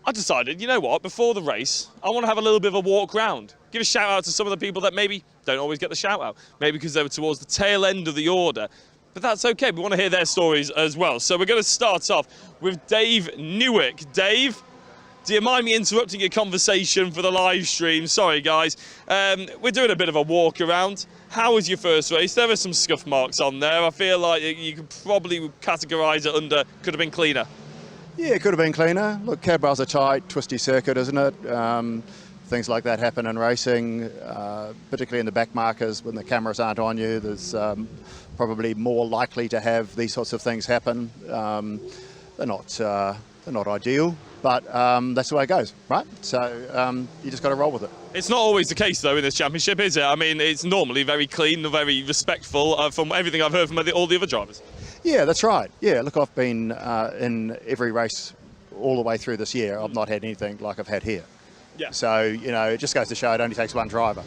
I decided, you know what, before the race, I want to have a little bit of a walk round. Give a shout out to some of the people that maybe don't always get the shout out. Maybe because they were towards the tail end of the order. But that's okay, we want to hear their stories as well. So we're going to start off with Dave Newick. Dave, do you mind me interrupting your conversation for the live stream? Sorry, guys. We're doing a bit of a walk around. How was your first race? There are some scuff marks on there. I feel like you could probably categorise it under could have been cleaner. Yeah, it could have been cleaner. Look, Cadwell's a tight, twisty circuit, isn't it? Things like that happen in racing, particularly in the back markers when the cameras aren't on you. There's probably more likely to have these sorts of things happen. They're not ideal, but that's the way it goes, right? So you just got to roll with it. It's not always the case, though, in this championship, is it? I mean, it's normally very clean and very respectful from everything I've heard from all the other drivers. Yeah, that's right. Yeah, look, I've been in every race all the way through this year. I've not had anything like I've had here. Yeah. So, you know, it just goes to show it only takes one driver.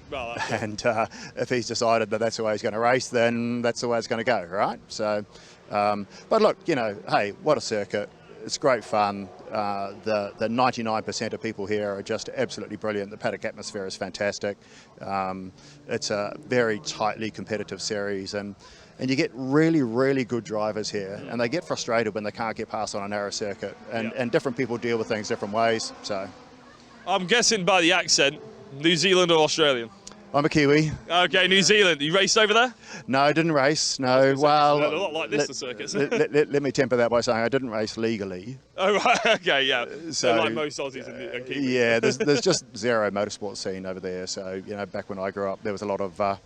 Well, and if he's decided that that's the way he's going to race, then that's the way it's going to go, right? So, but look, you know, hey, what a circuit. It's great fun. The 99% of people here are just absolutely brilliant. The paddock atmosphere is fantastic. It's a very tightly competitive series, and you get really, really good drivers here, and they get frustrated when they can't get past on a narrow circuit, and different people deal with things different ways. So, I'm guessing by the accent, New Zealand or Australian? I'm a Kiwi. Okay, New Zealand. You raced over there? No, I didn't race. No, well, a lot like this, the circuits. let me temper that by saying I didn't race legally. Oh, right. Okay, yeah. So, like most Aussies and Kiwis. Yeah, there's just zero motorsport scene over there. So, you know, back when I grew up, there was a lot of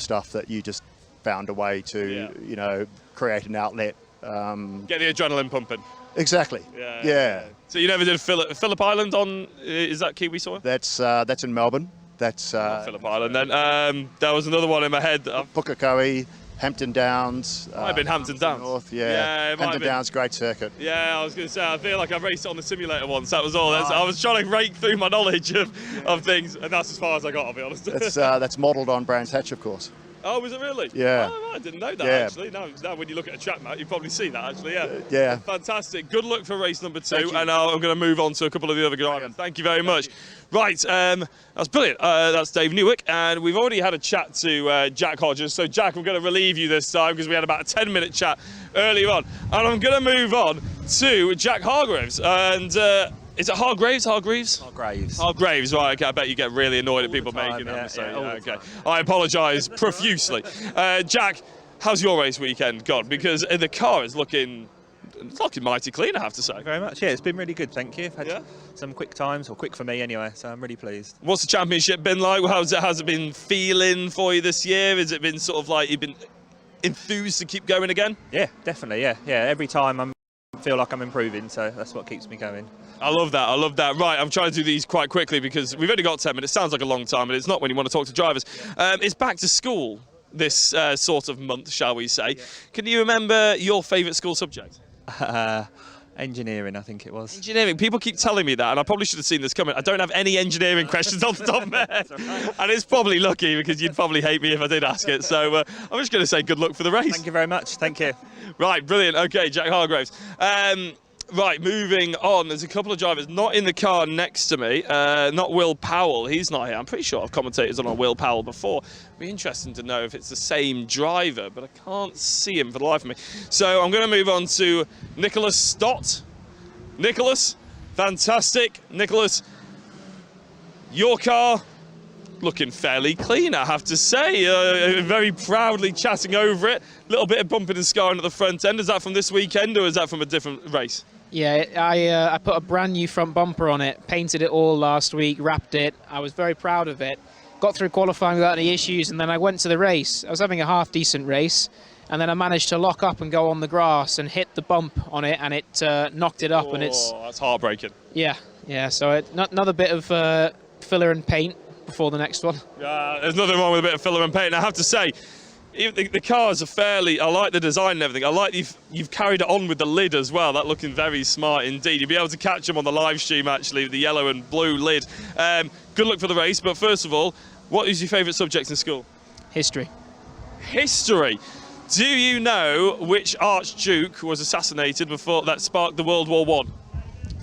stuff that you just found a way to, you know, create an outlet. Get the adrenaline pumping. Exactly. Yeah. So you never did Phillip Island on? Is that Kiwi soil? That's in Melbourne. That's Phillip Island. Then there was another one in my head. Pukekohe, Hampton Downs. Might have been Hampton Downs. North, yeah. Hampton Downs, great circuit. Yeah, I was going to say, I feel like I raced it on the simulator once. That was all. I was trying to rake through my knowledge of things, and that's as far as I got, I'll be honest. That's modelled on Brands Hatch, of course. Oh, was it really? Yeah. Oh, I didn't know that, actually. Now, when you look at a track map, you probably see that, actually, yeah. Yeah. Fantastic. Good luck for race number 2, and I'm going to move on to a couple of the other drivers. Thank you very much. Right, that's brilliant. That's Dave Newick, and we've already had a chat to Jack Hodges. So, Jack, I'm going to relieve you this time because we had about a 10-minute chat earlier on. And I'm going to move on to Jack Hargraves. And is it Hargraves? Hargreaves, right. Okay, I bet you get really annoyed at people making that mistake. Okay. I apologise profusely. Jack, how's your race weekend gone? Because the car is looking mighty clean, I have to say. Thank you very much. Yeah, it's been really good, thank you. I've had some quick times, or quick for me anyway, so I'm really pleased. What's the championship been like? How's it been feeling for you this year? Has it been sort of like you've been enthused to keep going again? Yeah, definitely, yeah. Every time I feel like I'm improving, so that's what keeps me going. I love that. Right, I'm trying to do these quite quickly because we've only got 10 minutes. Sounds like a long time, but it's not when you want to talk to drivers. It's back to school this sort of month, shall we say. Can you remember your favourite school subject? Engineering, I think it was. Engineering. People keep telling me that, and I probably should have seen this coming. I don't have any engineering questions off the top of my head. And it's probably lucky because you'd probably hate me if I did ask it. So I'm just going to say good luck for the race. Thank you very much. Thank you. Right, brilliant. Okay, Jack Hargraves. Right, moving on. There's a couple of drivers not in the car next to me. Not Will Powell. He's not here. I'm pretty sure I've commentated on Will Powell before. It'd be interesting to know if it's the same driver, but I can't see him for the life of me. So I'm going to move on to Nicholas Stott. Nicholas, fantastic. Nicholas, your car looking fairly clean, I have to say. Very proudly chatting over it. A little bit of bumping and scarring at the front end. Is that from this weekend or is that from a different race? Yeah, I put a brand new front bumper on it, painted it all last week, wrapped it. I was very proud of it. Got through qualifying without any issues, and then I went to the race. I was having a half-decent race, and then I managed to lock up and go on the grass and hit the bump on it, and it knocked it up. And it's that's heartbreaking. Yeah. So another bit of filler and paint before the next one. There's nothing wrong with a bit of filler and paint. I have to say, The cars are fairly. I like the design and everything. I like you've carried it on with the lid as well. That looking very smart indeed. You'll be able to catch them on the live stream actually, with the yellow and blue lid. Good luck for the race. But first of all, what is your favourite subject in school? History. History. Do you know which Archduke was assassinated before that sparked the World War One?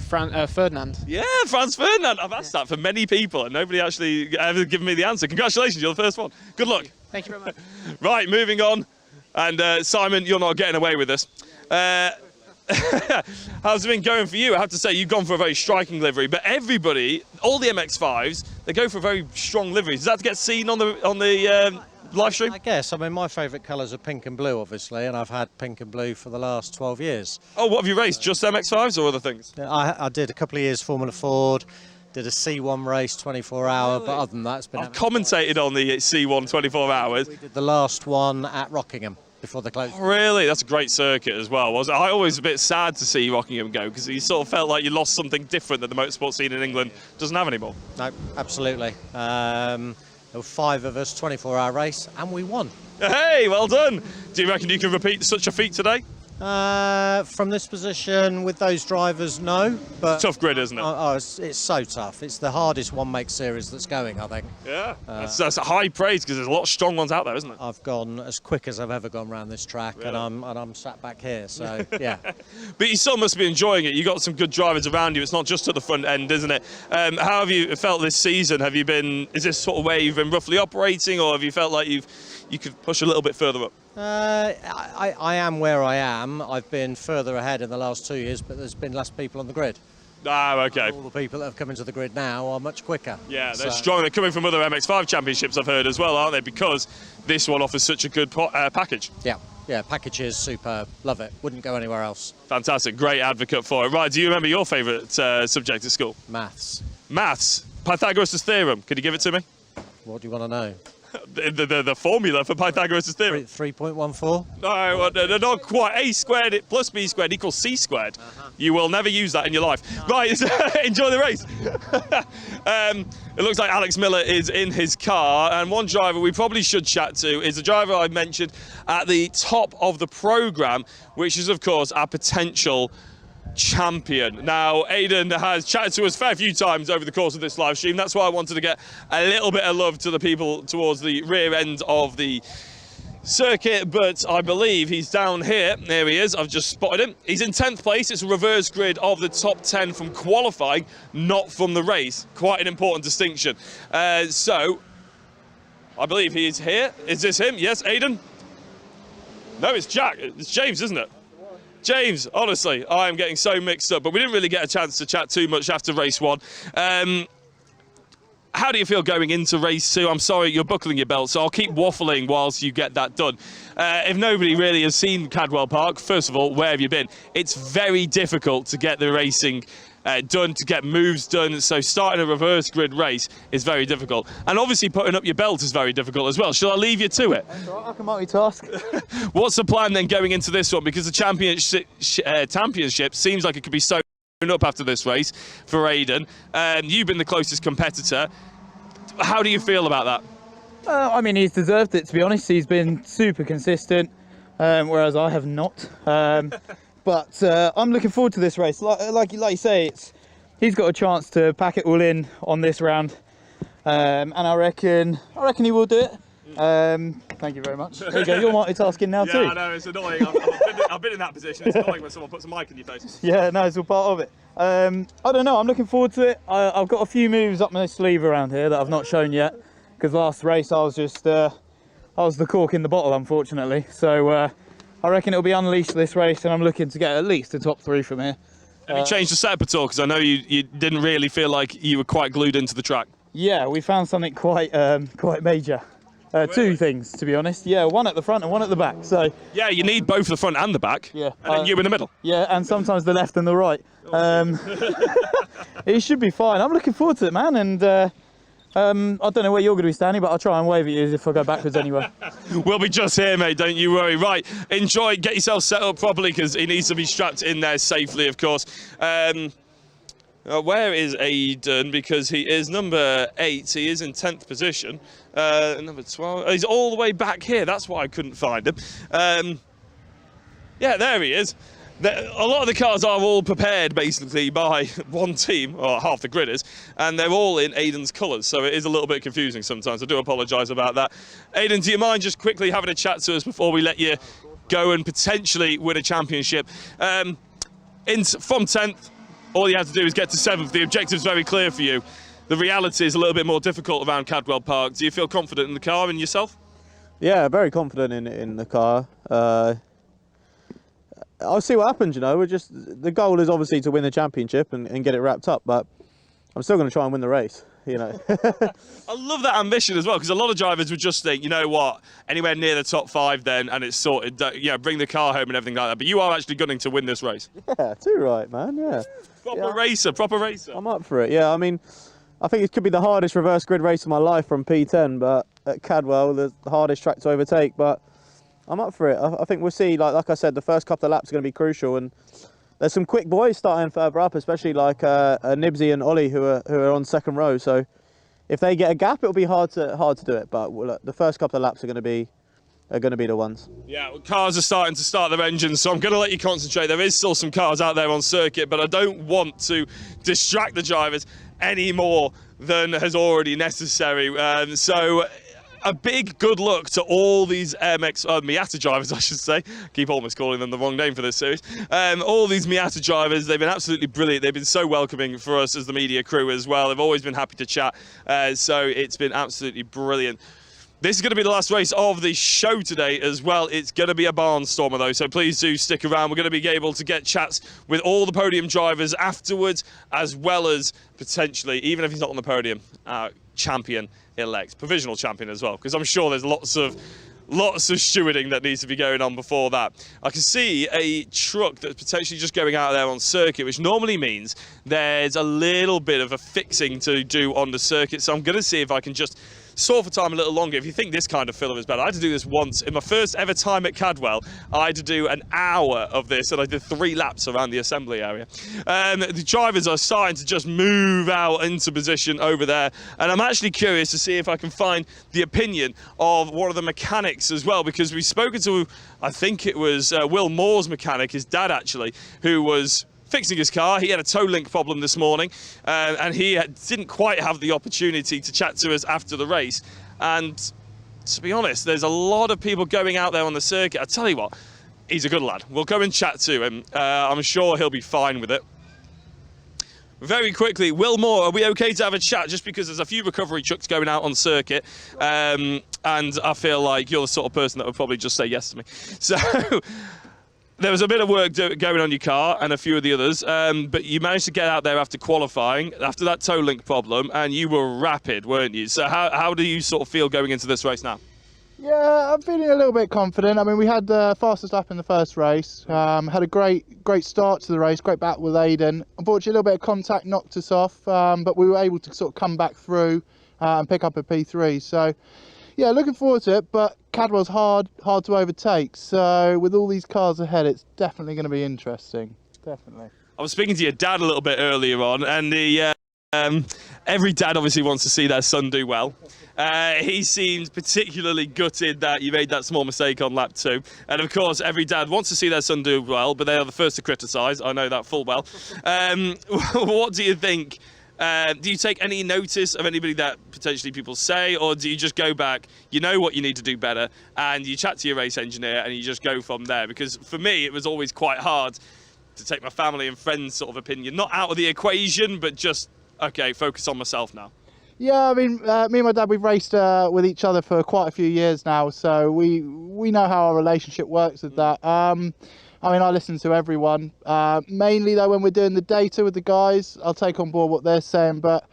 Ferdinand. Yeah, Franz Ferdinand. I've asked that for many people and nobody actually ever given me the answer. Congratulations, you're the first one. Good luck. Thank you very much. Right, moving on. And Simon, you're not getting away with this. How's it been going for you? I have to say, you've gone for a very striking livery, but everybody, all the MX-5s, they go for very strong liveries. Does that get seen on the live stream? I guess. I mean, my favourite colours are pink and blue, obviously, and I've had pink and blue for the last 12 years. Oh, what have you raced? Just MX-5s or other things? I did a couple of years Formula Ford, did a C1 race, 24-hour, but other than that, it's been... I've commentated on the C1 24 hours. We did the last one at Rockingham before the close. Oh, really? That's a great circuit as well, wasn't it? I always a bit sad to see Rockingham go, because you sort of felt like you lost something different that the motorsport scene in England doesn't have anymore. No, absolutely. There were 5 of us, 24-hour race, and we won. Hey, well done. Do you reckon you can repeat such a feat today? From this position, with those drivers, no. But tough grid, isn't it? It's so tough. It's the hardest one-make series that's going, I think. Yeah, that's a high praise, because there's a lot of strong ones out there, isn't it? I've gone as quick as I've ever gone around this track, Really? and I'm sat back here, so yeah. But you still must be enjoying it. You've got some good drivers around you. It's not just at the front end, isn't it? How have you felt this season? Have you been? Is this sort of where you've been roughly operating, or have you felt like you could push a little bit further up? I am where I am. I've been further ahead in the last 2 years, but there's been less people on the grid. Ah, okay. All the people that have come into the grid now are much quicker. Yeah, they're strong. They're coming from other MX-5 championships, I've heard as well, aren't they? Because this one offers such a good package. Yeah, package is superb. Love it. Wouldn't go anywhere else. Fantastic. Great advocate for it. Right, do you remember your favourite subject at school? Maths. Maths. Pythagoras' theorem. Could you give it to me? What do you want to know? The formula for Pythagoras' theorem. 3.14? No, not quite. A squared plus B squared equals C squared. You will never use that in your life. No. Right, enjoy the race. It looks like Alex Miller is in his car, and one driver we probably should chat to is the driver I mentioned at the top of the programme, which is, of course, our potential champion. Now, Aidan has chatted to us a fair few times over the course of this live stream. That's why I wanted to get a little bit of love to the people towards the rear end of the circuit, but I believe he's down here. There he is. I've just spotted him. He's in 10th place. It's a reverse grid of the top 10 from qualifying, not from the race. Quite an important distinction. So, I believe he is here. Is this him? Yes, Aidan? No, it's Jack. It's James, isn't it? James, honestly, I am getting so mixed up, but we didn't really get a chance to chat too much after race 1. How do you feel going into race 2? I'm sorry, you're buckling your belt, so I'll keep waffling whilst you get that done. If nobody really has seen Cadwell Park, first of all, where have you been? It's very difficult to get the racing done, to get moves done, so starting a reverse grid race is very difficult. And obviously putting up your belt is very difficult as well. Shall I leave you to it? That's all right, I can multitask. What's the plan then going into this one? Because the championship seems like it could be so up after this race for Aidan. You've been the closest competitor. How do you feel about that? I mean, he's deserved it, to be honest. He's been super consistent, whereas I have not. But I'm looking forward to this race. Like you say, he's got a chance to pack it all in on this round, and I reckon he will do it. Thank you very much. There you go. You're multitasking now too. Yeah, I know, it's annoying. I've been in that position. It's annoying when someone puts a mic in your face. Yeah, no, it's all part of it. I don't know. I'm looking forward to it. I've got a few moves up my sleeve around here that I've not shown yet, because last race I was just I was the cork in the bottle, unfortunately. So I reckon it'll be unleashed this race, and I'm looking to get at least a top 3 from here. Have you changed the setup at all? Because I know you didn't really feel like you were quite glued into the track. Yeah, we found something quite major. Really? 2 things, to be honest. Yeah, one at the front and one at the back. So yeah, you need both the front and the back. Yeah, and then you in the middle. Yeah, and sometimes the left and the right. It should be fine. I'm looking forward to it, man. And I don't know where you're going to be standing, but I'll try and wave at you if I go backwards anyway. We'll be just here, mate. Don't you worry. Right, enjoy. Get yourself set up properly, because he needs to be strapped in there safely, of course. Where is Aidan? Because he is number 8. He is in 10th position. Number 12. He's all the way back here. That's why I couldn't find him. Yeah, there he is. A lot of the cars are all prepared basically by one team, or half the grid is, and they're all in Aidan's colours, so it is a little bit confusing sometimes. I do apologise about that. Aidan, do you mind just quickly having a chat to us before we let you go and potentially win a championship? From 10th, all you have to do is get to 7th. The objective's very clear for you. The reality is a little bit more difficult around Cadwell Park. Do you feel confident in the car and yourself? Yeah, very confident in the car. I'll see what happens, you know. The goal is obviously to win the championship and get it wrapped up, but I'm still going to try and win the race, you know. I love that ambition as well, because a lot of drivers would just think, you know what, anywhere near the top 5 then, and it's sorted, bring the car home and everything like that. But you are actually gunning to win this race. Yeah, too right, man, yeah. Proper racer. I'm up for it, yeah. I mean, I think it could be the hardest reverse grid race of my life from P10, but at Cadwell, the hardest track to overtake, but I'm up for it. I think we'll see, like I said, the first couple of laps are going to be crucial, and there's some quick boys starting further up, especially like Nibsy and Ollie who are on second row. So if they get a gap, it'll be hard to do it. But look, the first couple of laps are going to be the ones. Yeah, well, cars are starting to start their engines, so I'm going to let you concentrate. There is still some cars out there on circuit, but I don't want to distract the drivers any more than is already necessary. So a big good luck to all these Miata drivers, I should say. Keep almost calling them the wrong name for this series. All these Miata drivers, they've been absolutely brilliant. They've been so welcoming for us as the media crew as well. They've always been happy to chat. So it's been absolutely brilliant. This is going to be the last race of the show today as well. It's going to be a barnstormer though, so please do stick around. We're going to be able to get chats with all the podium drivers afterwards, as well as potentially, even if he's not on the podium, champion-elect, provisional champion as well, because I'm sure there's lots of stewarding that needs to be going on before that. I can see a truck that's potentially just going out there on circuit, which normally means there's a little bit of a fixing to do on the circuit, so I'm going to see if I can just stall for time a little longer. If you think this kind of filler is better, I had to do this once. In my first ever time at Cadwell, I had to do an hour of this, and I did 3 laps around the assembly area. The drivers are starting to just move out into position over there, and I'm actually curious to see if I can find the opinion of one of the mechanics as well, because we've spoken to, I think it was Will Moore's mechanic, his dad actually, who was fixing his car. He had a toe link problem this morning, and he didn't quite have the opportunity to chat to us after the race. And to be honest, there's a lot of people going out there on the circuit. I tell you what, he's a good lad. We'll go and chat to him. I'm sure he'll be fine with it. Very quickly, Will Moore, are we okay to have a chat? Just because there's a few recovery trucks going out on circuit, and I feel like you're the sort of person that would probably just say yes to me. So there was a bit of work going on your car and a few of the others, but you managed to get out there after qualifying, after that toe link problem, and you were rapid, weren't you? So how do you sort of feel going into this race now? Yeah, I'm feeling a little bit confident. I mean, we had the fastest lap in the first race, had a great start to the race, great battle with Aidan. Unfortunately, a little bit of contact knocked us off, but we were able to sort of come back through and pick up a P3. So, yeah, looking forward to it, but Cadwell's hard to overtake. So with all these cars ahead, it's definitely going to be interesting. Definitely. I was speaking to your dad a little bit earlier on, and every dad obviously wants to see their son do well. He seemed particularly gutted that you made that small mistake on lap 2. And of course, every dad wants to see their son do well, but they are the first to criticise. I know that full well. What do you think? Do you take any notice of anybody that potentially people say, or do you just go back, you know what you need to do better, and you chat to your race engineer and you just go from there? Because for me, it was always quite hard to take my family and friends' sort of opinion, not out of the equation, but just, okay, focus on myself now. Yeah, I mean, me and my dad, we've raced with each other for quite a few years now, so we know how our relationship works with that. I mean, I listen to everyone. Mainly, though, when we're doing the data with the guys, I'll take on board what they're saying, but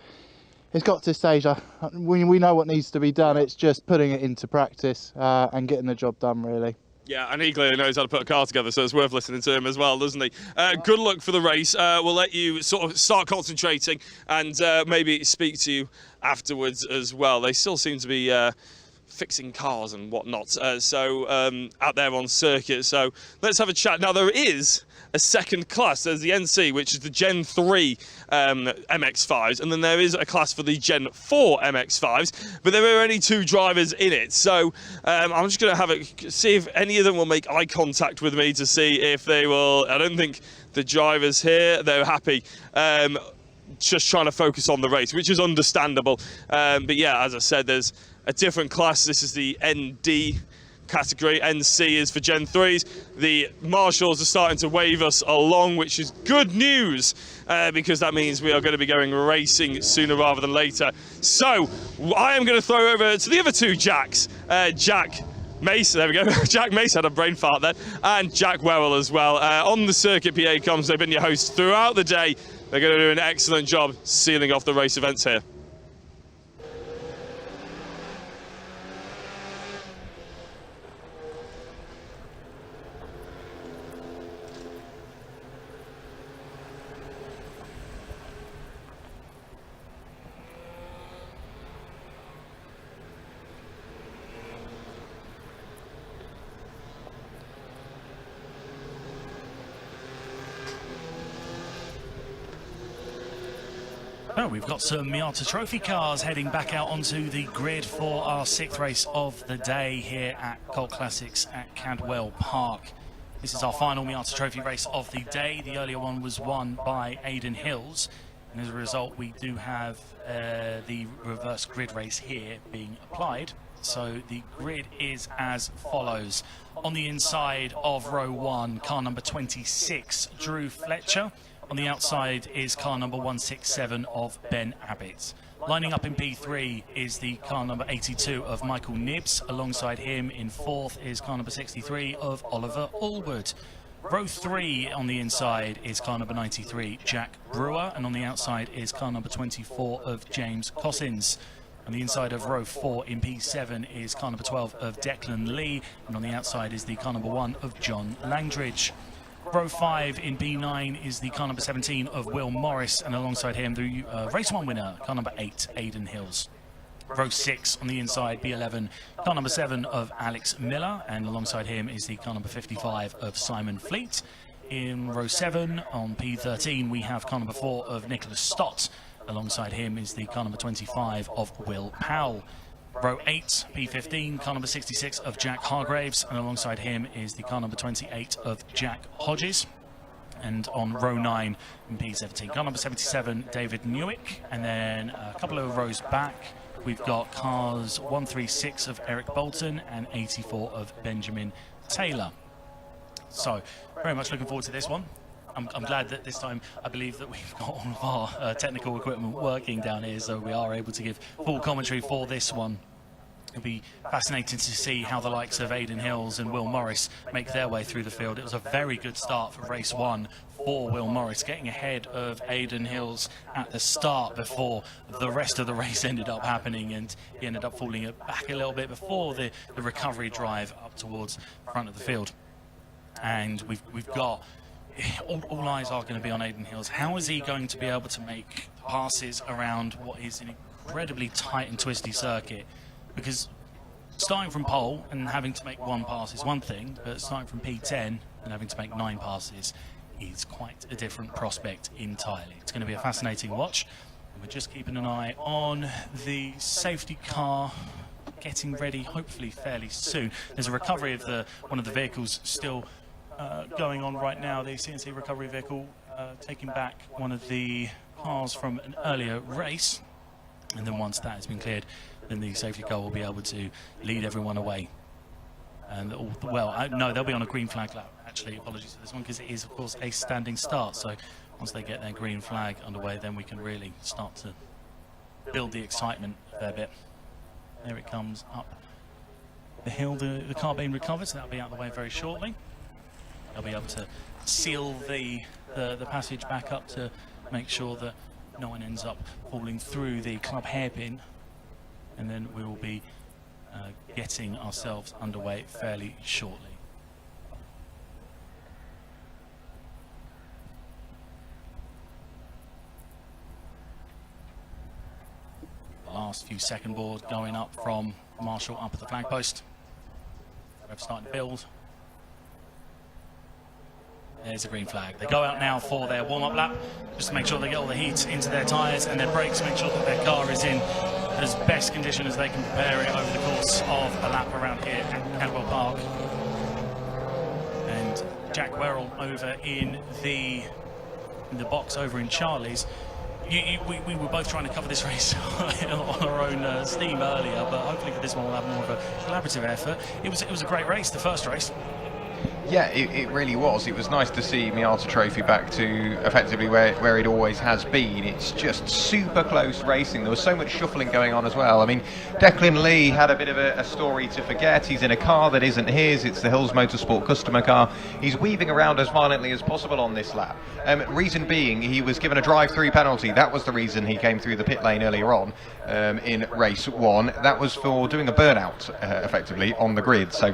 it's got to this stage, we know what needs to be done. It's just putting it into practice and getting the job done, really. Yeah, and he clearly knows how to put a car together, so it's worth listening to him as well, doesn't he? Good luck for the race. We'll let you sort of start concentrating and maybe speak to you afterwards as well. They still seem to be fixing cars and whatnot. Out there on circuit. So let's have a chat. Now there is a second class. There's the NC, which is the Gen 3 MX-5s, and then there is a class for the Gen 4 MX-5s, but there are only 2 drivers in it. So I'm just going to see if any of them will make eye contact with me to see if they will. I don't think the drivers here, they're happy. Just trying to focus on the race, which is understandable. But yeah, as I said, there's a different class. This is the ND category. NC is for Gen 3s. The marshals are starting to wave us along, which is good news, because that means we are going to be going racing sooner rather than later. So I am going to throw over to the other 2 Jacks. Jack Mace, there we go. Jack Mace had a brain fart then, and Jack Wewell as well. On the circuit PA comms, they've been your hosts throughout the day. They're going to do an excellent job sealing off the race events here. Well, we've got some Miata trophy cars heading back out onto the grid for our 6th race of the day here at Colt Classics at Cadwell Park. This is our final Miata trophy race of the day. The earlier one was won by Aidan Hills, and as a result we do have the reverse grid race here being applied. So the grid is as follows. On the inside of row 1, car number 26, Drew Fletcher. On the outside is car number 167 of Ben Abbott. Lining up in P3 is the car number 82 of Michael Nibbs. Alongside him in 4th is car number 63 of Oliver Allwood. Row 3 on the inside is car number 93, Jack Brewer. And on the outside is car number 24 of James Cossins. On the inside of row 4 in P7 is car number 12 of Declan Lee. And on the outside is the car number 1 of John Langdridge. Row 5 in B9 is the car number 17 of Will Morris, and alongside him the race 1 winner, car number 8, Aidan Hills. Row 6 on the inside, B11, car number 7 of Alex Miller, and alongside him is the car number 55 of Simon Fleet. In row 7 on P13 we have car number 4 of Nicholas Stott. Alongside him is the car number 25 of Will Powell. Row 8, P15, car number 66 of Jack Hargraves, and alongside him is the car number 28 of Jack Hodges. And on row 9 in P17, car number 77, David Newick. And then a couple of rows back, we've got cars 136 of Eric Bolton and 84 of Benjamin Taylor. So, very much looking forward to this one. I'm glad that this time I believe that we've got all of our technical equipment working down here, so we are able to give full commentary for this one. It'll be fascinating to see how the likes of Aidan Hills and Will Morris make their way through the field. It was a very good start for race 1 for Will Morris, getting ahead of Aidan Hills at the start before the rest of the race ended up happening, and he ended up falling back a little bit before the recovery drive up towards the front of the field. And we've got... All eyes are going to be on Aidan Hills. How is he going to be able to make passes around what is an incredibly tight and twisty circuit? Because starting from pole and having to make 1 pass is one thing, but starting from P10 and having to make 9 passes is quite a different prospect entirely. It's going to be a fascinating watch. And we're just keeping an eye on the safety car getting ready, hopefully fairly soon. There's a recovery of one of the vehicles still going on right now, the CNC recovery vehicle taking back one of the cars from an earlier race, and then once that has been cleared, then the safety car will be able to lead everyone away. And no, they'll be on a green flag lap. Actually, apologies for this one, because it is of course a standing start. So once they get their green flag underway, then we can really start to build the excitement a fair bit. There it comes up the hill, the car being recovered, so that'll be out of the way very shortly. They'll be able to seal the passage back up to make sure that no one ends up falling through the club hairpin, and then we will be getting ourselves underway fairly shortly. The last few second board going up from Marshall up at the flag post. We're starting to build. There's a green flag. They go out now for their warm-up lap, just to make sure they get all the heat into their tyres and their brakes, make sure that their car is in as best condition as they can prepare it over the course of a lap around here at Cadwell Park. And Jack Werrell over in the box over in Charlie's. We were both trying to cover this race on our own steam earlier, but hopefully for this one we'll have more of a collaborative effort. It was a great race, the first race. Yeah, it really was. It was nice to see Miata Trophy back to effectively where it always has been. It's just super close racing. There was so much shuffling going on as well. I mean, Declan Lee had a bit of a story to forget. He's in a car that isn't his. It's the Hills Motorsport customer car. He's weaving around as violently as possible on this lap. Reason being, he was given a drive-through penalty. That was the reason he came through the pit lane earlier on in race 1. That was for doing a burnout, effectively, on the grid. So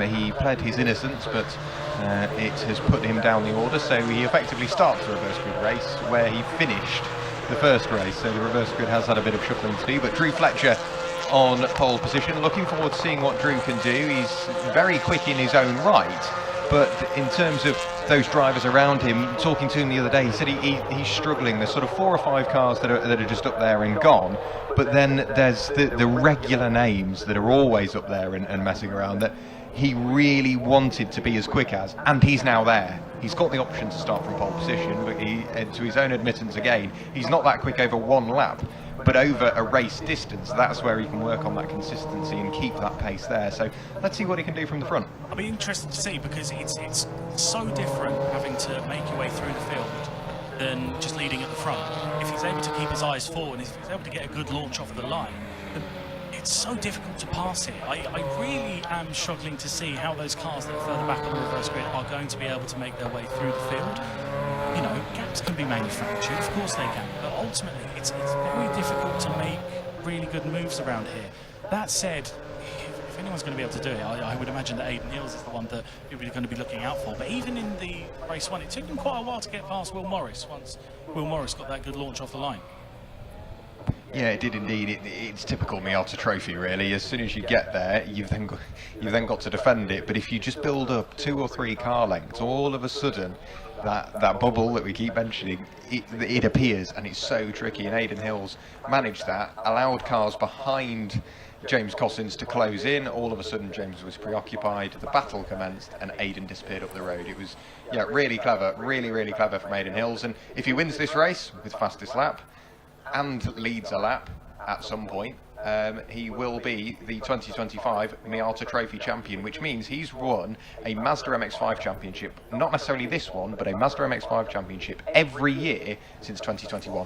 he pled his innocence, but it has put him down the order, so he effectively starts the reverse grid race where he finished the first race. So the reverse grid has had a bit of shuffling to do, but Drew Fletcher on pole position. Looking forward to seeing what Drew can do. He's very quick in his own right, but in terms of those drivers around him, talking to him the other day, he said he's struggling. There's sort of 4 or 5 cars that are just up there and gone, but then there's the regular names that are always up there and messing around that he really wanted to be as quick as, and he's now there. He's got the option to start from pole position, but to his own admittance again, he's not that quick over 1 lap, but over a race distance, that's where he can work on that consistency and keep that pace there. So let's see what he can do from the front. I'll be interested to see, because it's so different having to make your way through the field than just leading at the front. If he's able to keep his eyes forward, if he's able to get a good launch off of the line, it's so difficult to pass here. I really am struggling to see how those cars that are further back on the reverse grid are going to be able to make their way through the field. You know, gaps can be manufactured, of course they can, but ultimately it's very difficult to make really good moves around here. That said, if anyone's going to be able to do it, I would imagine that Aidan Hills is the one that people are going to be looking out for. But even in the race 1, it took him quite a while to get past Will Morris once Will Morris got that good launch off the line. Yeah, it did indeed. It's typical Miata Trophy, really. As soon as you get there, you've then got to defend it. But if you just build up 2 or 3 car lengths, all of a sudden, that bubble that we keep mentioning, it appears, and it's so tricky. And Aidan Hills managed that, allowed cars behind James Cossins to close in. All of a sudden, James was preoccupied. The battle commenced, and Aidan disappeared up the road. It was, yeah, really clever, really clever from Aidan Hills. And if he wins this race with fastest lap, and leads a lap at some point, he will be the 2025 Miata Trophy champion, which means he's won a Mazda MX-5 championship, not necessarily this one, but a Mazda MX-5 championship every year since 2021.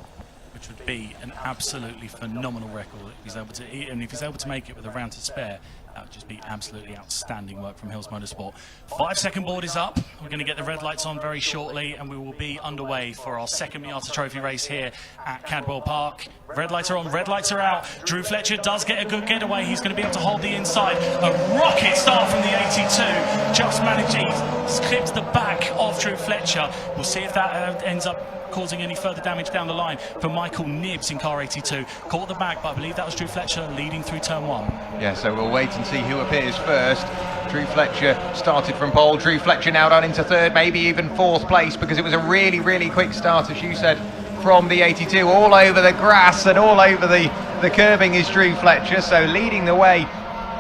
Which would be an absolutely phenomenal record if he's able to, and if he's able to make it with a round to spare. That would just be absolutely outstanding work from Hills Motorsport. 5-second board is up. We're going to get the red lights on very shortly, and we will be underway for our second Miata Trophy race here at Cadwell Park. Red lights are on, red lights are out. Drew Fletcher does get a good getaway. He's going to be able to hold the inside. A rocket start from the 82. Just managed, he's clipped the back of Drew Fletcher. We'll see if that ends up causing any further damage down the line for Michael Nibbs in car 82. Caught the back, but I believe that was Drew Fletcher leading through turn 1. Yeah, so we'll wait and see who appears first. Drew Fletcher started from pole. Drew Fletcher now down into 3rd, maybe even 4th place, because it was a really quick start, as you said, from the 82. All over the grass and all over the curbing is Drew Fletcher, so leading the way.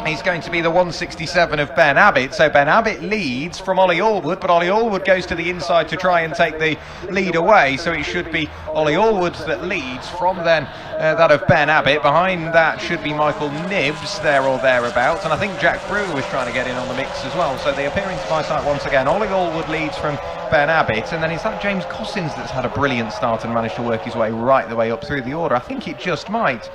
He's going to be the 167 of Ben Abbott. So Ben Abbott leads from Ollie Allwood, but Ollie Allwood goes to the inside to try and take the lead away. So it should be Ollie Allwood that leads from then that of Ben Abbott. Behind that should be Michael Nibbs, there or thereabouts. And I think Jack Brewer was trying to get in on the mix as well. So they appear into my sight once again. Ollie Allwood leads from Ben Abbott, and then it's that James Cossins that's had a brilliant start and managed to work his way right the way up through the order. I think it just might.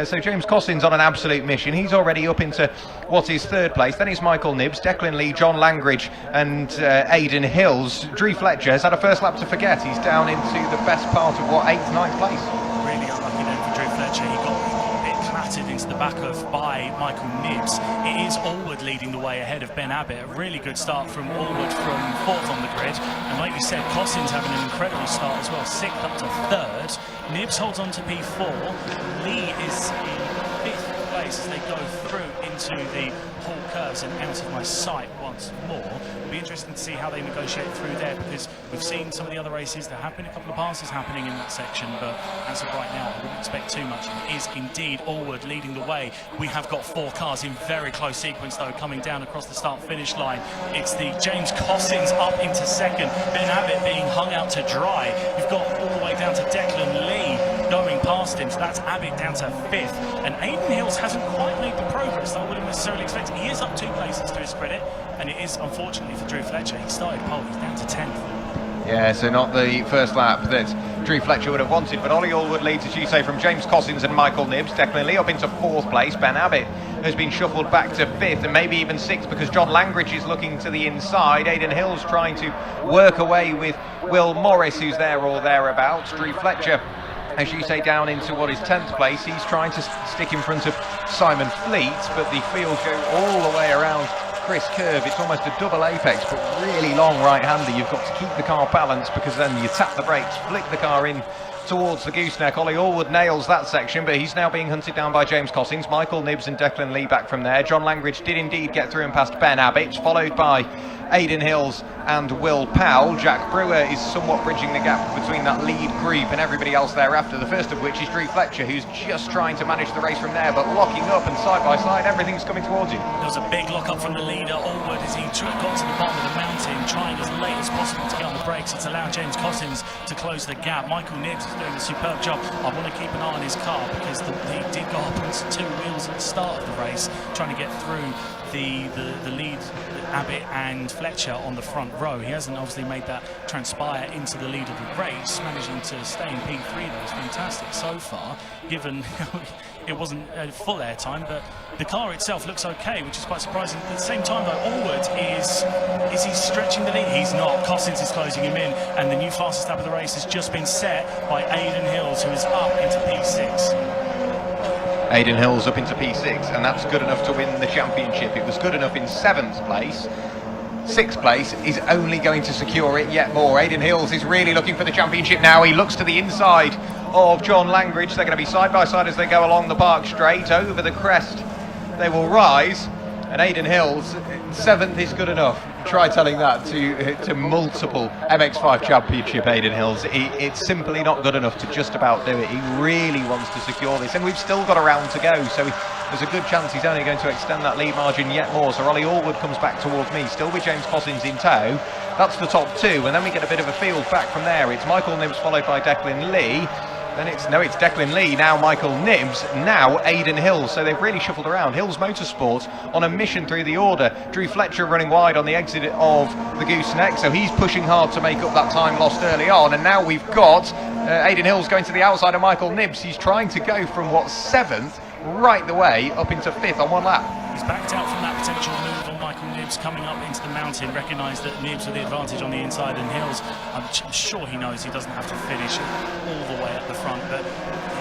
So James Cossins on an absolute mission. He's already up into what is 3rd place. Then it's Michael Nibbs, Declan Lee, John Langridge and Aidan Hills. Drew Fletcher has had a first lap to forget. He's down into the best part of, 8th, 9th place. Really unlucky then for Drew Fletcher. He got a bit clattered into the back of by Michael Nibbs. It is Allwood leading the way ahead of Ben Abbott. A really good start from Allwood from 4th on the grid. And like you said, Cossins having an incredible start as well, 6th up to 3rd. Nibbs holds on to P4. Lee is in 5th place. pace as they go through into the Hall curves and out of my sight once more. It'll be interesting to see how they negotiate through there, because we've seen some of the other races, there have been a couple of passes happening in that section, but as of right now I wouldn't expect too much. It is indeed Allward leading the way. We have got 4 cars in very close sequence though coming down across the start-finish line. It's the James Cossins up into second, Ben Abbott being hung out to dry. We've got all the way down to Declan Lee going past him, so that's Abbott down to 5th, and Aidan Hills hasn't quite made the progress that I would have necessarily expected. He is up 2 places to his credit, and it is unfortunately for Drew Fletcher. He started pole, he's down to 10th. Yeah, so not the first lap that Drew Fletcher would have wanted, but Ollie Allwood leads, as you say, from James Cossins and Michael Nibbs. Declan Lee up into 4th place. Ben Abbott has been shuffled back to 5th and maybe even 6th because John Langridge is looking to the inside. Aidan Hills trying to work away with Will Morris, who's there or thereabouts. Drew Fletcher, as you say, down into what is 10th place. He's trying to stick in front of Simon Fleet, but the field go all the way around Chris Curve. It's almost a double apex, but really long right-hander. You've got to keep the car balanced because then you tap the brakes, flick the car in towards the gooseneck. Ollie Allwood nails that section, but he's now being hunted down by James Cossins. Michael Nibbs and Declan Lee back from there. John Langridge did indeed get through and past Ben Abbott, followed by Aidan Hills and Will Powell. Jack Brewer is somewhat bridging the gap between that lead group and everybody else thereafter, the first of which is Drew Fletcher, who's just trying to manage the race from there, but locking up and side by side, everything's coming towards you. There was a big lock up from the leader, Allwood, as he got to the bottom of the mountain, trying as late as possible to get on the brakes. It's allowed James Cossins to close the gap. Michael Nibbs is doing a superb job. I want to keep an eye on his car because he did go up on 2 wheels at the start of the race, trying to get through the lead, Abbott and Fletcher on the front row. He hasn't obviously made that transpire into the lead of the race, managing to stay in P3. That was fantastic so far, given it wasn't full airtime, but the car itself looks okay, which is quite surprising. At the same time though, Allwood is he stretching the lead? He's not. Cossins is closing him in, and the new fastest lap of the race has just been set by Aidan Hills, who is up into P6. Aidan Hills up into P6, and that's good enough to win the championship. It was good enough in 7th place. 6th place is only going to secure it yet more. Aidan Hills is really looking for the championship now. He looks to the inside of John Langridge. They're going to be side by side as they go along the park straight. Over the crest they will rise, and Aidan Hills, 7th is good enough. Try telling that to multiple MX5 championship Aidan Hills. It's simply not good enough to just about do it. He really wants to secure this, and we've still got a round to go, so there's a good chance he's only going to extend that lead margin yet more. So Ollie Allwood comes back towards me, still with James Cossins in tow. That's the top 2, and then we get a bit of a field back from there. It's Michael Nibbs followed by Declan Lee. Then it's Declan Lee, now Michael Nibbs, now Aidan Hills. So they've really shuffled around. Hills Motorsport on a mission through the order. Drew Fletcher running wide on the exit of the gooseneck, so he's pushing hard to make up that time lost early on. And now we've got Aidan Hills going to the outside of Michael Nibbs. He's trying to go from 7th right the way up into 5th on 1 lap. He's backed out from that potential move on Michael Nibbs coming up into the mountain, recognised that Nibbs with the advantage on the inside, and Hills, I'm sure he knows he doesn't have to finish all the way at the front, but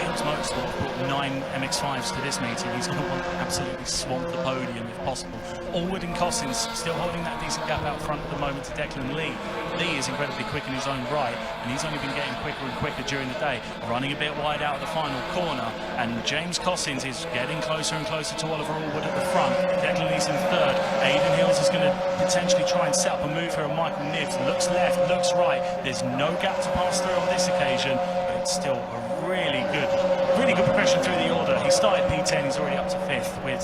Hills Motorsport brought 9 MX5s to this meeting. He's going to want to absolutely swamp the podium if possible. Allwood and Cossins still holding that decent gap out front at the moment to Declan Lee. Lee is incredibly quick in his own right, and he's only been getting quicker and quicker during the day, running a bit wide out of the final corner, and James Cossins is getting closer and closer to Oliver Allwood at the front. Declan Lee's in 3rd. Aidan Hills is going to potentially try and set up a move here on Michael Nibbs. Looks left, looks right. There's no gap to pass through on this occasion, but it's still a really good progression through the order. He started P10, he's already up to 5th with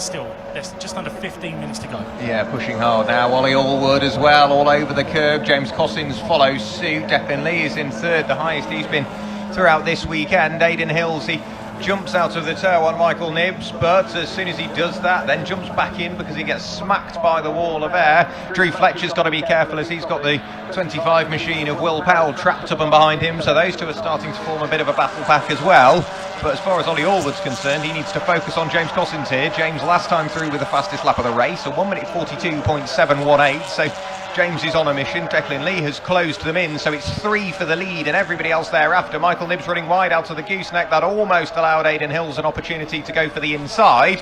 there's just under 15 minutes to go. Yeah, pushing hard now. Ollie Allwood as well, all over the curve. James Cossins follows suit. Declan Lee is in 3rd, the highest he's been throughout this weekend. Aidan Hills, he jumps out of the tow on Michael Nibbs, but as soon as he does that, then jumps back in because he gets smacked by the wall of air. Drew Fletcher's got to be careful as he's got the 25 machine of Will Powell trapped up and behind him, so those two are starting to form a bit of a battle pack as well. But as far as Ollie Allwood's concerned, he needs to focus on James Cossins here. James last time through with the fastest lap of the race, a 1:42.718, so James is on a mission. Declan Lee has closed them in, so it's 3 for the lead and everybody else thereafter. Michael Nibbs running wide out to the gooseneck. That almost allowed Aidan Hills an opportunity to go for the inside.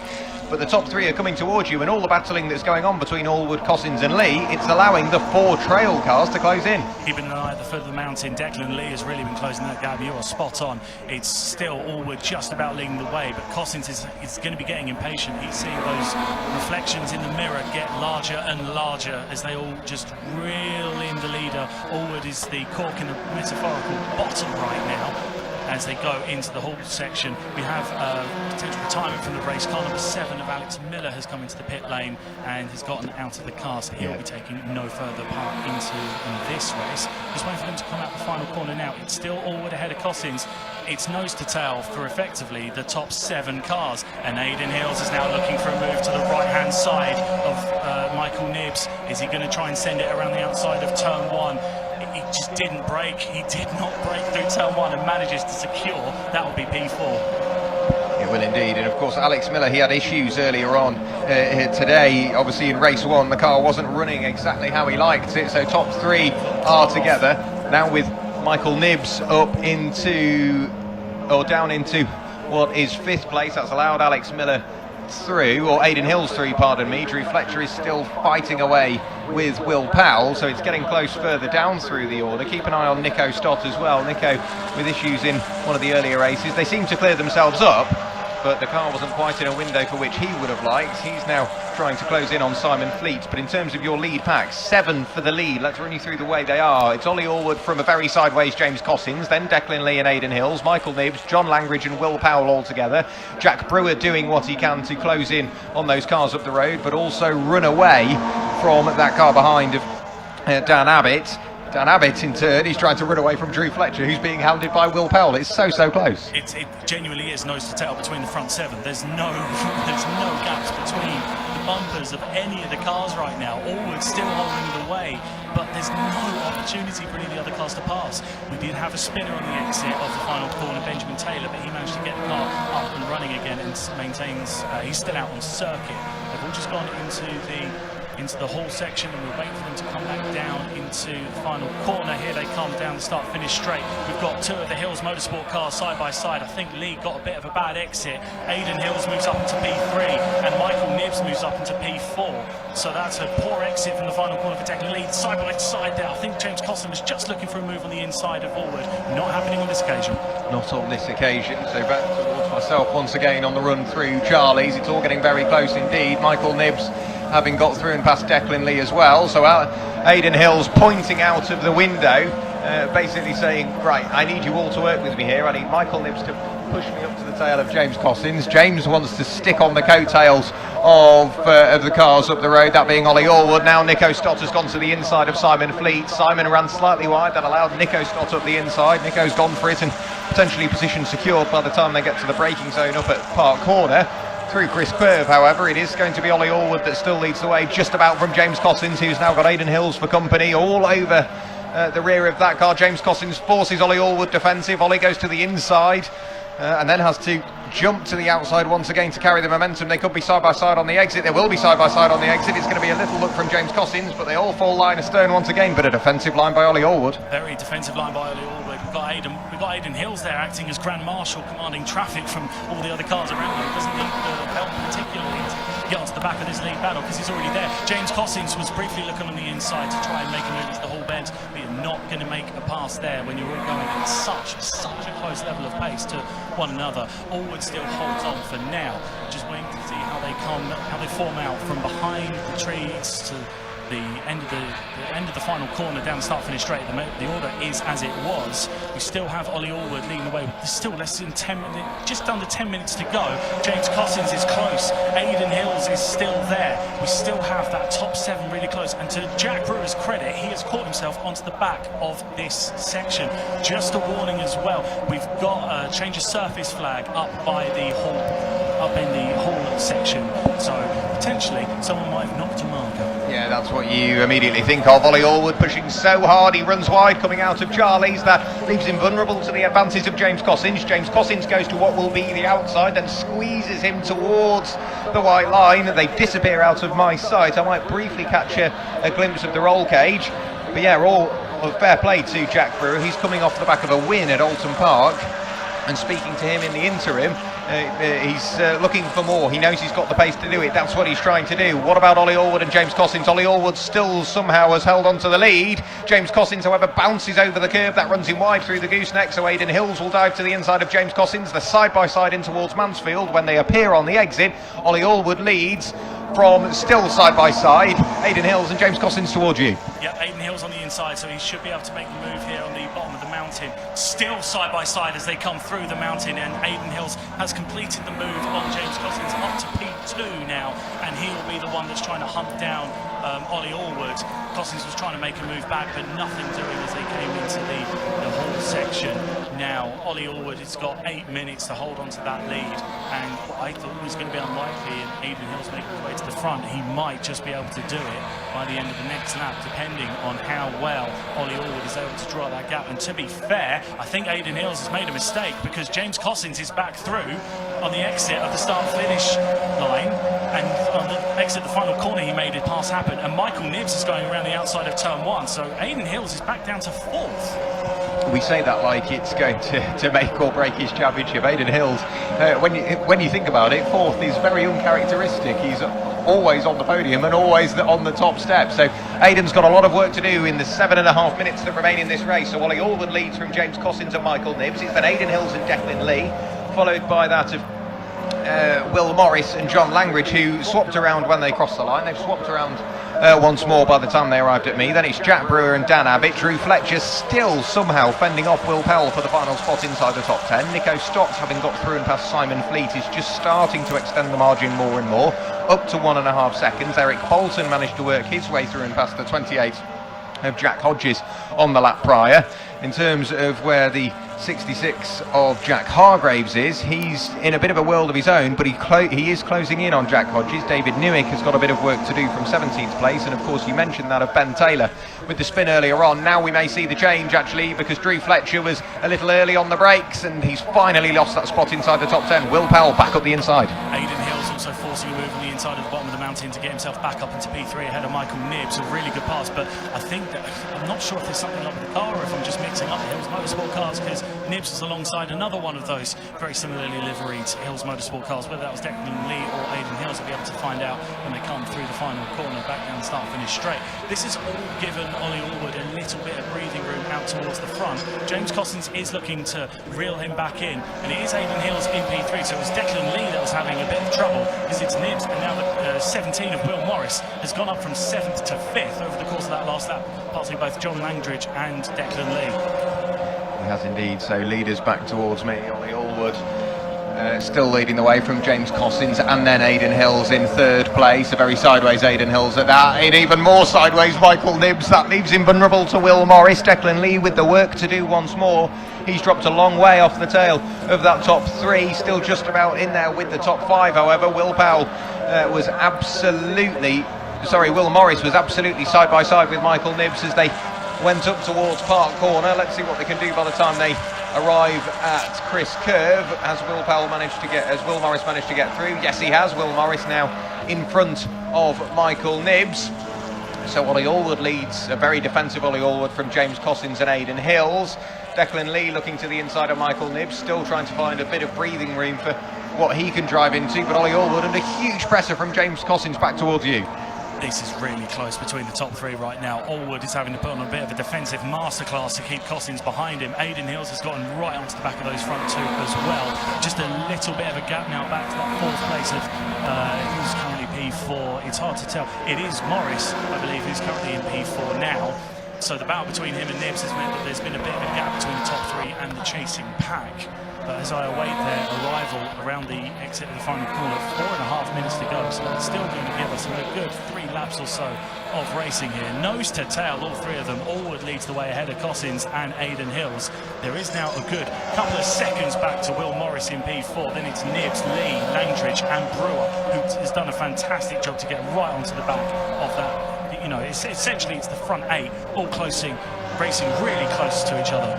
but the top three are coming towards you, and all the battling that's going on between Allwood, Cossins and Lee, it's allowing the 4 trail cars to close in. Keeping an eye at the foot of the mountain, Declan Lee has really been closing that gap. You are spot on. It's still Allwood just about leading the way, but Cossins is going to be getting impatient. He's seeing those reflections in the mirror get larger and larger as they all just reel in the leader. Allwood is the cork in the metaphorical bottom right now. As they go into the Hall section, we have potential retirement from the race. Car number 7 of Alex Miller has come into the pit lane and has gotten out of the car, so he'll be taking no further part in this race. Just waiting for them to come out the final corner now. It's still Allwood ahead of Cossins. It's nose to tail for effectively the top 7 cars, and Aidan Hills is now looking for a move to the right-hand side of Michael Nibbs. Is he going to try and send it around the outside of turn 1? He just didn't brake. He did not break through turn 1 and manages to secure. That will be P4. It will indeed, and of course Alex Miller, he had issues earlier on today. Obviously in race 1 the car wasn't running exactly how he liked it, so top 3 are together now with Michael Nibbs up into, or down into what is 5th place. That's allowed Alex Miller through, or Aidan Hills through, pardon me. Drew Fletcher is still fighting away with Will Powell, so it's getting close further down through the order. Keep an eye on Nico Stott as well. Nico with issues in one of the earlier races. They seem to clear themselves up, but the car wasn't quite in a window for which he would have liked. He's now trying to close in on Simon Fleet, but in terms of your lead pack, 7 for the lead. Let's run you through the way they are. It's Ollie Allwood from a very sideways James Cossins, then Declan Lee and Aidan Hills, Michael Nibbs, John Langridge and Will Powell all together. Jack Brewer doing what he can to close in on those cars up the road, but also run away from that car behind of Dan Abbott. Dan Abbott in turn, he's trying to run away from Drew Fletcher, who's being hounded by Will Powell. It's so close. It genuinely is nose to tail between the front 7. There's no gaps between the bumpers of any of the cars right now. Allwood still holding the way, but there's no opportunity for any of the other cars to pass. We did have a spinner on the exit of the final corner, Benjamin Taylor, but he managed to get the car up and running again and maintains, he's still out on circuit. They've all just gone into the Hall section, and we're waiting for them to come back down into the final corner. Here they come down the start finish straight. We've got 2 of the Hills Motorsport cars side by side. I think Lee got a bit of a bad exit. Aidan Hills moves up into P3 and Michael Nibbs moves up into P4. So that's a poor exit from the final corner for Declan Lee. Side by side there. I think James Cosson was just looking for a move on the inside of Allwood. Not happening on this occasion. Not on this occasion. So back towards myself once again on the run through Charlie's. It's all getting very close indeed. Michael Nibbs having got through and past Declan Lee as well. So Aidan Hills pointing out of the window, basically saying, right, I need you all to work with me here. I need Michael Nibbs to push me up to the tail of James Cossins. James wants to stick on the coattails of the cars up the road, that being Ollie Allwood. Now Nico Stott has gone to the inside of Simon Fleet. Simon ran slightly wide, that allowed Nico Stott up the inside. Nico's gone for it and potentially position secured by the time they get to the braking zone up at Park Corner. Through Chris Curve, however, it is going to be Ollie Allwood that still leads the way, just about from James Cossins, who's now got Aidan Hills for company all over the rear of that car. James Cossins forces Ollie Allwood defensive. Ollie goes to the inside and then has to jump to the outside once again to carry the momentum. They could be side by side on the exit. They will be side by side on the exit. It's going to be a little look from James Cossins, but they all fall line astern once again. But a defensive line by Ollie Allwood. Very defensive line by Ollie Allwood. We've got Aidan Hills there acting as Grand Marshal, commanding traffic from all the other cars around him. Doesn't need the help particularly to get onto the back of this lead battle because he's already there. James Cossins was briefly looking on the inside to try and make a move into the Hall bend, but you're not going to make a pass there when you're all going at such a close level of pace to one another. Allwood still holds on for now, just waiting to see how they form out from behind the trees to the end of the final corner down the start finish straight. The order is as it was. We still have Ollie Allwood leading the way. There's still less than 10 minutes, just under 10 minutes to go. James Cossins is close. Aidan Hills is still there. We still have that top 7 really close. And to Jack Brewer's credit, he has caught himself onto the back of this section. Just a warning as well. We've got a change of surface flag up by the Hall, up in the Hall section. So potentially someone might have knocked a marker. Yeah, that's what you immediately think of. Ollie Allwood pushing so hard, he runs wide coming out of Charlie's. That leaves him vulnerable to the advances of James Cossins. James Cossins goes to what will be the outside, then squeezes him towards the white line. They disappear out of my sight. I might briefly catch a glimpse of the roll cage. But yeah, all fair play to Jack Brewer. He's coming off the back of a win at Alton Park. And speaking to him in the interim, He's looking for more. He knows he's got the pace to do it. That's what he's trying to do. What about Ollie Allwood and James Cossins? Ollie Allwood still somehow has held on to the lead. James Cossins, however, bounces over the curb. That runs him wide through the gooseneck, so Aidan Hills will dive to the inside of James Cossins. The side-by-side in towards Mansfield. When they appear on the exit, Ollie Allwood leads from still side-by-side. Aidan Hills and James Cossins towards you. Yep, Aidan Hills on the inside, so he should be able to make the move here on the bottom of the mountain. Still side by side as they come through the mountain, and Aidan Hills has completed the move on James Cossins up to P2 now, and he'll be the one that's trying to hunt down Ollie Allwood. Cossins was trying to make a move back, but nothing doing as they came into the whole section. Now, Ollie Allwood has got 8 minutes to hold on to that lead, and what I thought was going to be unlikely in Aidan Hills making his way to the front, he might just be able to do it by the end of the next lap, depending on how well Ollie Allwood is able to draw that gap. And to be fair, I think Aidan Hills has made a mistake, because James Cossins is back through on the exit of the start-finish line, and on the exit of the final corner he made a pass happen, and Michael Nibbs is going around the outside of turn 1, so Aidan Hills is back down to 4th. We say that like it's going to make or break his championship. Aidan Hills, when you think about it, 4th is very uncharacteristic. He's always on the podium and always on the top step. So Aidan's got a lot of work to do in the 7.5 minutes that remain in this race. So Ollie Allwood leads from James Cossins and Michael Nibbs. It's then Aidan Hills and Declan Lee, followed by that of Will Morris and John Langridge, who swapped around when they crossed the line. They've swapped around once more by the time they arrived at me. Then it's Jack Brewer and Dan Abbott. Drew Fletcher still somehow fending off Will Powell for the final spot inside the top 10. Nico Stocks, having got through and past Simon Fleet, is just starting to extend the margin more and more, up to 1.5 seconds. Eric Bolton managed to work his way through and past the 28 of Jack Hodges on the lap prior. In terms of where the 66 of Jack Hargraves is, he's in a bit of a world of his own, but he is closing in on Jack Hodges. David Newick has got a bit of work to do from 17th place, and of course you mentioned that of Ben Taylor with the spin earlier on. Now we may see the change actually, because Drew Fletcher was a little early on the brakes and he's finally lost that spot inside the top 10. Will Powell back up the inside. Aidan Hills also forcing a move on the inside of the bottom of the mountain to get himself back up into P3 ahead of Michael Nibbs. A really good pass, but I think that I'm not sure if there's something up with the car or if I'm just mixing up the Hills Motorsport cars, because Nibbs was alongside another one of those very similarly liveried Hills Motorsport cars. Whether that was Declan Lee or Aidan Hills, we'll be able to find out when they come through the final corner back down the start finish straight. This has all given Ollie Allwood a little bit of breathing room out towards the front. James Cossins is looking to reel him back in, and it is Aidan Hills in P3, so it was Declan Lee that was having a bit of trouble, because it's Nibbs, and now the 17 of Will Morris has gone up from 7th to 5th over the course of that last lap, passing both John Langridge and Declan Lee. He has indeed, so leaders back towards me. Ollie Allwood still leading the way from James Cossins, and then Aidan Hills in 3rd place. A very sideways Aidan Hills at that, and even more sideways Michael Nibbs. That leaves him vulnerable to Will Morris. Declan Lee with the work to do once more. He's dropped a long way off the tail of that top 3, still just about in there with the top 5. However, Will Morris was absolutely side by side with Michael Nibbs as they went up towards Park Corner. Let's see what they can do by the time they arrive at Chris Curve. Has Will Morris managed to get through? Yes, he has. Will Morris now in front of Michael Nibbs. So Ollie Allwood leads, a very defensive Ollie Allwood from James Cossins and Aidan Hills. Declan Lee looking to the inside of Michael Nibbs, still trying to find a bit of breathing room for what he can drive into, but Ollie Allwood under huge pressure from James Cossins back towards you. This is really close between the top 3 right now. Allwood is having to put on a bit of a defensive masterclass to keep Cossins behind him. Aidan Hills has gotten right onto the back of those front 2 as well. Just a little bit of a gap now back to that 4th place of who's currently P4. It's hard to tell. It is Morris, I believe, who's currently in P4 now. So the battle between him and Nibbs has meant that there's been a bit of a gap between the top 3 and the chasing pack. But as I await their arrival around the exit of the final corner, 4.5 minutes to go, so it's still going to give us a good 3 laps or so of racing here. Nose to tail, all 3 of them. Allwood leads the way ahead of Cossins and Aidan Hills. There is now a good couple of seconds back to Will Morris in P4. Then it's Nibbs, Lee, Langridge and Brewer, who has done a fantastic job to get right onto the back of that. You know, essentially it's the front 8 all racing really close to each other.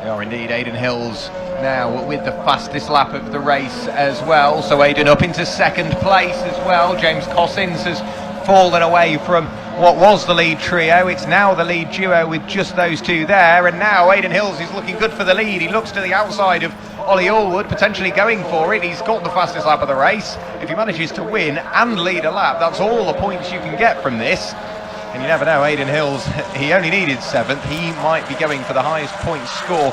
They are indeed. Aidan Hills now with the fastest lap of the race as well, so Aidan up into 2nd place as well. James Cossins has fallen away from what was the lead trio. It's now the lead duo with just those 2 there, and now Aidan Hills is looking good for the lead. He looks to the outside of Ollie Allwood potentially going for it. He's got the fastest lap of the race. If he manages to win and lead a lap, that's all the points you can get from this. And you never know, Aidan Hills, he only needed 7th. He might be going for the highest point score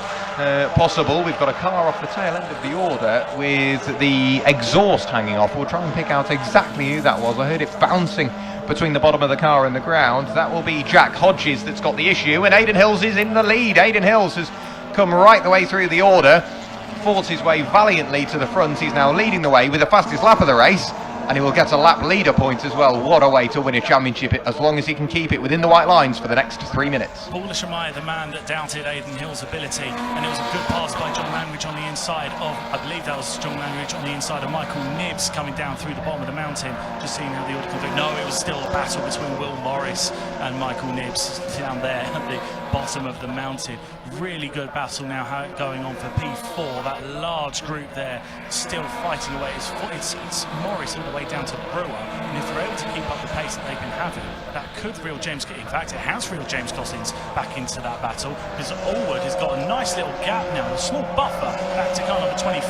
possible. We've got a car off the tail end of the order with the exhaust hanging off. We'll try and pick out exactly who that was. I heard it bouncing between the bottom of the car and the ground. That will be Jack Hodges that's got the issue, and Aidan Hills is in the lead. Aidan Hills has come right the way through the order, fought his way valiantly to the front. He's now leading the way with the fastest lap of the race, and he will get a lap leader point as well. What a way to win a championship, as long as he can keep it within the white lines for the next 3 minutes. Paul Shamai, the man that doubted Aidan Hill's ability, and it was a good pass by John Landridge on the inside of, I believe that was John Landridge on the inside of Michael Nibbs coming down through the bottom of the mountain. Just seeing how the order comes. No, it was still a battle between Will Morris and Michael Nibbs down there at the bottom of the mountain. Really good battle now going on for P4. That large group there still fighting away. It's Morris all the way down to Brewer, and if they're able to keep up the pace that they've been having, that could reel James, in fact it has reeled James Cossins back into that battle, because Allwood has got a nice little gap now, a small buffer back to car number 24,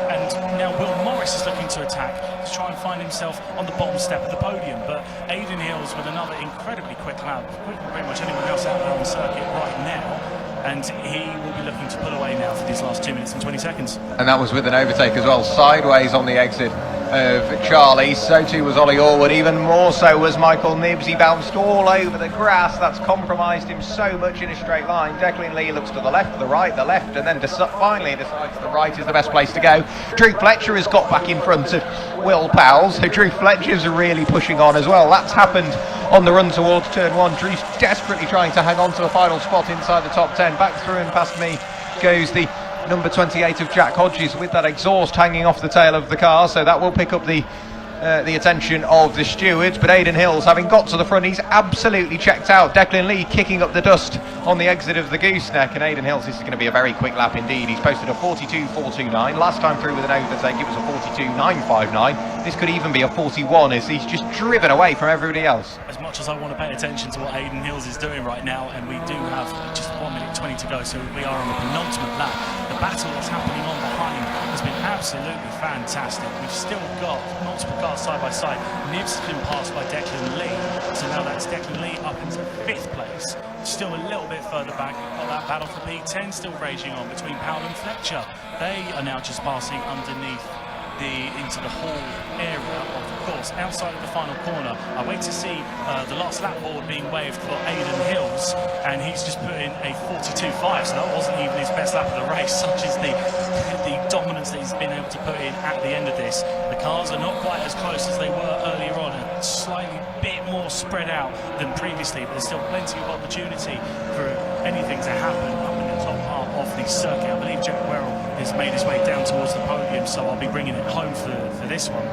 and now Will Morris is looking to attack to try and find himself on the bottom step of the podium. But Aidan Hills with another incredibly quick lap, quicker than pretty much anyone else out there on the circuit right now, and he will be looking to pull away now for these last 2 minutes and 20 seconds. And that was with an overtake as well, sideways on the exit of Charlie. So too was Ollie Allwood, even more so was Michael Nibbs. He bounced all over the grass. That's compromised him so much in a straight line. Declan Lee looks to the left, the right, the left, and then finally decides the right is the best place to go. Drew Fletcher has got back in front of Will Powell, so Drew Fletcher's really pushing on as well. That's happened on the run towards turn 1. Drew's desperately trying to hang on to the final spot inside the top 10. Back through and past me goes the number 28 of Jack Hodges with that exhaust hanging off the tail of the car, so that will pick up the attention of the stewards. But Aidan Hills, having got to the front, he's absolutely checked out. Declan Lee kicking up the dust on the exit of the gooseneck, and Aidan Hills, this is going to be a very quick lap indeed. He's posted a 42.429. Last time through with an overtake it was a 42.959. This could even be a 41 as he's just driven away from everybody else. As much as I want to pay attention to what Aidan Hills is doing right now, and we do have just 1 minute 20 to go, so we are on the penultimate lap. The battle that's happening on behind has been absolutely fantastic. We've still got multiple cars side by side. Nibbs has been passed by Declan Lee, so now that's Declan Lee up into 5th place. Still a little bit further back, we've got that battle for P10 still raging on between Powell and Fletcher. They are now just passing underneath into the hall area of the course, outside of the final corner. I wait to see the last lap board being waved for Aidan Hills, and he's just put in a 42.5, so that wasn't even his best lap of the race, such as the dominance that he's been able to put in at the end of this. The cars are not quite as close as they were earlier on, and slightly bit more spread out than previously, but there's still plenty of opportunity for anything to happen up in the top part of the circuit. I believe Jack Werrell has made his way down towards the podium, so I'll be bringing it home for this one.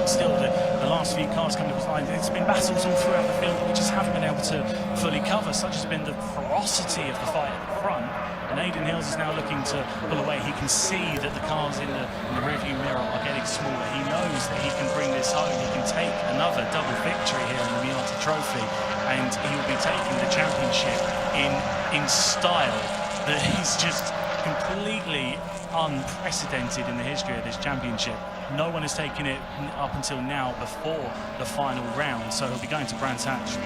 Still, the last few cars coming behind, it's been battles all throughout the field that we just haven't been able to fully cover. Such has been the ferocity of the fight at the front. And Aidan Hills is now looking to pull away. He can see that the cars in the rearview mirror are getting smaller. He knows that he can bring this home. He can take another double victory here in the Miata Trophy, and he will be taking the championship in style that he's just completely unprecedented in the history of this championship. No one has taken it up until now before the final round, so he'll be going to Brands Hatch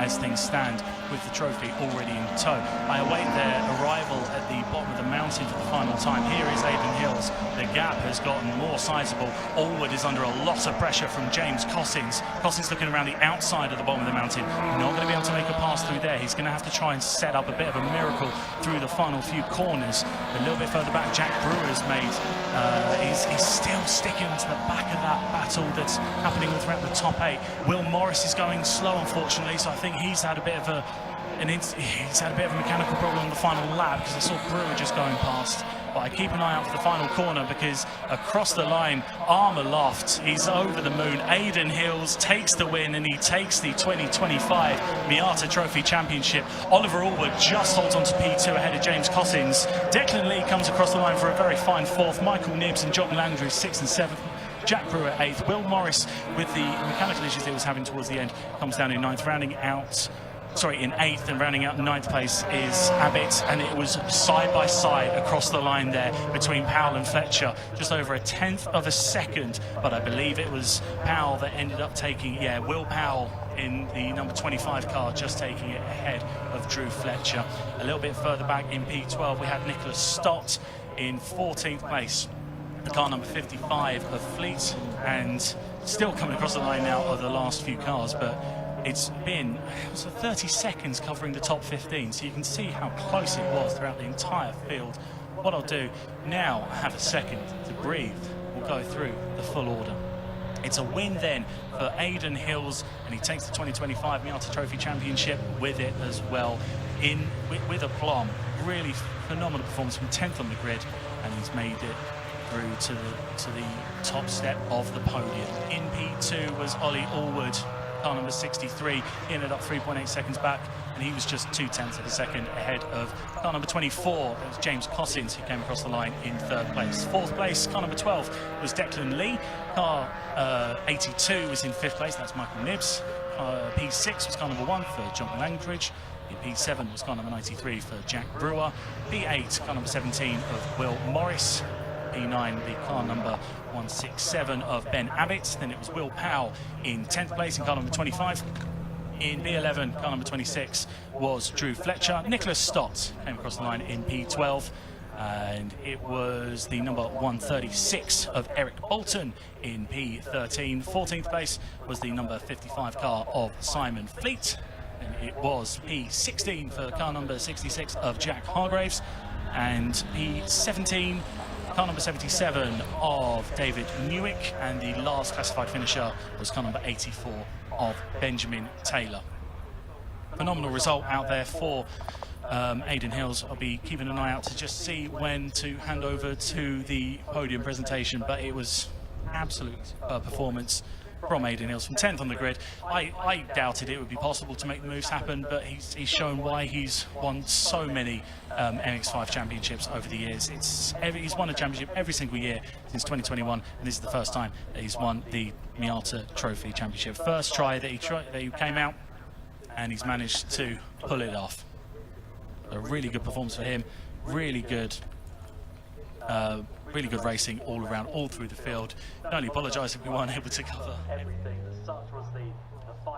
as things stand with the trophy already in tow. I await their arrival at the bottom of the mountain for the final time. Here is Aidan Hills. The gap has gotten more sizable. Allwood is under a lot of pressure from James Cossins. Cossins looking around the outside of the bottom of the mountain. Not going to be able to make a pass through there. He's going to have to try and set up a bit of a miracle through the final few corners. A little bit further back, Jack Brewer's made. He's still sticking to the back of that battle that's happening throughout the top 8. Will Morris is going slow, unfortunately, so I think he's had a bit of a mechanical problem on the final lap, because I saw Brewer just going past. But I keep an eye out for the final corner, because across the line, arm aloft, he's over the moon. Aidan Hills takes the win, and he takes the 2025 Miata Trophy Championship. Oliver Allwood just holds on to P2 ahead of James Cossins. Declan Lee comes across the line for a very fine 4th. Michael Nibbs and John Landry 6th and 7th. Jack Brewer 8th. Will Morris, with the mechanical issues he was having towards the end, comes down in 9th, rounding out in 8th, and rounding out in 9th place is Abbott, and it was side by side across the line there between Powell and Fletcher, just over a 1/10 of a second, but I believe it was Powell that ended up taking, Will Powell in the number 25 car, just taking it ahead of Drew Fletcher. A little bit further back in P12 we had Nicholas Stott in 14th place, the car number 55 of Fleet, and still coming across the line now of the last few cars, but it was 30 seconds covering the top 15, so you can see how close it was throughout the entire field. What I'll do now, have a second to breathe. We'll go through the full order. It's a win then for Aidan Hills, and he takes the 2025 Miata Trophy Championship with it as well, with aplomb. Really phenomenal performance from 10th on the grid, and he's made it through to the top step of the podium. In P2 was Ollie Allwood, car number 63. He ended up 3.8 seconds back, and he was just 0.2 of a second ahead of car number 24. It was James Cossins who came across the line in 3rd place. 4th place, car number 12, was Declan Lee. Car 82 was in 5th place, that's Michael Nibbs. P6 was car number 1 for John Langridge. In P7 was car number 93 for Jack Brewer. P8, car number 17 of Will Morris. P9, the car number 167 of Ben Abbott. Then it was Will Powell in 10th place in car number 25. In B11, car number 26 was Drew Fletcher. Nicholas Stott came across the line in P12. And it was the number 136 of Eric Bolton in P13. 14th place was the number 55 car of Simon Fleet. And it was P16 for car number 66 of Jack Hargraves. And P17, car number 77 of David Newick, and the last classified finisher was car number 84 of Benjamin Taylor. Phenomenal result out there for Aidan Hills. I'll be keeping an eye out to just see when to hand over to the podium presentation, but it was absolute performance from Aidan Hills from 10th on the grid. I doubted it would be possible to make the moves happen, but he's shown why he's won so many MX5 championships over the years. He's won a championship every single year since 2021, and this is the first time that he's won the Miata Trophy Championship. First try that he came out, and he's managed to pull it off. A really good performance for him. Really good racing all around, all through the field. I only apologise if we weren't able to cover everything.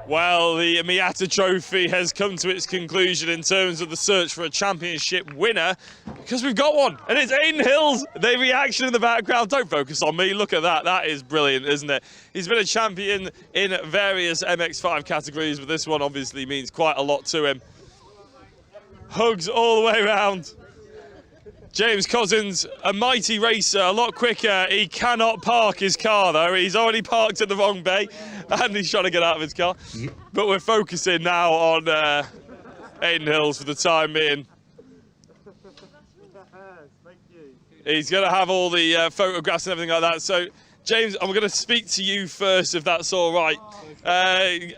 Well, the Miata Trophy has come to its conclusion in terms of the search for a championship winner, because we've got one, and it's Aidan Hills. The reaction in the background, don't focus on me, look at that, that is brilliant, isn't it? He's been a champion in various MX5 categories, but this one obviously means quite a lot to him. Hugs all the way around. James Cossins, a mighty racer, a lot quicker. He cannot park his car though. He's already parked in the wrong bay and he's trying to get out of his car. But we're focusing now on Aidan Hills for the time being. He's going to have all the photographs and everything like that. So, James, I'm going to speak to you first, if that's all right.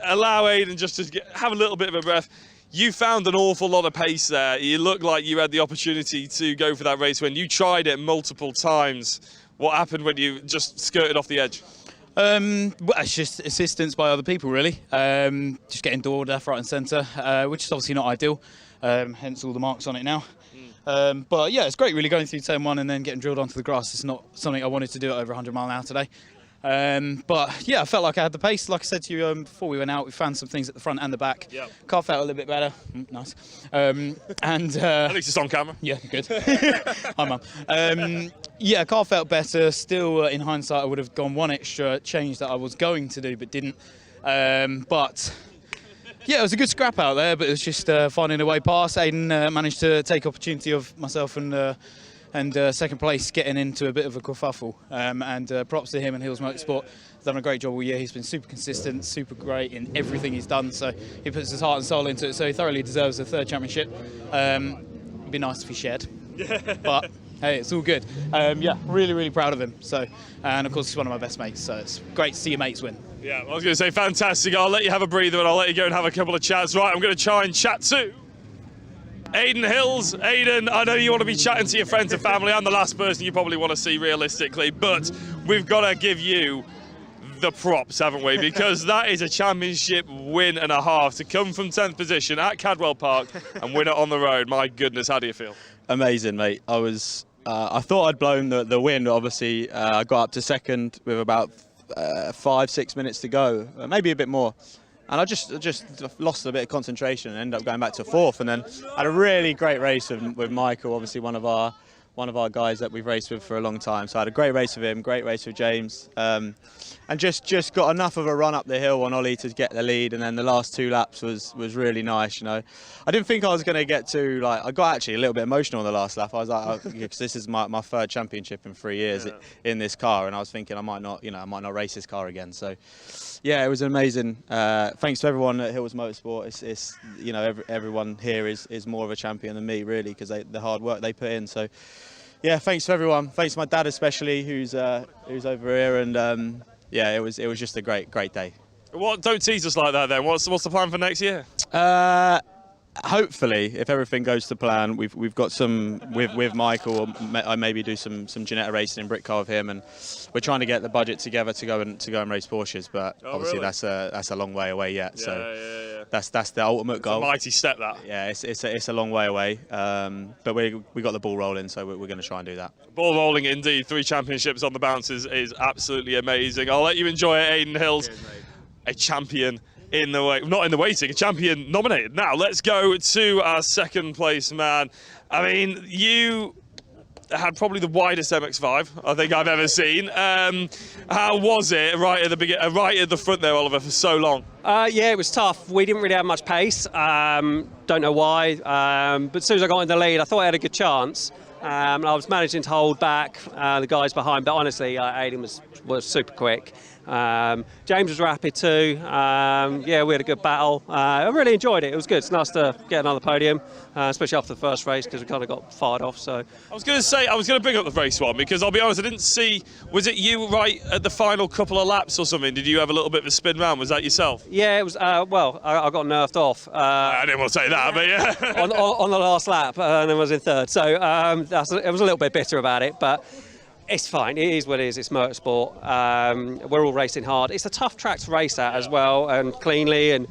Allow Aidan just to have a little bit of a breath. You found an awful lot of pace there. You looked like you had the opportunity to go for that race when you tried it multiple times. What happened when you just skirted off the edge? Well, it's just assistance by other people, really. Just getting doored left, right and centre, which is obviously not ideal, hence all the marks on it now. But yeah, it's great really going through turn 1 and then getting drilled onto the grass. It's not something I wanted to do at over 100 mile an hour today. But yeah, I felt like I had the pace. Like I said to you before we went out, we found some things at the front and the back. Yep. Car felt a little bit better. Nice. And at least it's on camera. Yeah, good. Hi, Mum. Yeah, car felt better. Still, in hindsight, I would have gone one extra change that I was going to do but didn't. But yeah, it was a good scrap out there, but it was just finding a way past. Aidan managed to take opportunity of myself and second place, getting into a bit of a kerfuffle. And props to him and Hills Motorsport. He's done a great job all year. He's been super consistent, super great in everything he's done. So he puts his heart and soul into it. So he thoroughly deserves a 3rd championship. It'd be nice if he shared. But hey, it's all good. Yeah, really, really proud of him. So, and of course, he's one of my best mates. So it's great to see your mates win. Yeah, I was going to say fantastic. I'll let you have a breather and I'll let you go and have a couple of chats. Right, I'm going to try and chat too. Aidan Hills. Aidan, I know you want to be chatting to your friends and family. I'm the last person you probably want to see realistically, but we've got to give you the props, haven't we? Because that is a championship win and a half to come from 10th position at Cadwell Park and win it on the road. My goodness, how do you feel? Amazing, mate. I thought I'd blown the win. Obviously, I got up to second with about 5-6 minutes to go, maybe a bit more. And I just lost a bit of concentration and ended up going back to fourth. And then had a really great race with Michael, obviously one of our guys that we've raced with for a long time. So I had a great race with him, great race with James, and just got enough of a run up the hill on Ollie to get the lead. And then the last 2 laps was really nice. You know, I didn't think I was going to get to, like, I got actually a little bit emotional on the last lap. I was like, because this is my 3rd championship in 3 years in this car, and I was thinking I might not race this car again. So yeah, it was amazing. Thanks to everyone at Hills Motorsport. It's you know, everyone here is more of a champion than me, really, because the hard work they put in. So yeah, thanks to everyone. Thanks to my dad especially, who's over here, and yeah, it was just a great day. What? Don't tease us like that then. What's the plan for next year? Hopefully, if everything goes to plan, we've got some with Michael. I maybe do some Ginetta racing in Brick Car with him, and we're trying to get the budget together to go and race Porsches. But obviously, really? that's a long way away yet. Yeah, so that's the ultimate goal. It's a mighty step, that. Yeah, it's a long way away. But we got the ball rolling, so we're going to try and do that. Ball rolling indeed. 3 championships on the bounce is absolutely amazing. I'll let you enjoy it, Aidan Hills. Cheers, a champion. Not in the waiting, a champion nominated. Now let's go to our 2nd place man. I mean, you had probably the widest MX-5 I think I've ever seen. How was it right at the front there, Oliver, for so long? Yeah, it was tough. We didn't really have much pace. Don't know why. But as soon as I got in the lead, I thought I had a good chance. I was managing to hold back the guys behind, but honestly, Aidan was super quick. James was rapid too. Yeah, we had a good battle. I really enjoyed it. It was good. It's nice to get another podium, especially after the first race, because we kind of got fired off. So I was going to bring up the race one, because I'll be honest, I didn't see. Was it you right at the final couple of laps or something? Did you have a little bit of a spin round? Was that yourself? Yeah, it was. Well, I got nerfed off. I didn't want to say that, but yeah. on the last lap, and I was in 3rd. So it was a little bit bitter about it, but it's fine. It is what it is. It's motorsport. We're all racing hard. It's a tough track to race at as well, and cleanly. And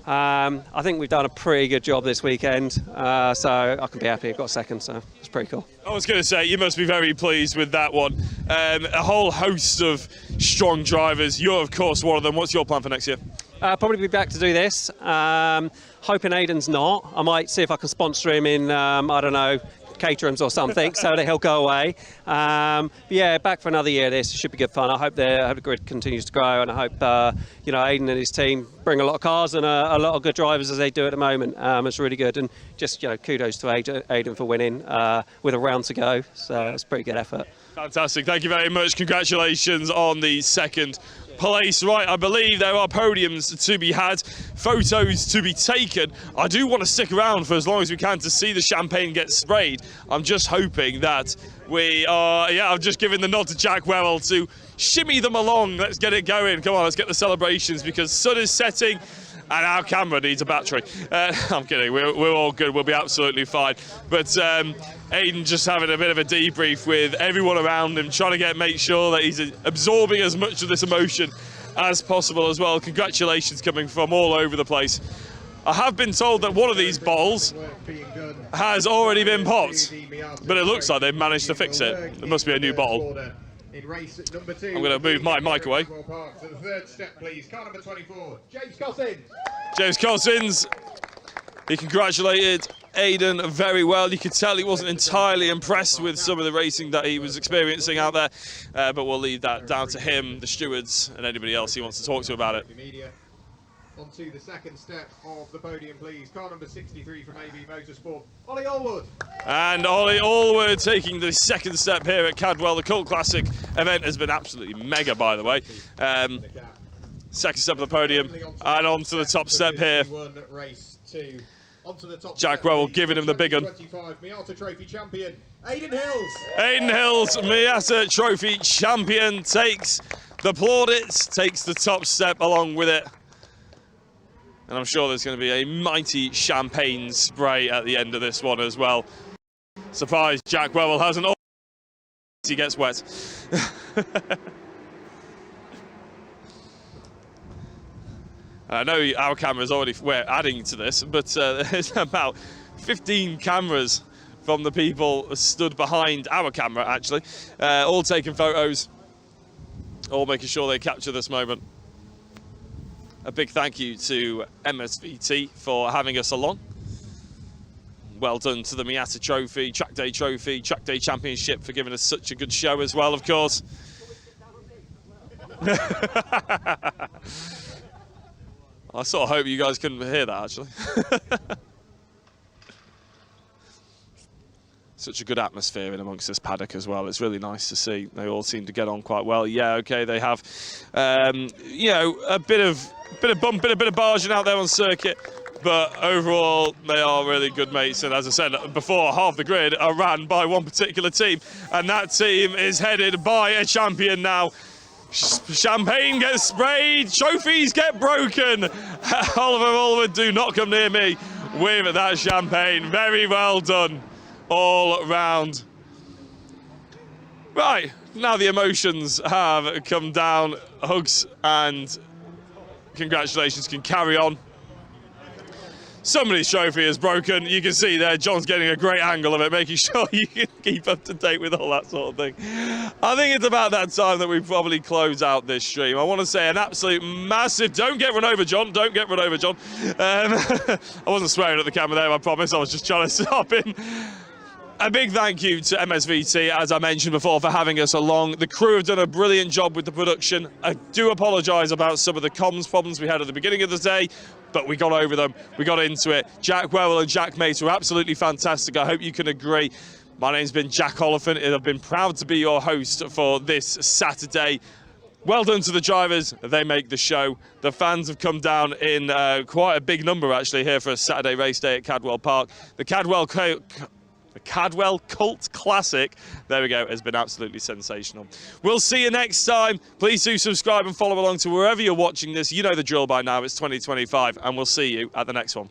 I think we've done a pretty good job this weekend. So I can be happy. I got 2nd, so it's pretty cool. I was going to say, you must be very pleased with that one. A whole host of strong drivers. You're, of course, one of them. What's your plan for next year? Probably be back to do this. Hoping Aidan's not. I might see if I can sponsor him in, I don't know, caterings or something, so that he'll go away. But yeah, back for another year. This should be good fun. I hope the grid continues to grow, and I hope you know, Aidan and his team bring a lot of cars and a lot of good drivers as they do at the moment. It's really good, and just, you know, kudos to Aidan for winning with a round to go. So it's a pretty good effort. Fantastic. Thank you very much. Congratulations on the 2nd place. Right, I believe there are podiums to be had, photos to be taken. I do want to stick around for as long as we can to see the champagne get sprayed. I'm just hoping that we are, yeah, I'm just giving the nod to Jack Wewell to shimmy them along. Let's get it going. Come on, let's get the celebrations, because sun is setting and our camera needs a battery. I'm kidding, we're all good, we'll be absolutely fine. But Aidan just having a bit of a debrief with everyone around him, trying to make sure that he's absorbing as much of this emotion as possible as well. Congratulations coming from all over the place. I have been told that one of these bottles has already been popped, but it looks like they've managed to fix it. It must be a new bottle. I'm going to move my mic away. To the 3rd step, please. Car number 24, James Cossins. James Cossins. He congratulated Aidan very well. You could tell he wasn't entirely impressed with some of the racing that he was experiencing out there, but we'll leave that down to him, the stewards, and anybody else he wants to talk to about it. Onto the 2nd step of the podium, please. Car number 63 from AB Motorsport, Ollie Allwood. And Ollie Allwood taking the 2nd step here at Cadwell. The Cult Classic event has been absolutely mega, by the way. 2nd step of the podium, and onto the top step here. Jack Wewell giving him the big one. Miata Trophy champion, Aidan Hills. Aidan Hills, Miata Trophy champion, takes the plaudits, takes the top step along with it. And I'm sure there's going to be a mighty champagne spray at the end of this one as well. Surprised Jack Wewell hasn't. He gets wet. I know our camera's already, we're adding to this, but there's about 15 cameras from the people stood behind our camera, actually, all taking photos, all making sure they capture this moment. A big thank you to MSVT for having us along. Well done to the Miata Trophy, Trackday Trophy, Trackday Championship for giving us such a good show as well, of course. I sort of hope you guys couldn't hear that, actually. Such a good atmosphere in amongst this paddock as well. It's really nice to see. They all seem to get on quite well. Yeah, okay, they have, you know, a bit of bumping, a bit of barging out there on circuit, but overall they are really good mates. And as I said before, half the grid are ran by one particular team, and that team is headed by a champion now. Champagne gets sprayed, trophies get broken. Oliver Allwood, do not come near me with that champagne. Very well done all round. Right, now the emotions have come down. Hugs and congratulations can carry on. Somebody's trophy is broken. You can see there, John's getting a great angle of it, making sure you can keep up to date with all that sort of thing. I think it's about that time that we probably close out this stream. I want to say an absolute massive, don't get run over, John. Don't get run over, John. I wasn't swearing at the camera there, I promise. I was just trying to stop him. A big thank you to MSVT, as I mentioned before, for having us along. The crew have done a brilliant job with the production. I do apologise about some of the comms problems we had at the beginning of the day, but we got over them. We got into it. Jack Wewell and Jack Mate were absolutely fantastic. I hope you can agree. My name's been Jack Oliphant, and I've been proud to be your host for this Saturday. Well done to the drivers. They make the show. The fans have come down in quite a big number, actually, here for a Saturday race day at Cadwell Park. The Cadwell Cult Classic, there we go, has been absolutely sensational. We'll see you next time. Please do subscribe and follow along to wherever you're watching this. You know the drill by now. It's 2025, and we'll see you at the next one.